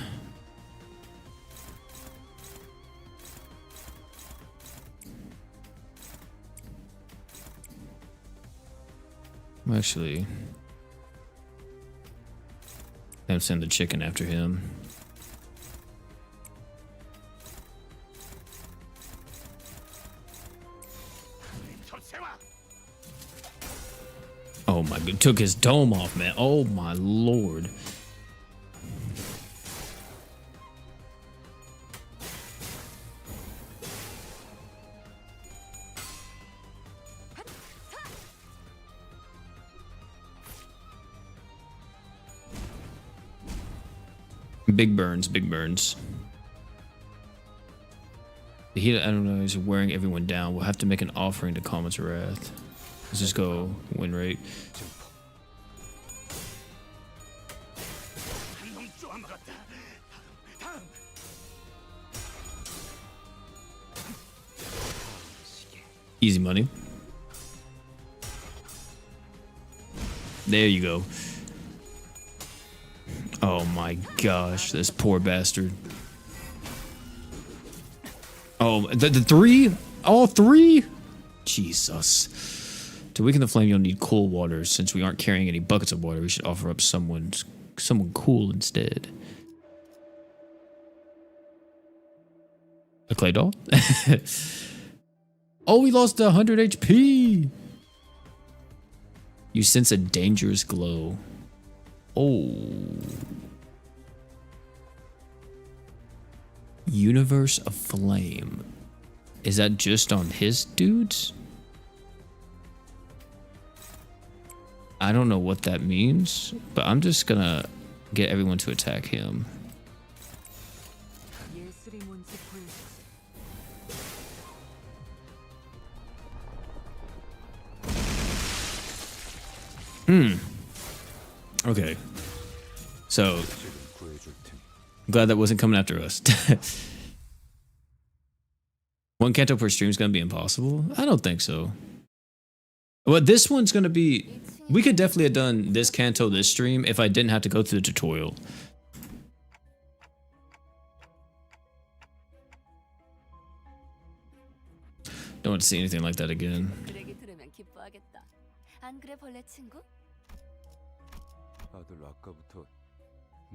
A: Actually, I'm sending the chicken after him. Oh my god, took his dome off, man. Oh my lord. Big burns, big burns. He, I don't know, he's wearing everyone down. We'll have to make an offering to Comet's Wrath. Let's just go win rate. Easy money. There you go. Oh my gosh, this poor bastard. Oh, the three? All three? Jesus. To weaken the flame, you'll need cool water. Since we aren't carrying any buckets of water, we should offer up someone cool instead. A clay doll? Oh, we lost 100 HP. You sense a dangerous glow. Oh. Universe of Flame. Is that just on his dudes? I don't know what that means, but I'm just gonna get everyone to attack him. Okay. So, I'm glad that wasn't coming after us. One Canto per stream is going to be impossible? I don't think so. Well, this one's going to be... We could definitely have done this Canto this stream if I didn't have to go through the tutorial. Don't want to see anything like that again.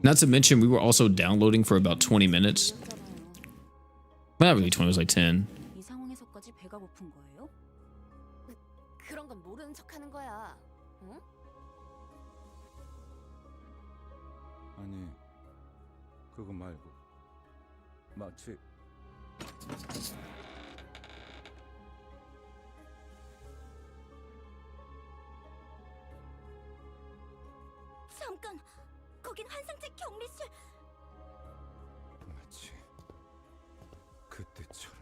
A: Not to mention, we were also downloading for about 20 minutes. Well, not really 20, it was like 10.
I: 이 상황에서까지 배가 고픈 거예요? 그런 건 모르는 척하는 거야. 응?
F: 아니, 그거 말고 마치
M: 잠깐, 거긴 환상체 격리실.
F: 마치 그때처럼.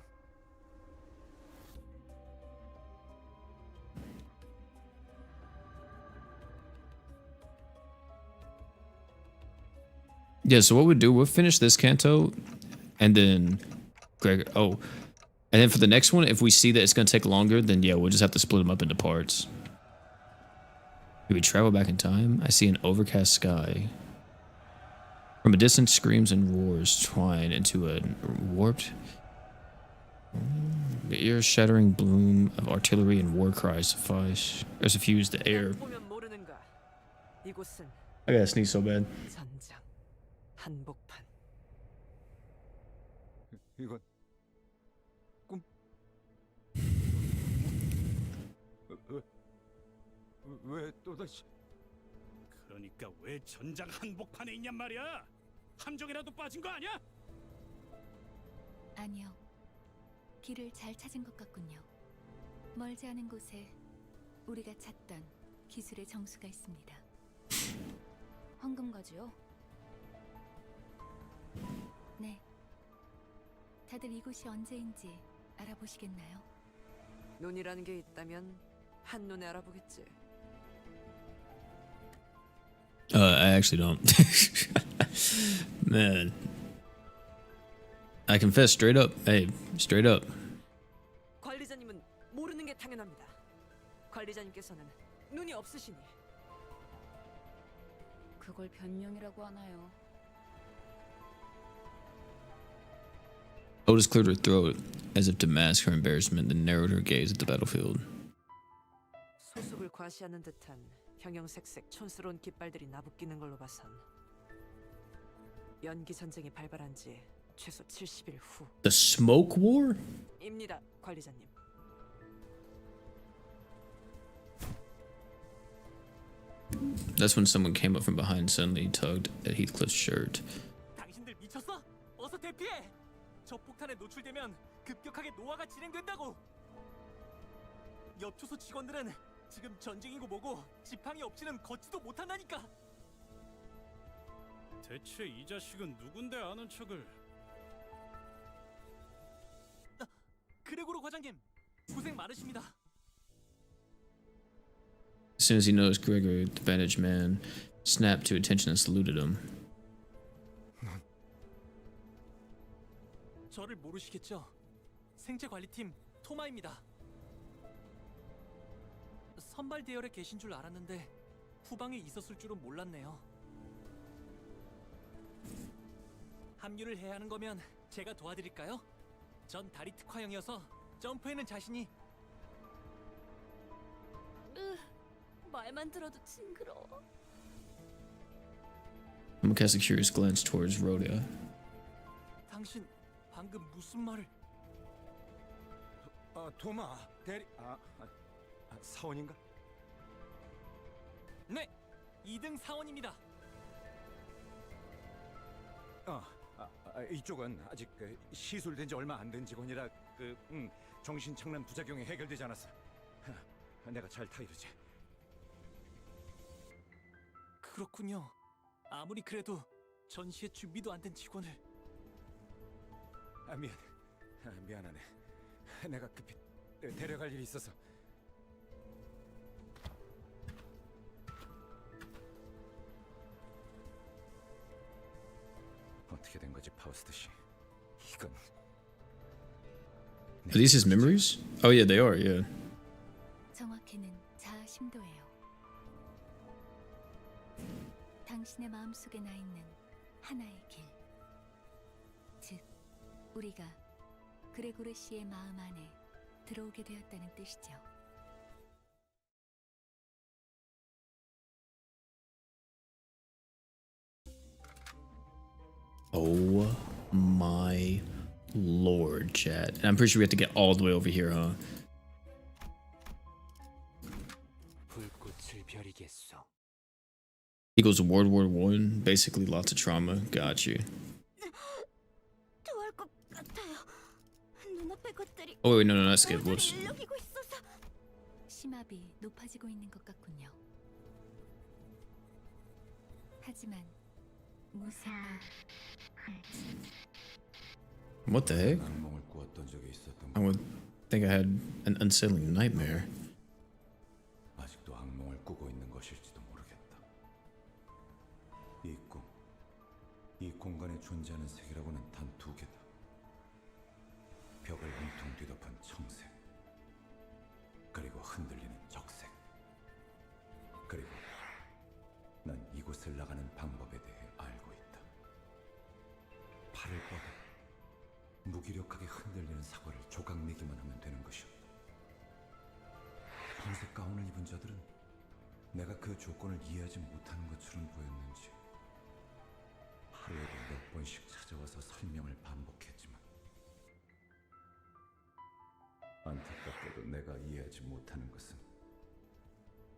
A: Yeah, so what we'll do, we'll finish this Canto, and then Greg. Oh, and then for the next one, if we see that it's gonna take longer, then yeah, we'll just have to split them up into parts. Do we travel back in time? I see an overcast sky. From a distance, screams and roars twine into a warped, the ear-shattering bloom of artillery and war cries suffice. Suffuse the air. I gotta sneeze so bad.
B: 한복판.
F: 이건 꿈? 왜 또다시?
G: 그러니까 왜 전장 한복판에 있냔 말이야? 함정이라도 빠진 거 아니야?
D: 아니요. 길을 잘 찾은 것 같군요. 멀지 않은 곳에 우리가 찾던 기술의 정수가 있습니다.
K: 황금가지요?
D: 네. 다들 이곳이 언제인지 알아보시겠나요?
B: 눈이라는 게 있다면 한눈에 알아보겠지.
A: I actually don't. Man. I confess straight up. Hey, straight up.
B: 관리자님은 모르는 게 당연합니다. 관리자님께서는 눈이 없으시니.
K: 그걸 변명이라고 하나요?
A: Otis cleared her throat as if to mask her embarrassment, then narrowed her gaze at the battlefield.
B: 소속을 과시하는 듯한 형형색색 촌스러운 깃발들이 나부끼는 걸로 봐선 연기 전쟁이 발발한 지 최소 70일 후.
A: The smoke war?
B: 입니다, 관리자님.
A: That's when someone came up from behind and suddenly tugged at Heathcliff's shirt.
E: 당신들 미쳤어? 어서 대피해! 저 폭탄에 노출되면 급격하게 노화가 진행된다고! 엽초소 직원들은 지금 전쟁이고 뭐고 지팡이 없이는 걷지도 못한다니까!
G: 대체 이 자식은 누군데 아는 척을?
E: 그레고로 과장님, 고생 많으십니다.
A: As soon as he noticed Gregor, the bandaged man snapped to attention and saluted him.
E: 저를 모르시겠죠? 생체관리팀 토마입니다. 선발 대열에 계신 줄 알았는데 후방에 있었을 줄은 몰랐네요. 합류를 해야 하는 거면 제가 도와드릴까요? 전 다리 특화형이어서 점프에는 자신이.
I: 말만 들어도 징그러워.
A: Someone cast a curious glance towards Rhoda.
E: 당신 방금 무슨 말을?
F: 도마 대리 사원인가?
E: 네, 2등 사원입니다.
F: 이쪽은 아직 시술된 지 얼마 안 된 직원이라 정신착란 부작용이 해결되지 않았어. 내가 잘 타이르지.
E: 그렇군요. 아무리 그래도 전시회 준비도 안 된 직원을.
F: 미안하네. 내가 급히 데려갈 일이 있어서. 어떻게 된 거지, 파우스트 씨? 이건.
A: Are these his memories? Oh yeah, they are. Yeah.
D: 정확히는 자아 심도예요. 당신의 마음속에 나 있는 하나의 길. 즉, 우리가 그레고르 씨의 마음 안에 들어오게 되었다는 뜻이죠.
A: Oh my lord, chat. And I'm pretty sure we have to get all the way over here, huh? Equals World War One, basically lots of trauma. Got you.
M: 토할 것 같아요. 눈앞의 것들이
A: Oh wait, no, skip. Whoops.
M: 일렁이고 있어서.
D: 심압이 높아지고 있는 것 같군요. 하지만 무사가
A: What the heck? I would think I had an unsettling nightmare.
F: 아직도 악몽을 꾸고 있는 것일지도 모르겠다. 이 공간에 존재하는 색이라고는 단 두 개다. 벽을 온통 뒤덮은 청색, 그리고 흔들리는 적색. 그리고 난 이곳을 나가는 방법에 대해 알고 있다. 팔을 뻗어 무기력하게 흔들리는 사과를 조각내기만 하면 되는 것이었다.흰색 가운을 입은 자들은 내가 그 조건을 이해하지 못하는 것처럼 보였는지 하루에도 몇 번씩 찾아와서 설명을 반복했지만 안타깝게도 내가 이해하지 못하는 것은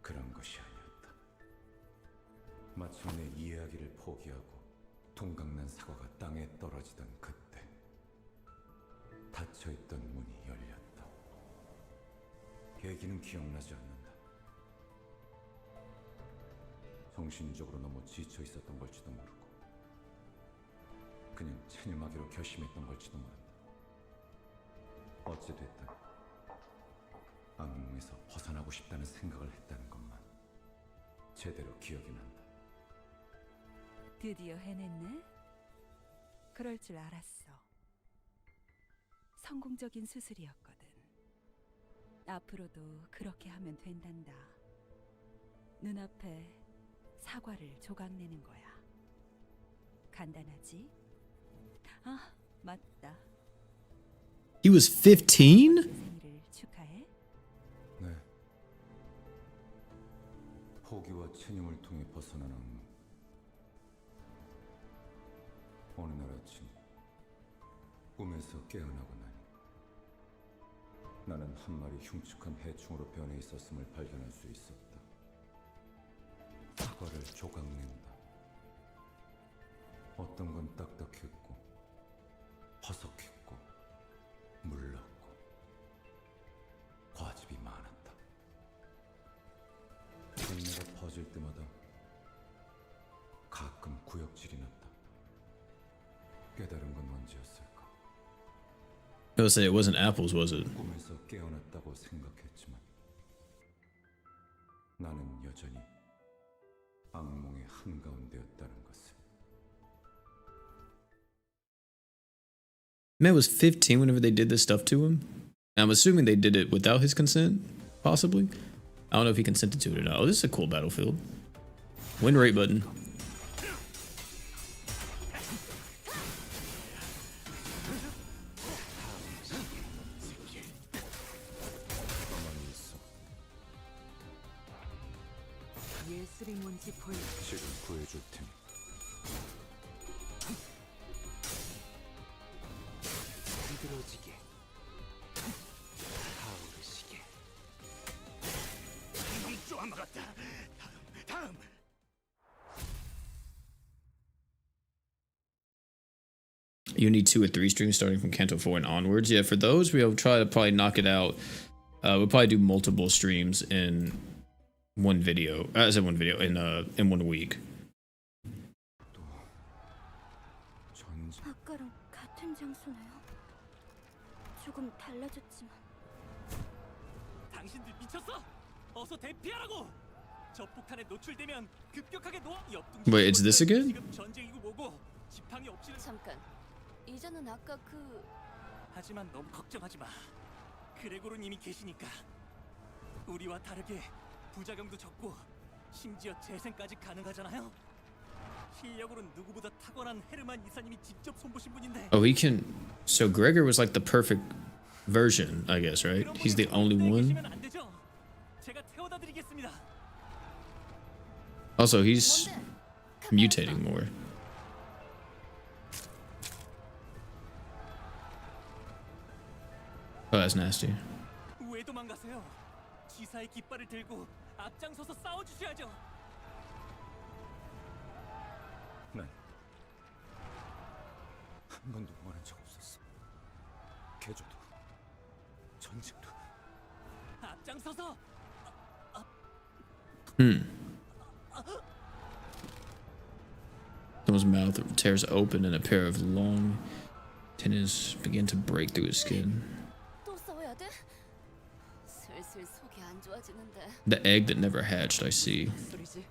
F: 그런 것이 아니었다. 마침내 이해하기를 포기하고 동강난 사과가 땅에 떨어지던 그때 닫혀있던 문이 열렸다. 계기는 기억나지 않는다. 정신적으로 너무 지쳐 있었던 걸지도 모르고 그냥 체념하기로 결심했던 걸지도 모른다. 어찌됐든 악몽에서 벗어나고 싶다는 생각을 했다는 것만 제대로 기억이 난다.
B: 드디어 해냈네? 그럴 줄 알았어. 성공적인 수술이었거든. 앞으로도 그렇게 하면 된단다. 눈앞에 사과를 조각내는 거야. 간단하지? 아, 맞다.
A: He was 15?
B: 생일을 축하해.
F: 네. 포기와 체념을 통해 벗어난 악몽. 어느 날 아침 꿈에서 깨어나고 나니 나는 한 마리 흉측한 해충으로 변해 있었음을 발견할 수 있었다. 사과를 조각낸다. 어떤 건 딱딱했고 화석했고 물렀고 과즙이 많았다. 동네가 퍼질 때마다 가끔 구역질이 났다. 깨달은 건 언제였을까?
A: I'll say it wasn't apples, was it?
F: 꿈에서 깨어났다고 생각했지만 나는 여전히 악몽의 한가운데였다는 것을.
A: Man was 15 whenever they did this stuff to him. I'm assuming they did it without his consent, possibly. I don't know if he consented to it or not. Oh, this is a cool battlefield. Win rate button.
B: 예술이 뭔지 보여.
F: 지금 구해줄 테니.
E: 비들어지게 타오르시게.
N: 놈 막았다. 다음.
A: You need 2 or 3 streams starting from Canto 4 and onwards. Yeah, for those, we'll try to probably knock it out. We'll probably do multiple streams in one video. I said one video in 1 week.
J: 아까랑 같은 장소네요. 조금 달라졌지만.
E: 당신들 미쳤어? 어서 대피하라고! 저 폭탄에 노출되면 급격하게 옆둥지.
A: Wait, it's this again?
E: 지금 전쟁이고 뭐고 지팡이 없이는.
I: 잠깐. 이전은 아까 그.
E: 하지만 너무 걱정하지 마. 그레고르님이 계시니까. 우리와 다르게 부작용도 적고 심지어 재생까지 가능하잖아요. 실력으로는 누구보다 탁월한 헤르만 이사님이 직접 손보신 분인데.
A: Oh, he can. So Gregor was like the perfect version, I guess, right? He's the only one.
E: 안 되죠? 제가 태워다 드리겠습니다.
A: Also, he's mutating more. Oh, that's nasty.
E: 왜 도망가세요? 지사의 깃발을 들고 앞장서서 싸워주셔야죠.
F: 난 한 번도 원한 적 없었어. 개조도 전쟁도.
E: 앞장서서.
A: Someone's mouth tears open and a pair of long tendons begin to break through his skin.
I: 또 싸워야 돼? 슬슬 속이 안 좋아지는데.
A: The egg that never hatched, I see.
B: 소리지?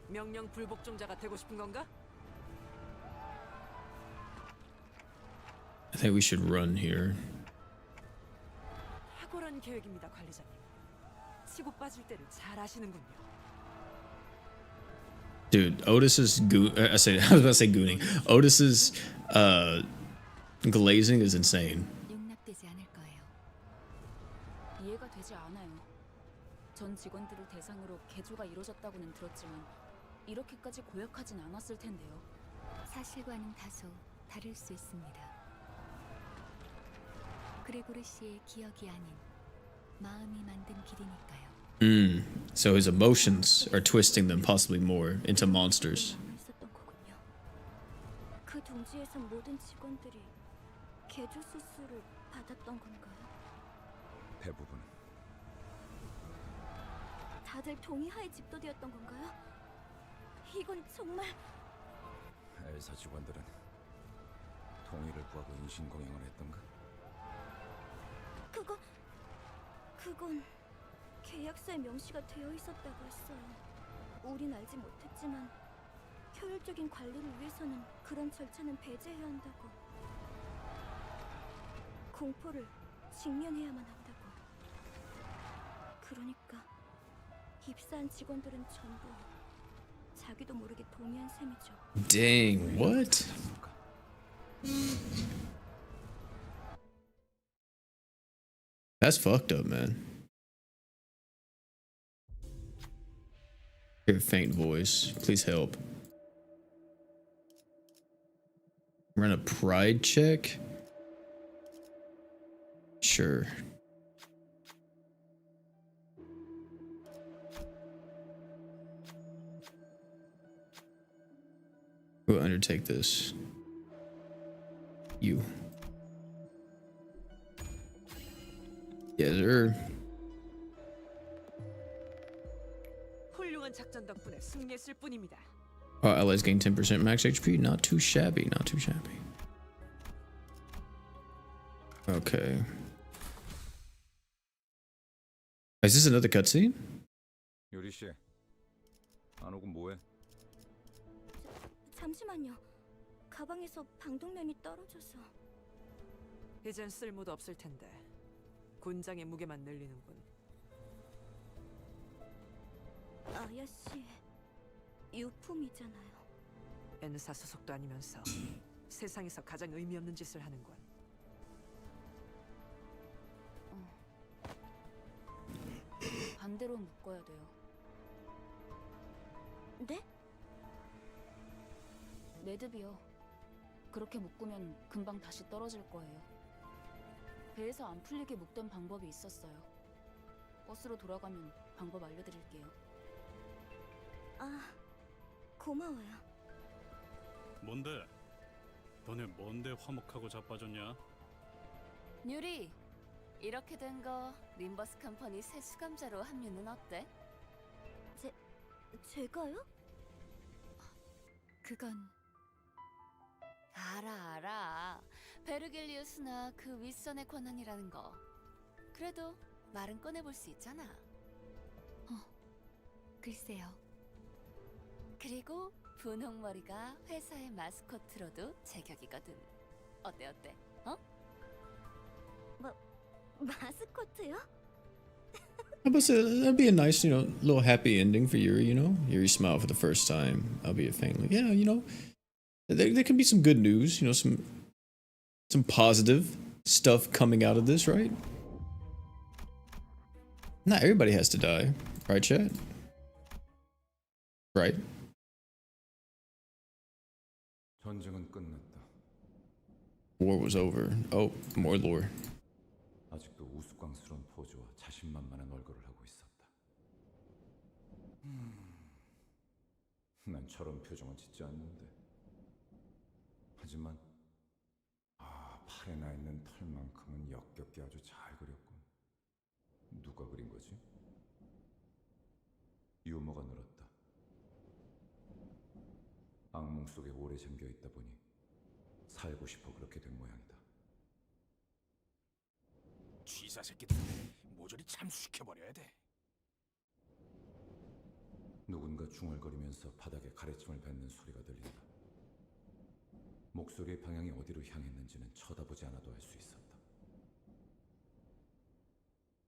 B: 명령 불복종자가 되고 싶은 건가?
A: I think we should run here.
B: 탁월한 계획입니다, 관리자님. 치고 빠질 때를 잘 아시는군요.
A: Dude, Otis's I was about to say gooning. Otis's glazing is insane.
D: 용납되지 않을 거예요.
K: 이해가 되지 않아요. 전 직원들을 대상으로 개조가 이루어졌다고는 들었지만 이렇게까지 고약하진 않았을 텐데요.
D: 사실과는 다소 다를 수 있습니다. 그레고르 씨의 기억이 아닌 마음이 만든 길이니까요.
A: So his emotions are twisting them possibly more into monsters.
J: 있었던 거군요. 그 둥지에서 모든 직원들이 개조 수술을 받았던 건가요?
F: 대부분.
J: 다들 동의하에 집도되었던 건가요? 이건 정말.
F: 엘사 직원들은 동의를 구하고 인신공양을 했던가?
J: 그건 계약서에 명시가 되어 있었다고 했어요. 우린 알지 못했지만 효율적인 관리를 위해서는 그런 절차는 배제해야 한다고. 공포를 직면해야만 한다고. 그러니까 입사한 직원들은 전부 자기도 모르게 동의한 셈이죠.
A: Dang, what? That's fucked up, man. Hear a faint voice. Please help. Run a pride check? Sure. Who will undertake this? You. Yes, sir.
B: 훌륭한 작전 덕분에 승리했을 뿐입니다.
A: Allies gain 10% max HP. Not too shabby. Not too shabby. Okay. Is this another cutscene?
F: 요리 씨, 안 오고 뭐해?
J: 잠시만요. 가방에서 방독면이 떨어져서.
B: 이젠 쓸모도 없을 텐데 군장의 무게만 늘리는군.
J: 아야씨, 유품이잖아요.
B: N사 소속도 아니면서 세상에서 가장 의미 없는 짓을 하는군.
K: 반대로 묶어야 돼요.
J: 네?
K: 매듭이요. 그렇게 묶으면 금방 다시 떨어질 거예요. 배에서 안 풀리게 묶던 방법이 있었어요. 버스로 돌아가면 방법 알려드릴게요.
J: 아, 고마워요.
G: 뭔데? 너네 뭔데 화목하고 자빠졌냐?
I: 유리, 이렇게 된 거 림버스 컴퍼니 새 수감자로 합류는 어때?
J: 제가요?
K: 그건
I: 알아. 베르길리우스나 그 윗선의 권한이라는 거. 그래도 말은 꺼내볼 수 있잖아.
K: 글쎄요.
I: 그리고 분홍머리가 회사의 마스코트로도 제격이거든. 어때? 어?
J: 마스코트요?
A: I must say, that'd be a nice, little happy ending for Yuri, Yuri smiled for the first time. That'll be a thing. Like, yeah, there can be some good news, some positive stuff coming out of this, right? Not everybody has to die, right, chat? Right?
F: 전쟁은 끝났다.
A: War was over. Oh, more lore.
F: 아직도 우스꽝스러운 포즈와 자신만만한 얼굴을 하고 있었다. 난 저런 표정은 짓지 않는데. 하지만 팔에 나 있는 털만큼은 역겹게 아주 잘 그렸군. 누가 그린 거지? 유머가 늘었다. 악몽 속에 오래 잠겨 있다 보니 살고 싶어 그렇게 된 모양이다.
Q: 쥐사 새끼들 모조리 참수시켜버려야 돼.
F: 누군가 중얼거리면서 바닥에 가래침을 뱉는 소리가 들린다. 목소리의 방향이 어디로 향했는지는 쳐다보지 않아도 알 수 있었다.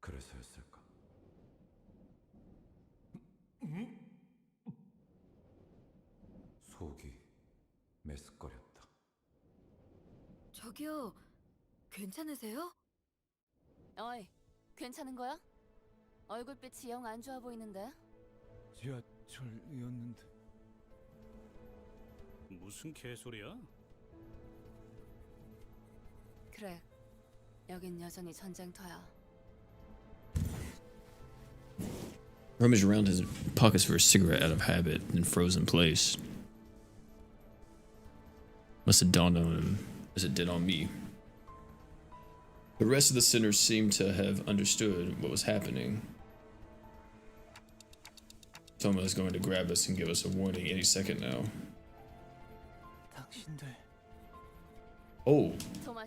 F: 그래서였을까? 속이 메스꺼렸다.
P: 저기요, 괜찮으세요?
I: 어이, 괜찮은 거야? 얼굴빛이 영 안 좋아 보이는데?
F: 지하철이었는데.
G: 무슨 개소리야?
I: 그래, 여긴 여전히 전쟁터야.
A: Rummaged around his pockets for a cigarette out of habit and froze in place. Must have dawned on him as it did on me. The rest of the sinners seemed to have understood what was happening. Someone is going to grab us and give us a warning any second now.
E: 당신들
A: Oh.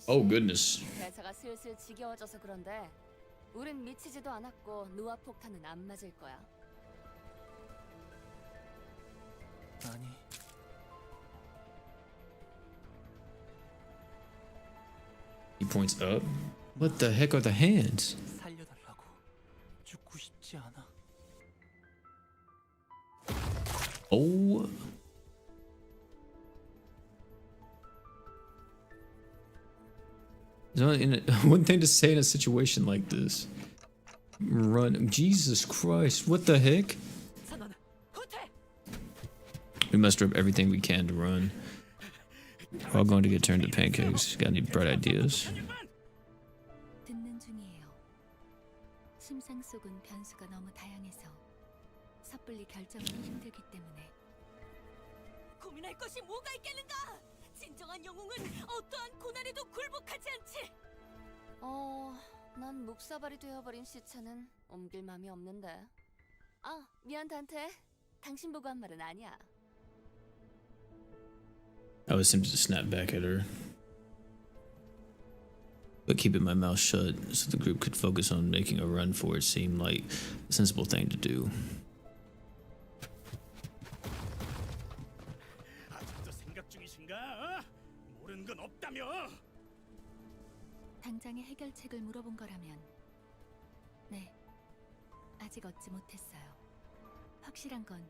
A: Oh goodness.
I: 대사가 슬슬 지겨워져서 그런데 우린 미치지도 않았고 노아 폭탄은 안 맞을 거야.
E: 아니,
A: He points up. What the heck are the hands?
E: 살려달라고. 죽고 싶지 않아.
A: Oh. One thing to say in a situation like this. Run. Jesus Christ. What the heck? We must rip everything we can to run. We're all going to get turned to pancakes. Got any bright ideas?
D: 듣는 중이에요. 심상 속은 변수가 너무 다양해서 섣불리 결정하기 힘들기 때문에.
I: 고민할 것이 뭐가 있겠는가? 진정한 영웅은 어떠한 고난에도 굴복하지 않지. 난 묵사발이 되어버린 시체는 옮길 맘이 없는데. 아, 미안 단테. 당신 보고 한 말은 아니야.
A: I was tempted to snap back at her, but keeping my mouth shut so the group could focus on making a run for it seemed like a sensible thing to do.
G: 아직도 생각 중이신가? 모르는 건 없다며?
D: 당장의 해결책을 물어본 거라면 네, 아직 얻지 못했어요. 확실한 건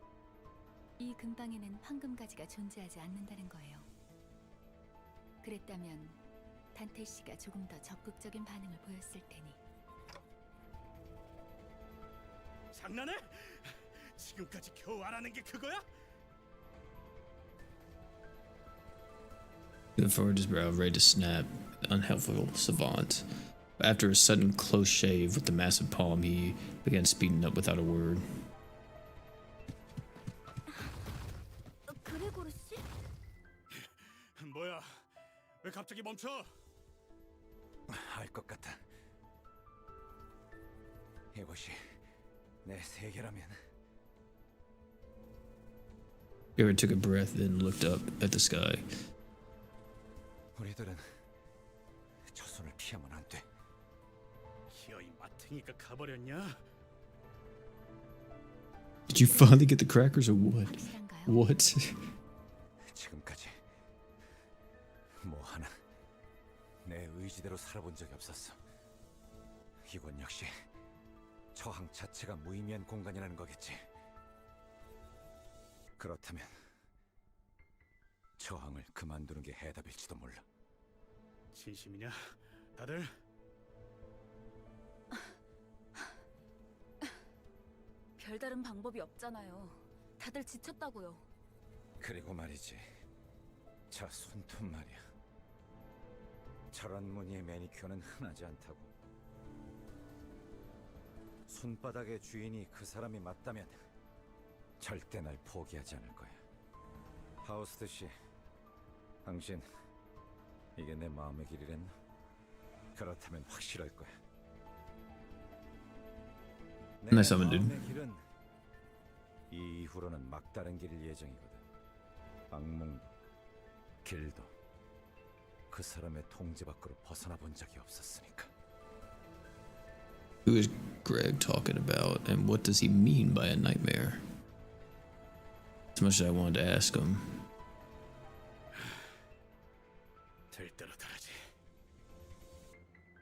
D: 이 근방에는 황금가지가 존재하지 않는다는 거예요. 그랬다면 단테 씨가 조금 더 적극적인 반응을 보였을 테니.
G: 장난해? 지금까지 겨우 알아낸 게 그거야?
A: He forward his brow, ready to snap, the unhelpful savant. But after a sudden close shave with the massive palm, he began speeding up without a word.
M: 그레고르 씨?
G: 뭐야? 왜 갑자기 멈춰?
F: 알 것 같아. 이것이 내 세계라면.
A: Garrett took a breath, then looked up at the sky.
F: 우리들은 저 손을 피하면 안 돼.
G: 기어이 맡으니까 가버렸냐?
A: Did you finally get the crackers or what? What?
F: 지금까지 뭐 하나 내 의지대로 살아본 적이 없었어. 이건 역시 저항 자체가 무의미한 공간이라는 거겠지. 그렇다면 저항을 그만두는 게 해답일지도 몰라.
G: 진심이냐, 다들?
K: 별다른 방법이 없잖아요. 다들 지쳤다고요.
F: 그리고 말이지, 저 손톱 말이야. 저런 무늬의 매니큐어는 흔하지 않다고. 손바닥의 주인이 그 사람이 맞다면 절대 날 포기하지 않을 거야. 하우스트 씨, 당신 이게 내 마음의 길이랬나? 그렇다면 확실할 거야. 내
A: Nice summon, dude.
F: 마음의 길은 이 이후로는 막다른 길일 예정이거든. 악몽도 길도 그 사람의 통제 밖으로 벗어나 본 적이 없었으니까.
A: Who is Greg talking about, and what does he mean by a nightmare? As much as I wanted to ask him.
G: 될 대로 다르지.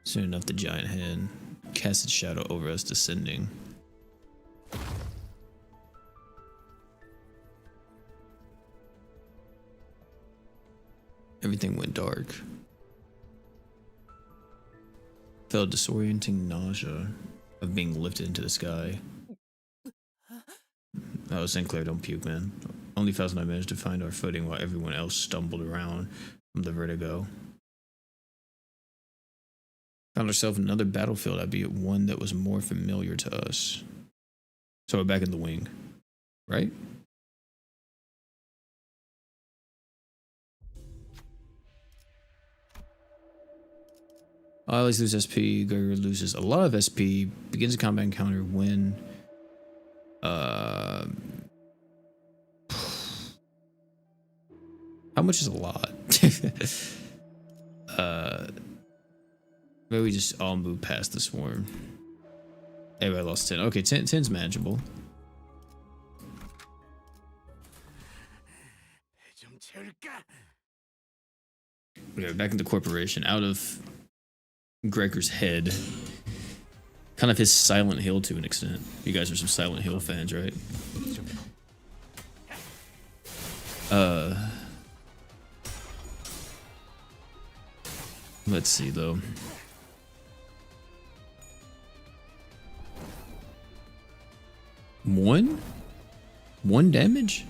A: Soon enough, the giant hand cast its shadow over us, descending. Everything went dark. Felt disorienting nausea of being lifted into the sky. Oh, Sinclair, don't puke, man. Only Faust and I managed to find our footing while everyone else stumbled around from the vertigo. Found ourselves in another battlefield, albeit one that was more familiar to us. So we're back in the wing, right? I always lose SP. Gregor loses a lot of SP. Begins a combat encounter when how much is a lot? Maybe we just all move past the swarm. Everybody lost 10. Okay, 10's manageable. Okay, back in the corporation, out of Gregor's head. Kind of his Silent Hill to an extent. You guys are some Silent Hill fans, right? Let's see though. One damage?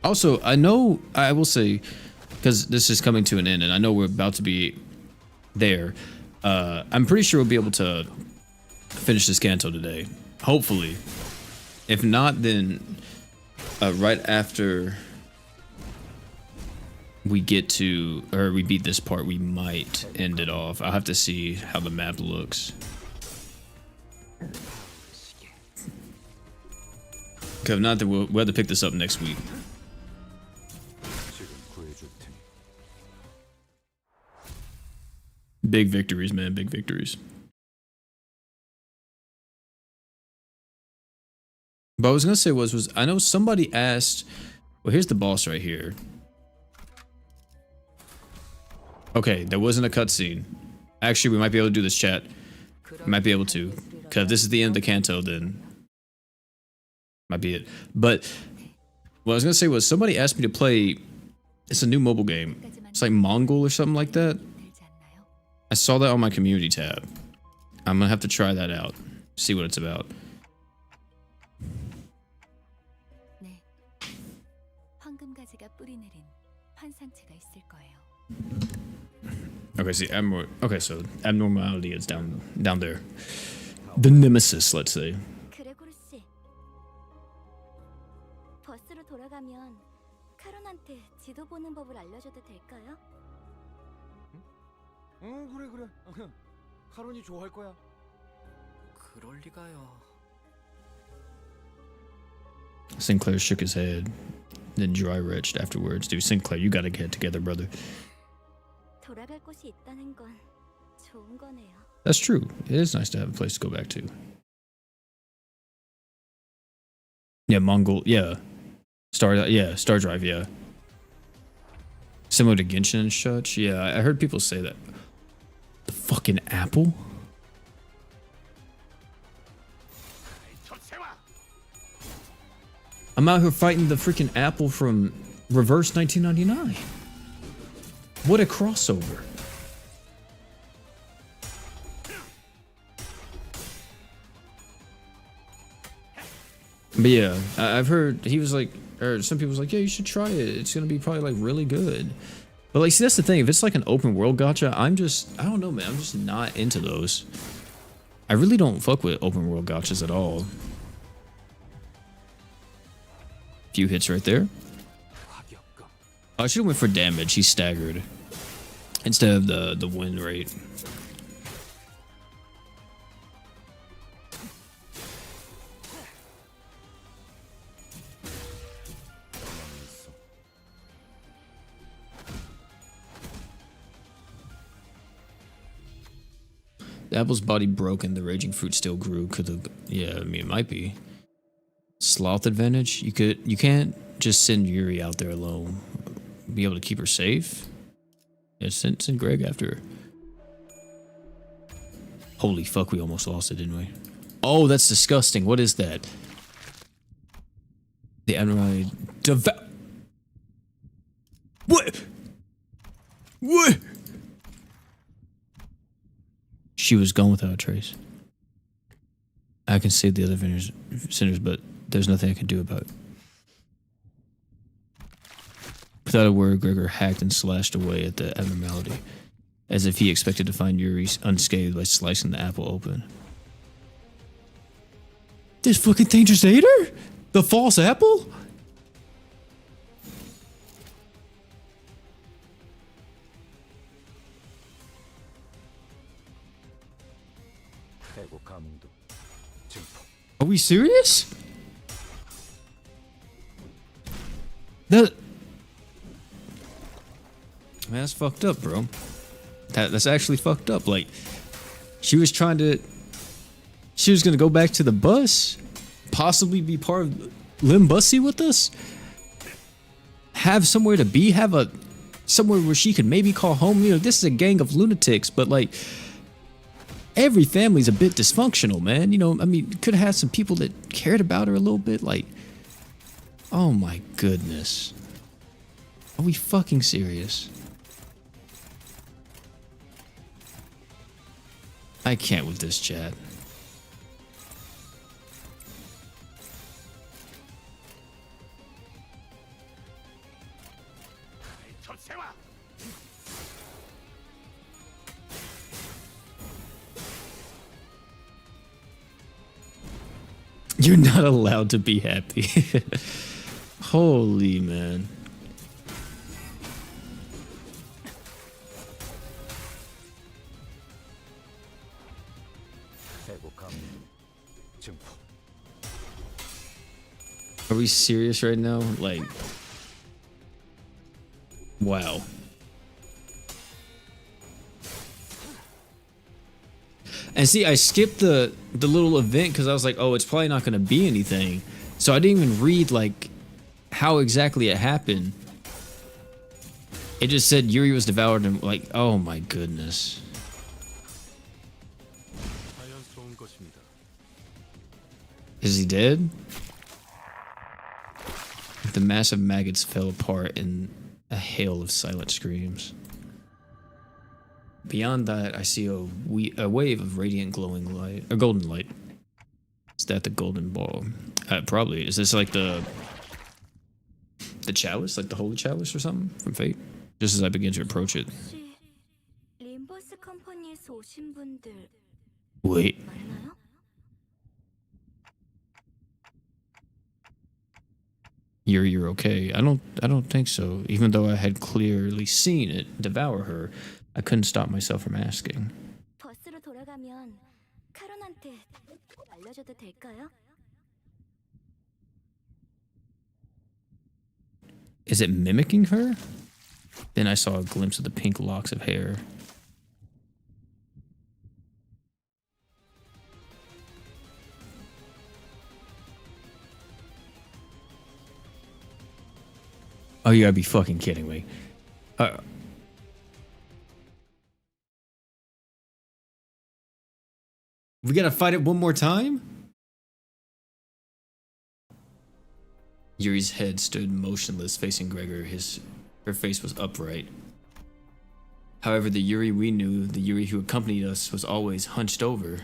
A: Also, I will say, because this is coming to an end and I know we're about to be there, I'm pretty sure we'll be able to finish this Canto today. Hopefully. If not, then right after we get to, or we beat this part, we might end it off. I'll have to see how the map looks. Okay, if not, then we'll have to pick this up next week. Big victories, man. Big victories. But what I was gonna say was I know somebody asked. Well, here's the boss right here. Okay, there wasn't a cutscene. Actually, we might be able to do this, chat. We might be able to, because if this is the end of the Canto, then might be it. But what I was gonna say was somebody asked me to play. It's a new mobile game. It's like Mongol or something like that. I saw that on my community tab. I'm gonna have to try that out. See what it's about. Okay, see, okay, so abnormality is down there. The nemesis, let's say.
J: 그레고르 씨, 버스로 돌아가면 카론한테 지도 보는 법을 알려줘도 될까요?
Q: 그래. 카론이 좋아할 거야.
E: 그럴 리가요.
A: Sinclair shook his head, then dry retched afterwards. Dude, Sinclair, you gotta get together, brother.
J: 돌아갈 곳이 있다는 건 좋은 거네요.
A: That's true. It is nice to have a place to go back to. Yeah, Mongol. Yeah, Star Drive. Yeah, similar to Genshin and such. Yeah, I heard people say that. The fucking apple. I'm out here fighting the freaking apple from Reverse 1999. What a crossover. But yeah, I've heard he was like, or some people was like, yeah, you should try it. It's gonna be probably like really good. But like, see, that's the thing. If it's like an open world gacha, I don't know, man. I'm just not into those. I really don't fuck with open world gachas at all. Few hits right there. Oh, I should have went for damage. He staggered instead of the win rate. The apple's body broke and the raging fruit still grew. Could the yeah, I mean it might be. Sloth advantage? You can't just send Yuri out there alone. Be able to keep her safe? Yeah, send Greg after her. Holy fuck, we almost lost it, didn't we? Oh, that's disgusting. What is that? The Admiral What? What? She was gone without a trace. I can save the other sinners, but there's nothing I can do about it. Without a word, Gregor hacked and slashed away at the abnormality, as if he expected to find Yuri unscathed by slicing the apple open. This fucking thing just ate her? The false apple? Are we serious? Man, that's fucked up, bro. That's actually fucked up. Like, she was gonna go back to the bus, possibly be part of Limbussy with us, have somewhere to be, have somewhere where she could maybe call home. You know, this is a gang of lunatics, but like, every family's a bit dysfunctional, man. You know, I mean, could have had some people that cared about her a little bit. Like, oh my goodness. Are we fucking serious? I can't with this chat. You're not allowed to be happy. Holy man. Are we serious right now? Like, wow. And see, I skipped the little event because I was like, oh, it's probably not going to be anything. So I didn't even read like how exactly it happened. It just said Yuri was devoured and like, oh my goodness. Is he dead? The massive maggots fell apart in a hail of silent screams. Beyond that, I see a wave of radiant glowing light, a golden light. Is that the golden ball? Probably. Is this like the chalice, like the holy chalice or something from Fate? Just as I begin to approach it.
J: Limbus Company에서 오신 분들
A: Wait.
J: 많나요?
A: You're okay. I don't think so. Even though I had clearly seen it devour her, I couldn't stop myself from asking.
J: 버스로 돌아가면 카론한테 알려줘도 될까요?
A: Is it mimicking her? Then I saw a glimpse of the pink locks of hair. Oh, you gotta be fucking kidding me. We gotta fight it one more time? Yuri's head stood motionless, facing Gregor. Her face was upright. However, the Yuri we knew, the Yuri who accompanied us, was always hunched over,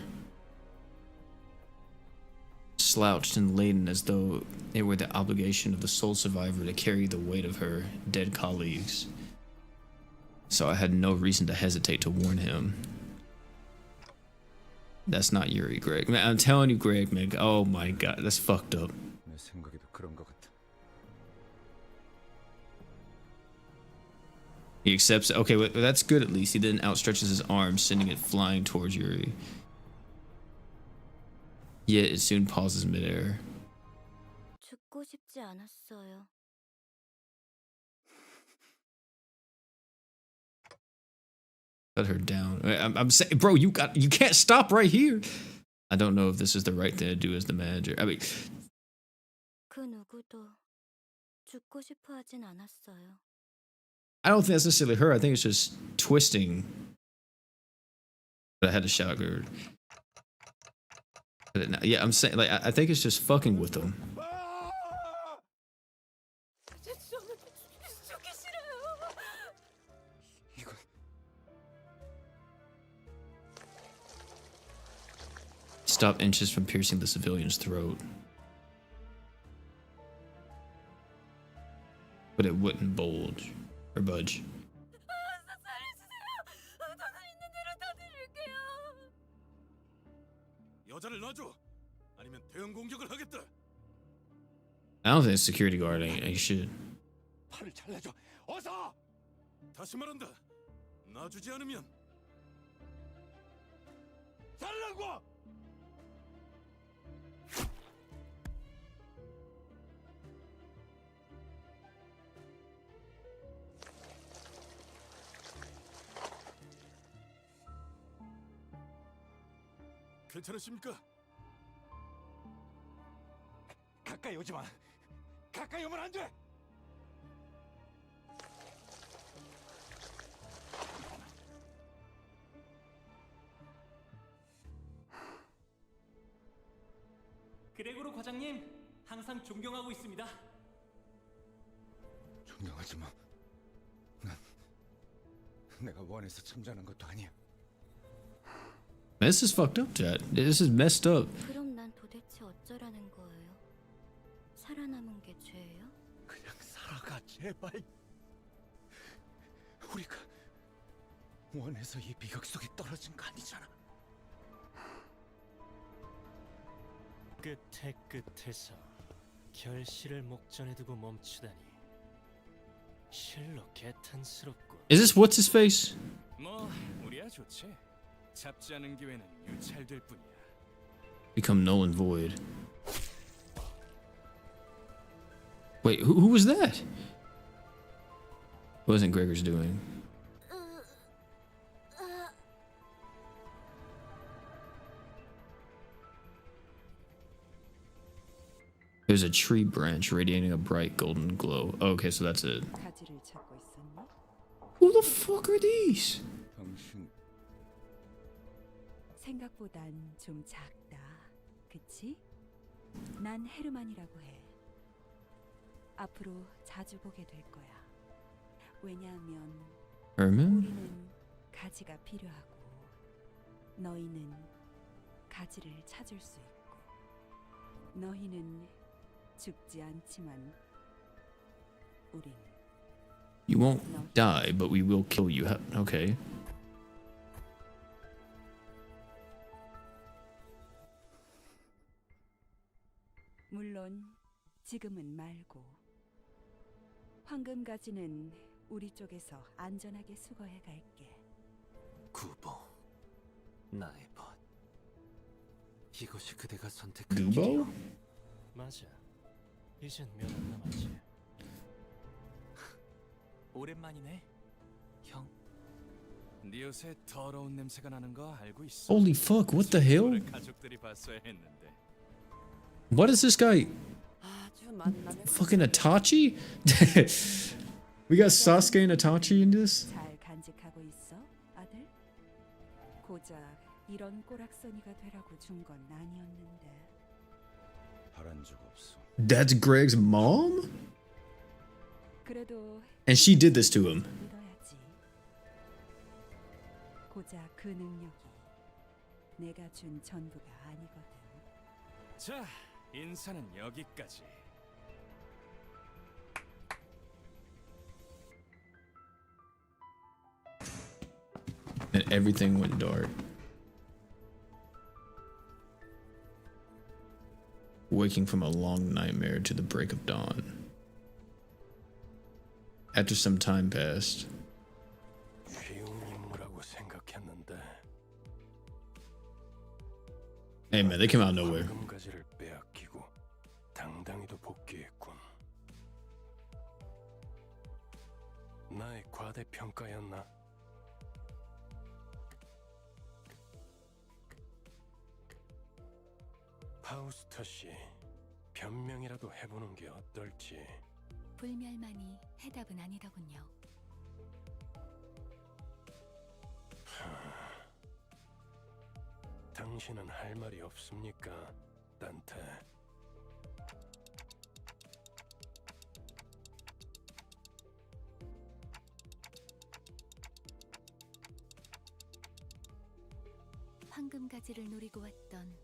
A: slouched and laden as though it were the obligation of the sole survivor to carry the weight of her dead colleagues. So I had no reason to hesitate to warn him. That's not Yuri, Greg. Man, I'm telling you, Greg, man. Oh my god, that's fucked up. He accepts it. Okay, well, that's good at least. He then outstretches his arm, sending it flying towards Yuri. Yet it soon pauses midair.
J: 죽고 싶지 않았어요.
A: Cut her down. I'm saying, bro, you can't stop right here. I don't know if this is the right thing to do as the manager. I mean,
J: 그 누구도 죽고 싶어 하진 않았어요.
A: I don't think that's necessarily her. I think it's just twisting. But I had to shout her. Yeah, I'm saying, like, I think it's just fucking with them. Stop inches from piercing the civilian's throat. But it wouldn't bulge or budge.
N: 여자를 놔줘. 아니면 대응 공격을 하겠다.
A: I don't think security guard ain't shit.
N: 팔을 잘라줘. 어서. 다시 말한다. 놔주지 않으면 잘라고. 괜찮으십니까?
Q: 가까이 오지 마. 가까이 오면 안 돼.
E: 그레고로 과장님, 항상 존경하고 있습니다.
Q: 존경하지 마. 난 내가 원해서 참전한 것도 아니야.
A: This is fucked up, Chad. This is messed up.
J: 그럼 난 도대체 어쩌라는 거예요? 살아남은 게 죄예요?
Q: 그냥 살아가 제발. 우리가 원해서 이 비극 속에 떨어진 거 아니잖아.
R: 끝에 끝에서 결실을 목전에 두고 멈추다니 실로 개탄스럽고.
A: Is this what's his face?
C: 뭐 우리야 좋지. 잡지 않은 기회는 유찰될 뿐이야.
A: Become null and void. Wait, who was that? What wasn't Gregor's doing? There's a tree branch radiating a bright golden glow. Oh, okay, so that's it.
B: 가지를 찾고 있었니?
A: Who the fuck are these?
Q: 당신
S: 생각보단 좀 작다. 그치? 난 헤르만이라고 해. 앞으로 자주 보게 될 거야. 왜냐하면
A: Herman?
S: 우리는 가지가 필요하고 너희는 가지를 찾을 수 있고 너희는 죽지 않지만 우린
A: You won't die, but we will kill you. Okay.
S: 물론 지금은 말고 황금 가지는 우리 쪽에서 안전하게 수거해 갈게.
L: 구보, 나의 벗. 이것이 그대가 선택한
A: 구보?
L: 길이요.
R: 맞아. 이젠 몇 안 남았지.
E: 오랜만이네.
C: 형, 네 옷에 더러운 냄새가 나는 거 알고 있어.
A: Holy fuck, what the hell?
C: 가족들이 봤어야 했는데.
A: What is this guy?
B: 아주 만나면
A: Fucking Itachi? We got Sasuke and Itachi in this?
S: 잘 간직하고 있어, 아들? 고작 이런 꼬락서니가 되라고 준 건 아니었는데.
F: 바란 적 없어.
A: That's Greg's mom?
S: 그래도
A: And she did this to him.
S: 믿어야지. 고작 그 능력이 내가 준 전부가 아니거든.
C: 자, 인사는 여기까지.
A: And everything went dark. Waking from a long nightmare to the break of dawn. After some time passed,
H: 쉬운 임무라고 생각했는데
A: hey man, they came out of nowhere.
H: 황금 가지를 빼앗기고 당당히도 복귀했군. 나의 과대평가였나? 파우스터 씨, 변명이라도 해보는 게 어떨지.
D: 불멸만이 해답은 아니더군요.
H: 당신은 할 말이 없습니까, 단테?
D: 황금 가지를 노리고 왔던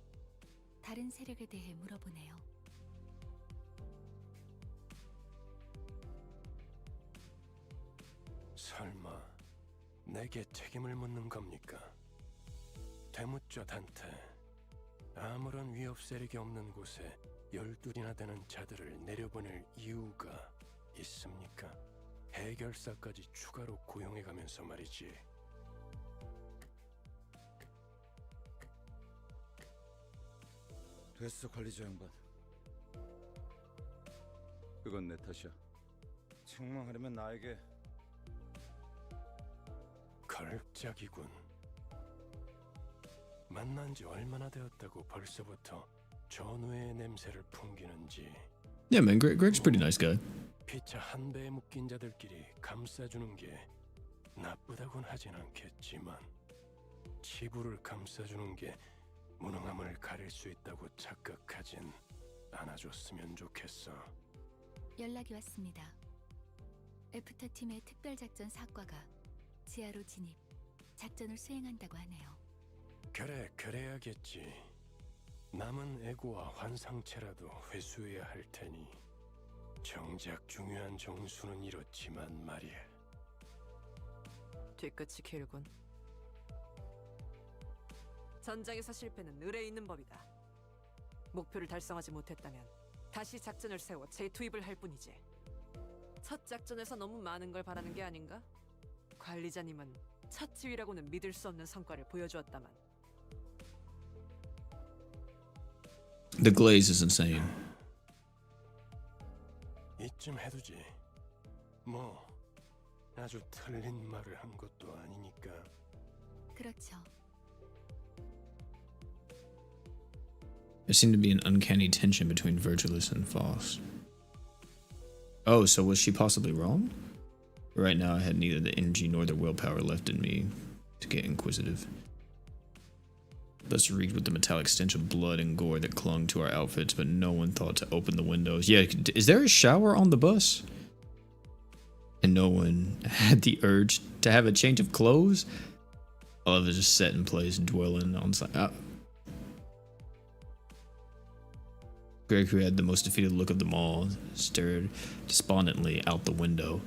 D: 다른 세력에 대해 물어보네요.
H: 설마 내게 책임을 묻는 겁니까? 되묻죠, 단테. 아무런 위협 세력이 없는 곳에 12이나 되는 자들을 내려보낼 이유가 있습니까? 해결사까지 추가로 고용해가면서 말이지.
F: 됐어, 관리자 양반. 그건 내 탓이야. 책망하려면 나에게.
H: 걸작이군. 만난 지 얼마나 되었다고 벌써부터 전우의 냄새를 풍기는지.
A: Yeah, man. Greg's a pretty nice guy.
H: 피차 한 배에 묶인 자들끼리 감싸주는 게 나쁘다곤 하진 않겠지만 치부를 감싸주는 게 무능함을 가릴 수 있다고 착각하진 않아줬으면 좋겠어.
D: 연락이 왔습니다. 애프터 팀의 특별작전 사과가 지하로 진입, 작전을 수행한다고 하네요.
H: 그래, 그래야겠지. 남은 애고와 환상체라도 회수해야 할 테니 정작 중요한 정수는 이렇지만 말이야.
B: 뒤끝이 길군. 전장에서 실패는 을에 있는 법이다. 목표를 달성하지 못했다면 다시 작전을 세워 재투입을 할 뿐이지. 첫 작전에서 너무 많은 걸 바라는 게 아닌가? 관리자님은 첫 지휘라고는 믿을 수 없는 성과를 보여주었다만.
A: The glaze is insane.
H: 이쯤 해두지. 뭐 아주 틀린 말을 한 것도 아니니까.
D: 그렇죠.
A: There seemed to be an uncanny tension between Virgilus and Faust. Oh, so was she possibly wrong? Right now, I had neither the energy nor the willpower left in me to get inquisitive. Thus reeked with the metallic stench of blood and gore that clung to our outfits, but no one thought to open the windows. Yeah, is there a shower on the bus? And no one had the urge to have a change of clothes? All of it just set in place, dwelling on side. Greg, who had the most defeated look of them all, stared despondently out the window.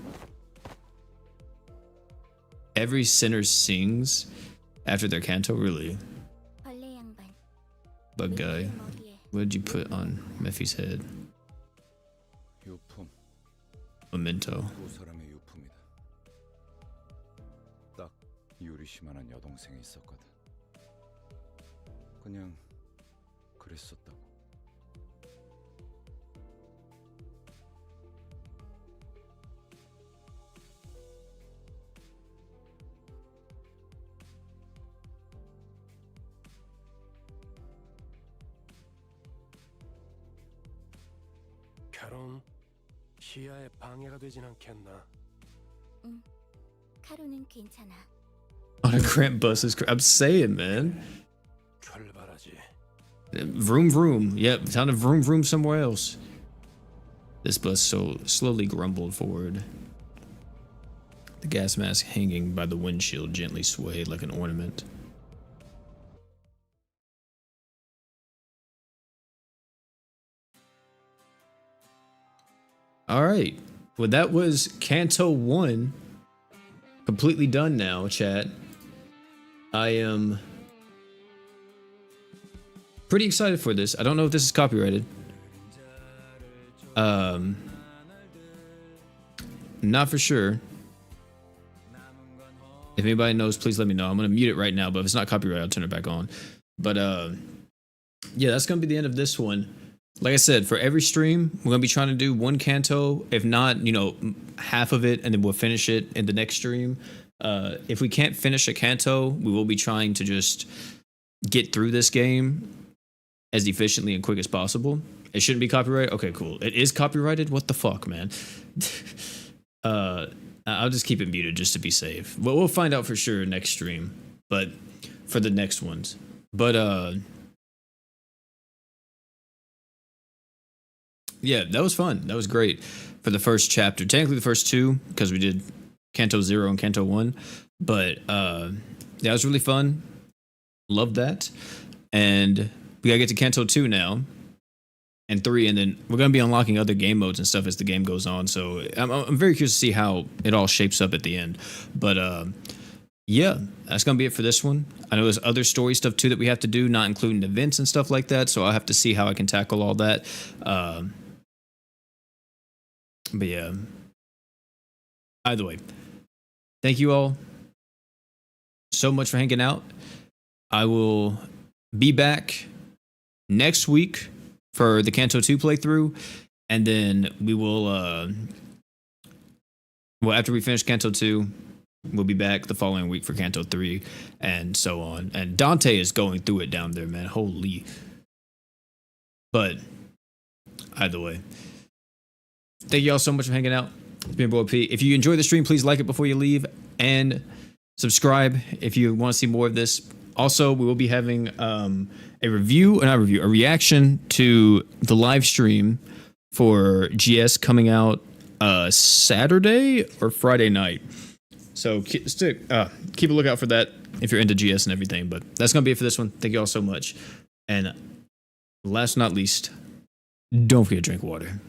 A: Every sinner sings after their canto, really? Bug guy, what did you put on Mephi's head?
F: 유품.
A: Memento.
F: 두 사람의 유품이다. 딱 유리시만한 여동생이 있었거든. 그냥 그랬었다고.
H: 결혼 시야에 방해가 되진 않겠나?
J: 응, 카루는 괜찮아.
A: On a cramped bus is. I'm saying, man.
H: 출발하지.
A: Vroom vroom. Yep, time to vroom vroom somewhere else. This bus so slowly grumbled forward. The gas mask hanging by the windshield gently swayed like an ornament. All right. Well, that was Canto 1. Completely done now, chat. I am pretty excited for this. I don't know if this is copyrighted. Not for sure. If anybody knows, please let me know. I'm going to mute it right now, but if it's not copyrighted, I'll turn it back on. But yeah, that's going to be the end of this one. Like I said, for every stream, we're going to be trying to do one canto. If not, you know, half of it, and then we'll finish it in the next stream. If we can't finish a canto, we will be trying to just get through this game as efficiently and quick as possible. It shouldn't be copyrighted. Okay, cool. It is copyrighted? What the fuck, man? I'll just keep it muted just to be safe. But we'll find out for sure next stream. But for the next ones. But yeah, that was fun. That was great for the first chapter. Technically the first two, because we did Canto 0 and Canto 1. But yeah, it was really fun. Loved that. And we gotta get to Canto 2 now. And 3, and then we're going to be unlocking other game modes and stuff as the game goes on. So I'm very curious to see how it all shapes up at the end. But yeah, that's going to be it for this one. I know there's other story stuff too that we have to do, not including events and stuff like that. So I'll have to see how I can tackle all that. But yeah, either way, thank you all so much for hanging out. I will be back next week for the Canto 2 playthrough, and then we will well, after we finish Canto 2, We'll be back the following week for Canto 3 and so on. And Dante is going through it down there, man. Holy. But either way, thank y'all so much for hanging out. It's been Boy P. If you enjoy the stream, please like it before you leave and subscribe if you want to see more of this. Also, we will be having a reaction to the live stream for GS coming out Saturday or Friday night. So keep a lookout for that if you're into GS and everything. But that's going to be it for this one. Thank you all so much. And last but not least, don't forget to drink water.